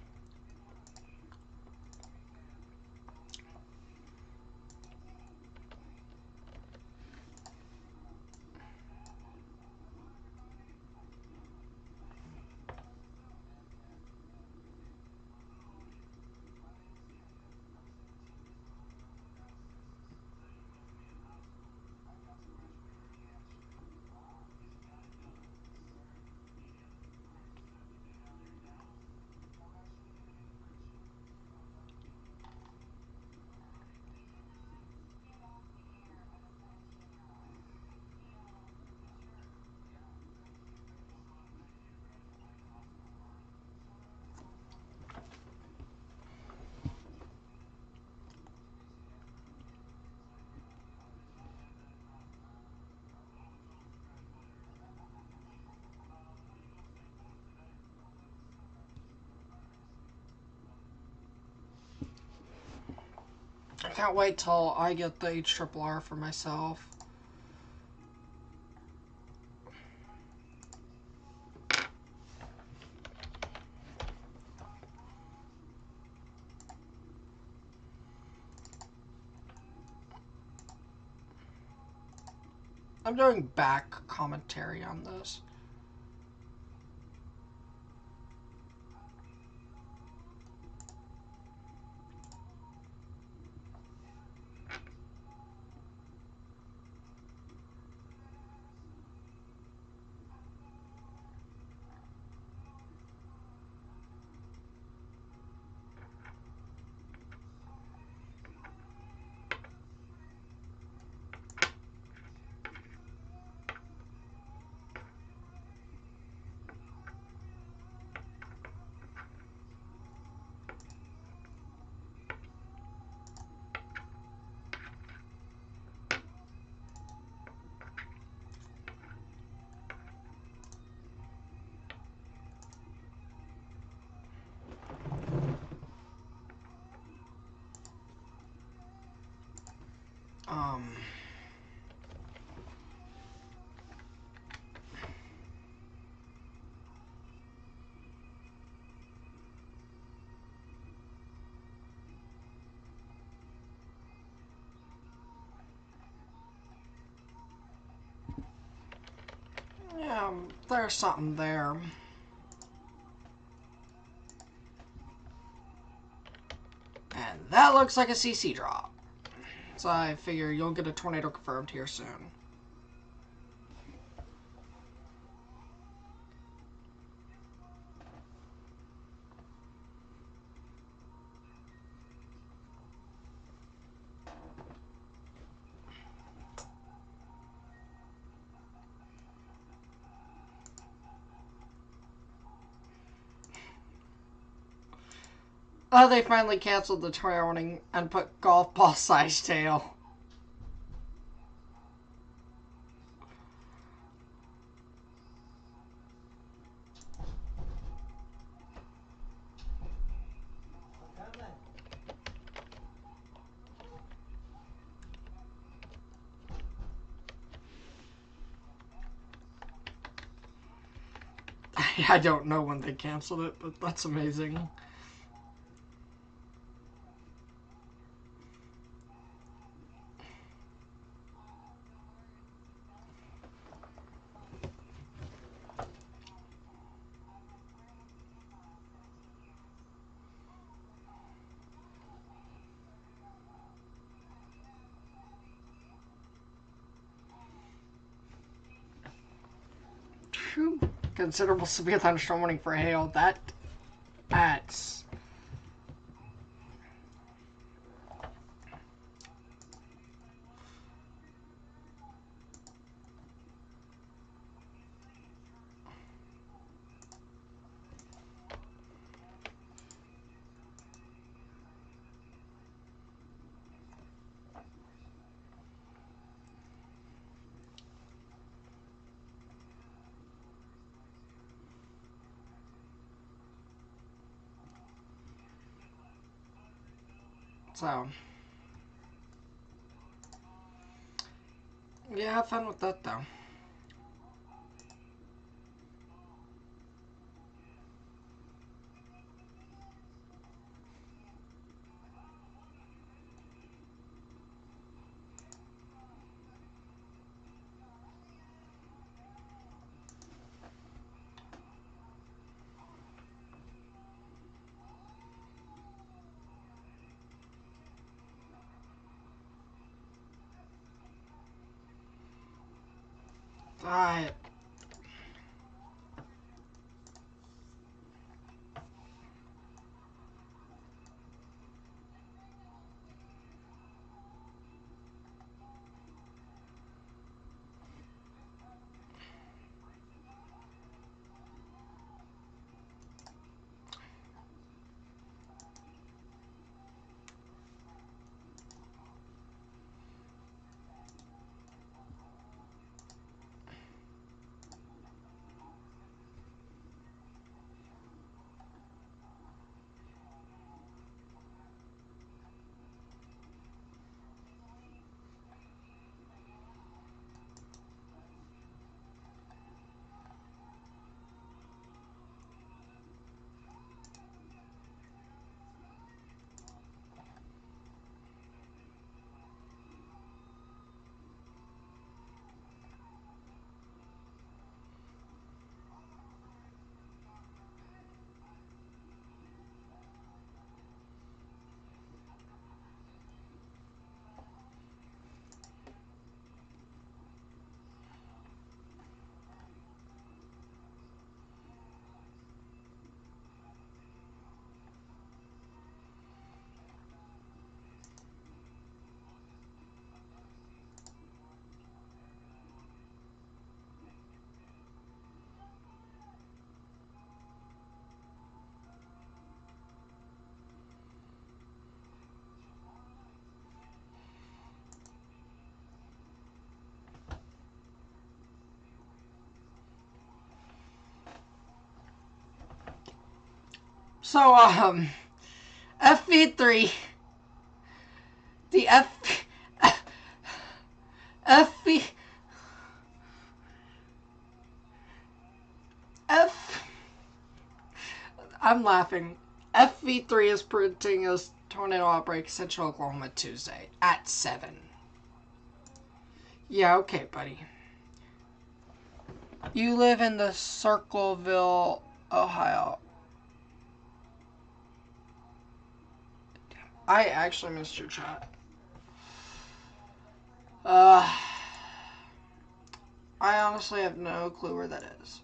I can't wait till I get the HRRR for myself. I'm doing back commentary on this. Yeah, there's something there. And that looks like a CC drop. So I figure you'll get a tornado confirmed here soon. Oh, they finally canceled the tornado warning and put golf ball size tail. I don't know when they canceled it, but that's amazing. Whew. Considerable severe thunderstorm warning for hail. That's... So... yeah, have fun with that, though. Alright. So, FV3, the FV, I'm laughing. FV3 is predicting a tornado outbreak in Central Oklahoma Tuesday at 7. Yeah, okay, buddy. You live in the Circleville, Ohio. I actually missed your chat. I honestly have no clue where that is.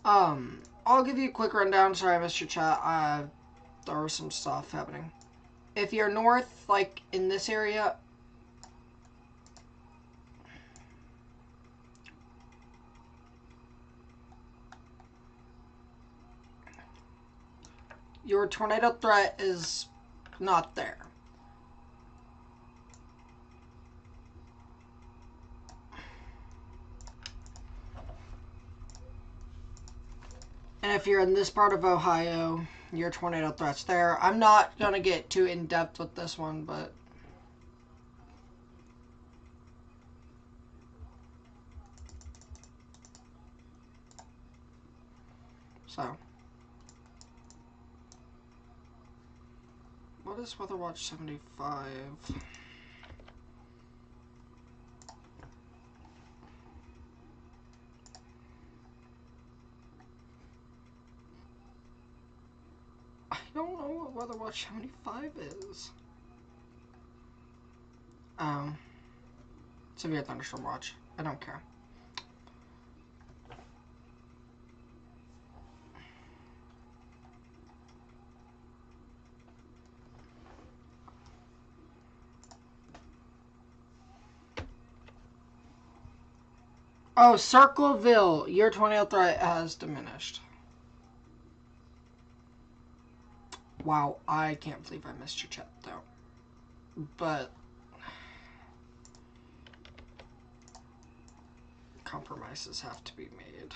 I'll give you a quick rundown. Sorry I missed your chat. There was some stuff happening. If you're north, like in this area, your tornado threat is not there. And if you're in this part of Ohio, your tornado threat's there. I'm not going to get too in-depth with this one, but... So. What is Weather Watch 75? I don't know what Weather Watch 75 is. Severe thunderstorm watch. I don't care. Oh, Circleville. Your tornado threat has diminished. Wow, I can't believe I missed your chat, though. But... compromises have to be made.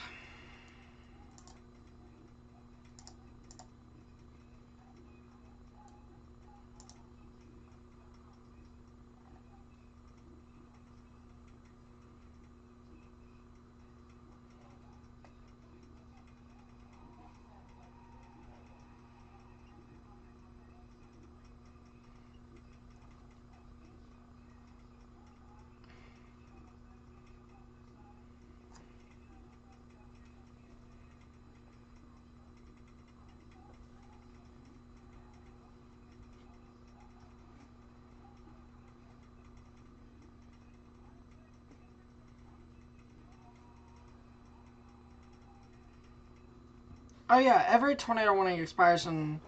Oh yeah, every tornado warning expires in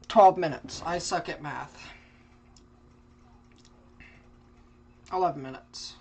12 minutes. I suck at math. 11 minutes.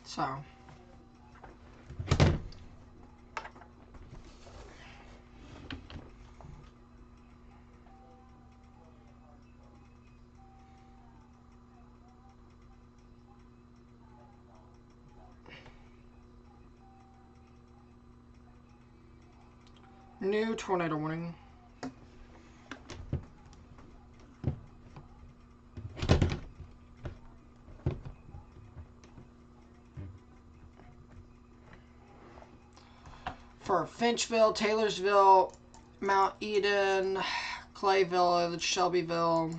So. New tornado warning. for Finchville, Taylorsville, Mount Eden, Clay Village, Shelbyville,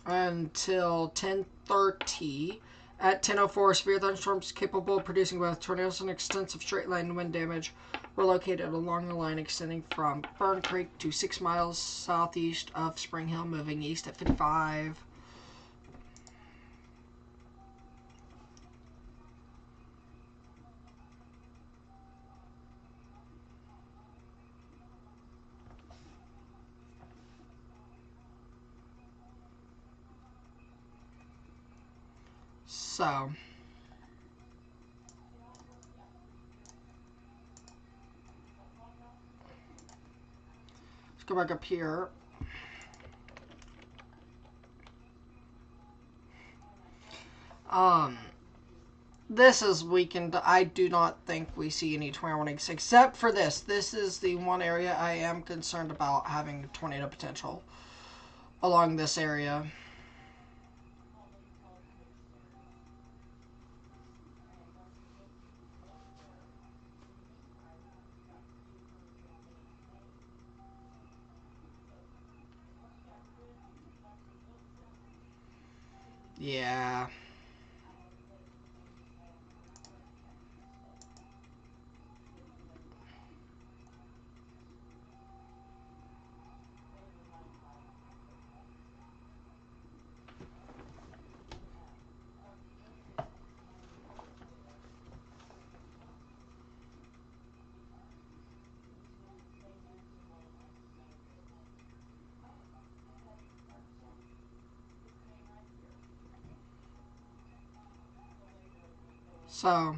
until 10:30. At 10:04, severe thunderstorms capable of producing both tornadoes and extensive straight-line wind damage were located along the line extending from Fern Creek to 6 miles southeast of Spring Hill, moving east at 55. So, let's go back up here. This is weakened. I do not think we see any tornado warnings except for this. This is the one area I am concerned about having tornado potential along this area. Yeah. So,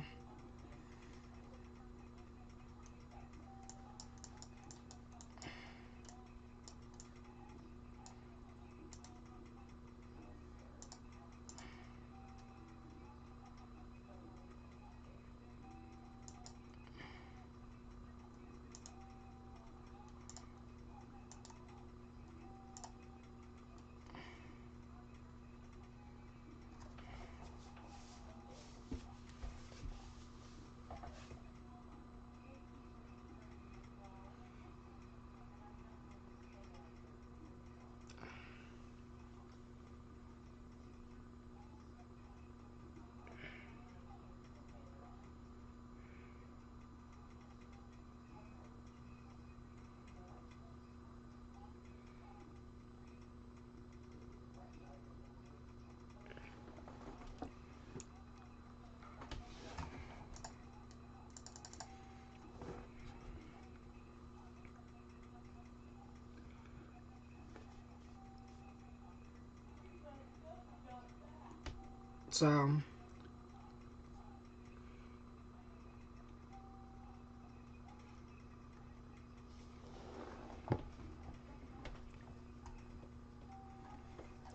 So,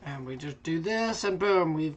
and we just do this, and boom, we've...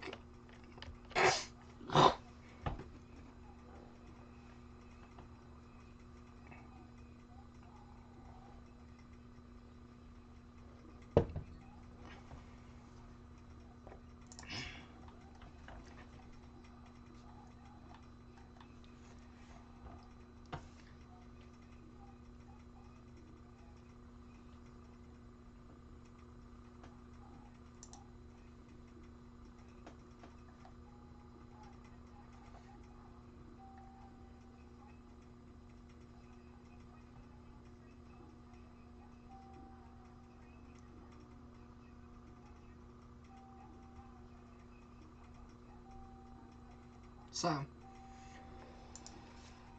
So,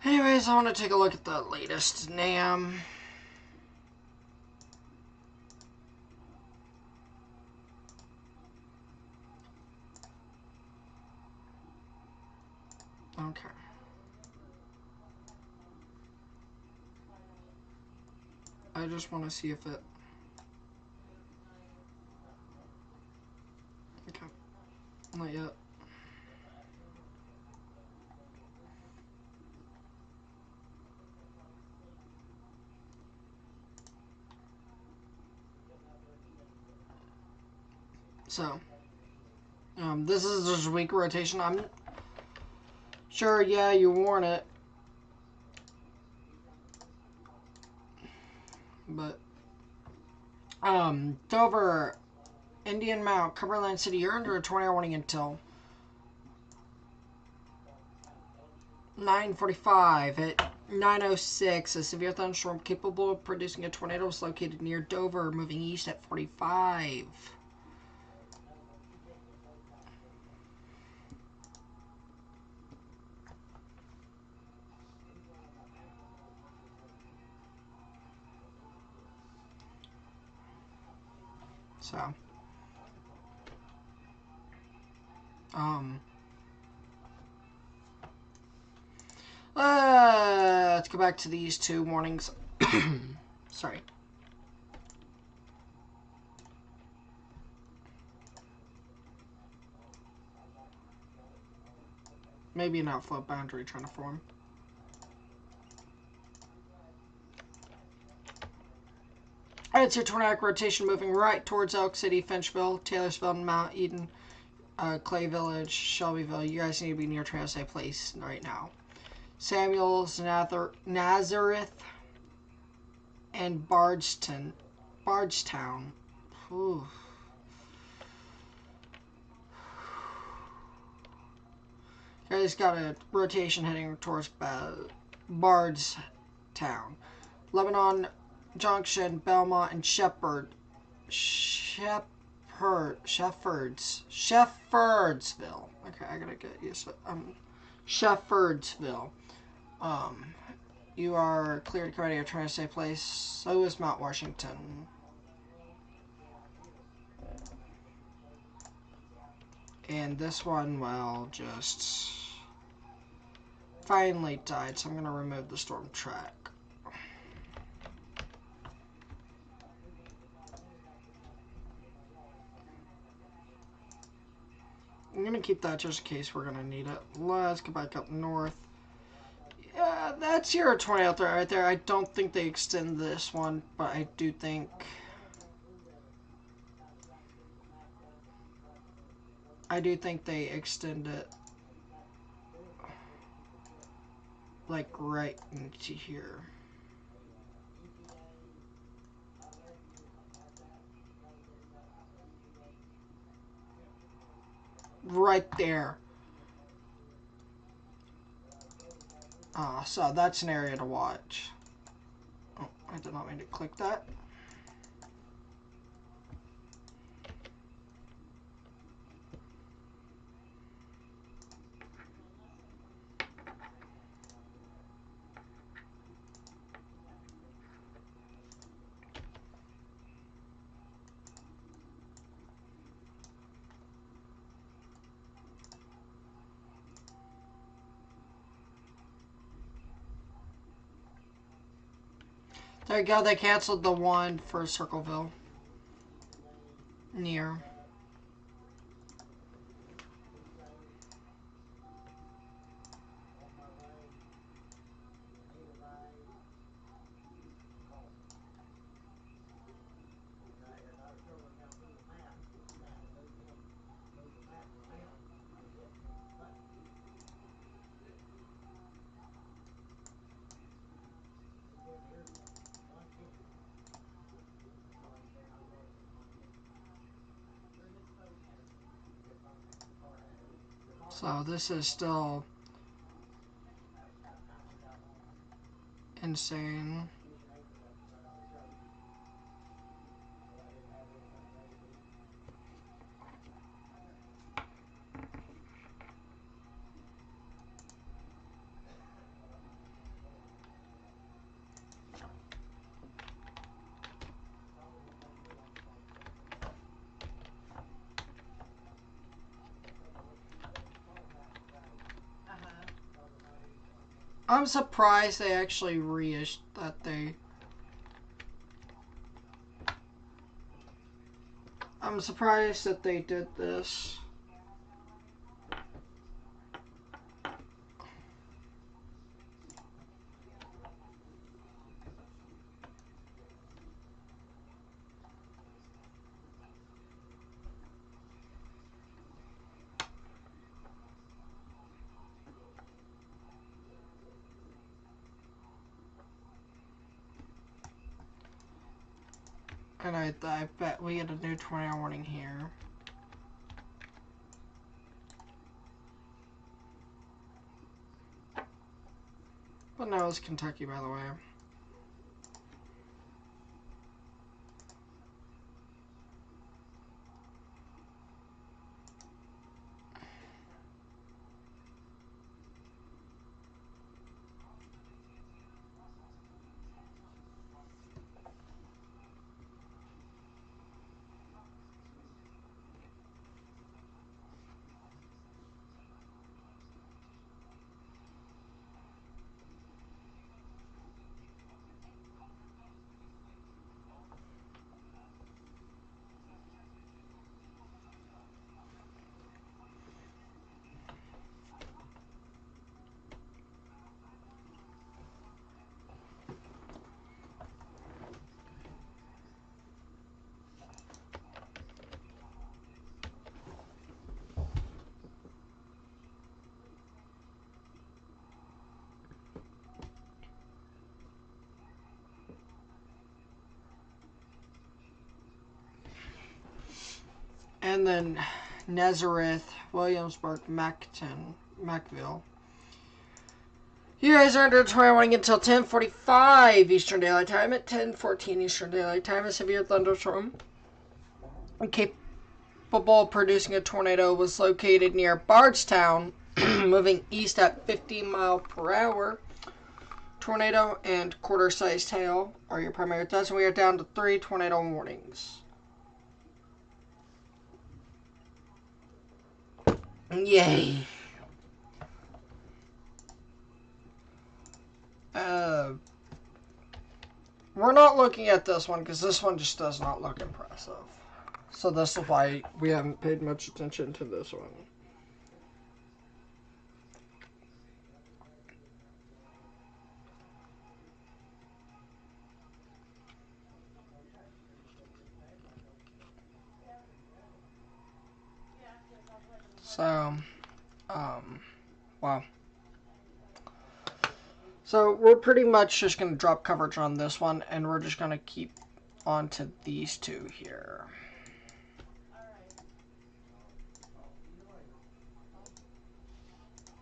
anyways, I want to take a look at the latest NAM. Okay. I just want to see if it... Okay. Not yet. So, this is just weak rotation. I'm sure, yeah, you warn it. But Dover, Indian Mount, Cumberland City, you're under a tornado warning until 9:45. At 9:06, a severe thunderstorm capable of producing a tornado was located near Dover, moving east at 45. So, let's go back to these two warnings. Sorry. Maybe an outflow boundary trying to form. Alright, it's your tornadic rotation moving right towards Elk City, Finchville, Taylorsville, Mount Eden, Clay Village, Shelbyville. You guys need to be near Transit Place right now. Samuels, Nazareth, and Bardstown. Ooh. You guys got a rotation heading towards Bardstown. Lebanon Junction, Belmont, and Shepherdsville. Okay, I gotta get used to it. Shepherdsville. You are clear to come out of your transit place. So is Mount Washington. And this one, well, just finally died, so I'm gonna remove the storm track. I'm going to keep that just in case we're going to need it. Let's go back up north. Yeah, that's your tornado out there, right there. I don't think they extend this one, but I do think... they extend it like right into here. Right there. So that's an area to watch. Oh, I did not mean to click that. There you go, they canceled the one for Circleville. Near. So this is still insane. I'm surprised they actually reissued that I'm surprised that they did this. And I bet we get a new tornado warning here. But no, it's Kentucky, by the way. And then Nazareth, Williamsburg, Macville. You guys are under tornado warning until 10:45 Eastern Daylight Time. At 10:14 Eastern Daylight Time, a severe thunderstorm capable of producing a tornado was located near Bardstown, moving east at 50 miles per hour. Tornado and quarter-sized hail are your primary threats, and we are down to 3 tornado warnings. Yay. We're not looking at this one because this one just does not look impressive. So this is why we haven't paid much attention to this one. So, wow. So we're pretty much just going to drop coverage on this one, and we're just going to keep on to these two here.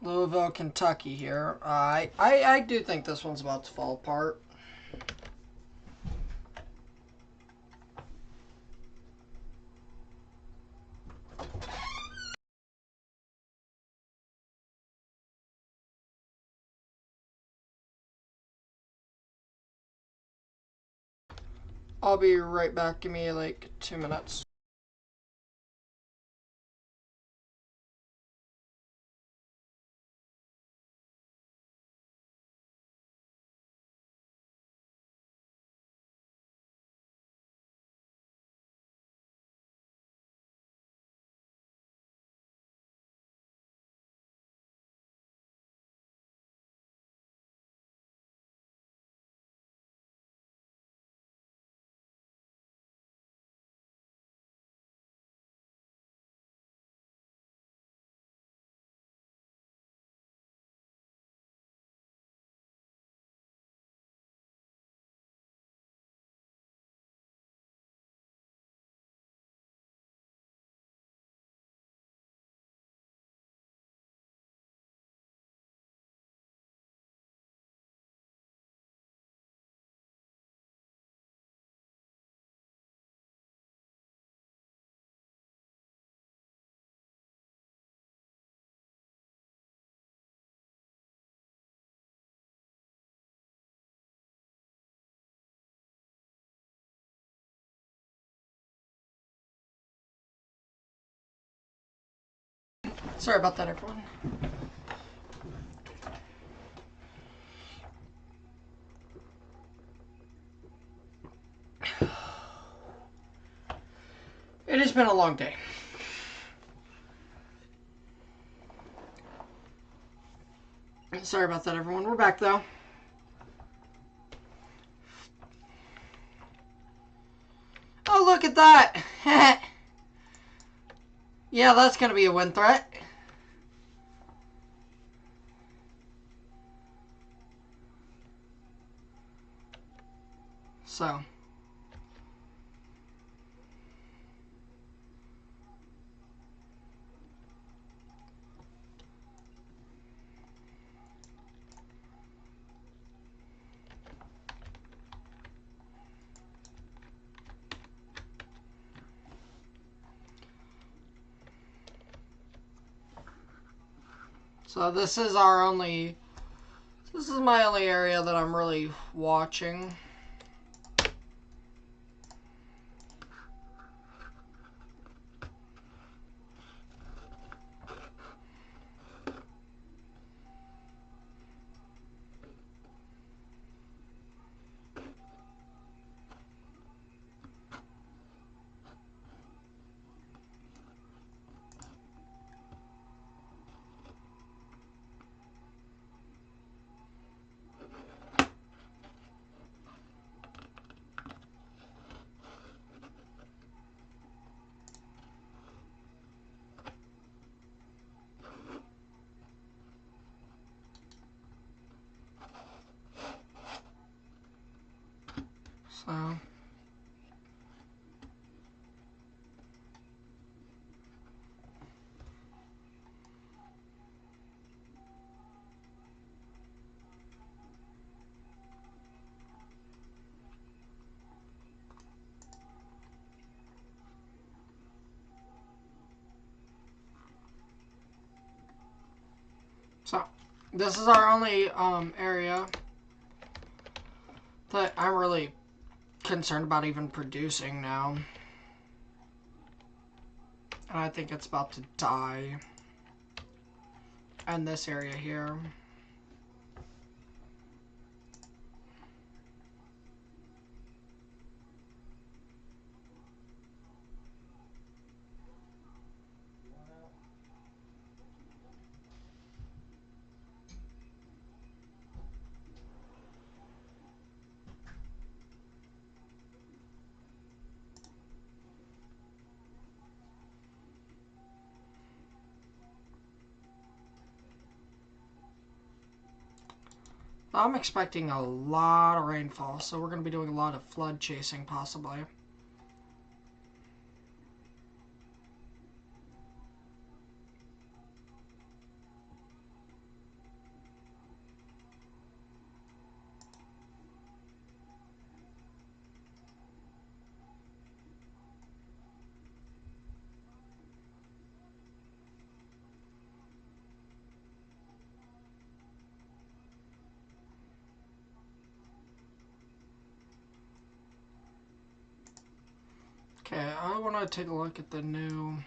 Louisville, Kentucky here. I do think this one's about to fall apart. I'll be right back. Give me like 2 minutes. Sorry about that, everyone. It has been a long day. Sorry about that, everyone. We're back, though. Oh, look at that. Yeah, that's going to be a wind threat. So, So this is our only, this is my only area that I'm really watching. So this is our only area that I'm really concerned about even producing now. And I think it's about to die. And this area here. I'm expecting a lot of rainfall, so we're going to be doing a lot of flood chasing, possibly. Okay, I want to take a look at the new...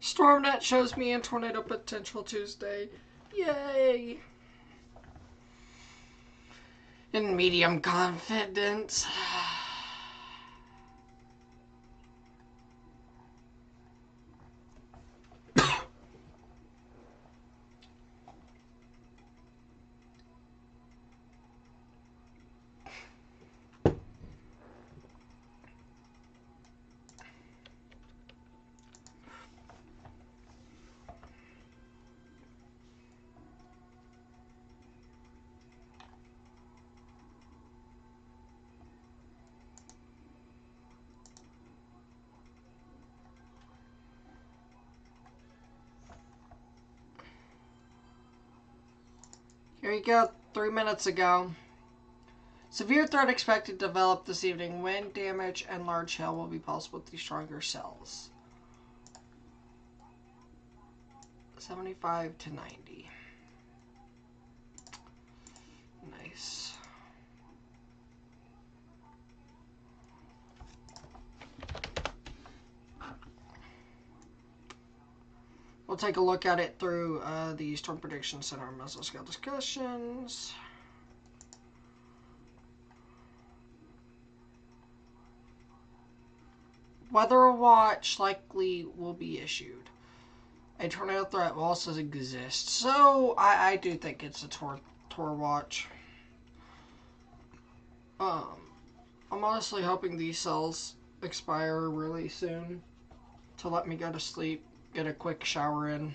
StormNet shows me in tornado potential Tuesday. Yay! In medium confidence. Here you go, 3 minutes ago. Severe threat expected to develop this evening. Wind damage and large hail will be possible with these stronger cells. 75 to 90. Nice. We'll take a look at it through the Storm Prediction Center mesoscale discussions. Weather watch likely will be issued. A tornado threat will also exist. So I do think it's a Tor watch. I'm honestly hoping these cells expire really soon to let me go to sleep, get a quick shower in.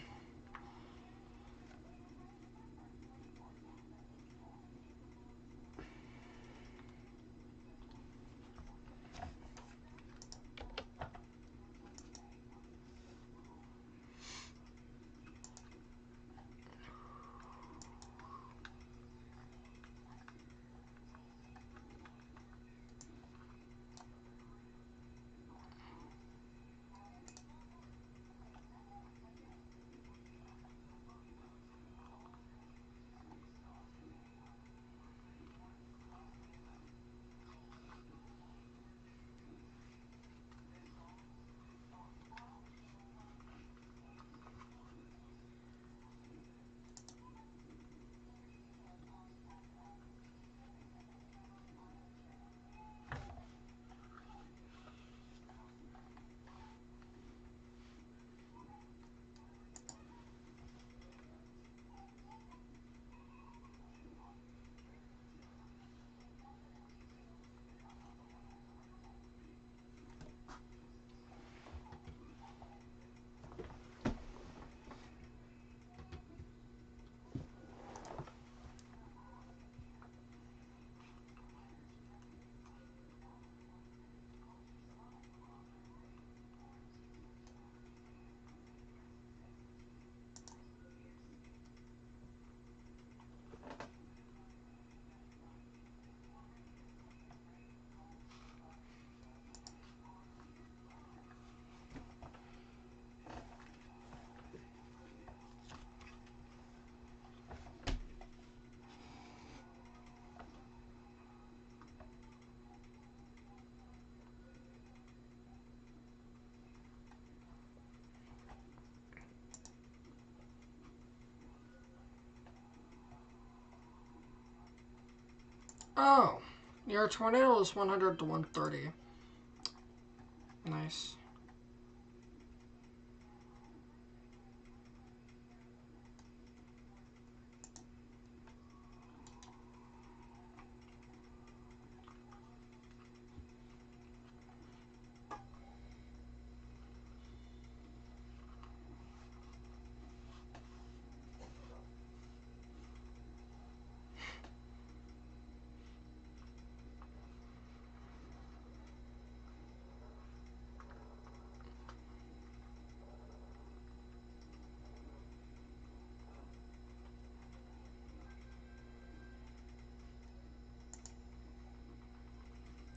Oh, your tornado is 100 to 130. Nice.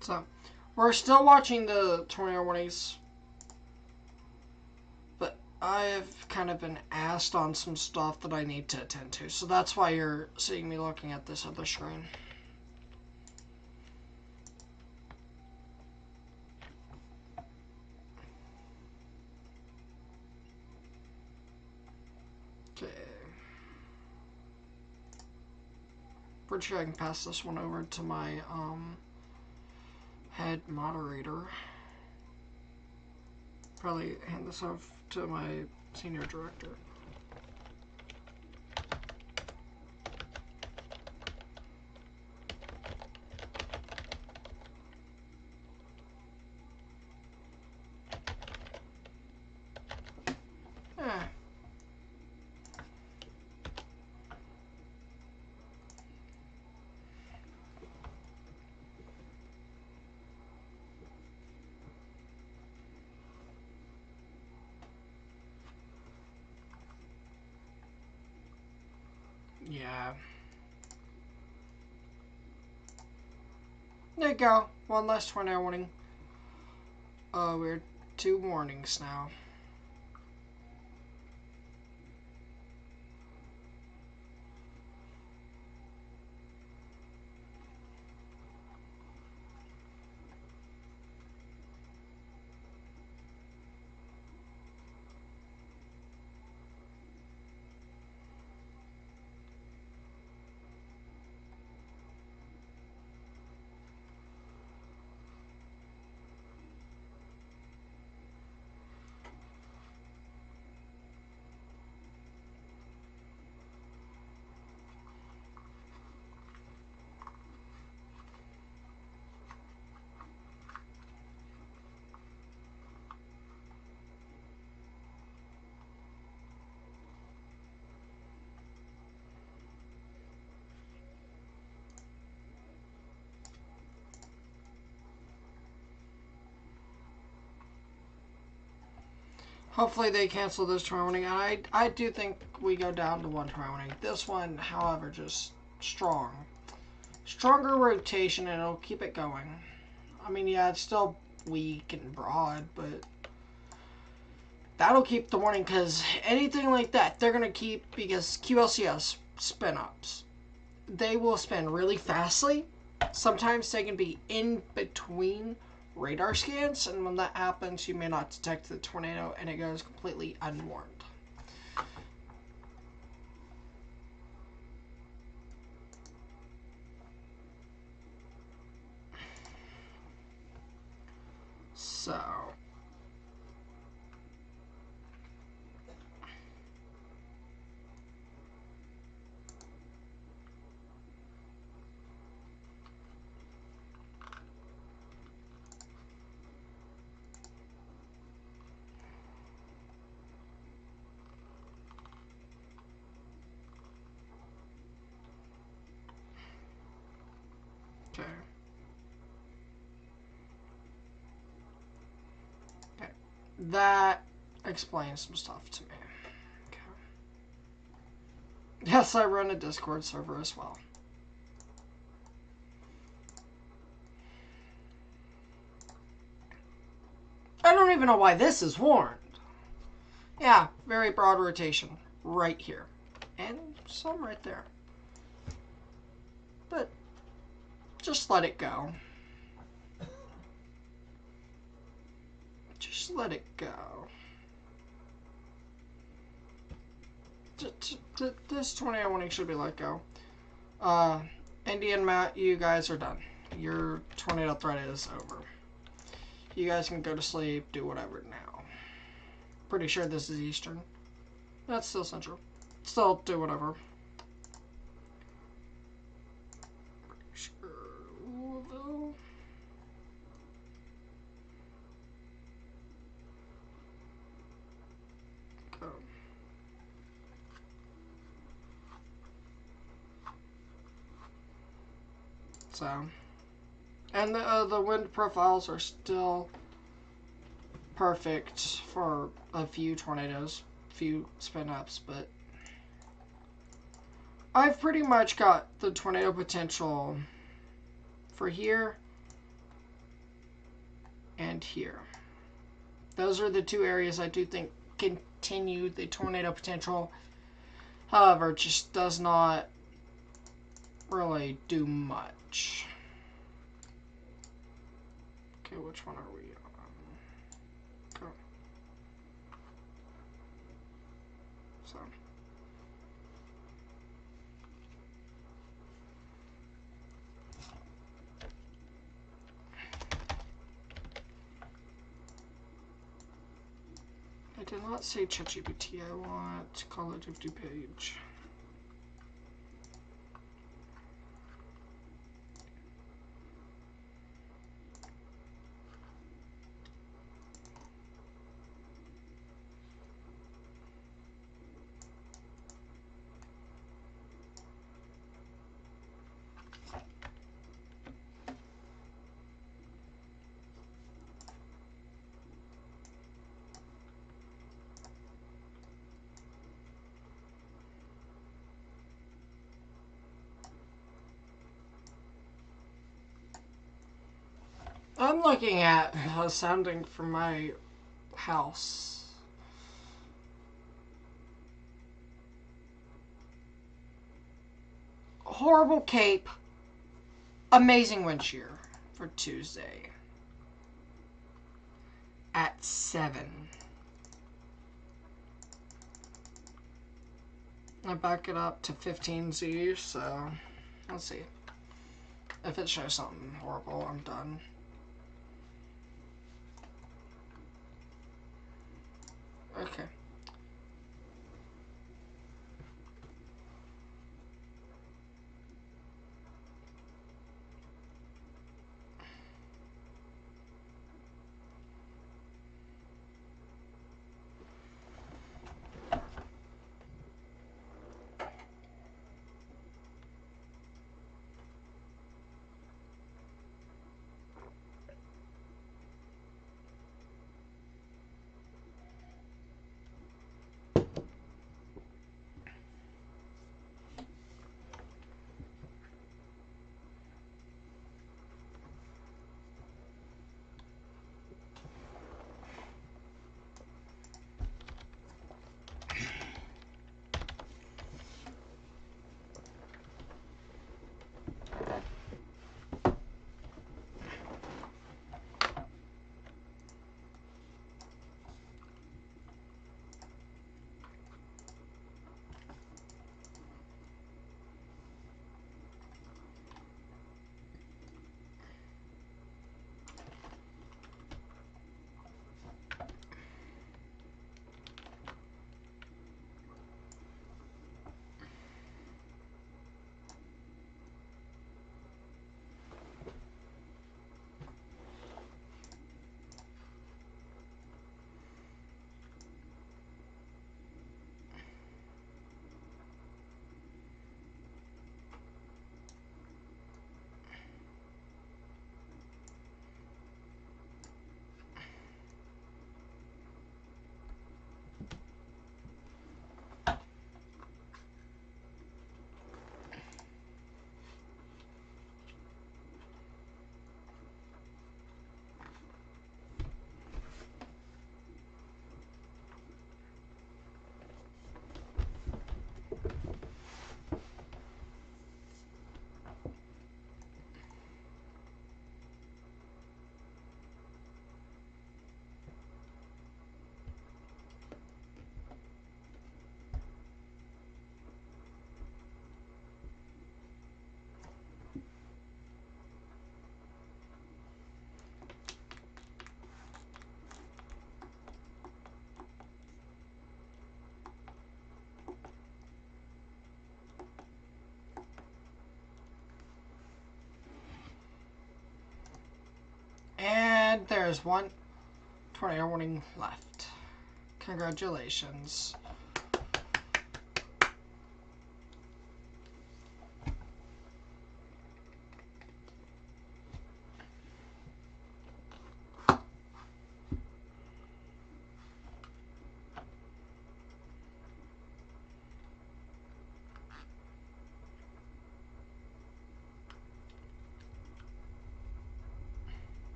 So, we're still watching the tornado warnings, but I've kind of been asked on some stuff that I need to attend to. So that's why you're seeing me looking at this other screen. Okay. Pretty sure I can pass this one over to my head moderator. Probably hand this off to my senior director. Eh. Yeah. There you go. One less tornado warning. We're 2 warnings now. Hopefully they cancel this tornado warning. And I do think we go down to one tornado warning. This one, however, just strong. Stronger rotation and it'll keep it going. I mean, yeah, it's still weak and broad, but that'll keep the warning because anything like that, they're going to keep because QLCS spin ups. They will spin really fastly. Sometimes they can be in between radar scans, and when that happens, you may not detect the tornado and it goes completely unwarned. So, okay. Okay. That explains some stuff to me. Okay. Yes, I run a Discord server as well. I don't even know why this is warned. Yeah, very broad rotation right here. And some right there. But just let it go. Just let it go. This tornado warning should be let go. Indian Matt, you guys are done. Your tornado threat is over. You guys can go to sleep, do whatever now. Pretty sure this is Eastern. That's still Central. Still do whatever. Pretty sure Louisville. Go. So, and the wind profiles are still perfect for a few tornadoes, few spin ups, but I've pretty much got the tornado potential for here and here. Those are the two areas I do think continue the tornado potential. However, it just does not really do much. Okay, which one are we on? Go. So. I did not say ChatGPT, I want Call of Duty page. I'm looking at sounding from my house. Horrible Cape. Amazing wind shear for Tuesday. At 7. I back it up to 15Z, so let's see. If it shows something horrible, I'm done. Okay. And there's one tornado warning left. Congratulations.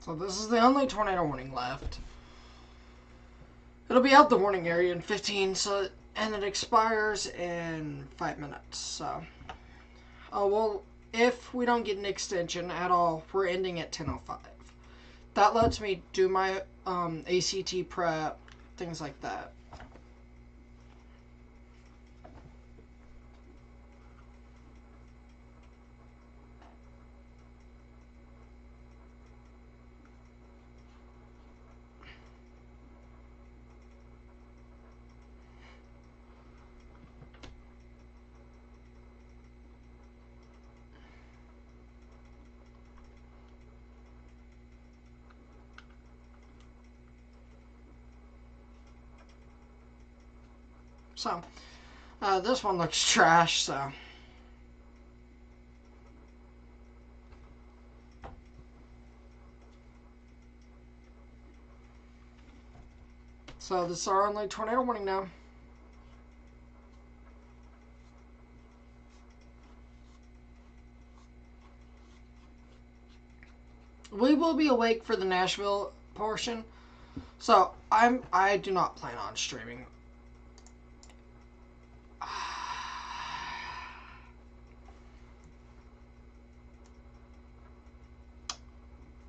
So this is the only tornado warning left. It'll be out the warning area in 15, and it expires in 5 minutes. So, well, if we don't get an extension at all, we're ending at 10:05. That lets me do my ACT prep, things like that. So, this one looks trash, so. So this is our only tornado warning now. We will be awake for the Nashville portion. So I do not plan on streaming.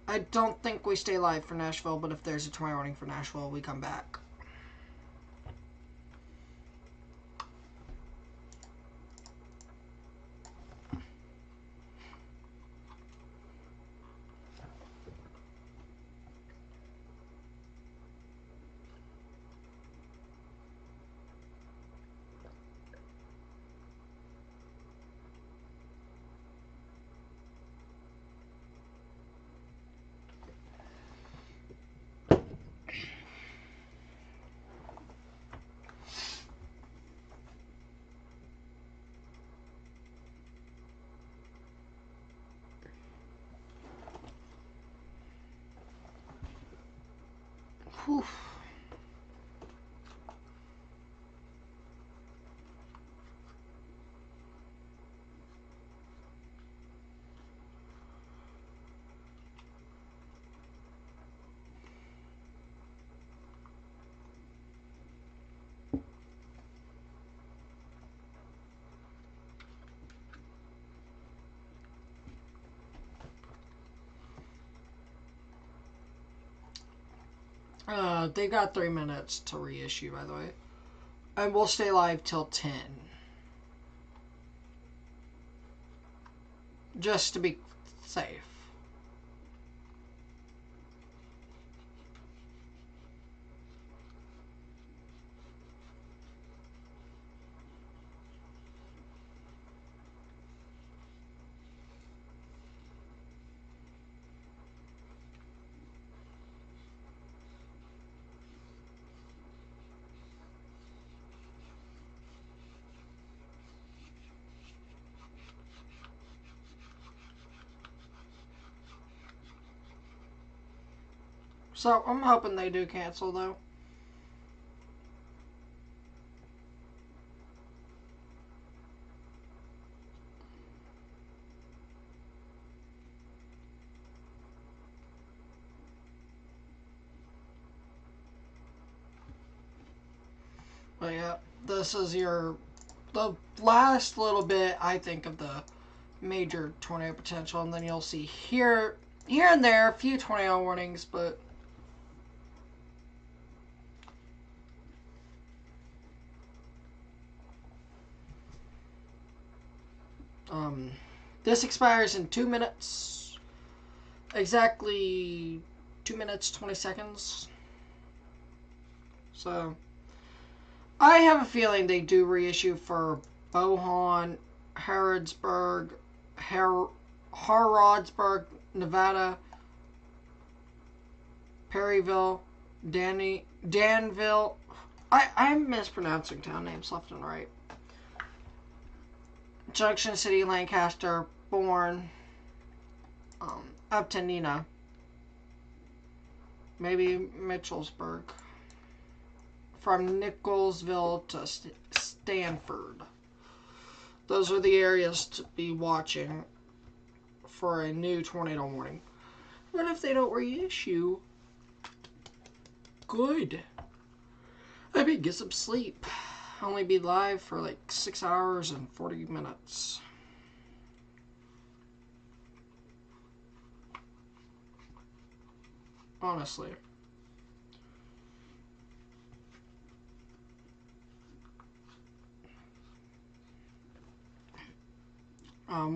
I don't think we stay live for Nashville, but if there's a tornado warning for Nashville, we come back. Whew. They got 3 minutes to reissue, by the way. And we'll stay live till 10. Just to be safe. So, I'm hoping they do cancel, though. But yeah, this is the last little bit, I think, of the major tornado potential, and then you'll see here and there a few tornado warnings, but This expires in 2 minutes. Exactly 2 minutes, 20 seconds. So, I have a feeling they do reissue for Bohan, Harrodsburg, Harrodsburg, Nevada, Perryville, Danville. I'm mispronouncing town names left and right. Junction City, Lancaster, Bourne, up to Nina. Maybe Mitchellsburg. From Nicholsville to Stanford. Those are the areas to be watching for a new tornado warning. What if they don't reissue? Good. I may get some sleep. Only be live for like 6 hours and 40 minutes. Honestly.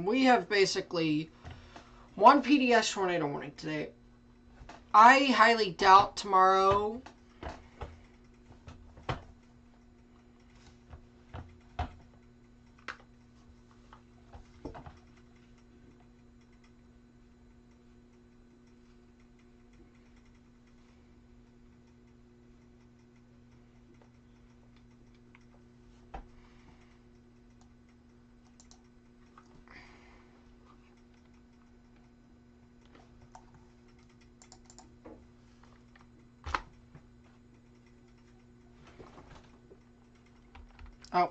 We have basically one PDS tornado warning today. I highly doubt tomorrow oh.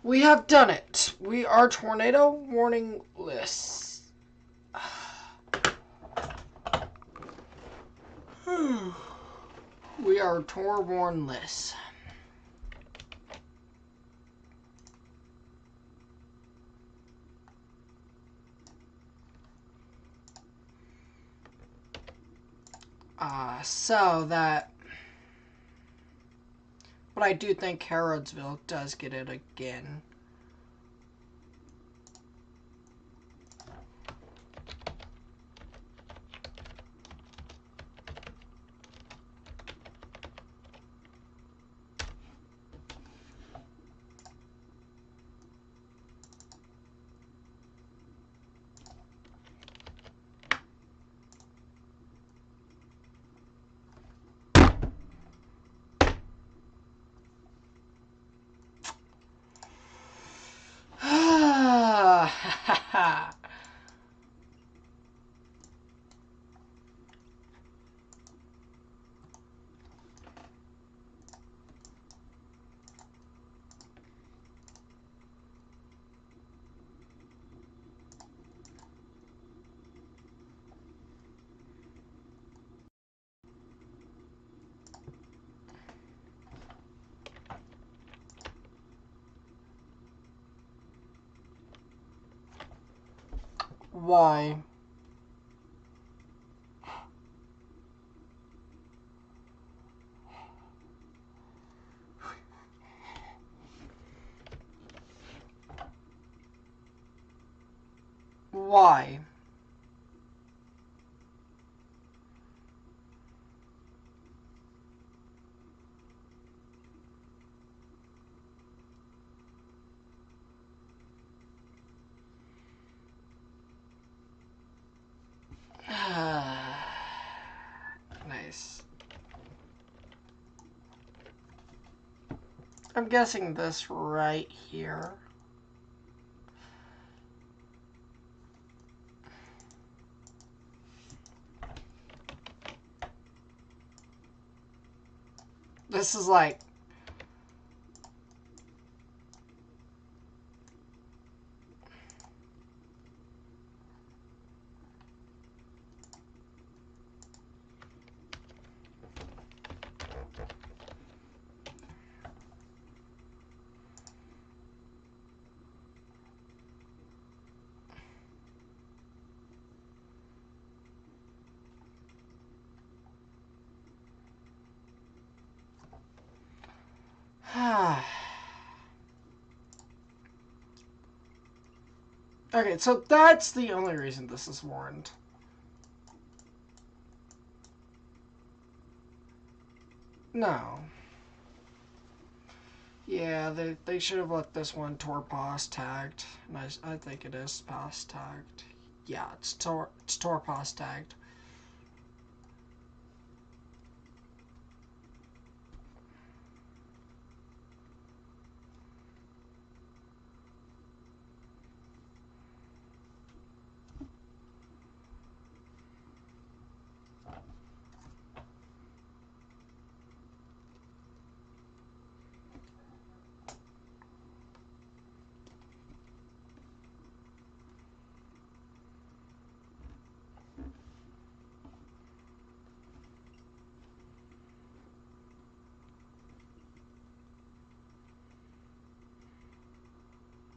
We have done it. We are tornado warning-less. We are tor-warn-less. So that... But I do think Harrodsville does get it again. Why? Why? Nice. I'm guessing this right here. This is like... Okay, so that's the only reason this is warned. No. Yeah, they should have left this one Torpos tagged. And I think it is Pos tagged. Yeah, it's Torpos tagged.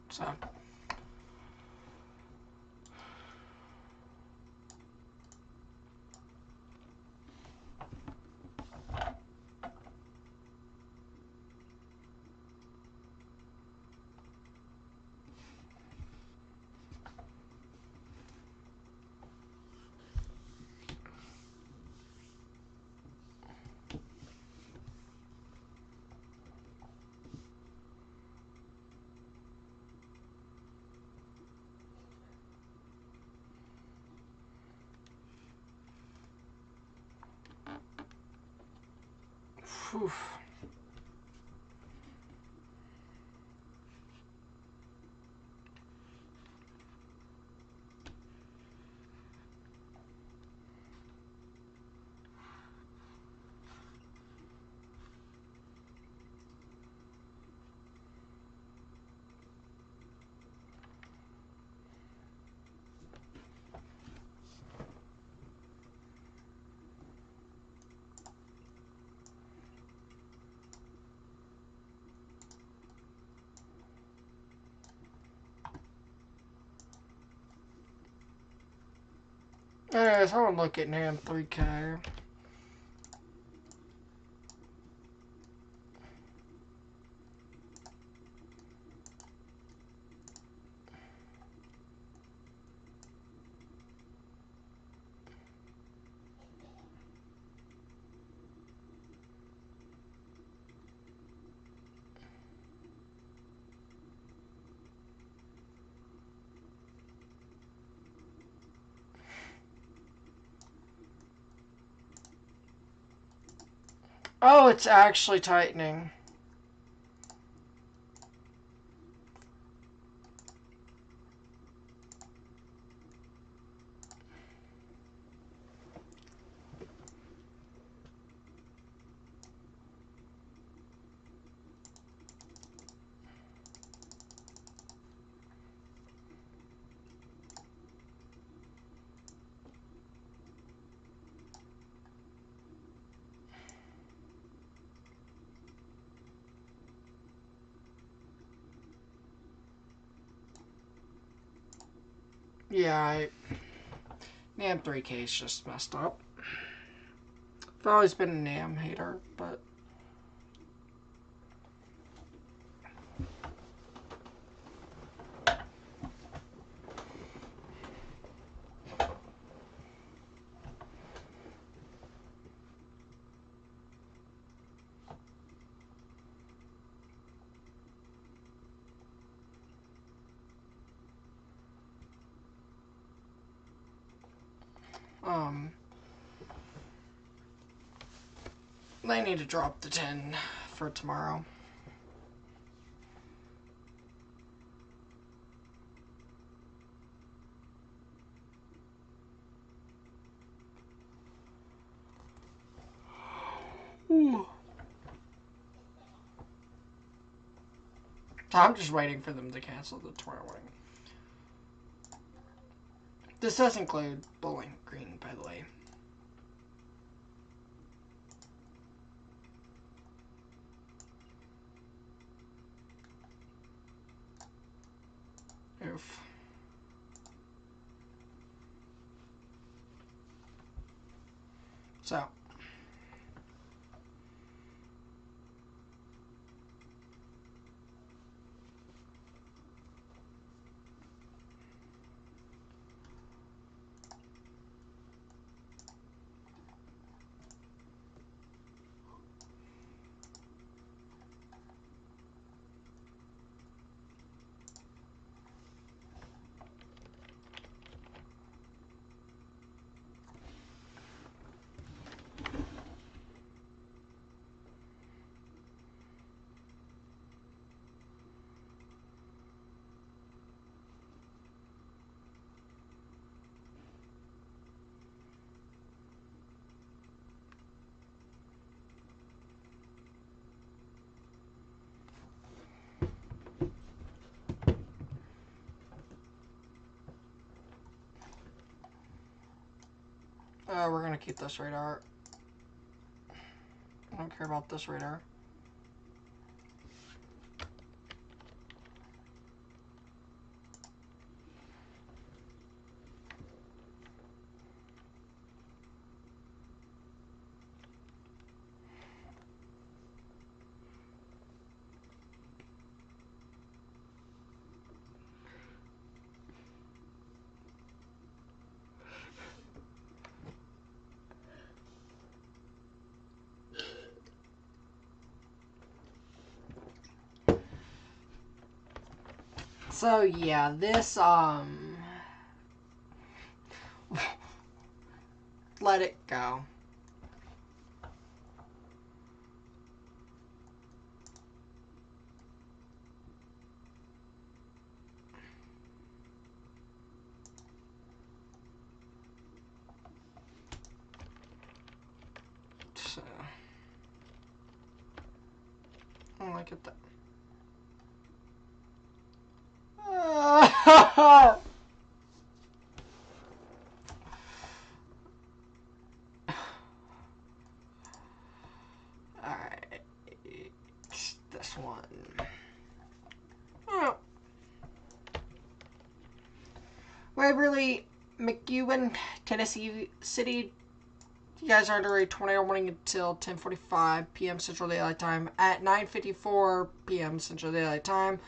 So. Whew. Anyways, I want to look at NAM 3K. Oh, it's actually tightening. Yeah, NAM 3K is just messed up. I've always been a NAM hater, but... They need to drop the 10 for tomorrow. Ooh. I'm just waiting for them to cancel the tomorrow morning. This does include Bowling Green, by the way. Oof. So. We're gonna keep this radar. I don't care about this radar. So yeah, this let it go. So I like it that. Alright. This one. Oh. Waverly, McEwen, Tennessee City. You guys are under a tornado warning until 10:45 p.m. Central Daylight Time. At 9:54 p.m. Central Daylight Time,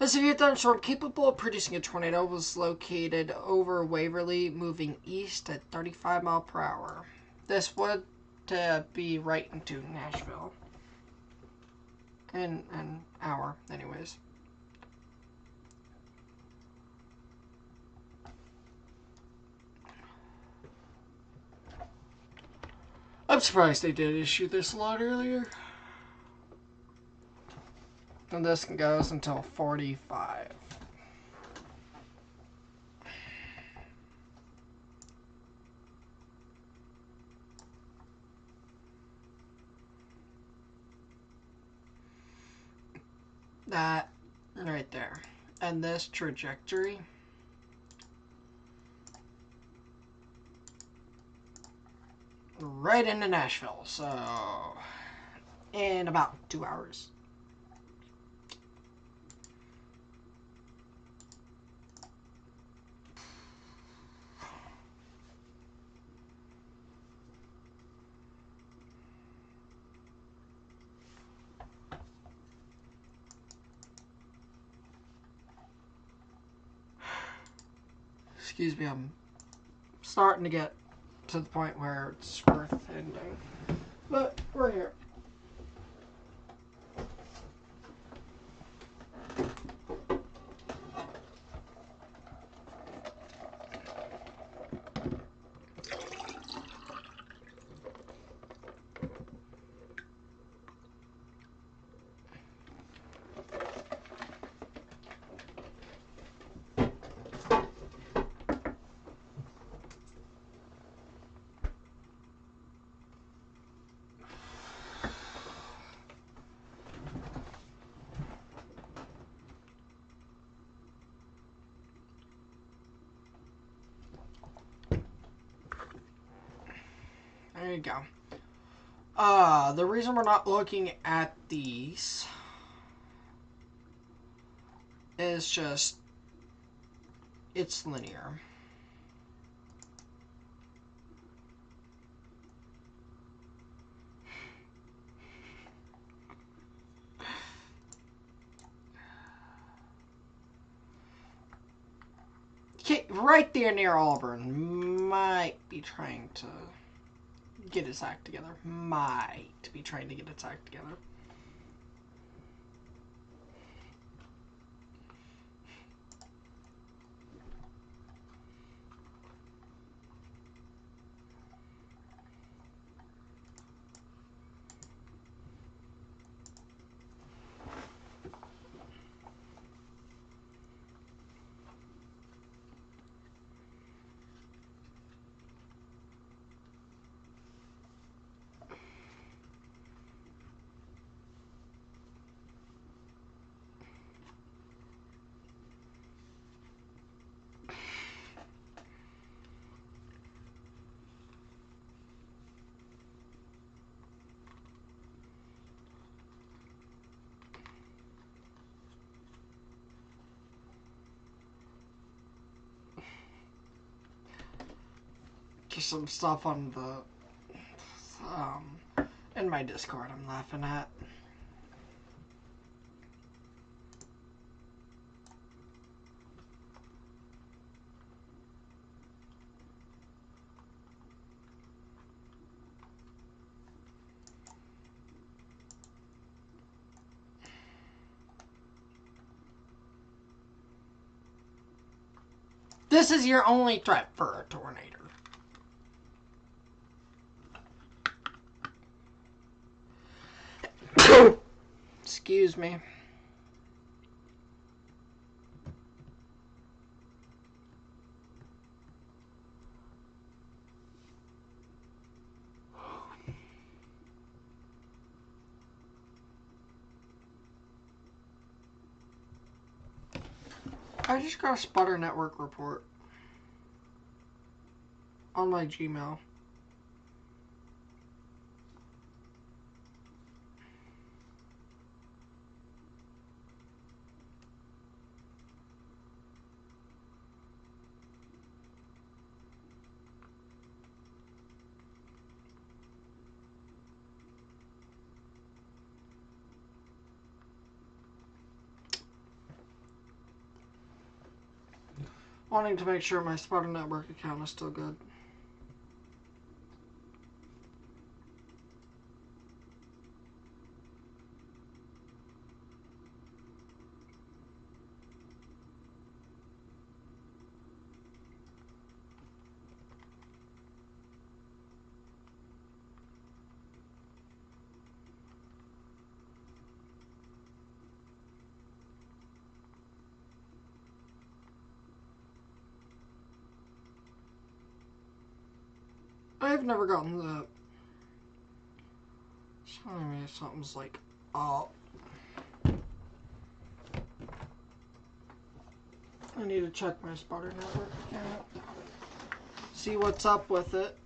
a severe thunderstorm capable of producing a tornado was located over Waverly, moving east at 35 miles per hour. This would be right into Nashville. In an hour, anyways. I'm surprised they did issue this a lot earlier. And this goes until 45. That right there. And this trajectory right into Nashville. So in about 2 hours. Excuse me, I'm starting to get to the point where it's worth ending. But we're here. There you go. The reason we're not looking at these is just it's linear. Okay, right there near Auburn might be trying to get its act together. Might be trying to get its act together. some stuff on the in my Discord I'm laughing at. This is your only threat for a tornado. Excuse me. I just got a Sputter Network report on my Gmail. Wanting to make sure my Sputter Network account is still good. I've never gotten that. It's telling me something's like up. I need to check my Sputter Network account. See what's up with it.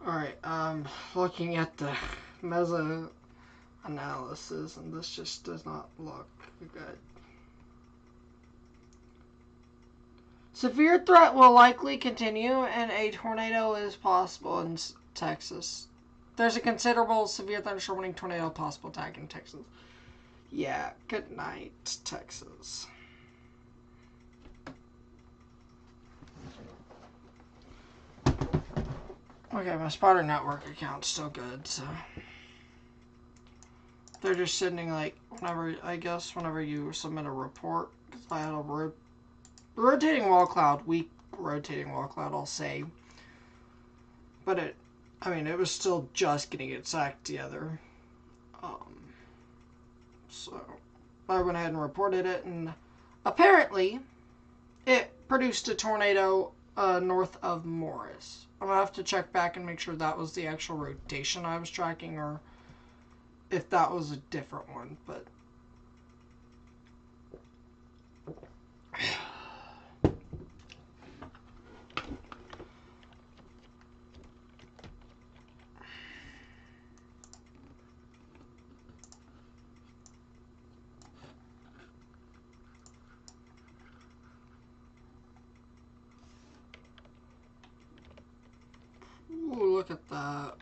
Alright, looking at the meta-analysis, and this just does not look good. Severe threat will likely continue, and a tornado is possible in Texas. There's a considerable severe thunderstorm warning tornado possible attack in Texas. Yeah, good night, Texas. Okay, my Sputter Network account's still good, so they're just sending like whenever you submit a report, because I had a rotating wall cloud, weak rotating wall cloud, I'll say, but it was still just getting its act together. So I went ahead and reported it, and apparently it produced a tornado north of Morris. I'm gonna have to check back and make sure that was the actual rotation I was tracking, or if that was a different one, but ooh, look at that.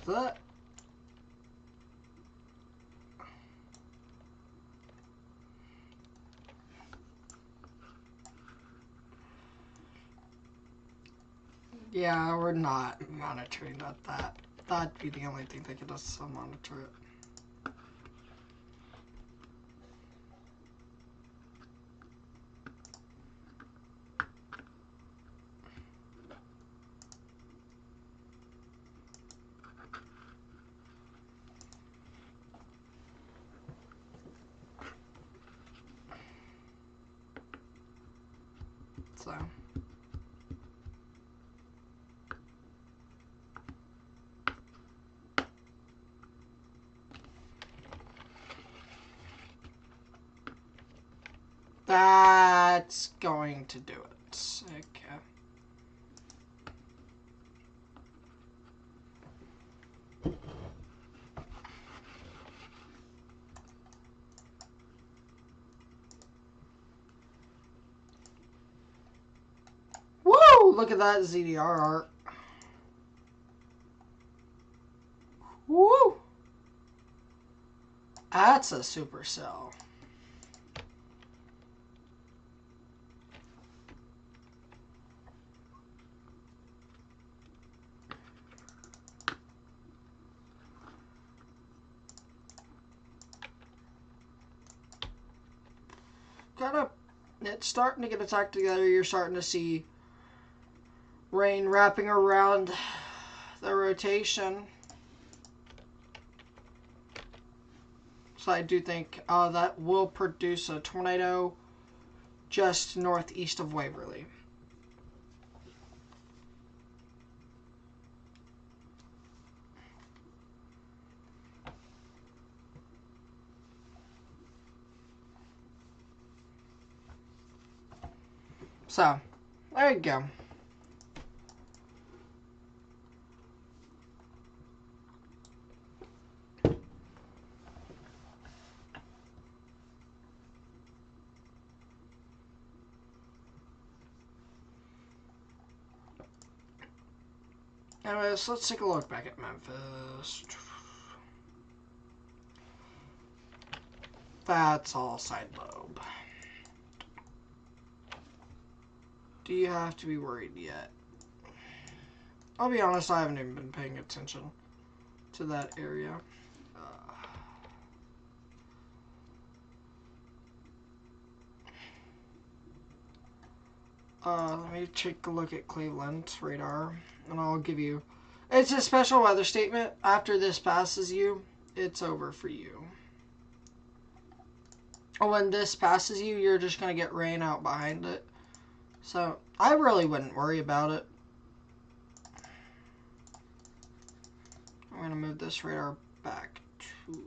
That Yeah, we're not monitoring that. That'd be the only thing that could us monitor it. So. That's going to do it. Okay. Woo! Look at that ZDR art. Woo! That's a supercell. It's starting to get its act together. You're starting to see rain wrapping around the rotation. So I do think that will produce a tornado just northeast of Waverly. So, there you go. Anyways, let's take a look back at Memphis. That's all side lobe. Do you have to be worried yet? I'll be honest, I haven't even been paying attention to that area. Let me take a look at Cleveland's radar, and I'll give you... It's a special weather statement. After this passes you, it's over for you. When this passes you, you're just going to get rain out behind it. So, I really wouldn't worry about it. I'm going to move this radar back to...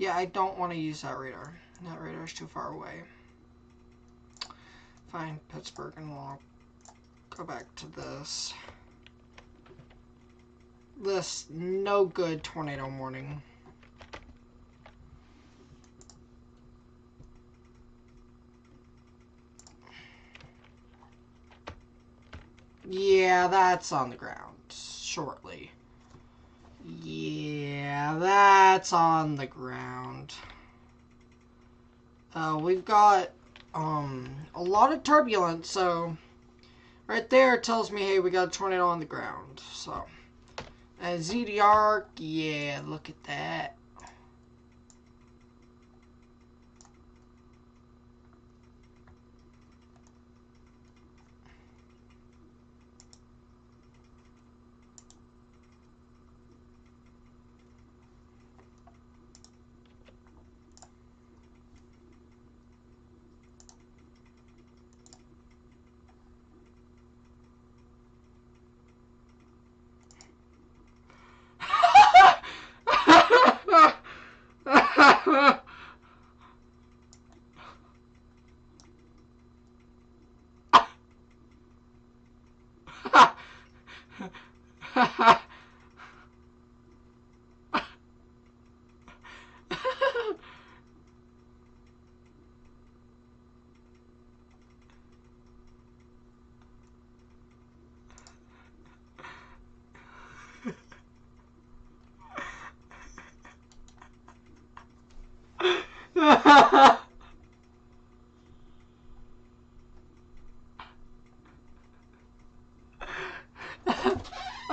Yeah, I don't want to use that radar. That radar's too far away. Fine, Pittsburgh, and we'll go back to this. This no good tornado warning. Yeah, that's on the ground shortly. Yeah, that's on the ground. We've got a lot of turbulence, so right there it tells me, hey, we got a tornado on the ground. So, and ZDR, yeah, look at that.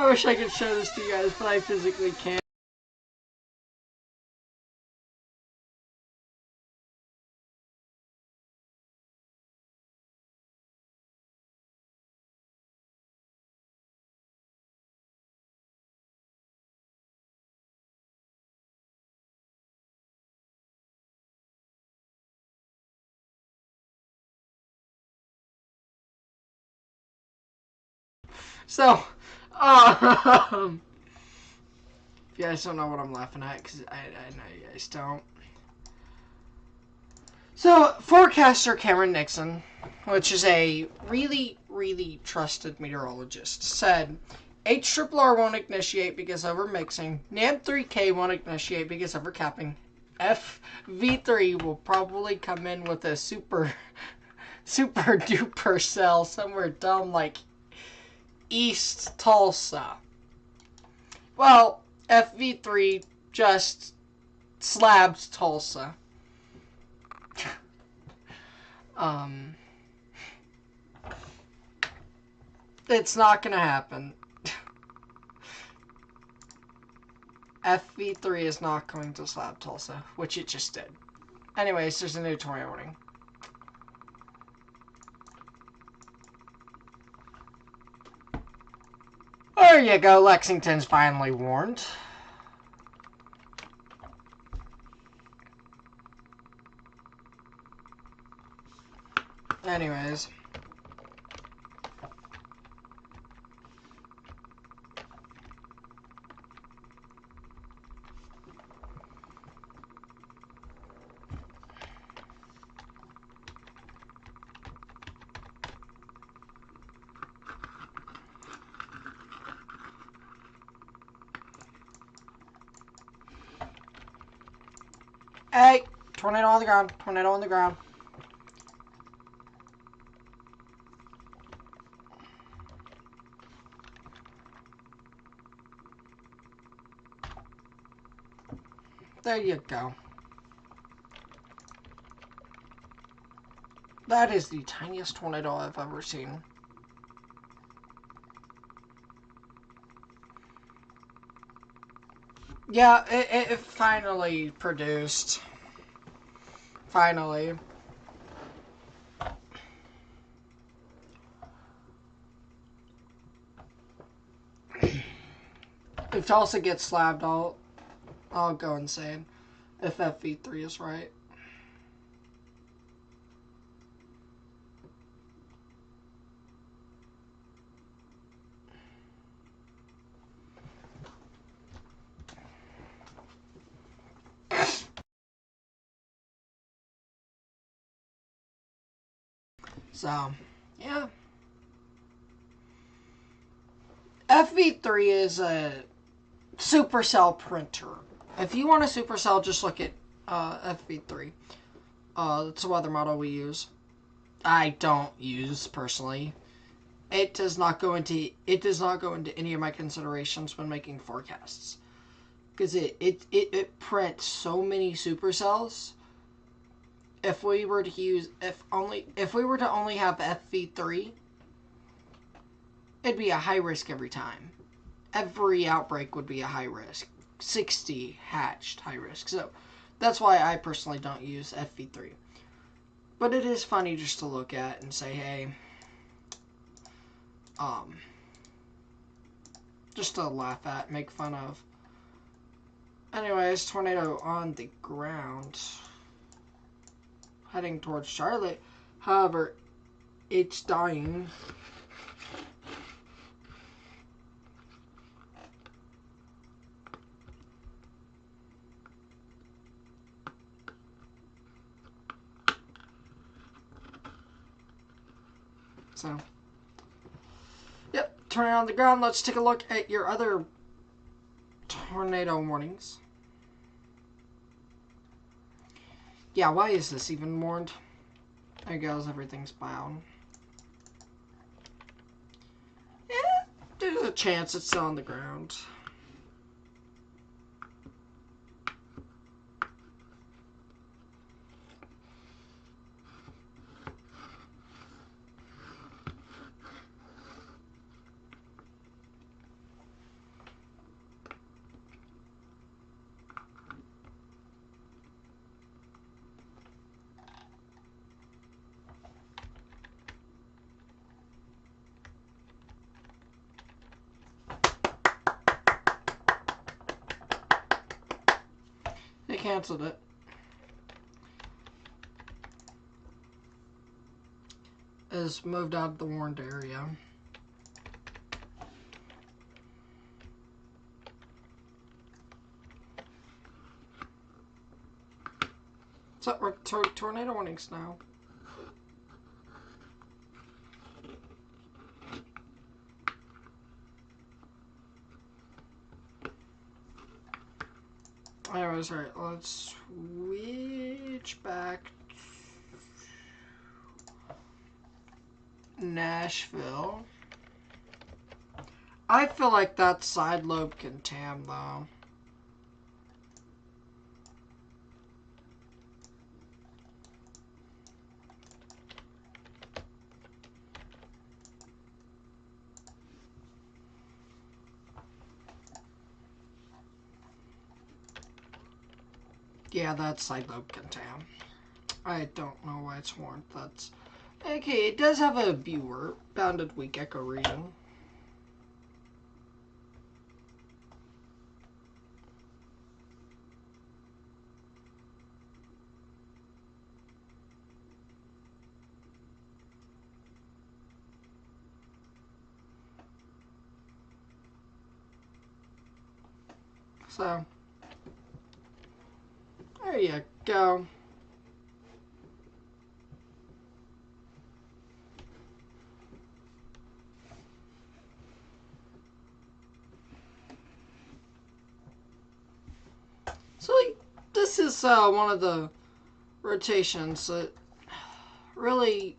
I wish I could show this to you guys, but I physically can't. So, if you guys don't know what I'm laughing at, because I know you guys don't. So, forecaster Cameron Nixon, which is a really, really trusted meteorologist, said HRRR won't initiate because overmixing, NAM3K won't initiate because overcapping, FV3 will probably come in with a super duper cell somewhere dumb like East Tulsa. Well, FV3 just slabbed Tulsa. It's not gonna happen. FV3 is not going to slap Tulsa, which it just did. Anyways, there's a new tornado warning. There you go, Lexington's finally warned. Anyways. Hey, tornado on the ground, tornado on the ground. There you go. That is the tiniest tornado I've ever seen. Yeah, it finally produced. Finally. If Tulsa gets slabbed, I'll go insane. If FV3 is right. So, yeah. FV3 is a supercell printer. If you want a supercell, just look at FV3. That's the weather model we use. I don't use personally. It does not go into any of my considerations when making forecasts, because it prints so many supercells. If we were to only have FV3, it'd be a high risk every time. Every outbreak would be a high risk. 60 hatched high risk. So that's why I personally don't use FV3. But it is funny just to look at and say, hey, just to laugh at, make fun of. Anyways, tornado on the ground, heading towards Charlotte. However, it's dying. So, yep, tornado on the ground. Let's take a look at your other tornado warnings. Yeah, why is this even warned? There goes, everything's bound. Yeah, there's a chance it's still on the ground. canceled it. Is moved out of the warned area. So we're tornado warnings now. Anyways, alright, let's switch back to Nashville. I feel like that side lobe can tam though. Yeah, that side lobe can tam. I don't know why it's warned. That's okay. It does have a viewer bounded weak echo region. So there you go. So this is one of the rotations that really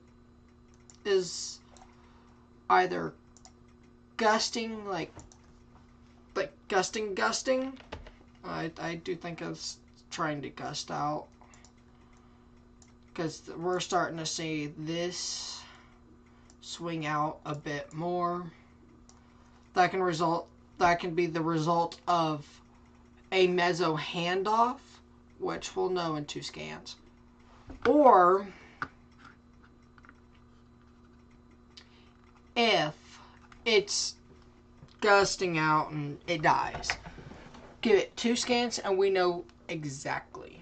is either gusting, like gusting. I do think it's trying to gust out, because we're starting to see this swing out a bit more. That can be the result of a meso handoff, which we'll know in 2 scans, or if it's gusting out and it dies. Give it 2 scans and we know exactly.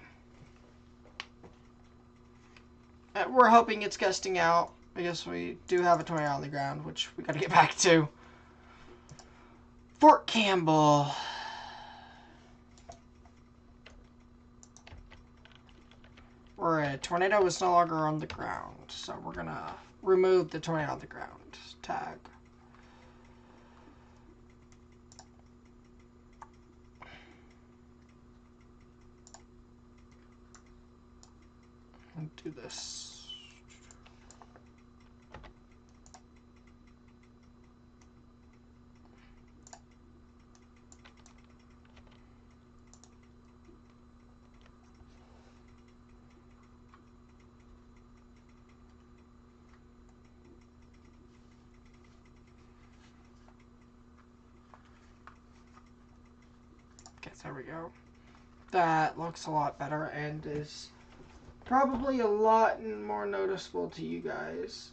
We're hoping it's gusting out. I guess we do have a tornado on the ground, which we gotta get back to. Fort Campbell. Where a tornado is no longer on the ground. So we're gonna remove the tornado on the ground tag. And do this. Okay, there we go. That looks a lot better and is probably a lot more noticeable to you guys.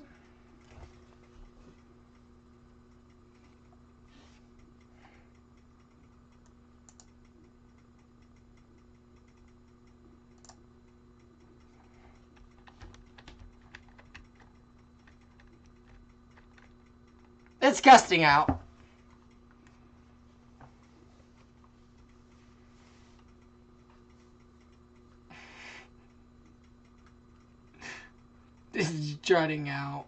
It's gusting out. This is jutting out.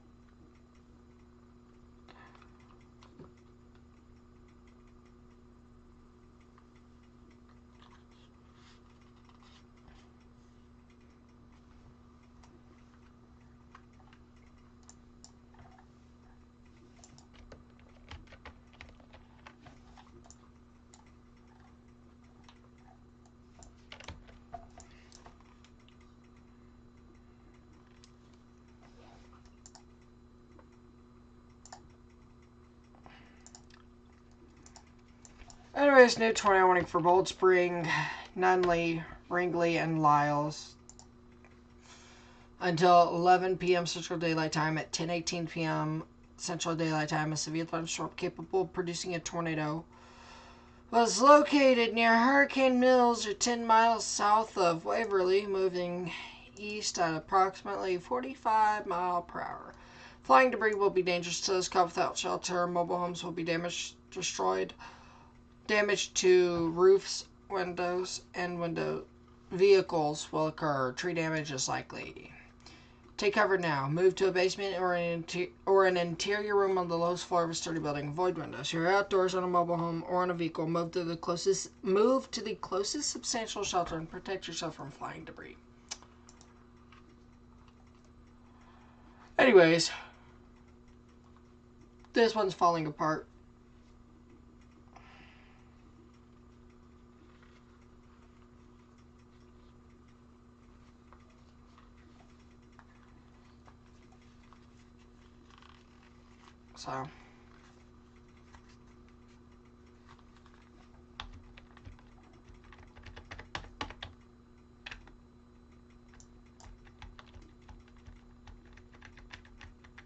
Anyways, new tornado warning for Bold Spring, Nunley, Ringley, and Lyles until 11 p.m. Central Daylight Time. At 10:18 p.m. Central Daylight Time, a severe thunderstorm capable of producing a tornado Was located near Hurricane Mills or 10 miles south of Waverly, moving east at approximately 45 miles per hour. Flying debris will be dangerous to those caught without shelter. Mobile homes will be destroyed. Damage to roofs, windows, and vehicles will occur. Tree damage is likely. Take cover now. Move to a basement or an interior room on the lowest floor of a sturdy building. Avoid windows. You're outdoors on a mobile home or on a vehicle. Move to the closest substantial shelter and protect yourself from flying debris. Anyways, this one's falling apart. So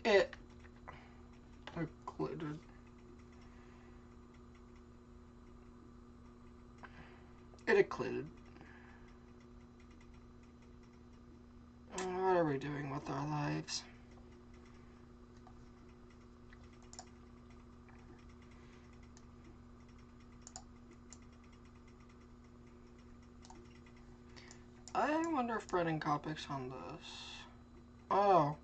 it occluded. It occluded. What are we doing with our lives? I wonder if Brennan Copic's on this. Oh.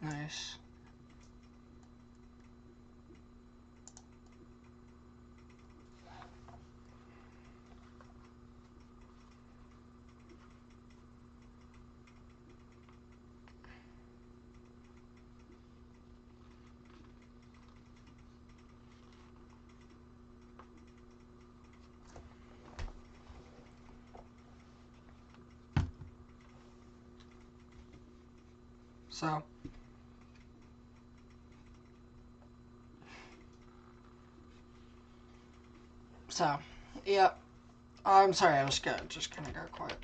Nice. So, yeah. I'm sorry, I was good. Just kind of got quiet.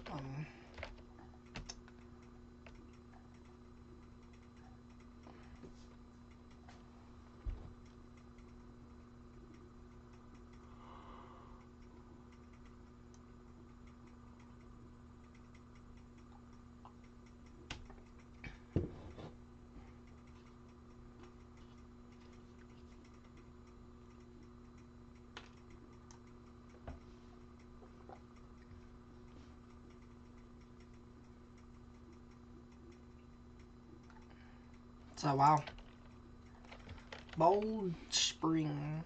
So, wow. Bold Spring.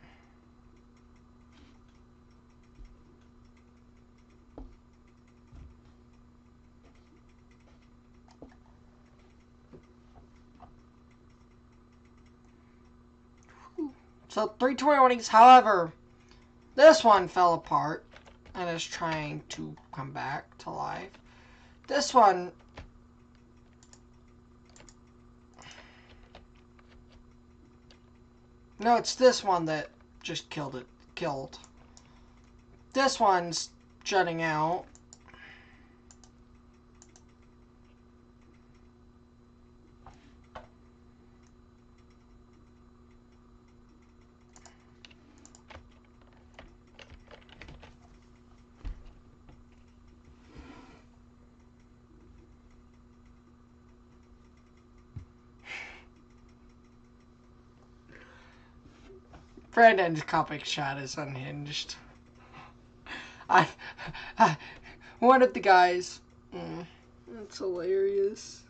So, 321s, however, this one fell apart and is trying to come back to life. This one... No, it's this one that just killed it. This one's jutting out. Brandon's Copic shot is unhinged. One of the guys. That's hilarious.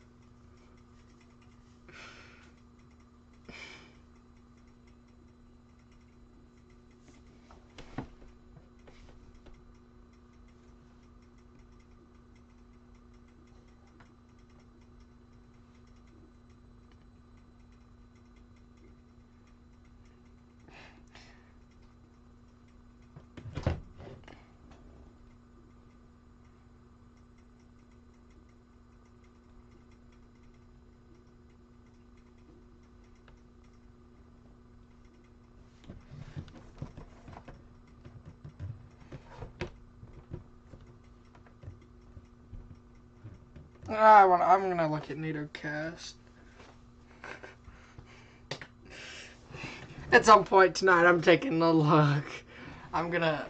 I'm gonna look at NATO cast. At some point tonight, I'm taking a look. I'm gonna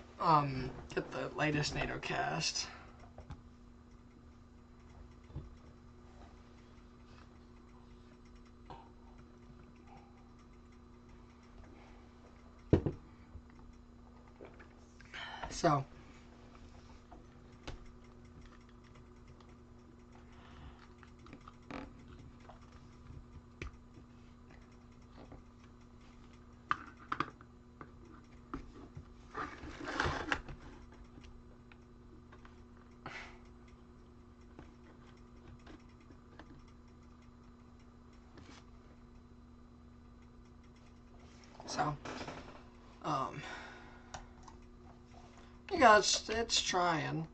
get the latest NATO cast. So. So, yeah, it's trying.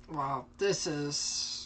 Wow, this is...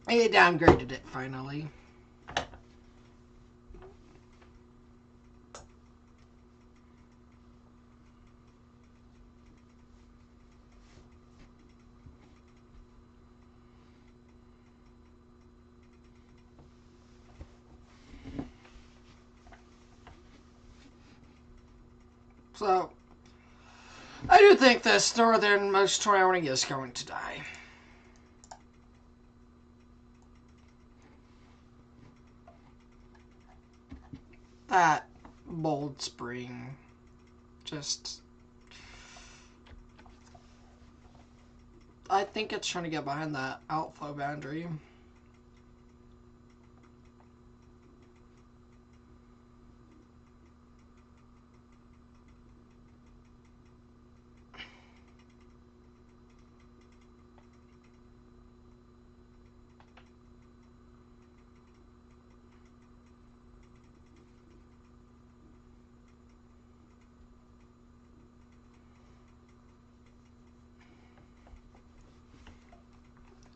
He downgraded it finally. So, I do think this northernmost tornado is going to die. That bold spring just... I think it's trying to get behind that outflow boundary.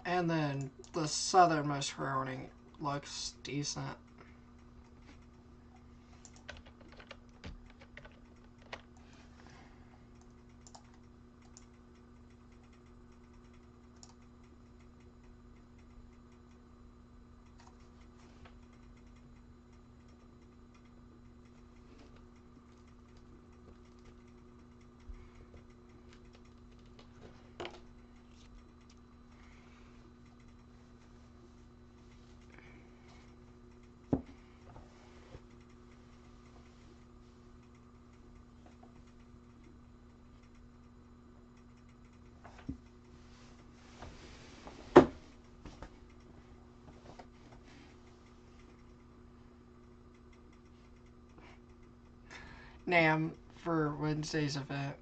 And then the southernmost warning looks decent. NAM for Wednesday's event.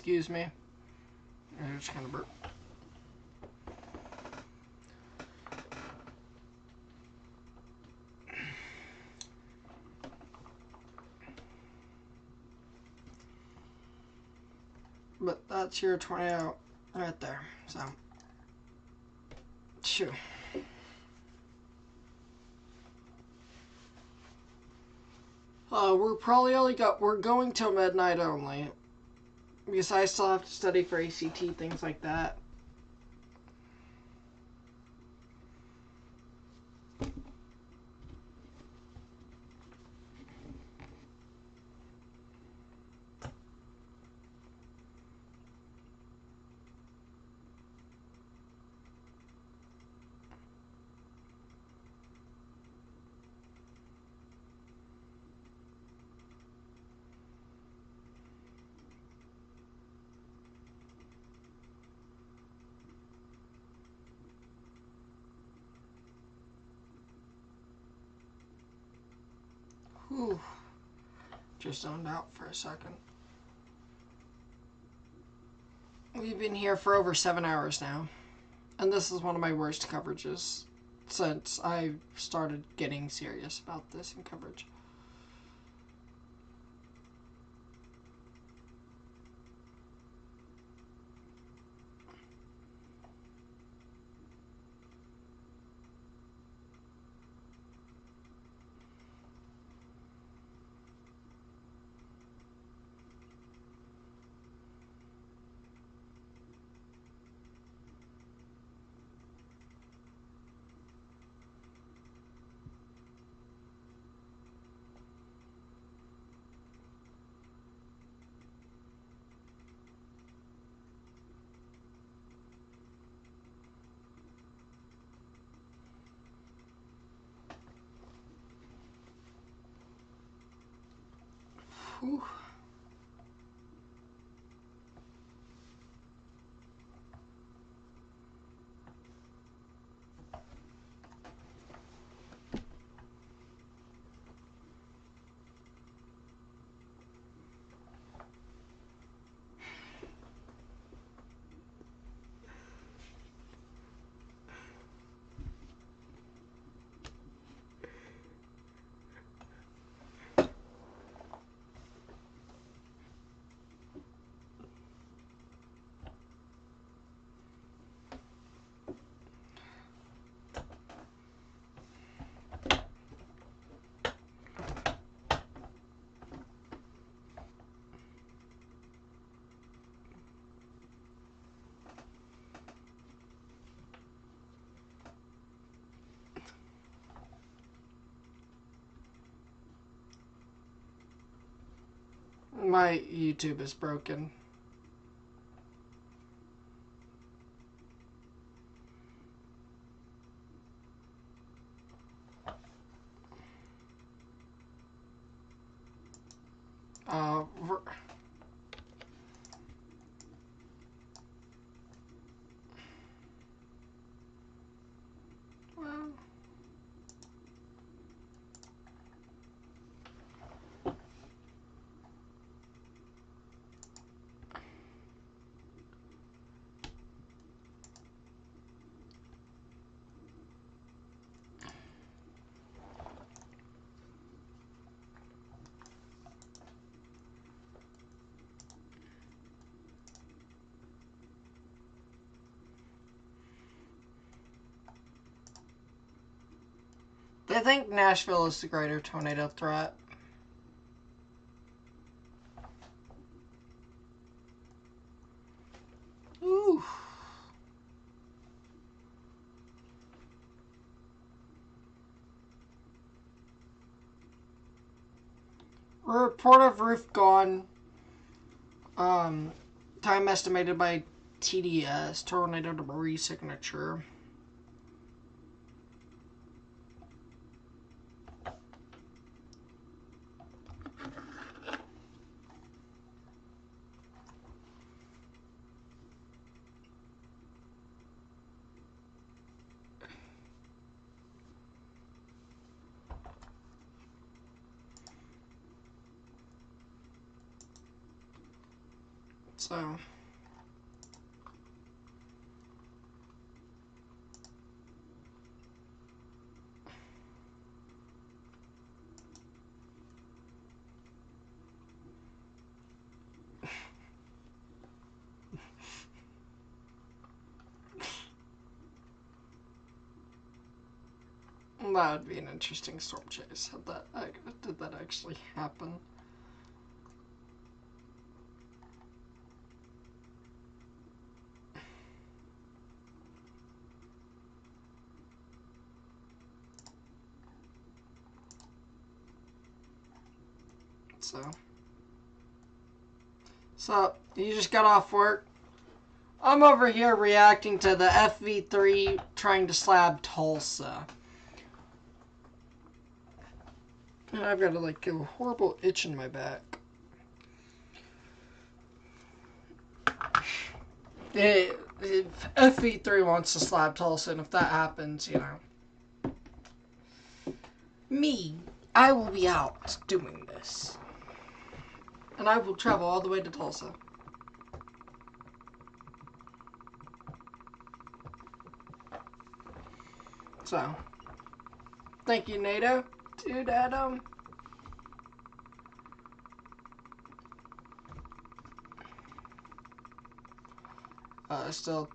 Excuse me. I just kind of burp. But that's your tornado right there. So, shoo. We're going till midnight only. Because I still have to study for ACT, things like that. Whew. Just zoned out for a second. We've been here for over 7 hours now. And this is one of my worst coverages since I started getting serious about this in coverage. Whew. My YouTube is broken. Uh, well, I think Nashville is the greater tornado threat. Ooh. Report of roof gone. Time estimated by TDS, tornado debris signature. So that would be an interesting storm chase. Did that actually happen? So you just got off work. I'm over here reacting to the FV3 trying to slab Tulsa. And I've got like a horrible itch in my back. If FV3 wants to slab Tulsa, and if that happens, you know, I will be out doing this. And I will travel all the way to Tulsa. So, thank you, NATO. Dude, Adam. Still.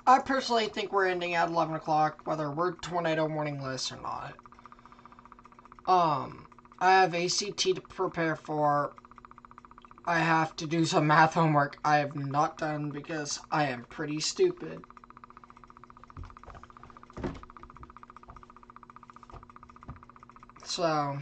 I personally think we're ending at 11 o'clock, whether we're tornado warning list or not. I have ACT to prepare for. I have to do some math homework I have not done because I am pretty stupid. So...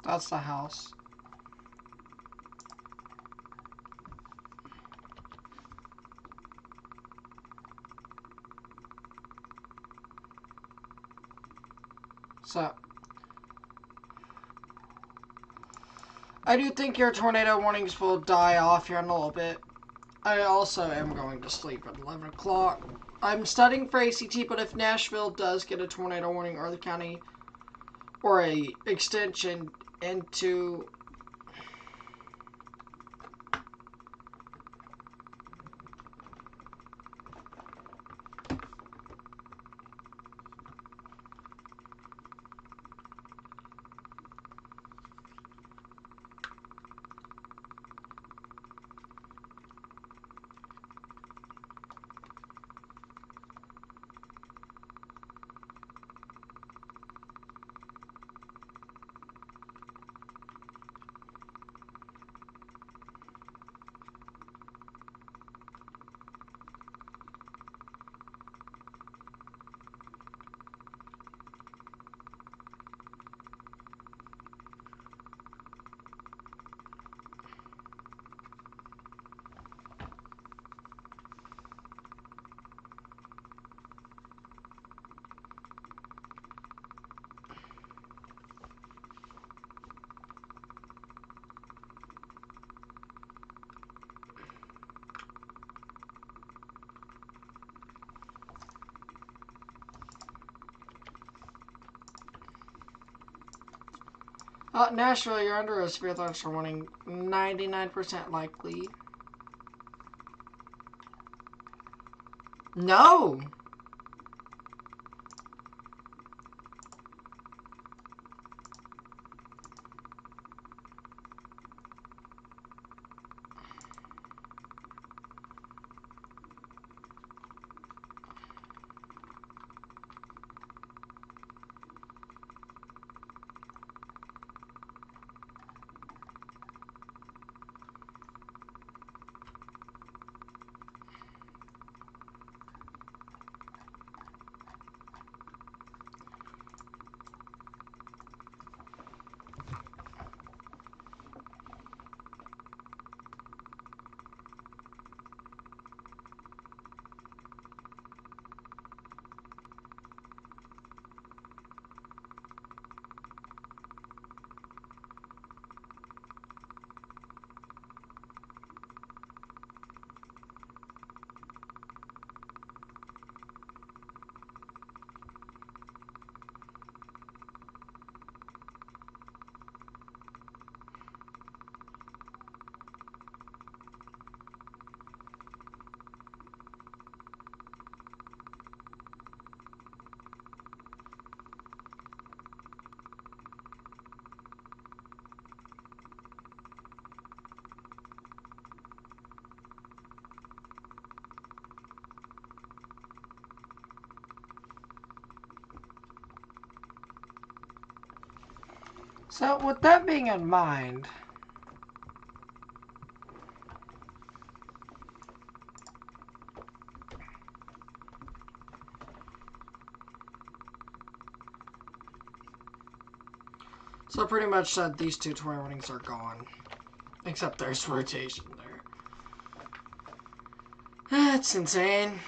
that's the house. So, I do think your tornado warnings will die off here in a little bit. I also am going to sleep at 11 o'clock. I'm studying for ACT, but if Nashville does get a tornado warning or the county or a extension into Nashville, you're under a severe thunderstorm warning. 99% likely. No! So, with that being in mind, so I pretty much said these two tornado warnings are gone. Except there's rotation there. That's insane.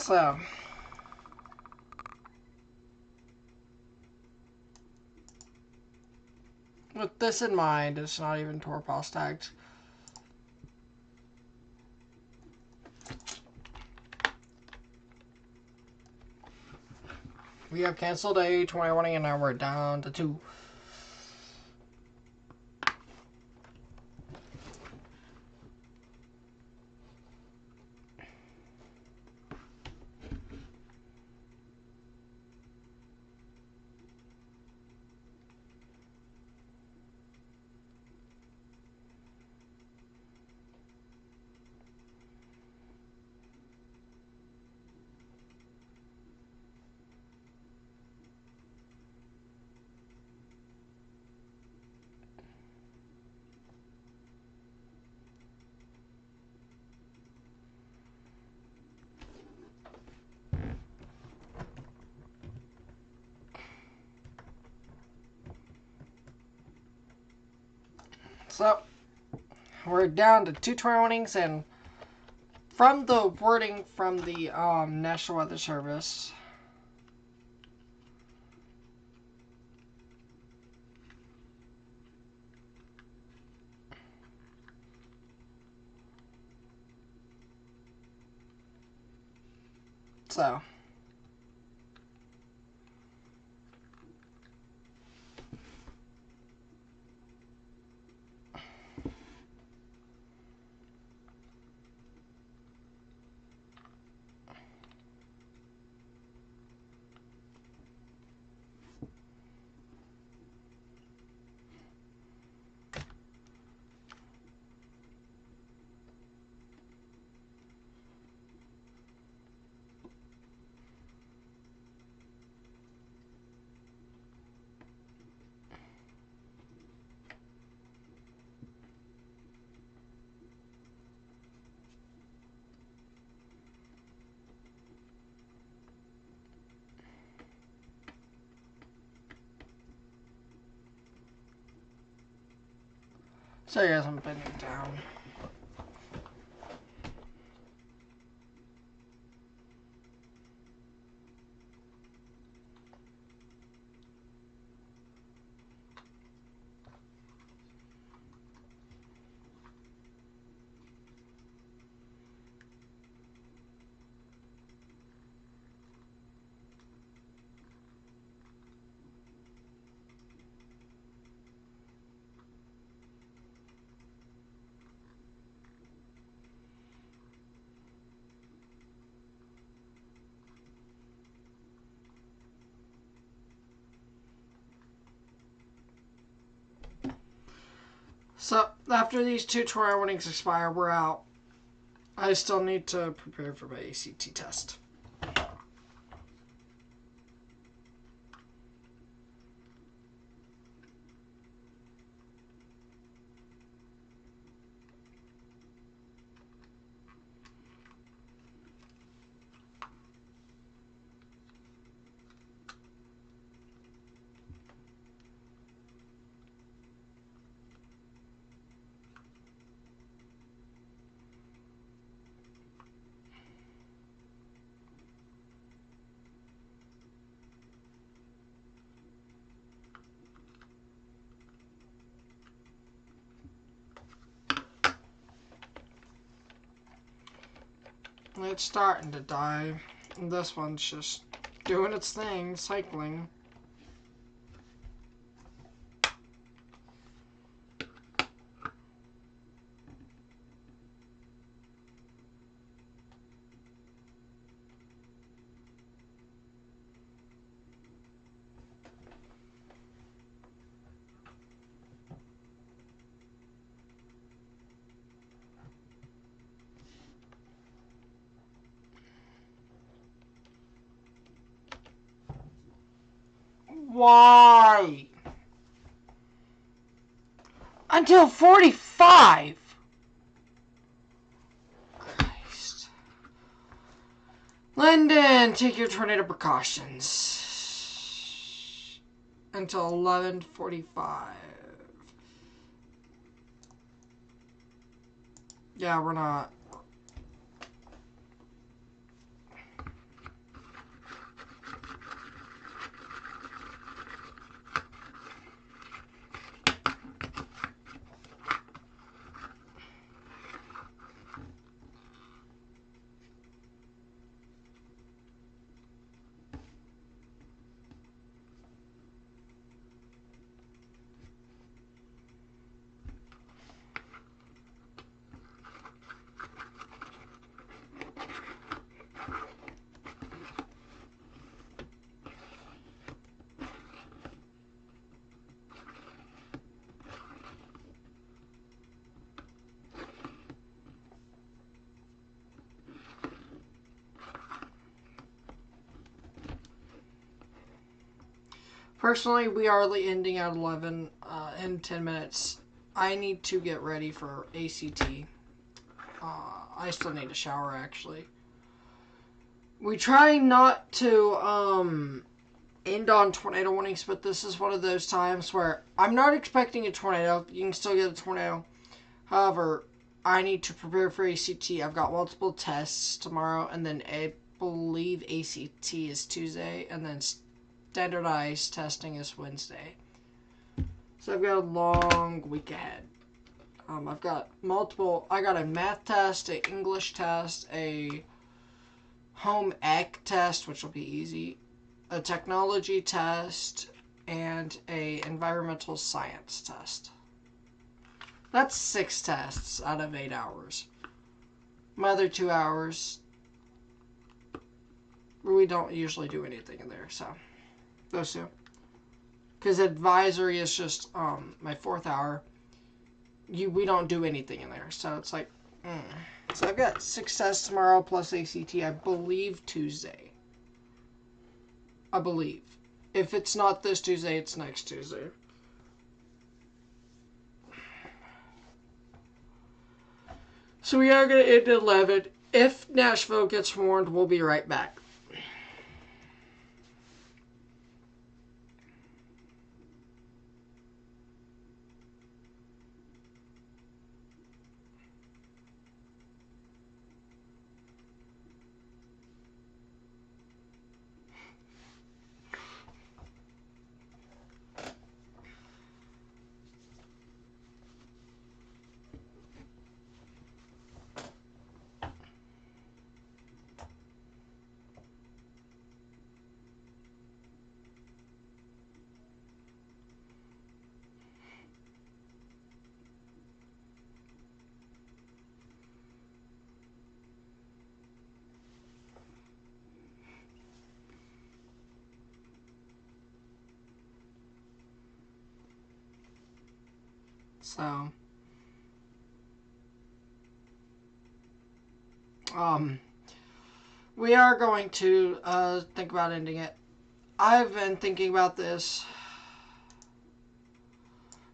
So, with this in mind, it's not even torpos tagged. We have canceled a 20 warning and now we're down to 2. So, we're down to 2 tornado warnings, and from the wording from the National Weather Service, so you guys, I'm bending down. So, after these 2 tornado warnings expire, we're out. I still need to prepare for my ACT test. It's starting to die. This one's just doing its thing, cycling. Why? Until 45? Christ. Lyndon, take your tornado precautions. Until 11:45. Yeah, we're not. Personally, we are ending at 11 in 10 minutes. I need to get ready for ACT. I still need a shower, actually. We try not to end on tornado warnings, but this is one of those times where I'm not expecting a tornado. You can still get a tornado. However, I need to prepare for ACT. I've got multiple tests tomorrow, and then I believe ACT is Tuesday, and then standardized testing is Wednesday. So I've got a long week ahead. I've got multiple. I got a math test, an English test, a home ec test, which will be easy, a technology test, and a environmental science test. That's 6 tests out of 8 hours. My other 2 hours, we don't usually do anything in there, so those two. Because advisory is just my 4th hour. We don't do anything in there, so it's like, So I've got 6 tests tomorrow plus ACT, I believe Tuesday. I believe. If it's not this Tuesday, it's next Tuesday. So we are going to end at 11. If Nashville gets warned, we'll be right back. So, we are going to think about ending it. I've been thinking about this.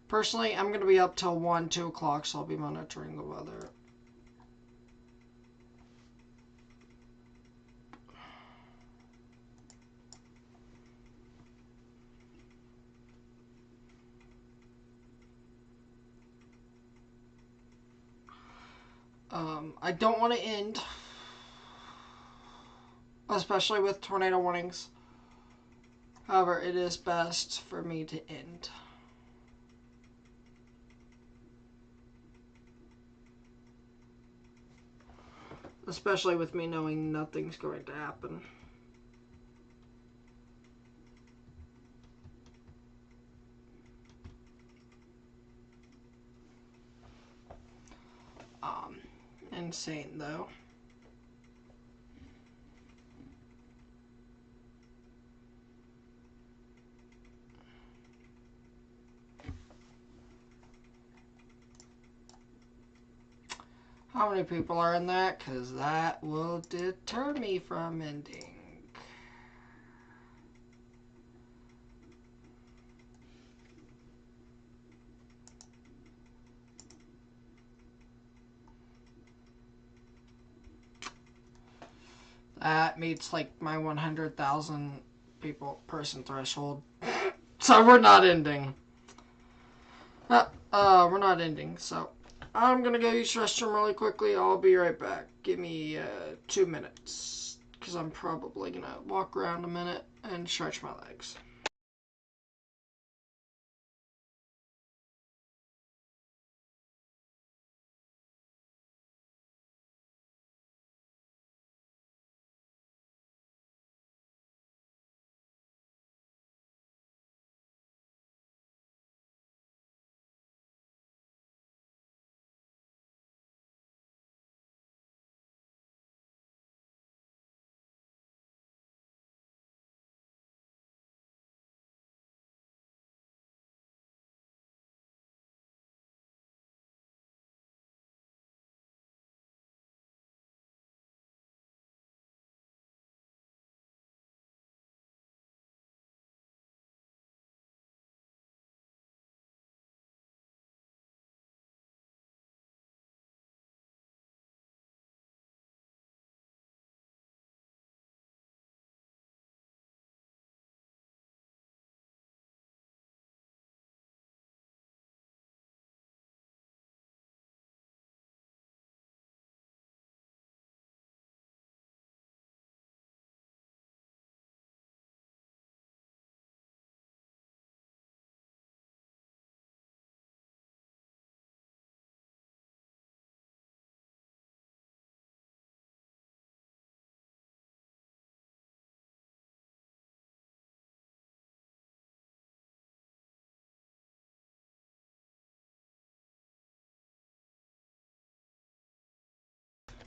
Personally, I'm going to be up till 1, 2 o'clock, so I'll be monitoring the weather. I don't want to end, especially with tornado warnings. However, it is best for me to end. Especially with me knowing nothing's going to happen. Insane though. How many people are in that? Because that will deter me from ending. That meets like my 100,000 person threshold. So we're not ending. We're not ending. So I'm gonna go use the restroom really quickly. I'll be right back. Give me 2 minutes, because I'm probably gonna walk around a minute and stretch my legs.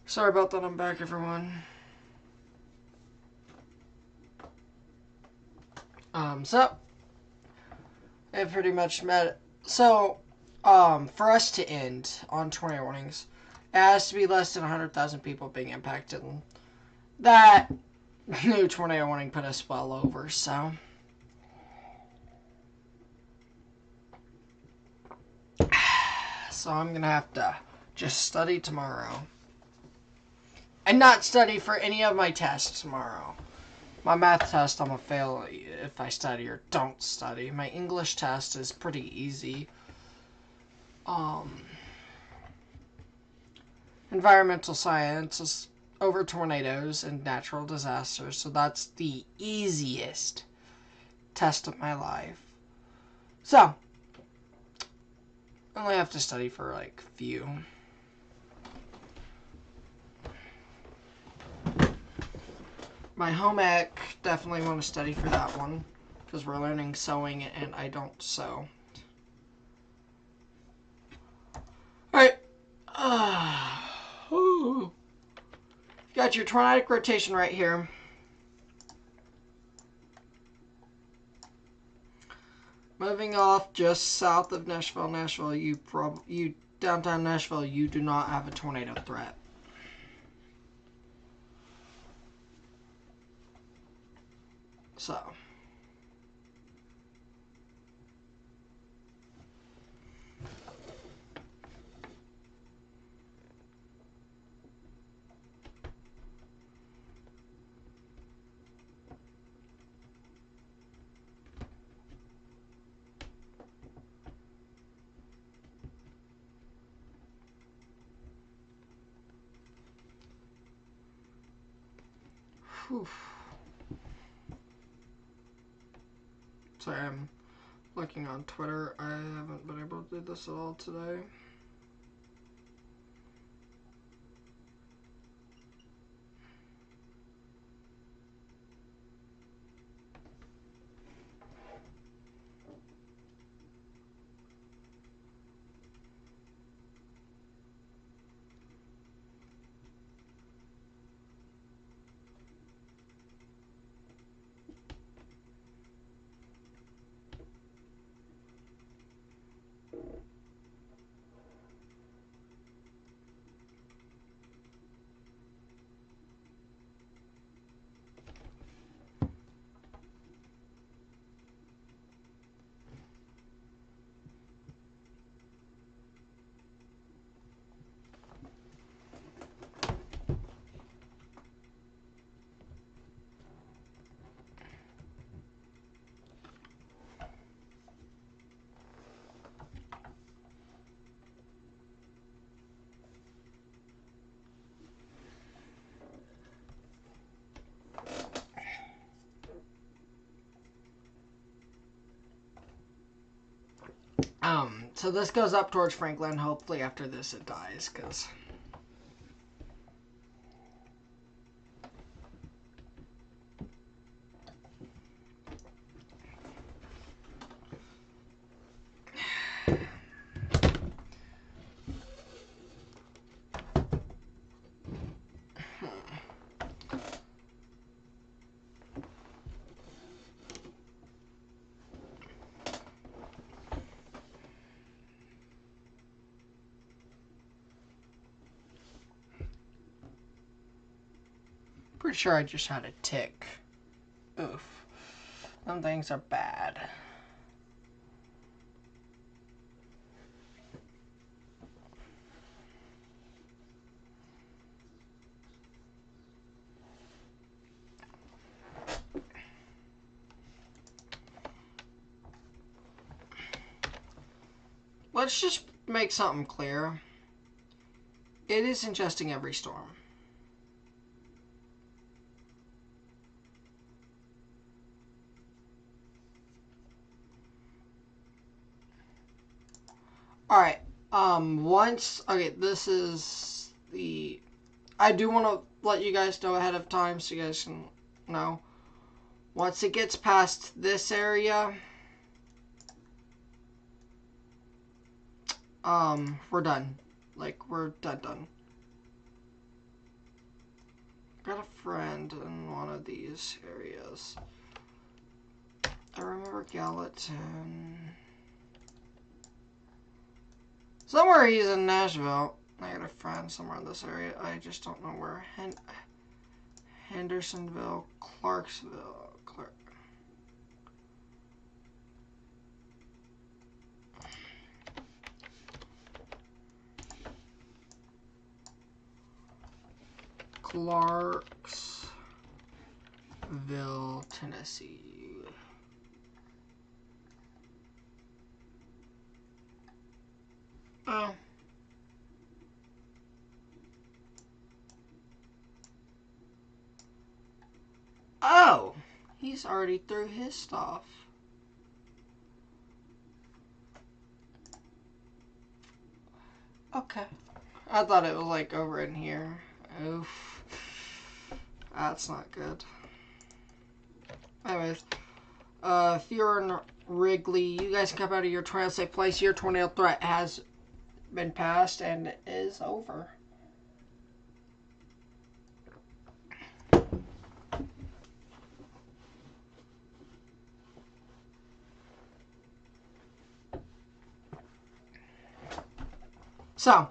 Sorry about that, I'm back, everyone. So it pretty much met. So, for us to end on tornado warnings, it has to be less than 100,000 people being impacted. That new tornado warning put us well over, so. So I'm gonna have to just study tomorrow. And not study for any of my tests tomorrow. My math test, I'm gonna fail if I study or don't study. My English test is pretty easy. Environmental science is over tornadoes and natural disasters, so that's the easiest test of my life. So, I only have to study for like a few. My home ec, definitely want to study for that one, because we're learning sewing and I don't sew. Alright. You got your tornadic rotation right here. Moving off just south of Nashville, you downtown Nashville, you do not have a tornado threat. So, whew. Sorry, I'm looking on Twitter. I haven't been able to do this at all today. So this goes up towards Franklin. Hopefully after this it dies, because pretty sure I just had a tick. Oof. Some things are bad. Let's just make something clear. It is ingesting every storm. Alright, okay, this is the, I do want to let you guys know ahead of time so you guys can know. Once it gets past this area, we're done. Like, we're done. got a friend in one of these areas. I remember Gallatin. Somewhere he's in Nashville. I got a friend somewhere in this area. I just don't know where. Hendersonville, Clarksville. Clarksville, Tennessee. Oh. Oh! He's already through his stuff. Okay. I thought it was like over in here. Oof. That's not good. Anyways. Fear and Wrigley, you guys come out of your tornado safe place. Your tornado threat has been passed and is over. So,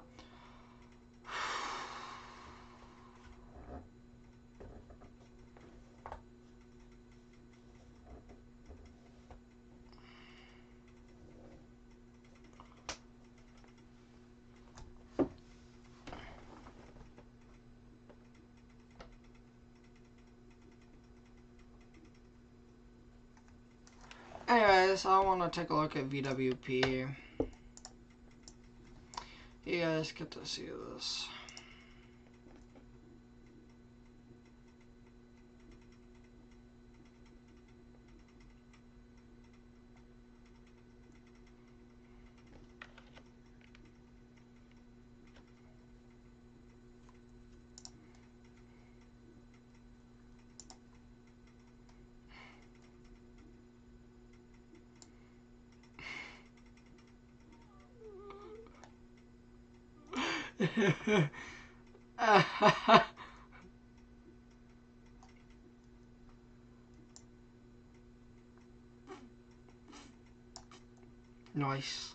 anyways, I want to take a look at VWP. You guys get to see this. Nice.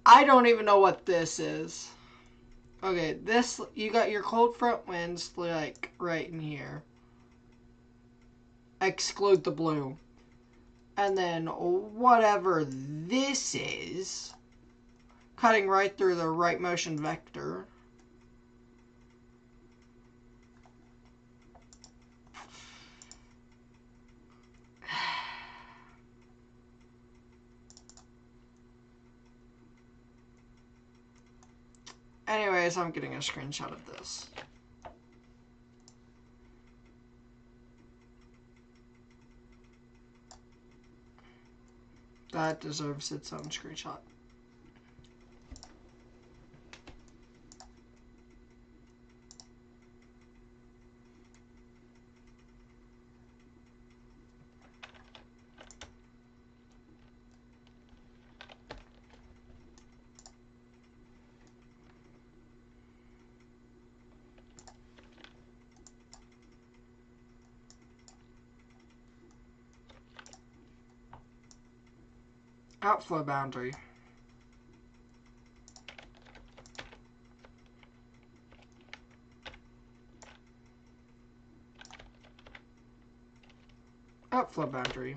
I don't even know what this is. Okay, this, you got your cold front winds like right in here. Exclude the blue. And then whatever this is, cutting right through the right motion vector. Anyways, I'm getting a screenshot of this. That deserves its own screenshot. Outflow boundary. Outflow boundary.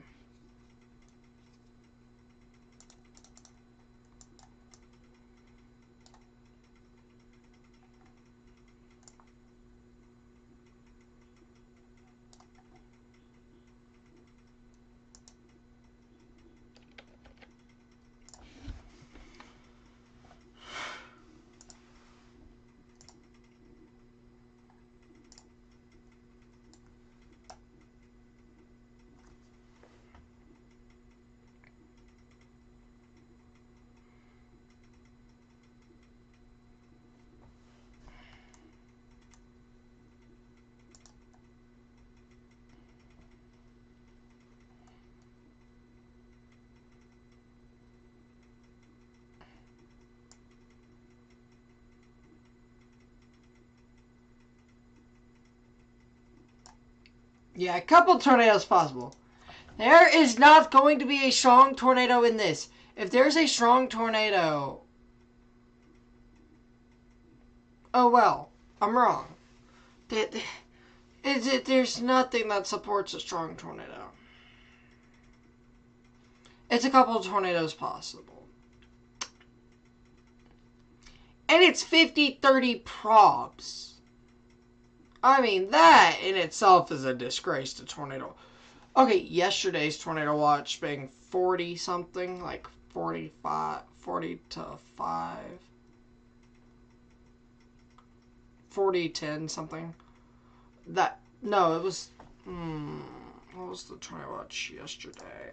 Yeah, a couple tornadoes possible. There is not going to be a strong tornado in this. If there's a strong tornado... Oh, well. I'm wrong. There's nothing that supports a strong tornado. It's a couple of tornadoes possible. And it's 50-30 probs. I mean, that in itself is a disgrace to tornado. Okay, yesterday's tornado watch being 40 something, like 45, 40 to 5. 40, 10 something. That, no, it was, what was the tornado watch yesterday?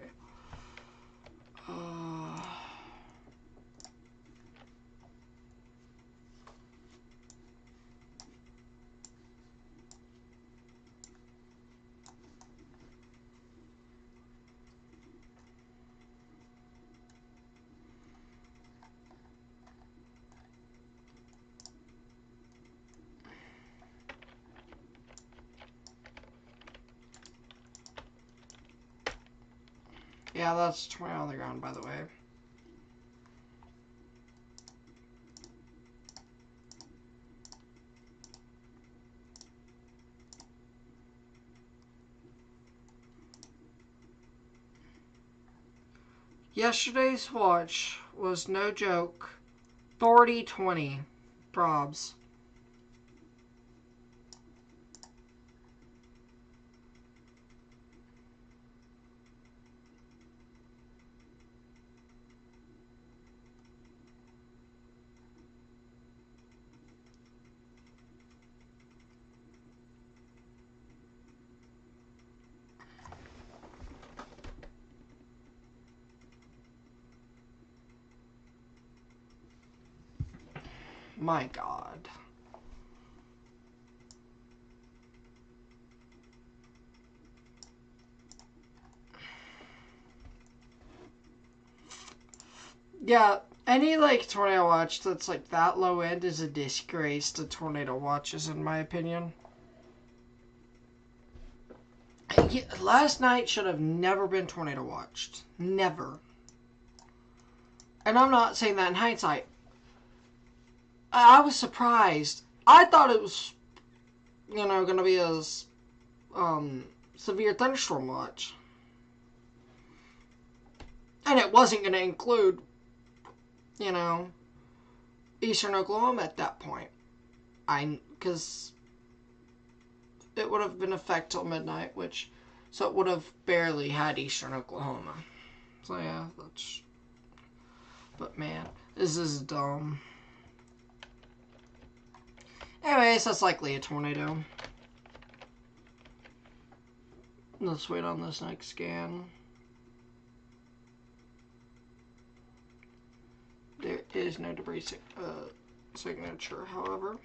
Yeah, that's 20 on the ground, by the way. Yesterday's watch was, no joke, 40-20 probs. My God. Yeah, any like tornado watch that's like that low end is a disgrace to tornado watches, in my opinion. Last night should have never been tornado watched. Never. And I'm not saying that in hindsight. I was surprised. I thought it was, going to be a severe thunderstorm watch. And it wasn't going to include, eastern Oklahoma at that point. Because it would have been effect till midnight, so it would have barely had eastern Oklahoma. So yeah, but man, this is dumb. Anyways, that's likely a tornado. Let's wait on this next scan. There is no debris signature, however.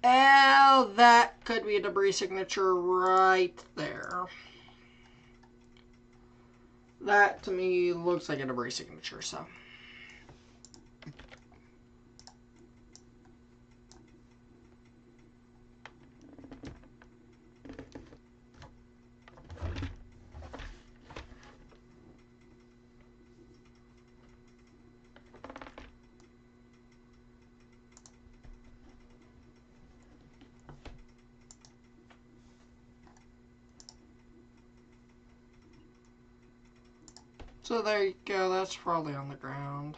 Oh, that could be a debris signature right there. That, to me, looks like a debris signature, so... So there you go, that's probably on the ground.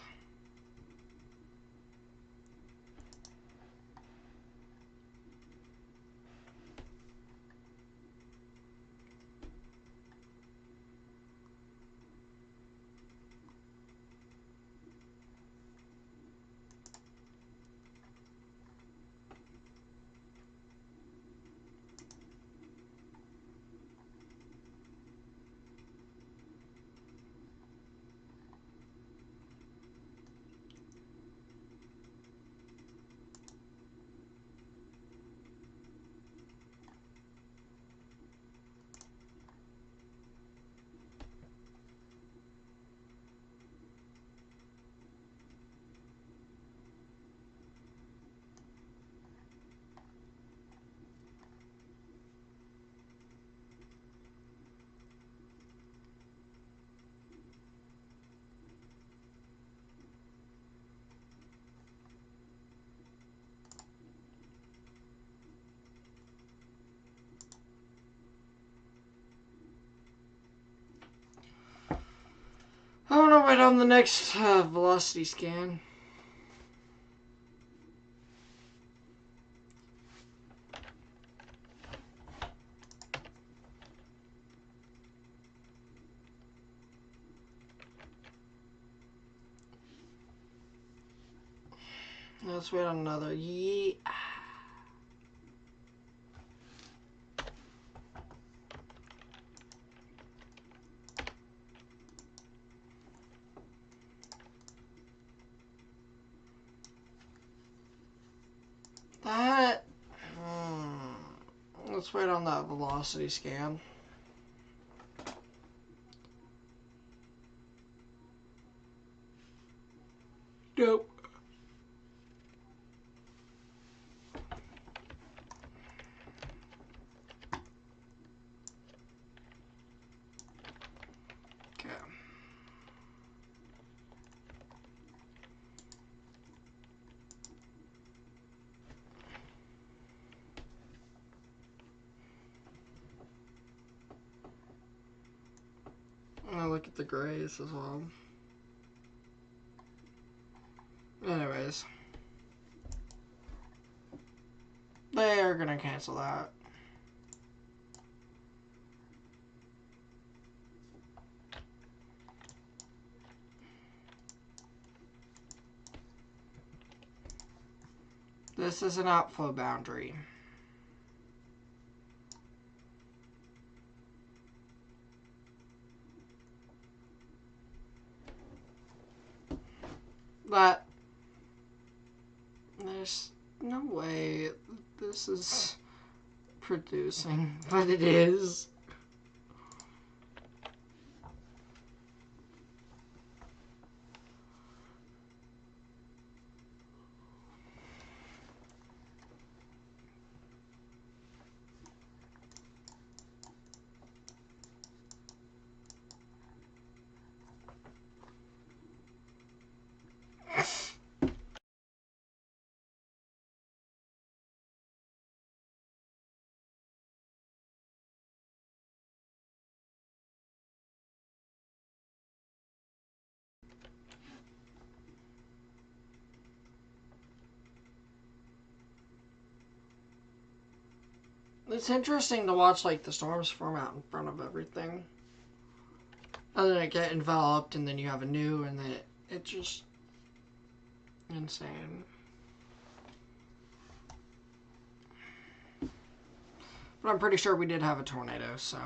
on the next velocity scan. Let's wait on another. Yeah. That. Let's wait on that velocity scan. Nope. Okay. I'm gonna look at the grays as well. Anyways. They are gonna cancel that. This is an outflow boundary. But there's no way this is producing, but it is. It's interesting to watch like the storms form out in front of everything. And then it get enveloped and then you have a new and then it just insane. But I'm pretty sure we did have a tornado, so.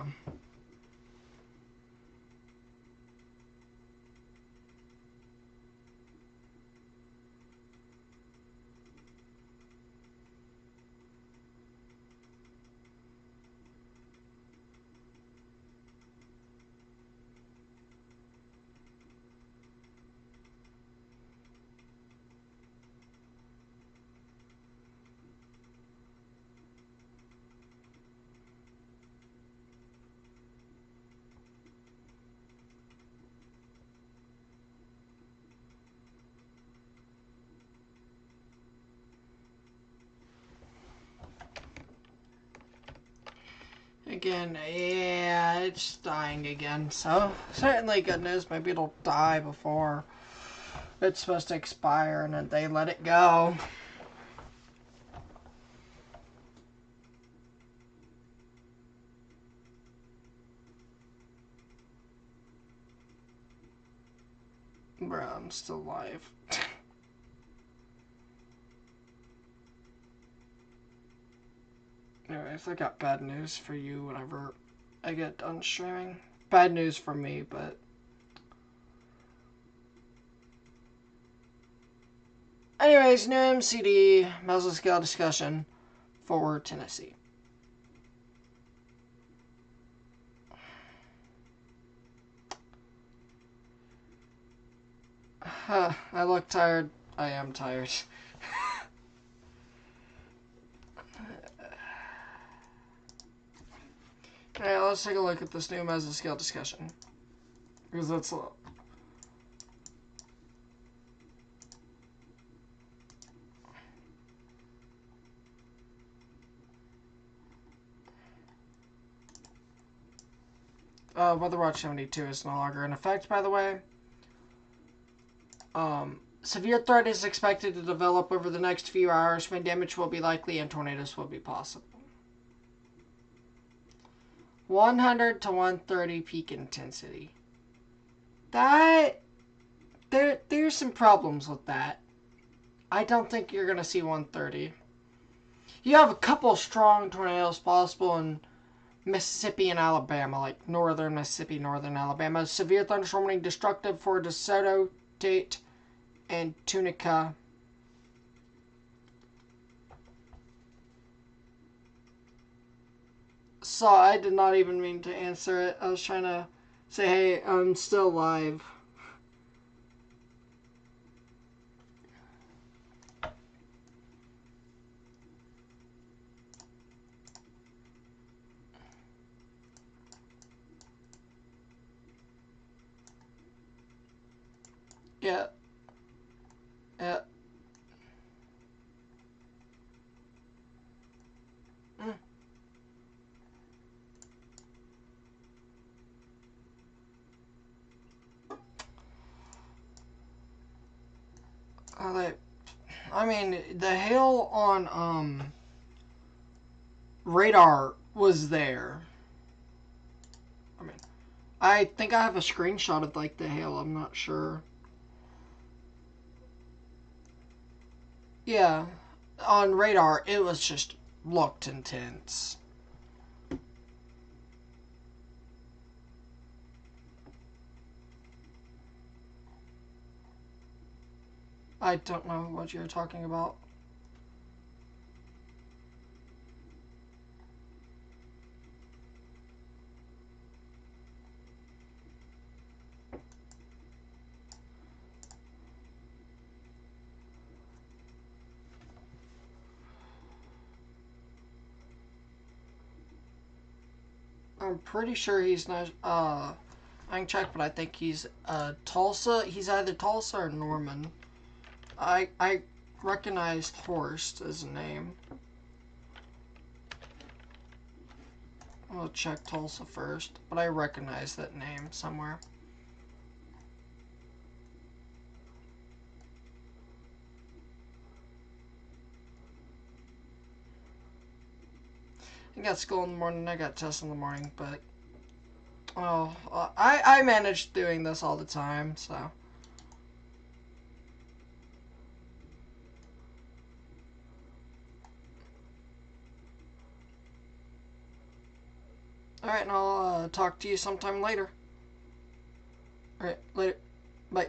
Again, yeah, it's dying again. So, certainly good news. Maybe it'll die before it's supposed to expire and then they let it go. Bro, I'm still alive. Anyways, I got bad news for you whenever I get done streaming. Bad news for me, but... Anyways, new MCD, mesoscale discussion for Tennessee. I look tired. I am tired. Alright, let's take a look at this new mesoscale discussion. Because that's a... Weather Watch 72 is no longer in effect, by the way. Severe threat is expected to develop over the next few hours when damage will be likely and tornadoes will be possible. 100 to 130 peak intensity. There's some problems with that. I don't think you're going to see 130. You have a couple strong tornadoes possible in Mississippi and Alabama, like northern Mississippi, northern Alabama. Severe thunderstorm warning destructive for DeSoto, Tate, and Tunica. So I did not even mean to answer it. I was trying to say, hey, I'm still live. Yeah. Yeah. Mm. I mean, the hail on radar was there. I mean, I think I have a screenshot of like the hail. I'm not sure. Yeah, on radar it was just looked intense. I don't know what you're talking about. I'm pretty sure he's not. I can check, but I think he's Tulsa. He's either Tulsa or Norman. I recognized Horst as a name. I'll check Tulsa first, but I recognize that name somewhere. I got school in the morning, I got tests in the morning, but oh, I manage doing this all the time, so. Alright, and I'll talk to you sometime later. Alright, later. Bye.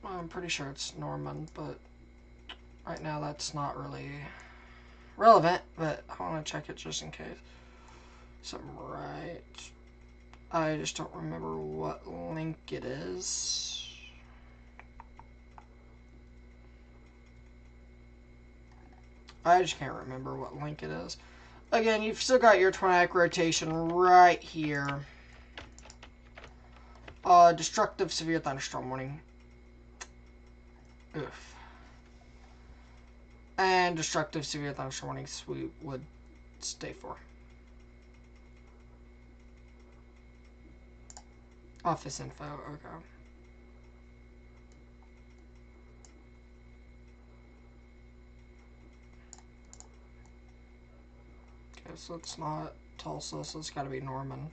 I'm pretty sure it's Norman, but right now that's not really relevant, but I want to check it just in case. Something right. I just don't remember what link it is. I just can't remember what link it is. Again, you've still got your tornadic rotation right here. Destructive severe thunderstorm warning. Oof. And destructive severe thunderstorm warnings we would stay for. Office info, okay. Okay, so it's not Tulsa, so it's gotta be Norman.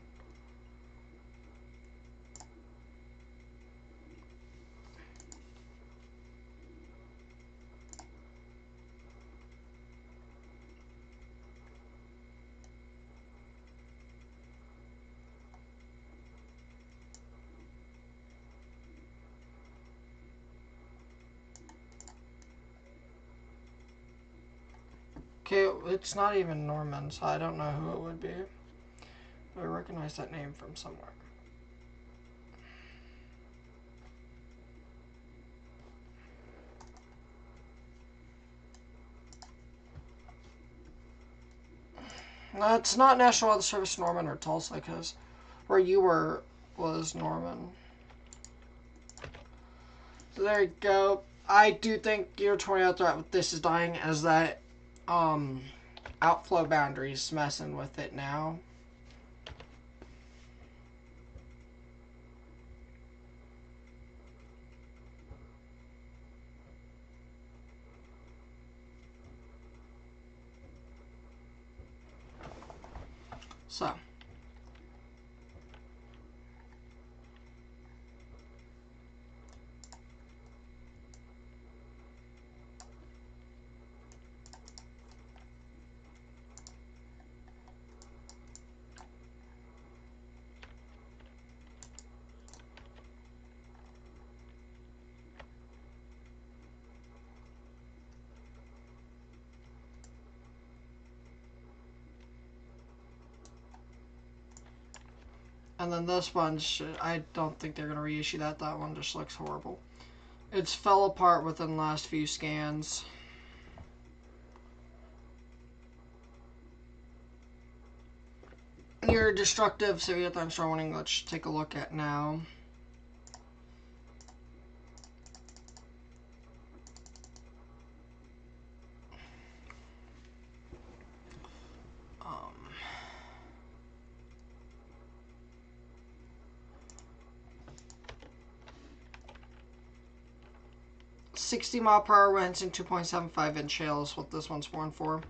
Okay, it's not even Norman, so I don't know who it would be. But I recognize that name from somewhere. No, it's not National Weather Service Norman or Tulsa, because where you were was Norman. So there you go. I do think your tornado threat with this is dying, as that outflow boundary is messing with it now. So. And then this one, I don't think they're going to reissue that. That one just looks horrible. It's fell apart within the last few scans. Your destructive severe thunderstorm warning, let's take a look at now. Um, 60 mph winds and 2.75 inch hails. What this one's warned for.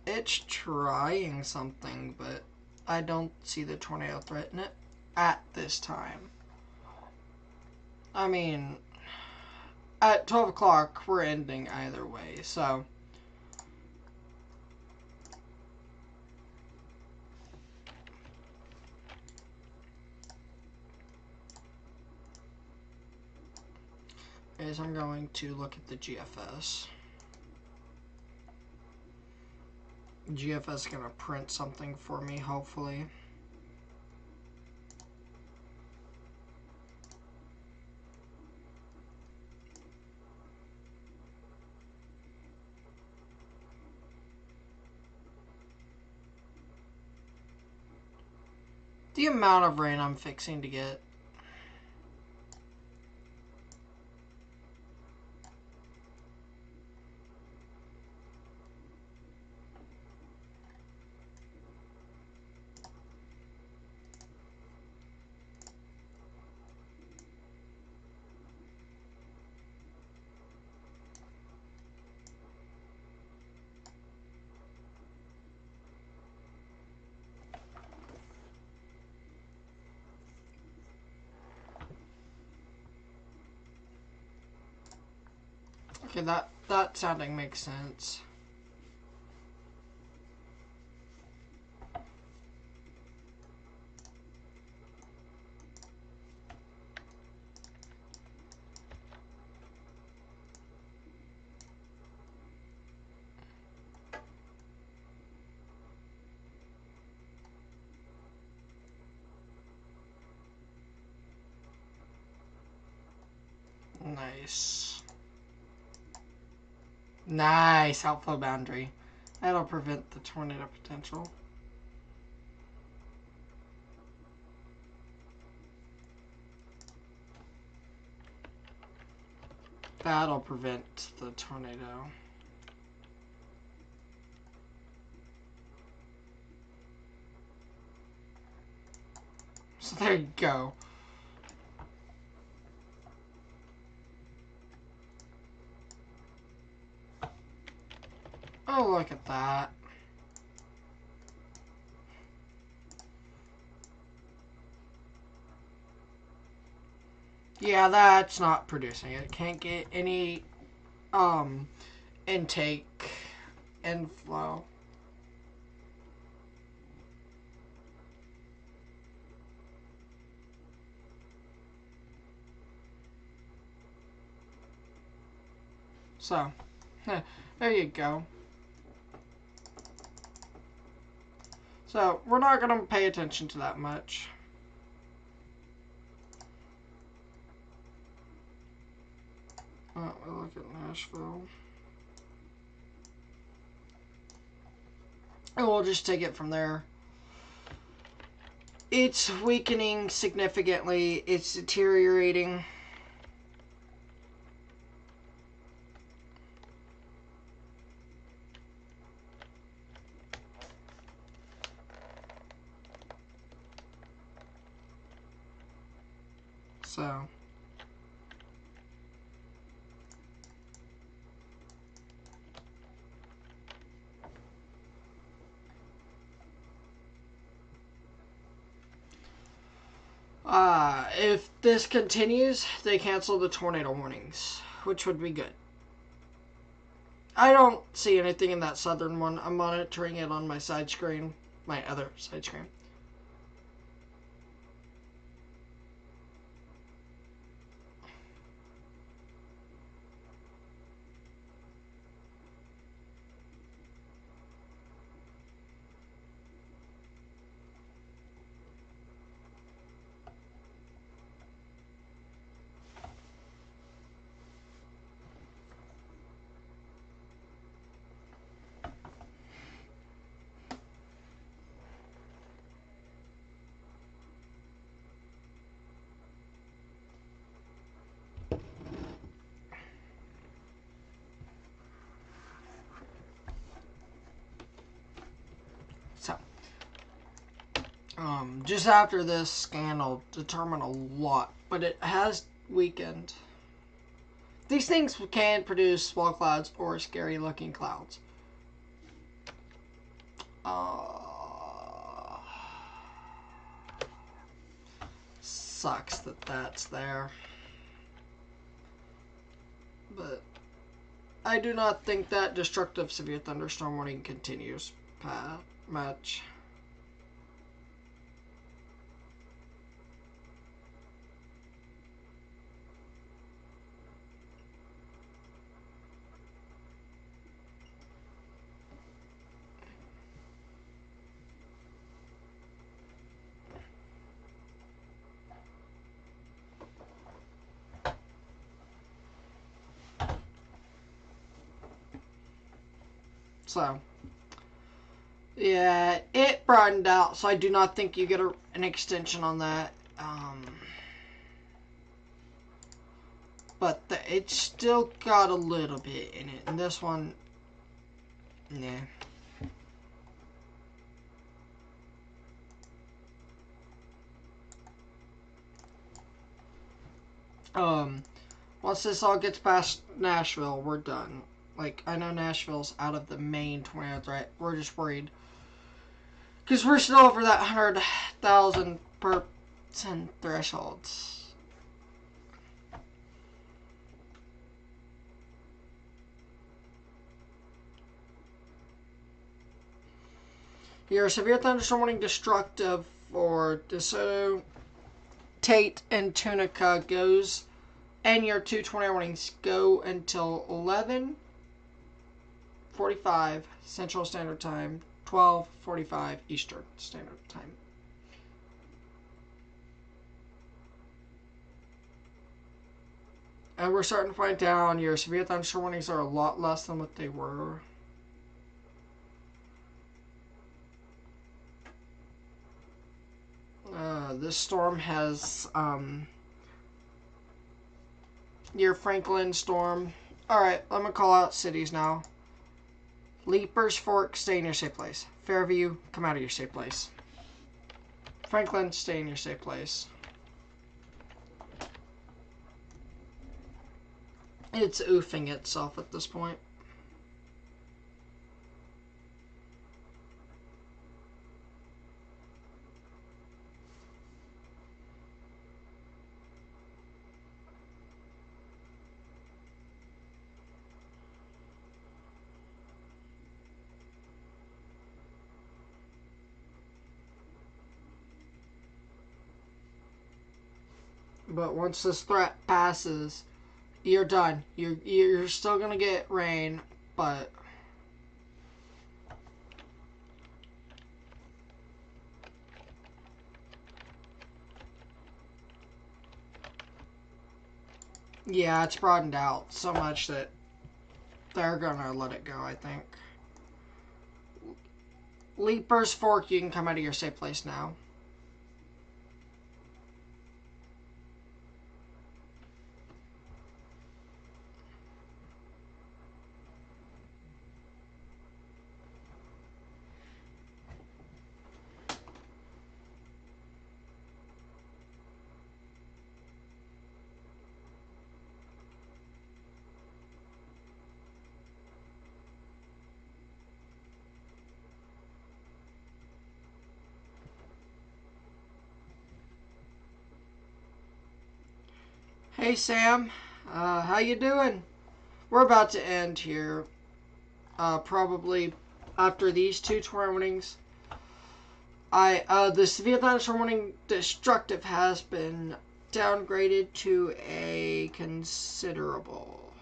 It's trying something, but I don't see the tornado threat in it at this time. I mean, at 12 o'clock, we're ending either way, so. Is I'm going to look at the GFS. GFS is going to print something for me, hopefully. The amount of rain I'm fixing to get. Okay, that sounding makes sense. Nice. Nice outflow boundary. That'll prevent the tornado potential. That'll prevent the tornado. So there you go. Oh, look at that. Yeah, that's not producing. It can't get any intake inflow. So, there you go. So, we're not going to pay attention to that much. We'll look at Nashville. And we'll just take it from there. It's weakening significantly. It's deteriorating. So if this continues, they cancel the tornado warnings, which would be good. I don't see anything in that southern one. I'm monitoring it on my side screen, my other side screen. So, just after this scan will determine a lot, but it has weakened. These things can produce small clouds or scary looking clouds. Sucks that that's there. But I do not think that destructive severe thunderstorm warning continues much. So, yeah, it broadened out, so I do not think you get an extension on that. But it's still got a little bit in it, and this one, nah. Once this all gets past Nashville, we're done. Like, I know Nashville's out of the main tornado threat. We're just worried. Because we're still over that 100,000% thresholds. Your severe thunderstorm warning destructive for DeSoto, Tate, and Tunica goes, and your 2 tornado warnings go until 11:45 Central Standard Time, 12:45 Eastern Standard Time. And we're starting to find down your severe thunderstorm warnings are a lot less than what they were. This storm has your Franklin storm. Alright, I'm going to call out cities now. Leapers Fork, stay in your safe place. Fairview, come out of your safe place. Franklin, stay in your safe place. It's oofing itself at this point. But once this threat passes, you're done. You're still gonna get rain, but yeah, it's broadened out so much that they're gonna let it go, I think. Leapers Fork, you can come out of your safe place now. Hey Sam, how you doing? We're about to end here. Probably after these two tornado warnings. The severe thunderstorm warning destructive has been downgraded to a considerable.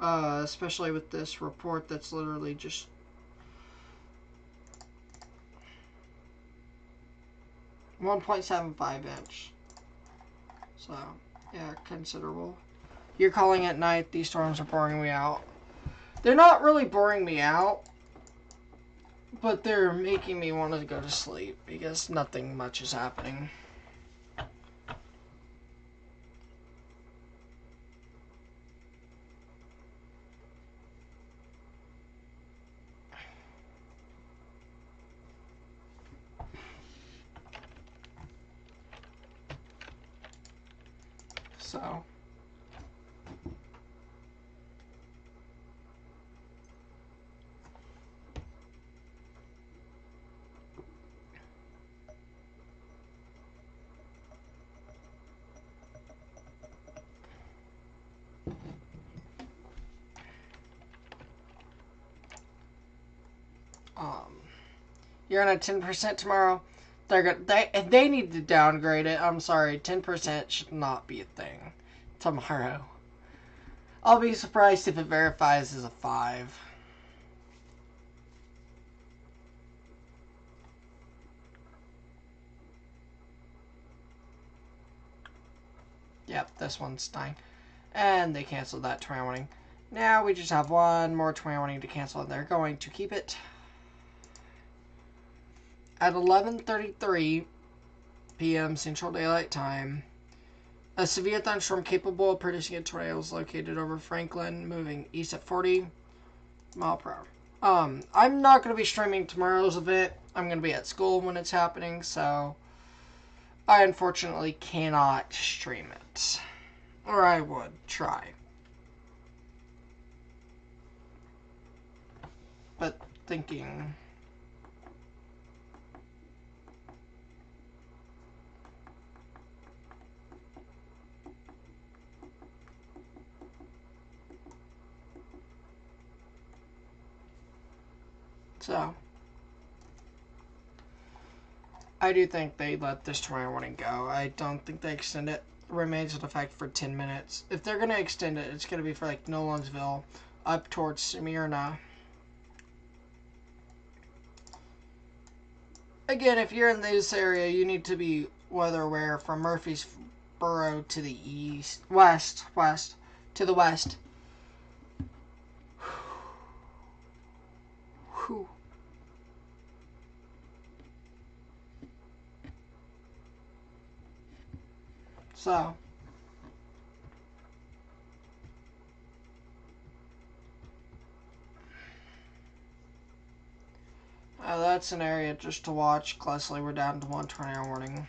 Especially with this report that's literally just 1.75 inch. So, yeah, considerable. You're calling at night, these storms are boring me out. They're not really boring me out, but they're making me want to go to sleep because nothing much is happening. So, you're on a 10% tomorrow. They need to downgrade it. I'm sorry, 10% should not be a thing tomorrow. I'll be surprised if it verifies as a 5. Yep, this one's dying. And they canceled that tornado warning. Now we just have one more tornado warning to cancel, and they're going to keep it at 11:33 p.m. Central Daylight Time. A severe thunderstorm capable of producing a tornado is located over Franklin, moving east at 40 miles per hour. I'm not going to be streaming tomorrow's event. I'm going to be at school when it's happening, so I unfortunately cannot stream it. Or I would try. But thinking... So, I do think they let this tornado warning go. I don't think they extend it. Remains in effect for 10 minutes. If they're going to extend it, it's going to be for like Nolensville up towards Smyrna. Again, if you're in this area, you need to be weather aware from Murfreesboro to the west, to the west. Whew. So, that's an area just to watch closely. We're down to one tornado warning.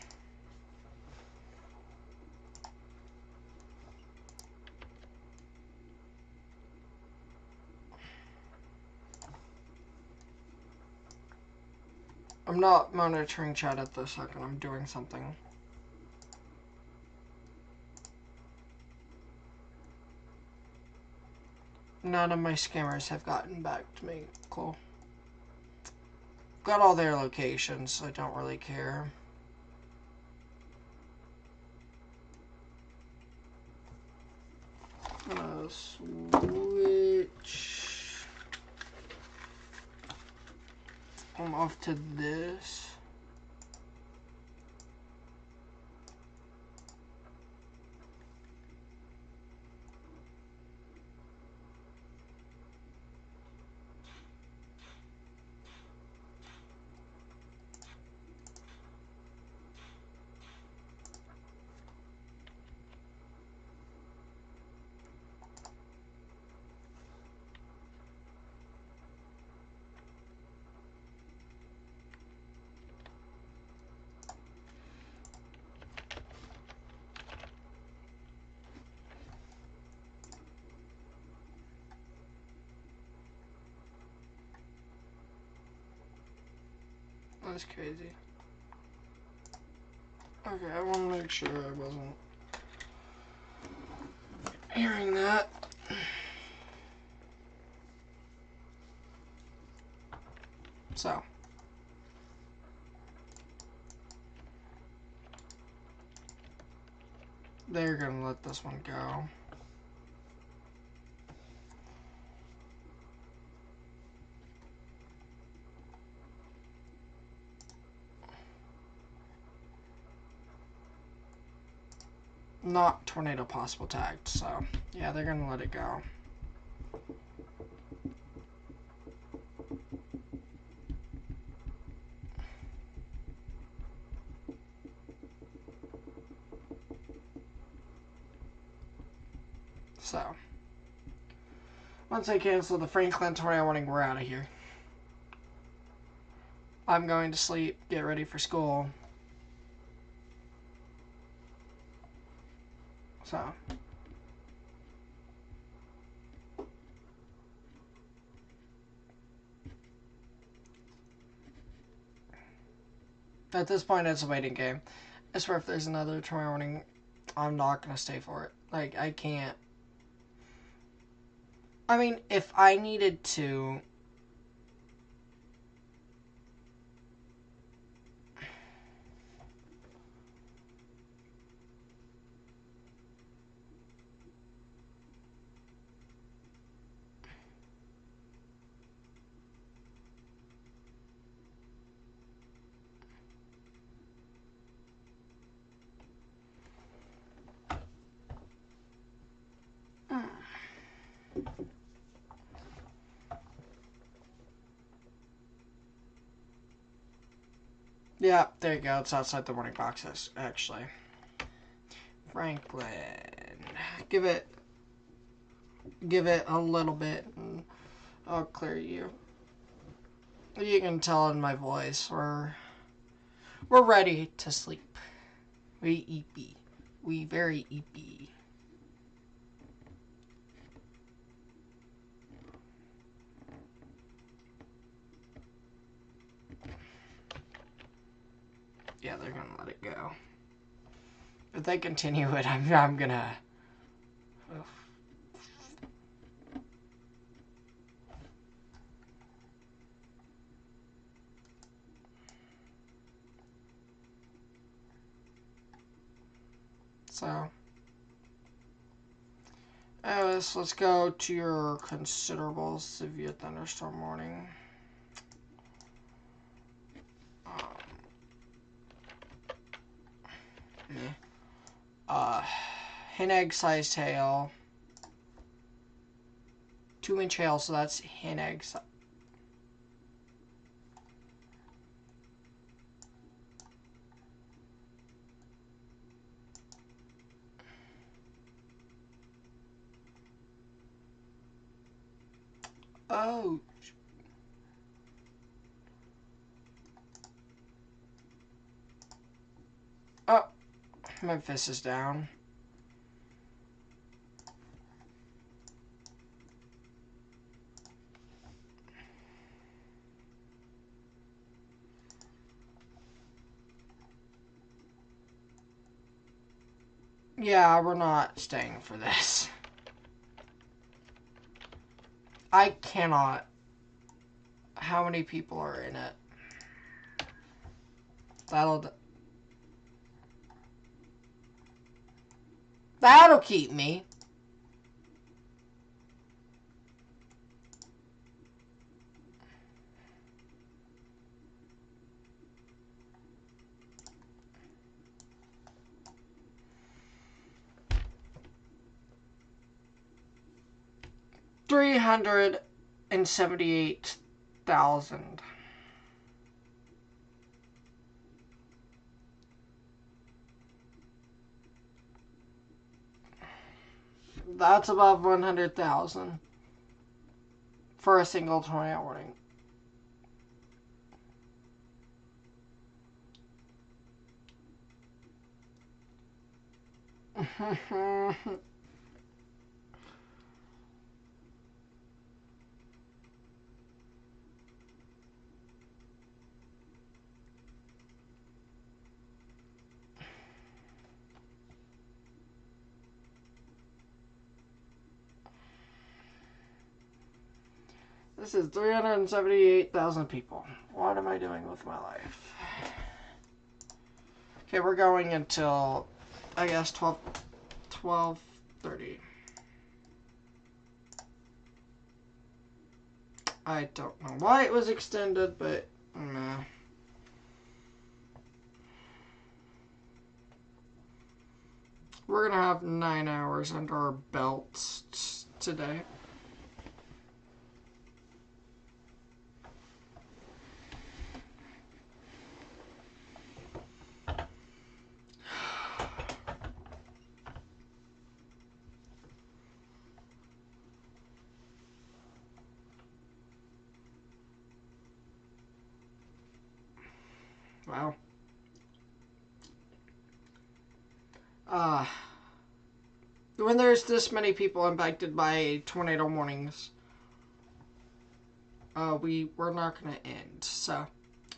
I'm not monitoring chat at this second. I'm doing something. None of my scammers have gotten back to me. Cool. Got all their locations, so I don't really care. I'm gonna switch. I'm off to this. That's crazy. Okay, I want to make sure I wasn't hearing that. So. They're gonna let this one go. Not tornado possible tagged, so yeah, they're gonna let it go. So once I cancel the Franklin tornado warning, we're out of here. I'm going to sleep, get ready for school. So at this point, it's a waiting game. I swear if there's another tornado warning, I'm not going to stay for it. Like, I can't. I mean, if I needed to... Yeah, there you go. It's outside the warning boxes, actually. Franklin. Give it a little bit and I'll clear you. You can tell in my voice we're ready to sleep. We eepy. We very eepy. Yeah, they're gonna let it go. If they continue it, I'm gonna... Ugh. So, anyways, let's go to your considerable severe thunderstorm warning. Hen egg sized hail. 2-inch hail, so that's hen egg size. Oh. Oh. My fist is down. Yeah, we're not staying for this. I cannot. How many people are in it? That'll keep me. $378,000. That's above 100,000 for a single tornado warning. This is 378,000 people. What am I doing with my life? Okay, we're going until, I guess, 12:30. I don't know why it was extended, but nah. We're gonna have 9 hours under our belts today. Wow. When there's this many people impacted by tornado warnings, we're not gonna end. So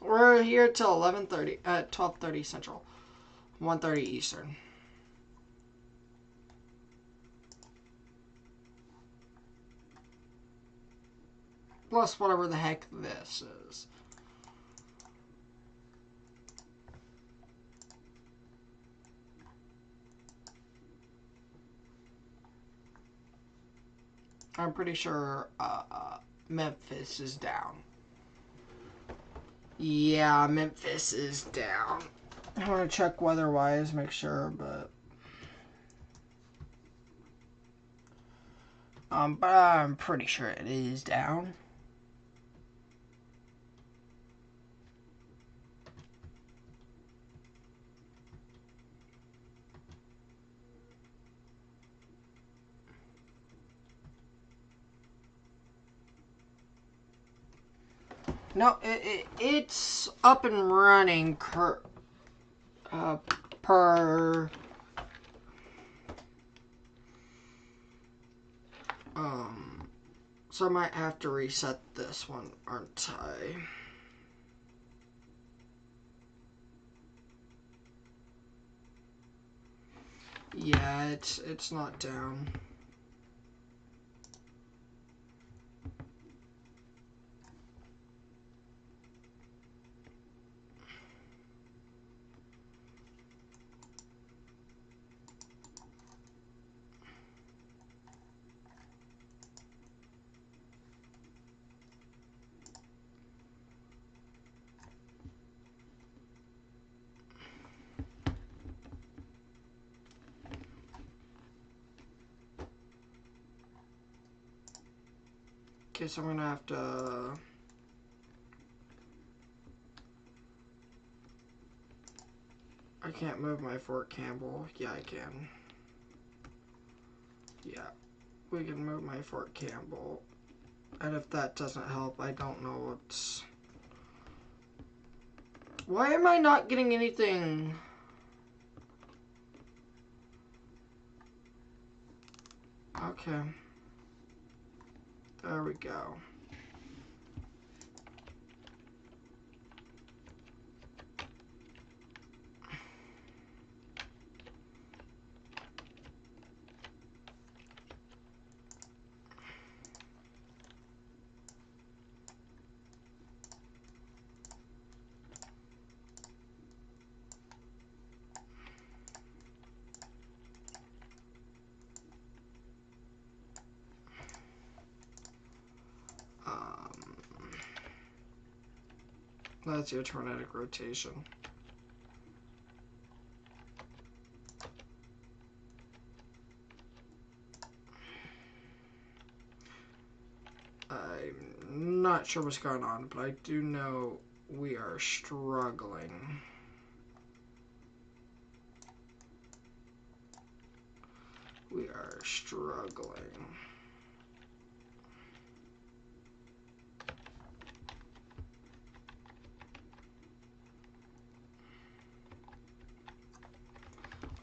we're here till 11:30 at 12:30 Central, 1:30 Eastern. Plus whatever the heck this is. I'm pretty sure Memphis is down. Yeah, Memphis is down. I want to check weather-wise, make sure, but I'm pretty sure it is down. No, it's up and running per so I might have to reset this one, aren't I? Yeah, it's not down. Okay, so I'm gonna have to. I can't move my Fort Campbell. Yeah, I can. Yeah, we can move my Fort Campbell. And if that doesn't help, I don't know what's. Why am I not getting anything? Okay. There we go. That's your tornadic rotation. I'm not sure what's going on, but I do know we are struggling. We are struggling.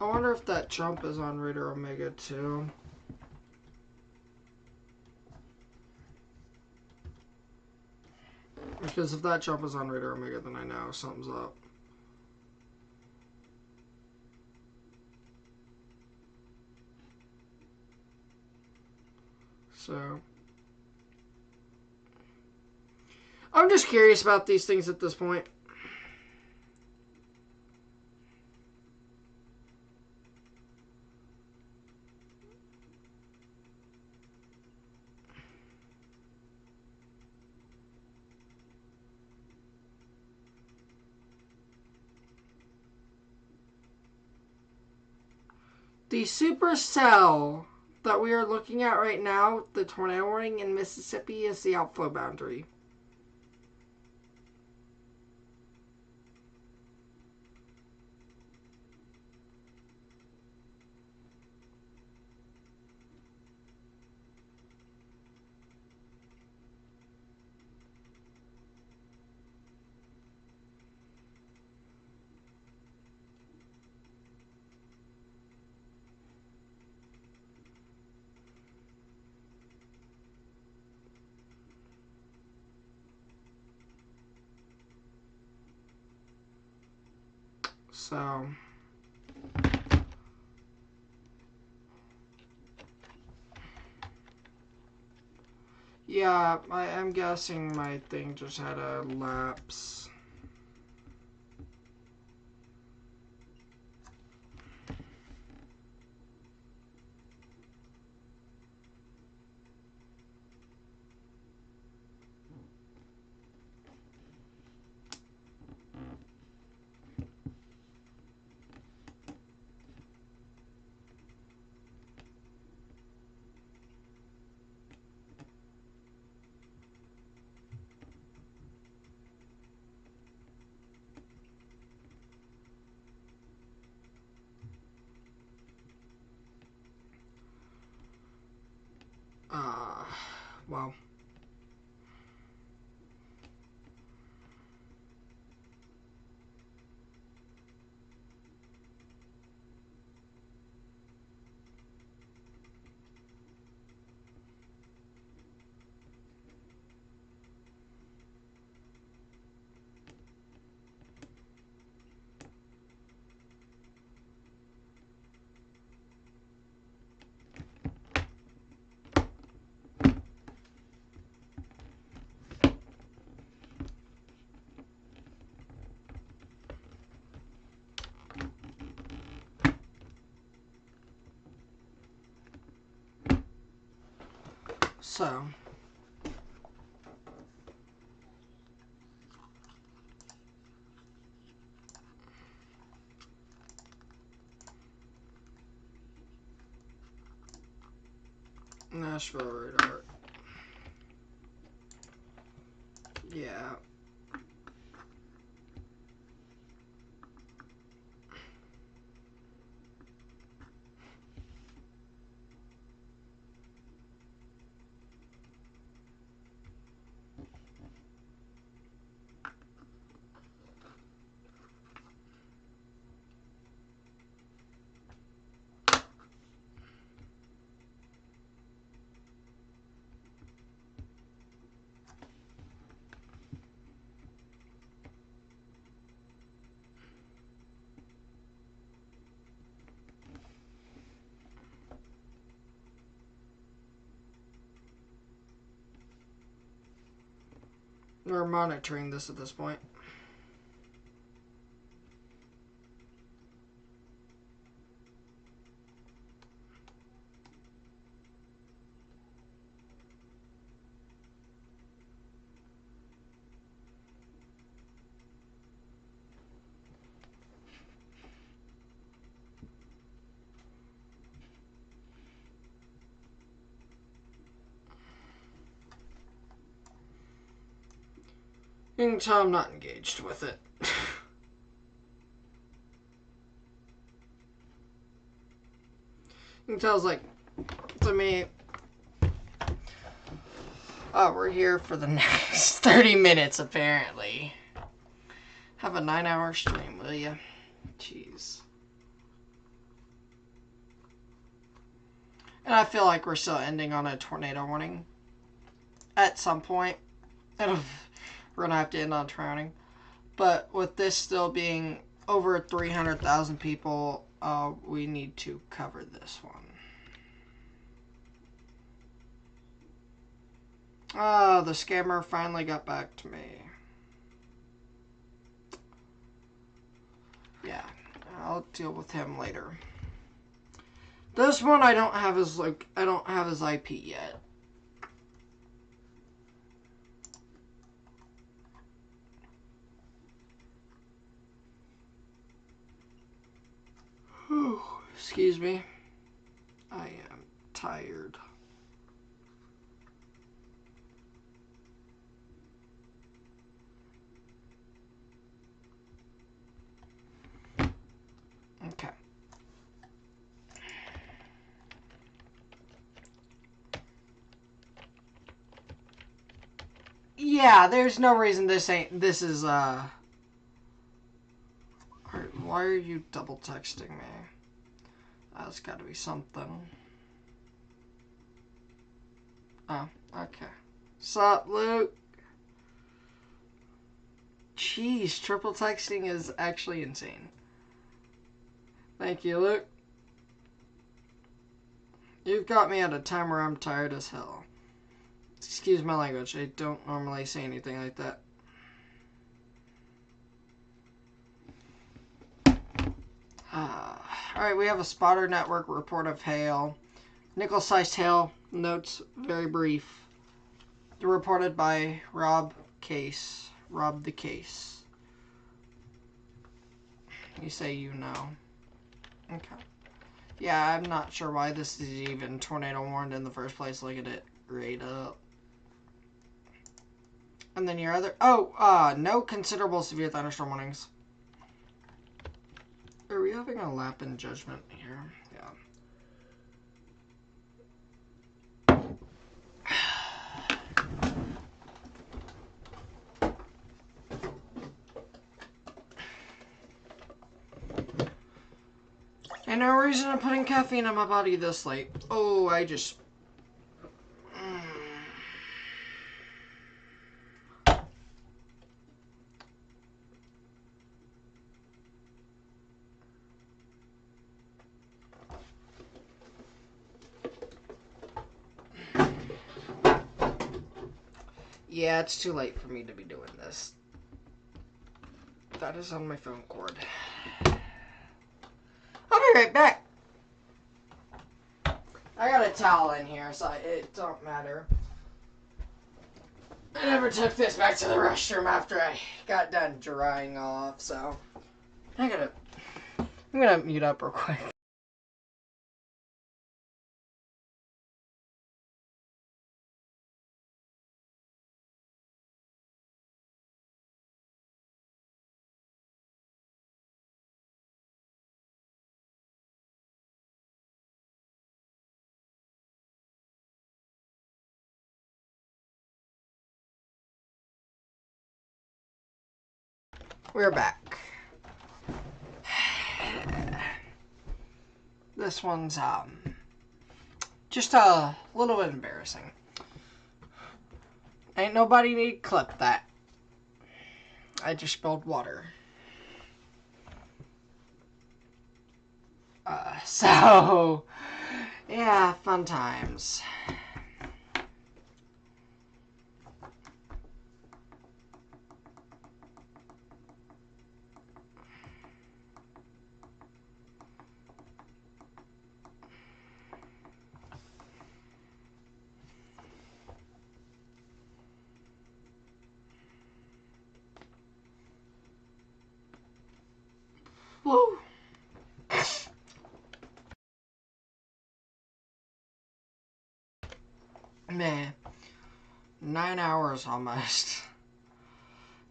I wonder if that jump is on Raider Omega too. Because if that jump is on Raider Omega, then I know something's up. So I'm just curious about these things at this point. The supercell that we are looking at right now, the tornado warning in Mississippi, is the outflow boundary. So, yeah, I'm guessing my thing just had a lapse. Wow. So, Nashville radar. Yeah. We're monitoring this at this point. You can tell I'm not engaged with it. You can tell it's like, to me, oh, we're here for the next 30 minutes, apparently. Have a 9-hour stream, will you? Jeez. And I feel like we're still ending on a tornado warning. At some point. We're going to have to end on drowning. But with this still being over 300,000 people, we need to cover this one. Oh, the scammer finally got back to me. Yeah, I'll deal with him later. This one I don't have his IP yet. Whew, excuse me. I am tired. Okay. Yeah, there's no reason this is, why are you double texting me? That's gotta be something. Oh, okay. Sup, Luke? Jeez, triple texting is actually insane. Thank you, Luke. You've got me at a time where I'm tired as hell. Excuse my language, I don't normally say anything like that. Alright, we have a spotter network report of hail. Nickel-sized hail, notes very brief. Reported by Rob the Case. You say you know. Okay. Yeah, I'm not sure why this is even tornado warned in the first place. Look at it. Right up. And then your other... Oh, no considerable severe thunderstorm warnings. Are we having a lap in judgment here? Yeah. And no reason of putting caffeine in my body this late. Oh, I just... Yeah, it's too late for me to be doing this. That is on my phone cord. I'll be right back. I got a towel in here, so it don't matter. I never took this back to the restroom after I got done drying off, so I'm gonna mute up real quick. We're back. This one's just a little bit embarrassing. Ain't nobody need to clip that. I just spilled water. So yeah, fun times. Woo. Man, 9 hours almost.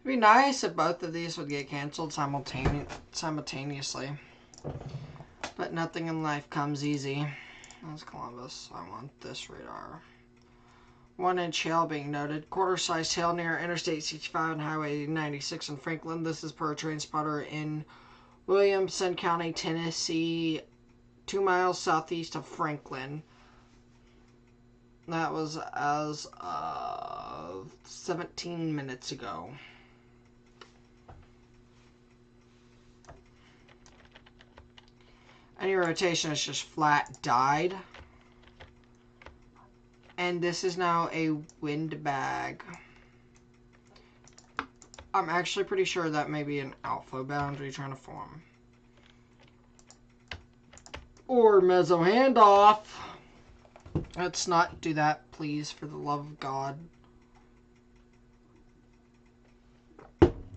It'd be nice if both of these would get canceled simultaneously. But nothing in life comes easy. That's Columbus. I want this radar. 1-inch hail being noted. Quarter-sized hail near Interstate 65 and Highway 96 in Franklin. This is per train spotter in Williamson County, Tennessee, 2 miles southeast of Franklin. That was as of 17 minutes ago. Any rotation is just flat died. And this is now a wind bag. I'm actually pretty sure that may be an alpha boundary trying to form. Or meso handoff. Let's not do that, please, for the love of God.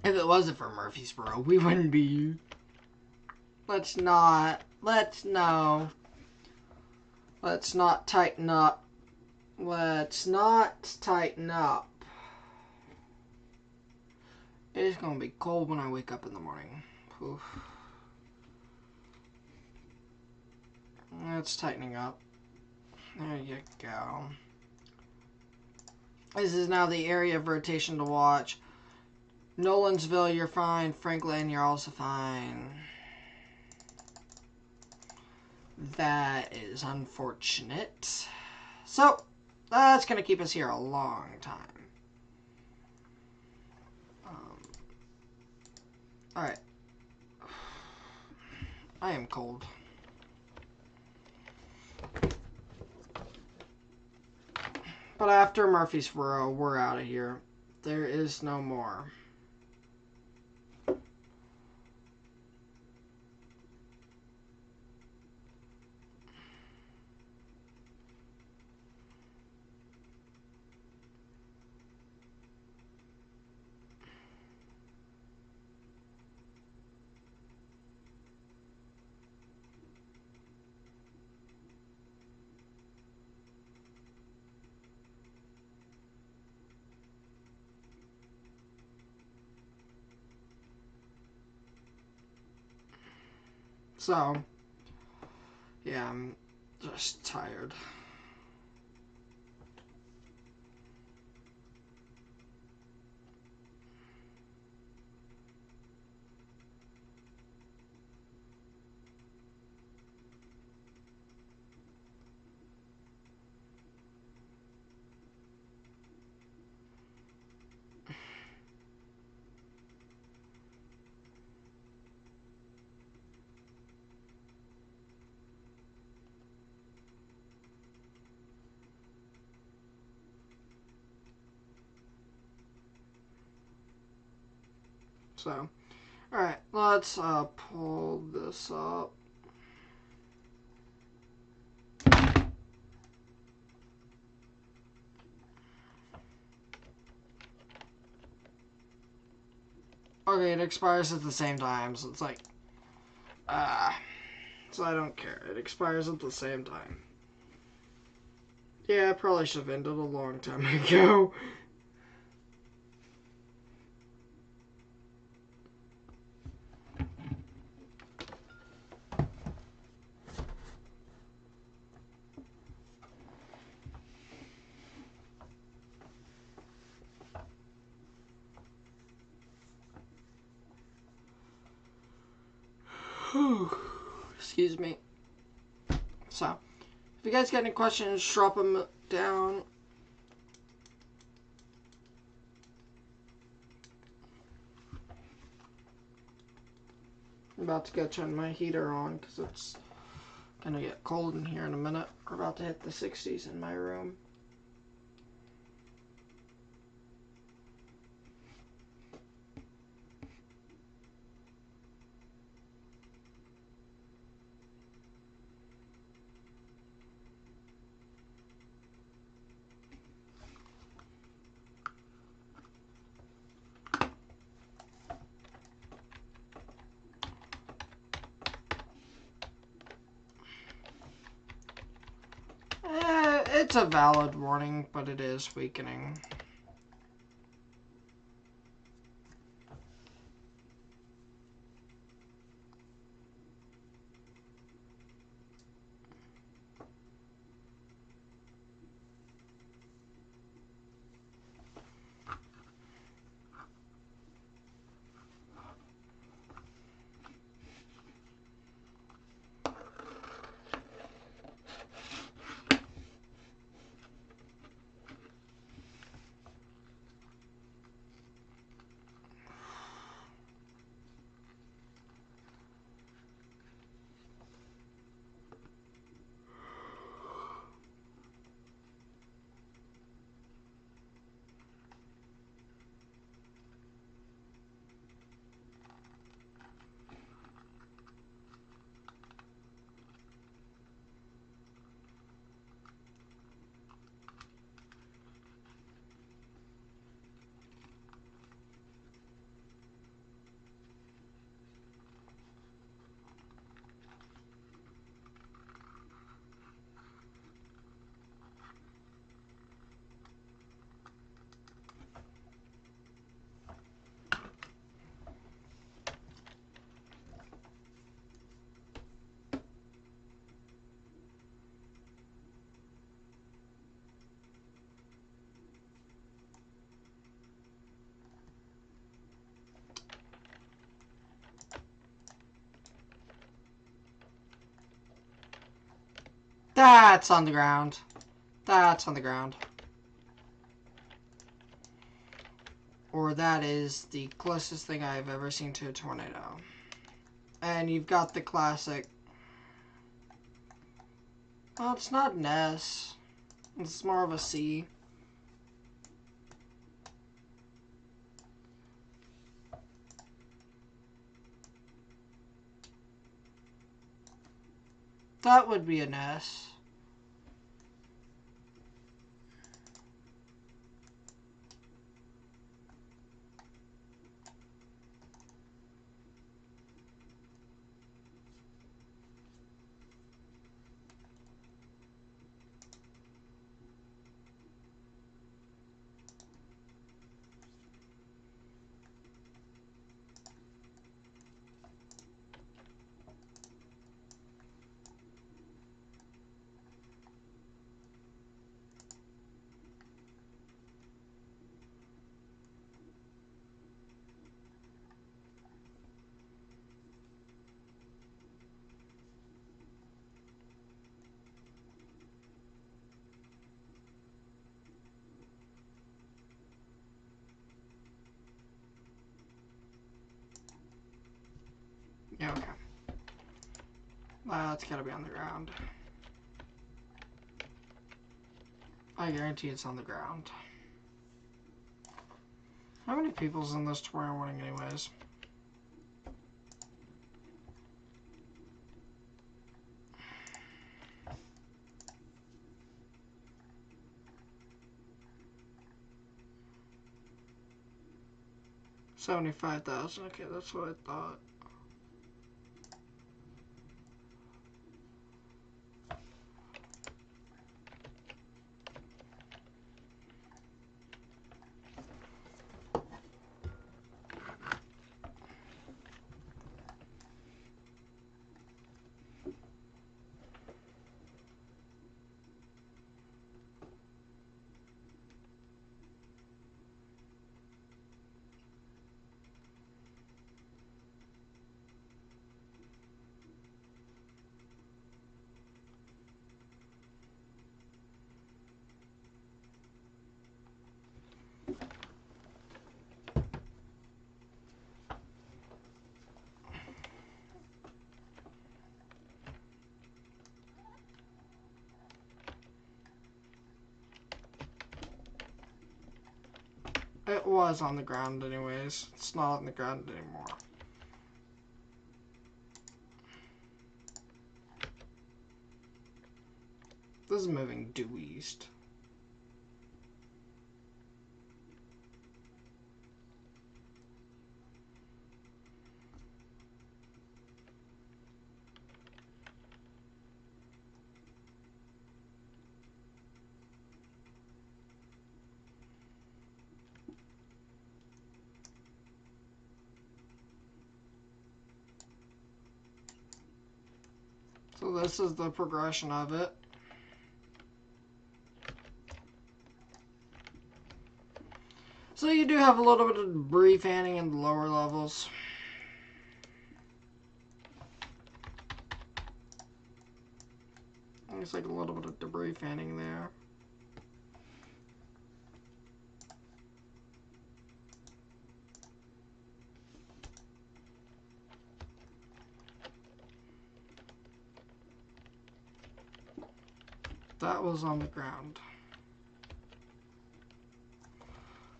If it wasn't for Murfreesboro, we wouldn't be. Let's not tighten up. Let's not tighten up. It is going to be cold when I wake up in the morning. Oof. That's tightening up. There you go. This is now the area of rotation to watch. Nolansville, you're fine. Franklin, you're also fine. That is unfortunate. So, that's going to keep us here a long time. Alright. I am cold. But after Murfreesboro, we're out of here. There is no more. So, yeah, I'm just tired. So, alright, let's pull this up. Okay, it expires at the same time, so it's like, so I don't care. It expires at the same time. Yeah, I probably should have ended a long time ago. Excuse me. So, if you guys got any questions, drop them down. I'm about to go turn my heater on because it's going to get cold in here in a minute. We're about to hit the 60s in my room. It's a valid warning, but it is weakening. That's on the ground. That's on the ground. Or that is the closest thing I've ever seen to a tornado. And you've got the classic. Well, it's not an S. It's more of a C. That would be an S. Yeah, okay. That's gotta be on the ground. I guarantee it's on the ground. How many people's in this tornado warning anyways? $75,000. Okay, that's what I thought. It was on the ground anyways. It's not on the ground anymore. This is moving due east. So this is the progression of it. So you do have a little bit of debris fanning in the lower levels. Looks like a little bit of debris fanning there. That was on the ground.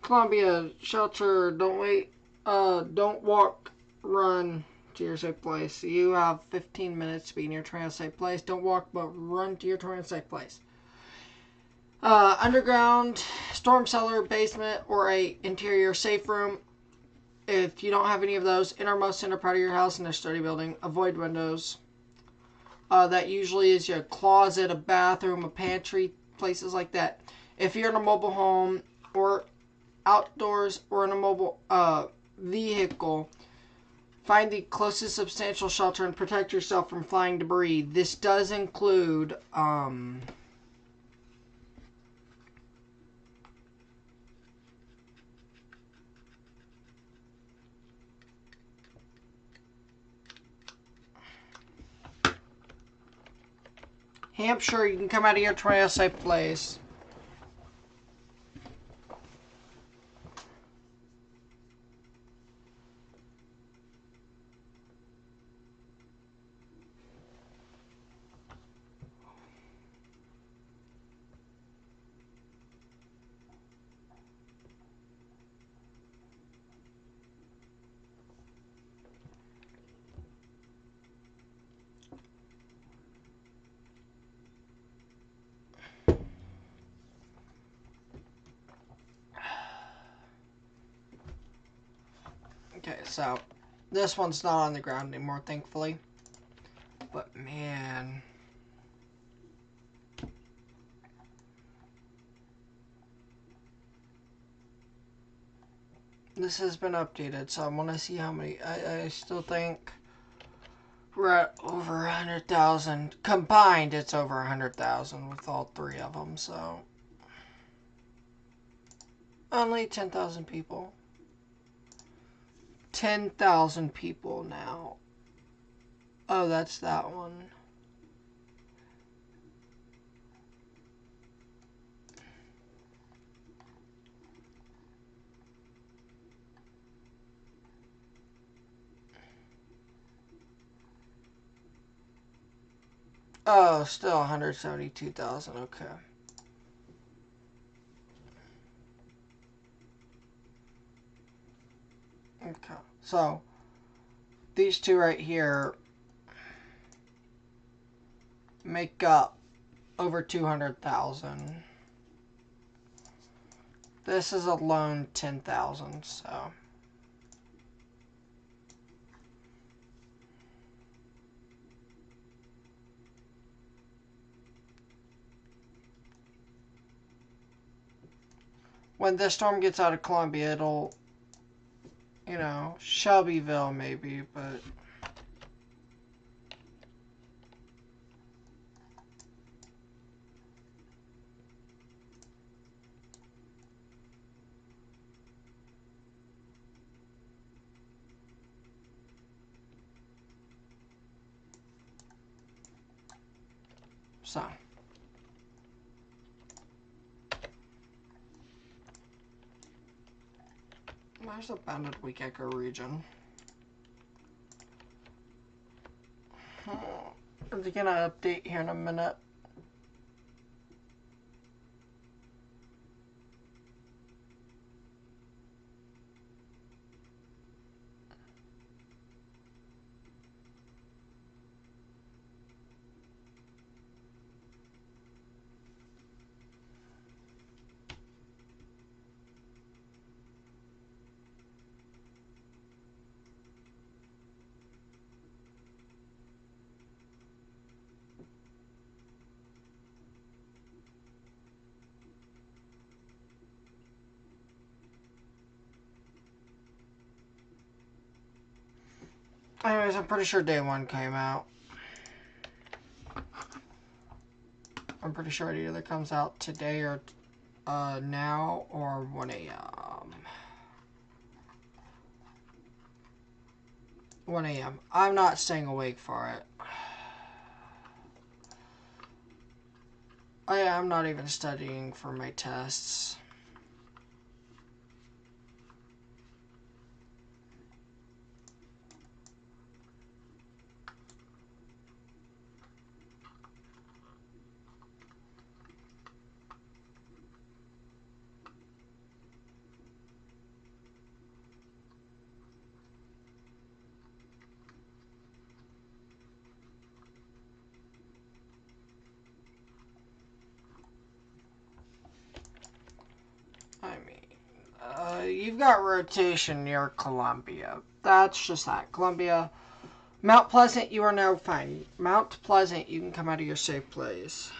Columbia, shelter, don't wait, don't walk, run to your safe place. You have 15 minutes to be in your tornado safe place. Don't walk, but run to your tornado safe place. Underground, storm cellar, basement, or a interior safe room. If you don't have any of those, innermost center part of your house in a sturdy building. Avoid windows. That usually is your closet, a bathroom, a pantry, places like that. If you're in a mobile home or outdoors or in a mobile vehicle, find the closest substantial shelter and protect yourself from flying debris. This does include Hampshire, you can come out of your tornado safe place. Okay, so this one's not on the ground anymore, thankfully. But man, this has been updated, so I want to see how many. I still think we're at over 100,000 combined. It's over 100,000 with all three of them. So only 10,000 people. 10,000 people now. Oh, that's that one. Oh, still 172,000. Okay. Okay. So these two right here make up over 200,000. This is alone 10,000, so. When this storm gets out of Columbia, it'll, you know, Shelbyville maybe, but. So. There's a bounded weak echo region. It's gonna update here in a minute. Anyways, I'm pretty sure day one came out. I'm pretty sure it either comes out today or now or 1 a.m. 1 a.m. I'm not staying awake for it. I'm not even studying for my tests. You've got rotation near Columbia. That's just that. Columbia. Mount Pleasant, you are now fine. Mount Pleasant, you can come out of your safe place.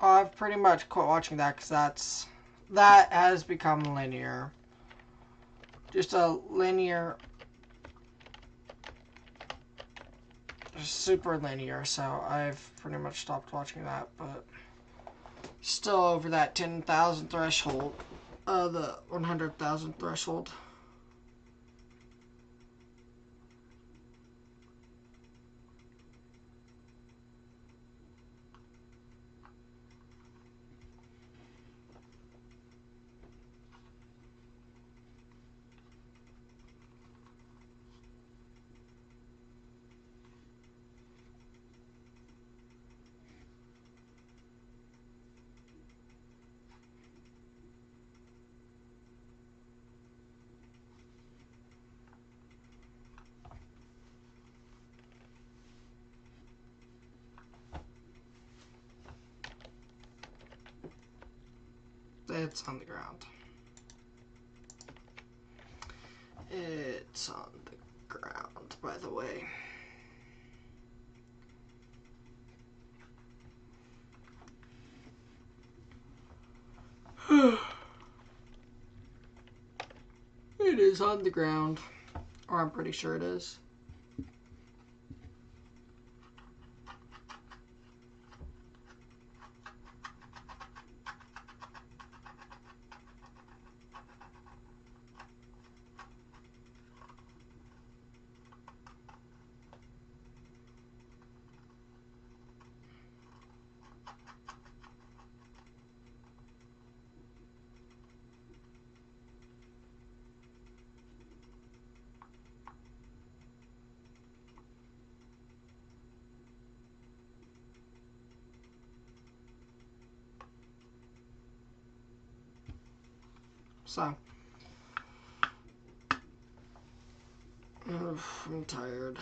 I've pretty much quit watching that because that has become linear. Just a linear, just super linear. So I've pretty much stopped watching that, but still over that 10,000 threshold, the 100,000 threshold. It's on the ground. It's on the ground, by the way. It is on the ground, or I'm pretty sure it is. So, I'm tired.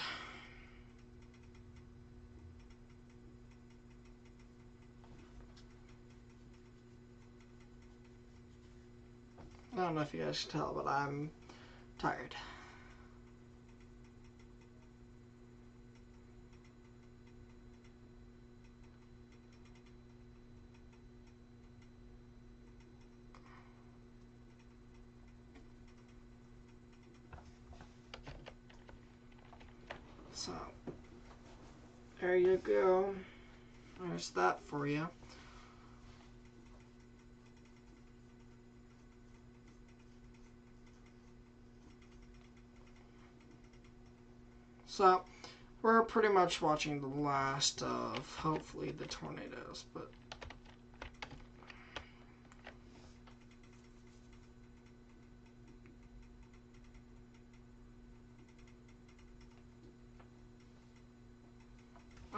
I don't know if you guys can tell, but I'm tired. So, there you go. There's that for you. So, we're pretty much watching the last of, hopefully, the tornadoes, but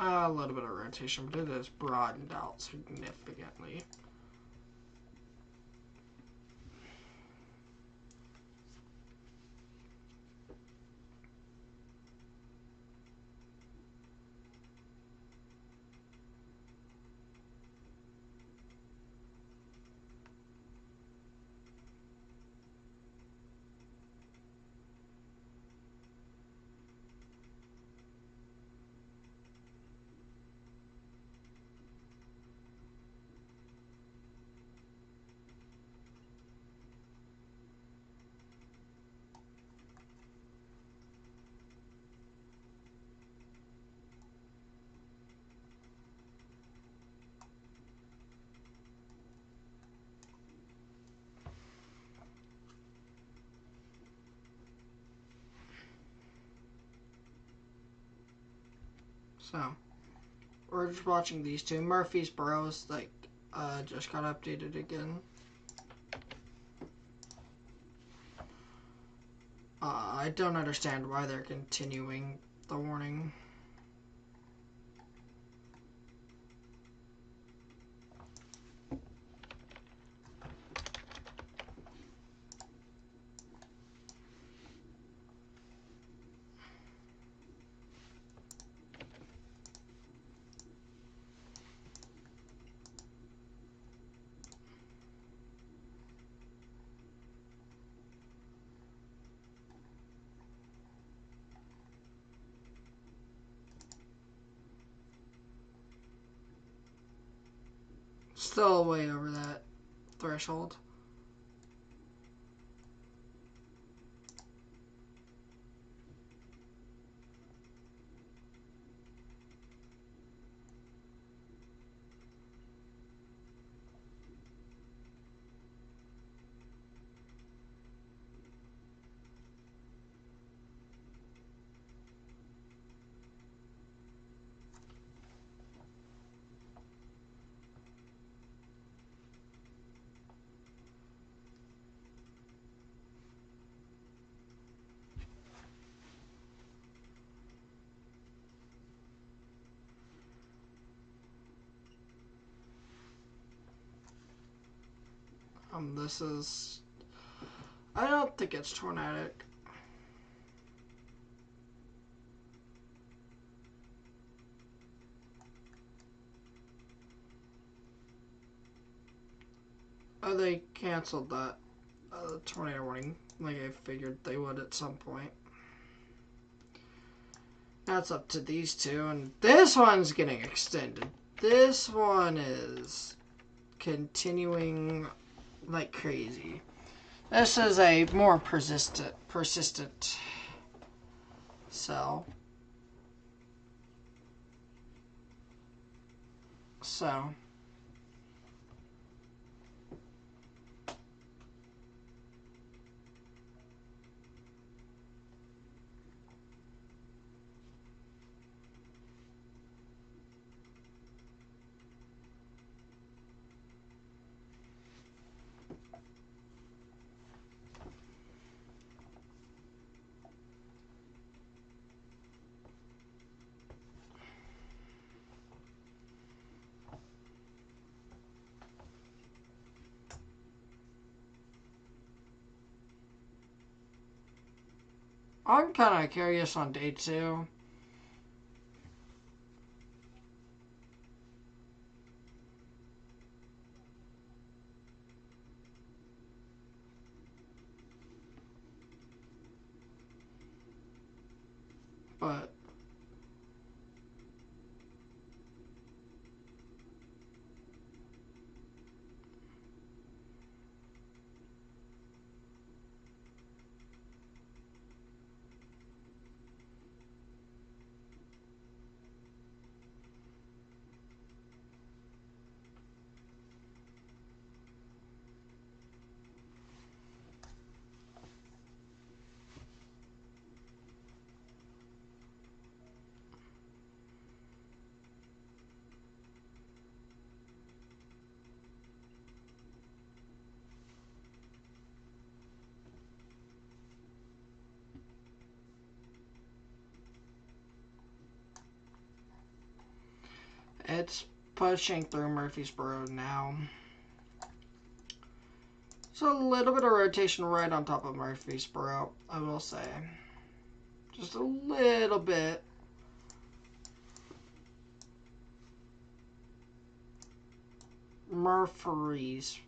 a little bit of rotation, but it is broadened out significantly. So, we're just watching these two. Murphy's-Burroughs, just got updated again. I don't understand why they're continuing the warning. Still way over that threshold. This is... I don't think it's tornadic. Oh, they canceled that tornado warning, like I figured they would at some point. Now it's up to these two, and this one's getting extended. This one is continuing like crazy. This is a more persistent cell. So I'm kind of curious on day 2. But it's pushing through Murfreesboro now. So a little bit of rotation right on top of Murfreesboro, I will say. Just a little bit. Murfrees.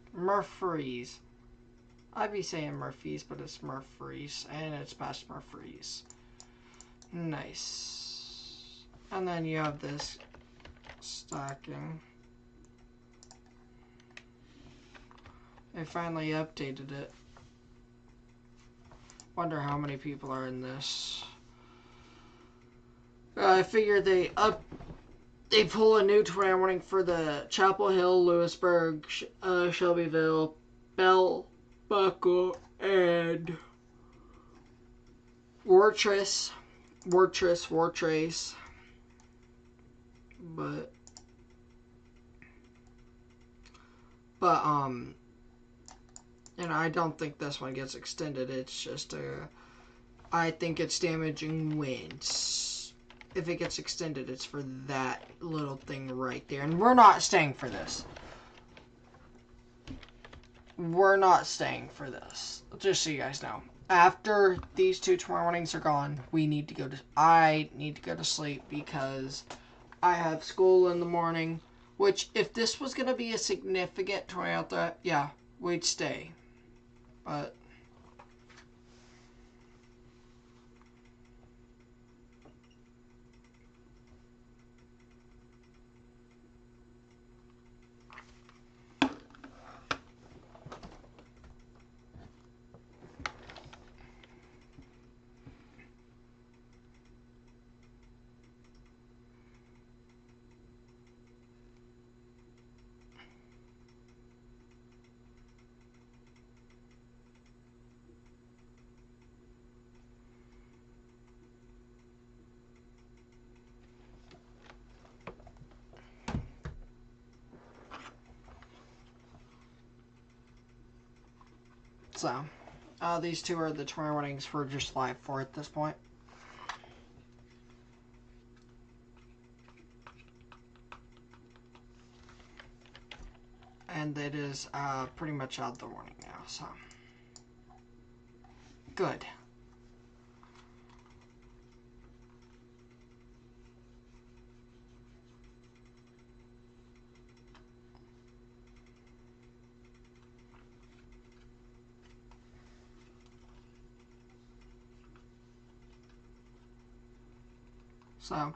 I'd be saying Murphys, but it's Murfrees, and it's past Murfrees. Nice. And then you have this stacking. They finally updated it. Wonder how many people are in this. I figure they pull a new tornado warning for the Chapel Hill, Lewisburg, Shelbyville, Bell Buckle, and Wartrace. But and I don't think this one gets extended. It's just I think it's damaging winds. If it gets extended, it's for that little thing right there. And we're not staying for this. We're not staying for this. Just so you guys know. After these 2 tornado warnings are gone, I need to go to sleep because I have school in the morning. Which, if this was going to be a significant tornado threat, yeah, we'd stay. But So, these two are the tornado warnings for just Live 4 at this point. And it is pretty much out the warning now, so. Good. So.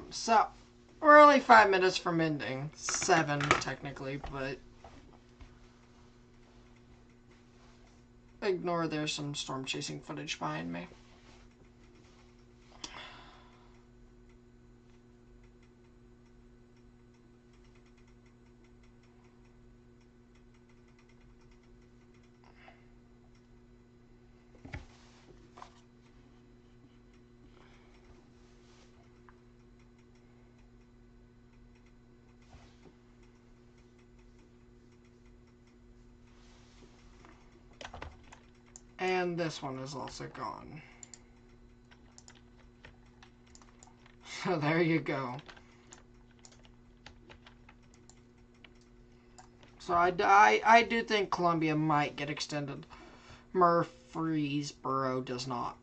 So, we're only 5 minutes from ending. 7, technically, but ignore there's some storm chasing footage behind me. And this one is also gone. So there you go. So I do think Columbia might get extended. Murfreesboro does not.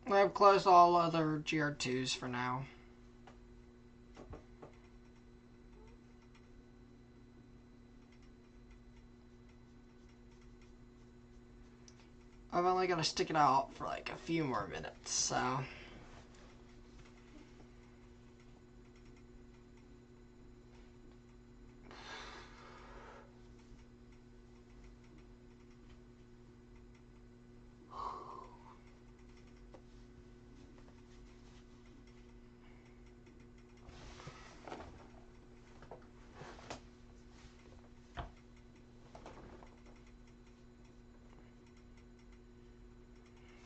I've closed all other GR2s for now. I've only got to stick it out for like a few more minutes, so.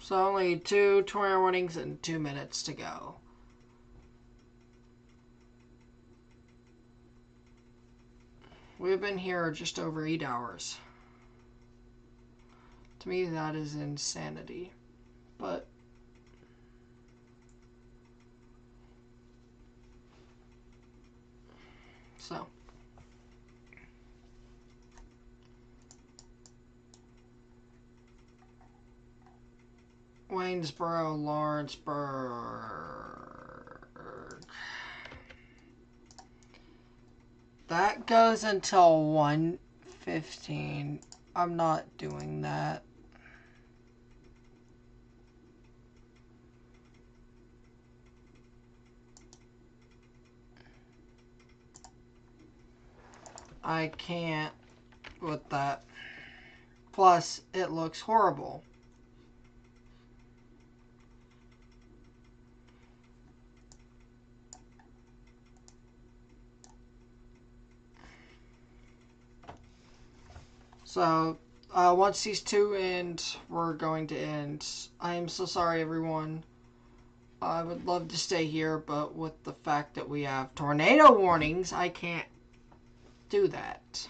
So only 2 tornado warnings and 2 minutes to go. We've been here just over 8 hours. To me, that is insanity. But so. Waynesboro, Lawrenceburg. That goes until 1:15. I'm not doing that. I can't with that. Plus, it looks horrible. So, Once these two end, we're going to end. I am so sorry, everyone. I would love to stay here, but with the fact that we have tornado warnings, I can't do that.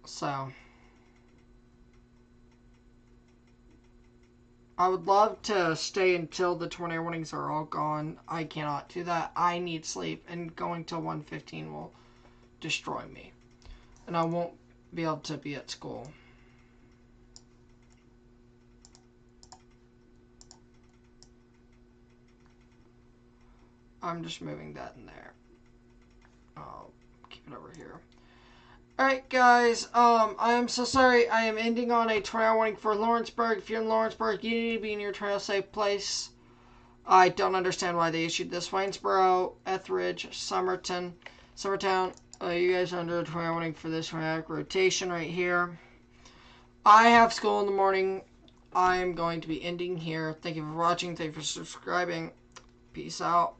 So, I would love to stay until the tornado warnings are all gone. I cannot do that. I need sleep, and going till 1:15 will destroy me. And I won't be able to be at school. I'm just moving that in there. I'll keep it over here. Alright guys, I am so sorry. I am ending on a tornado warning for Lawrenceburg. If you're in Lawrenceburg, you need to be in your tornado safe place. I don't understand why they issued this. Waynesboro, Etheridge, Summertown. You guys are under a tornado warning for this tornadic rotation right here. I have school in the morning. I am going to be ending here. Thank you for watching. Thank you for subscribing. Peace out.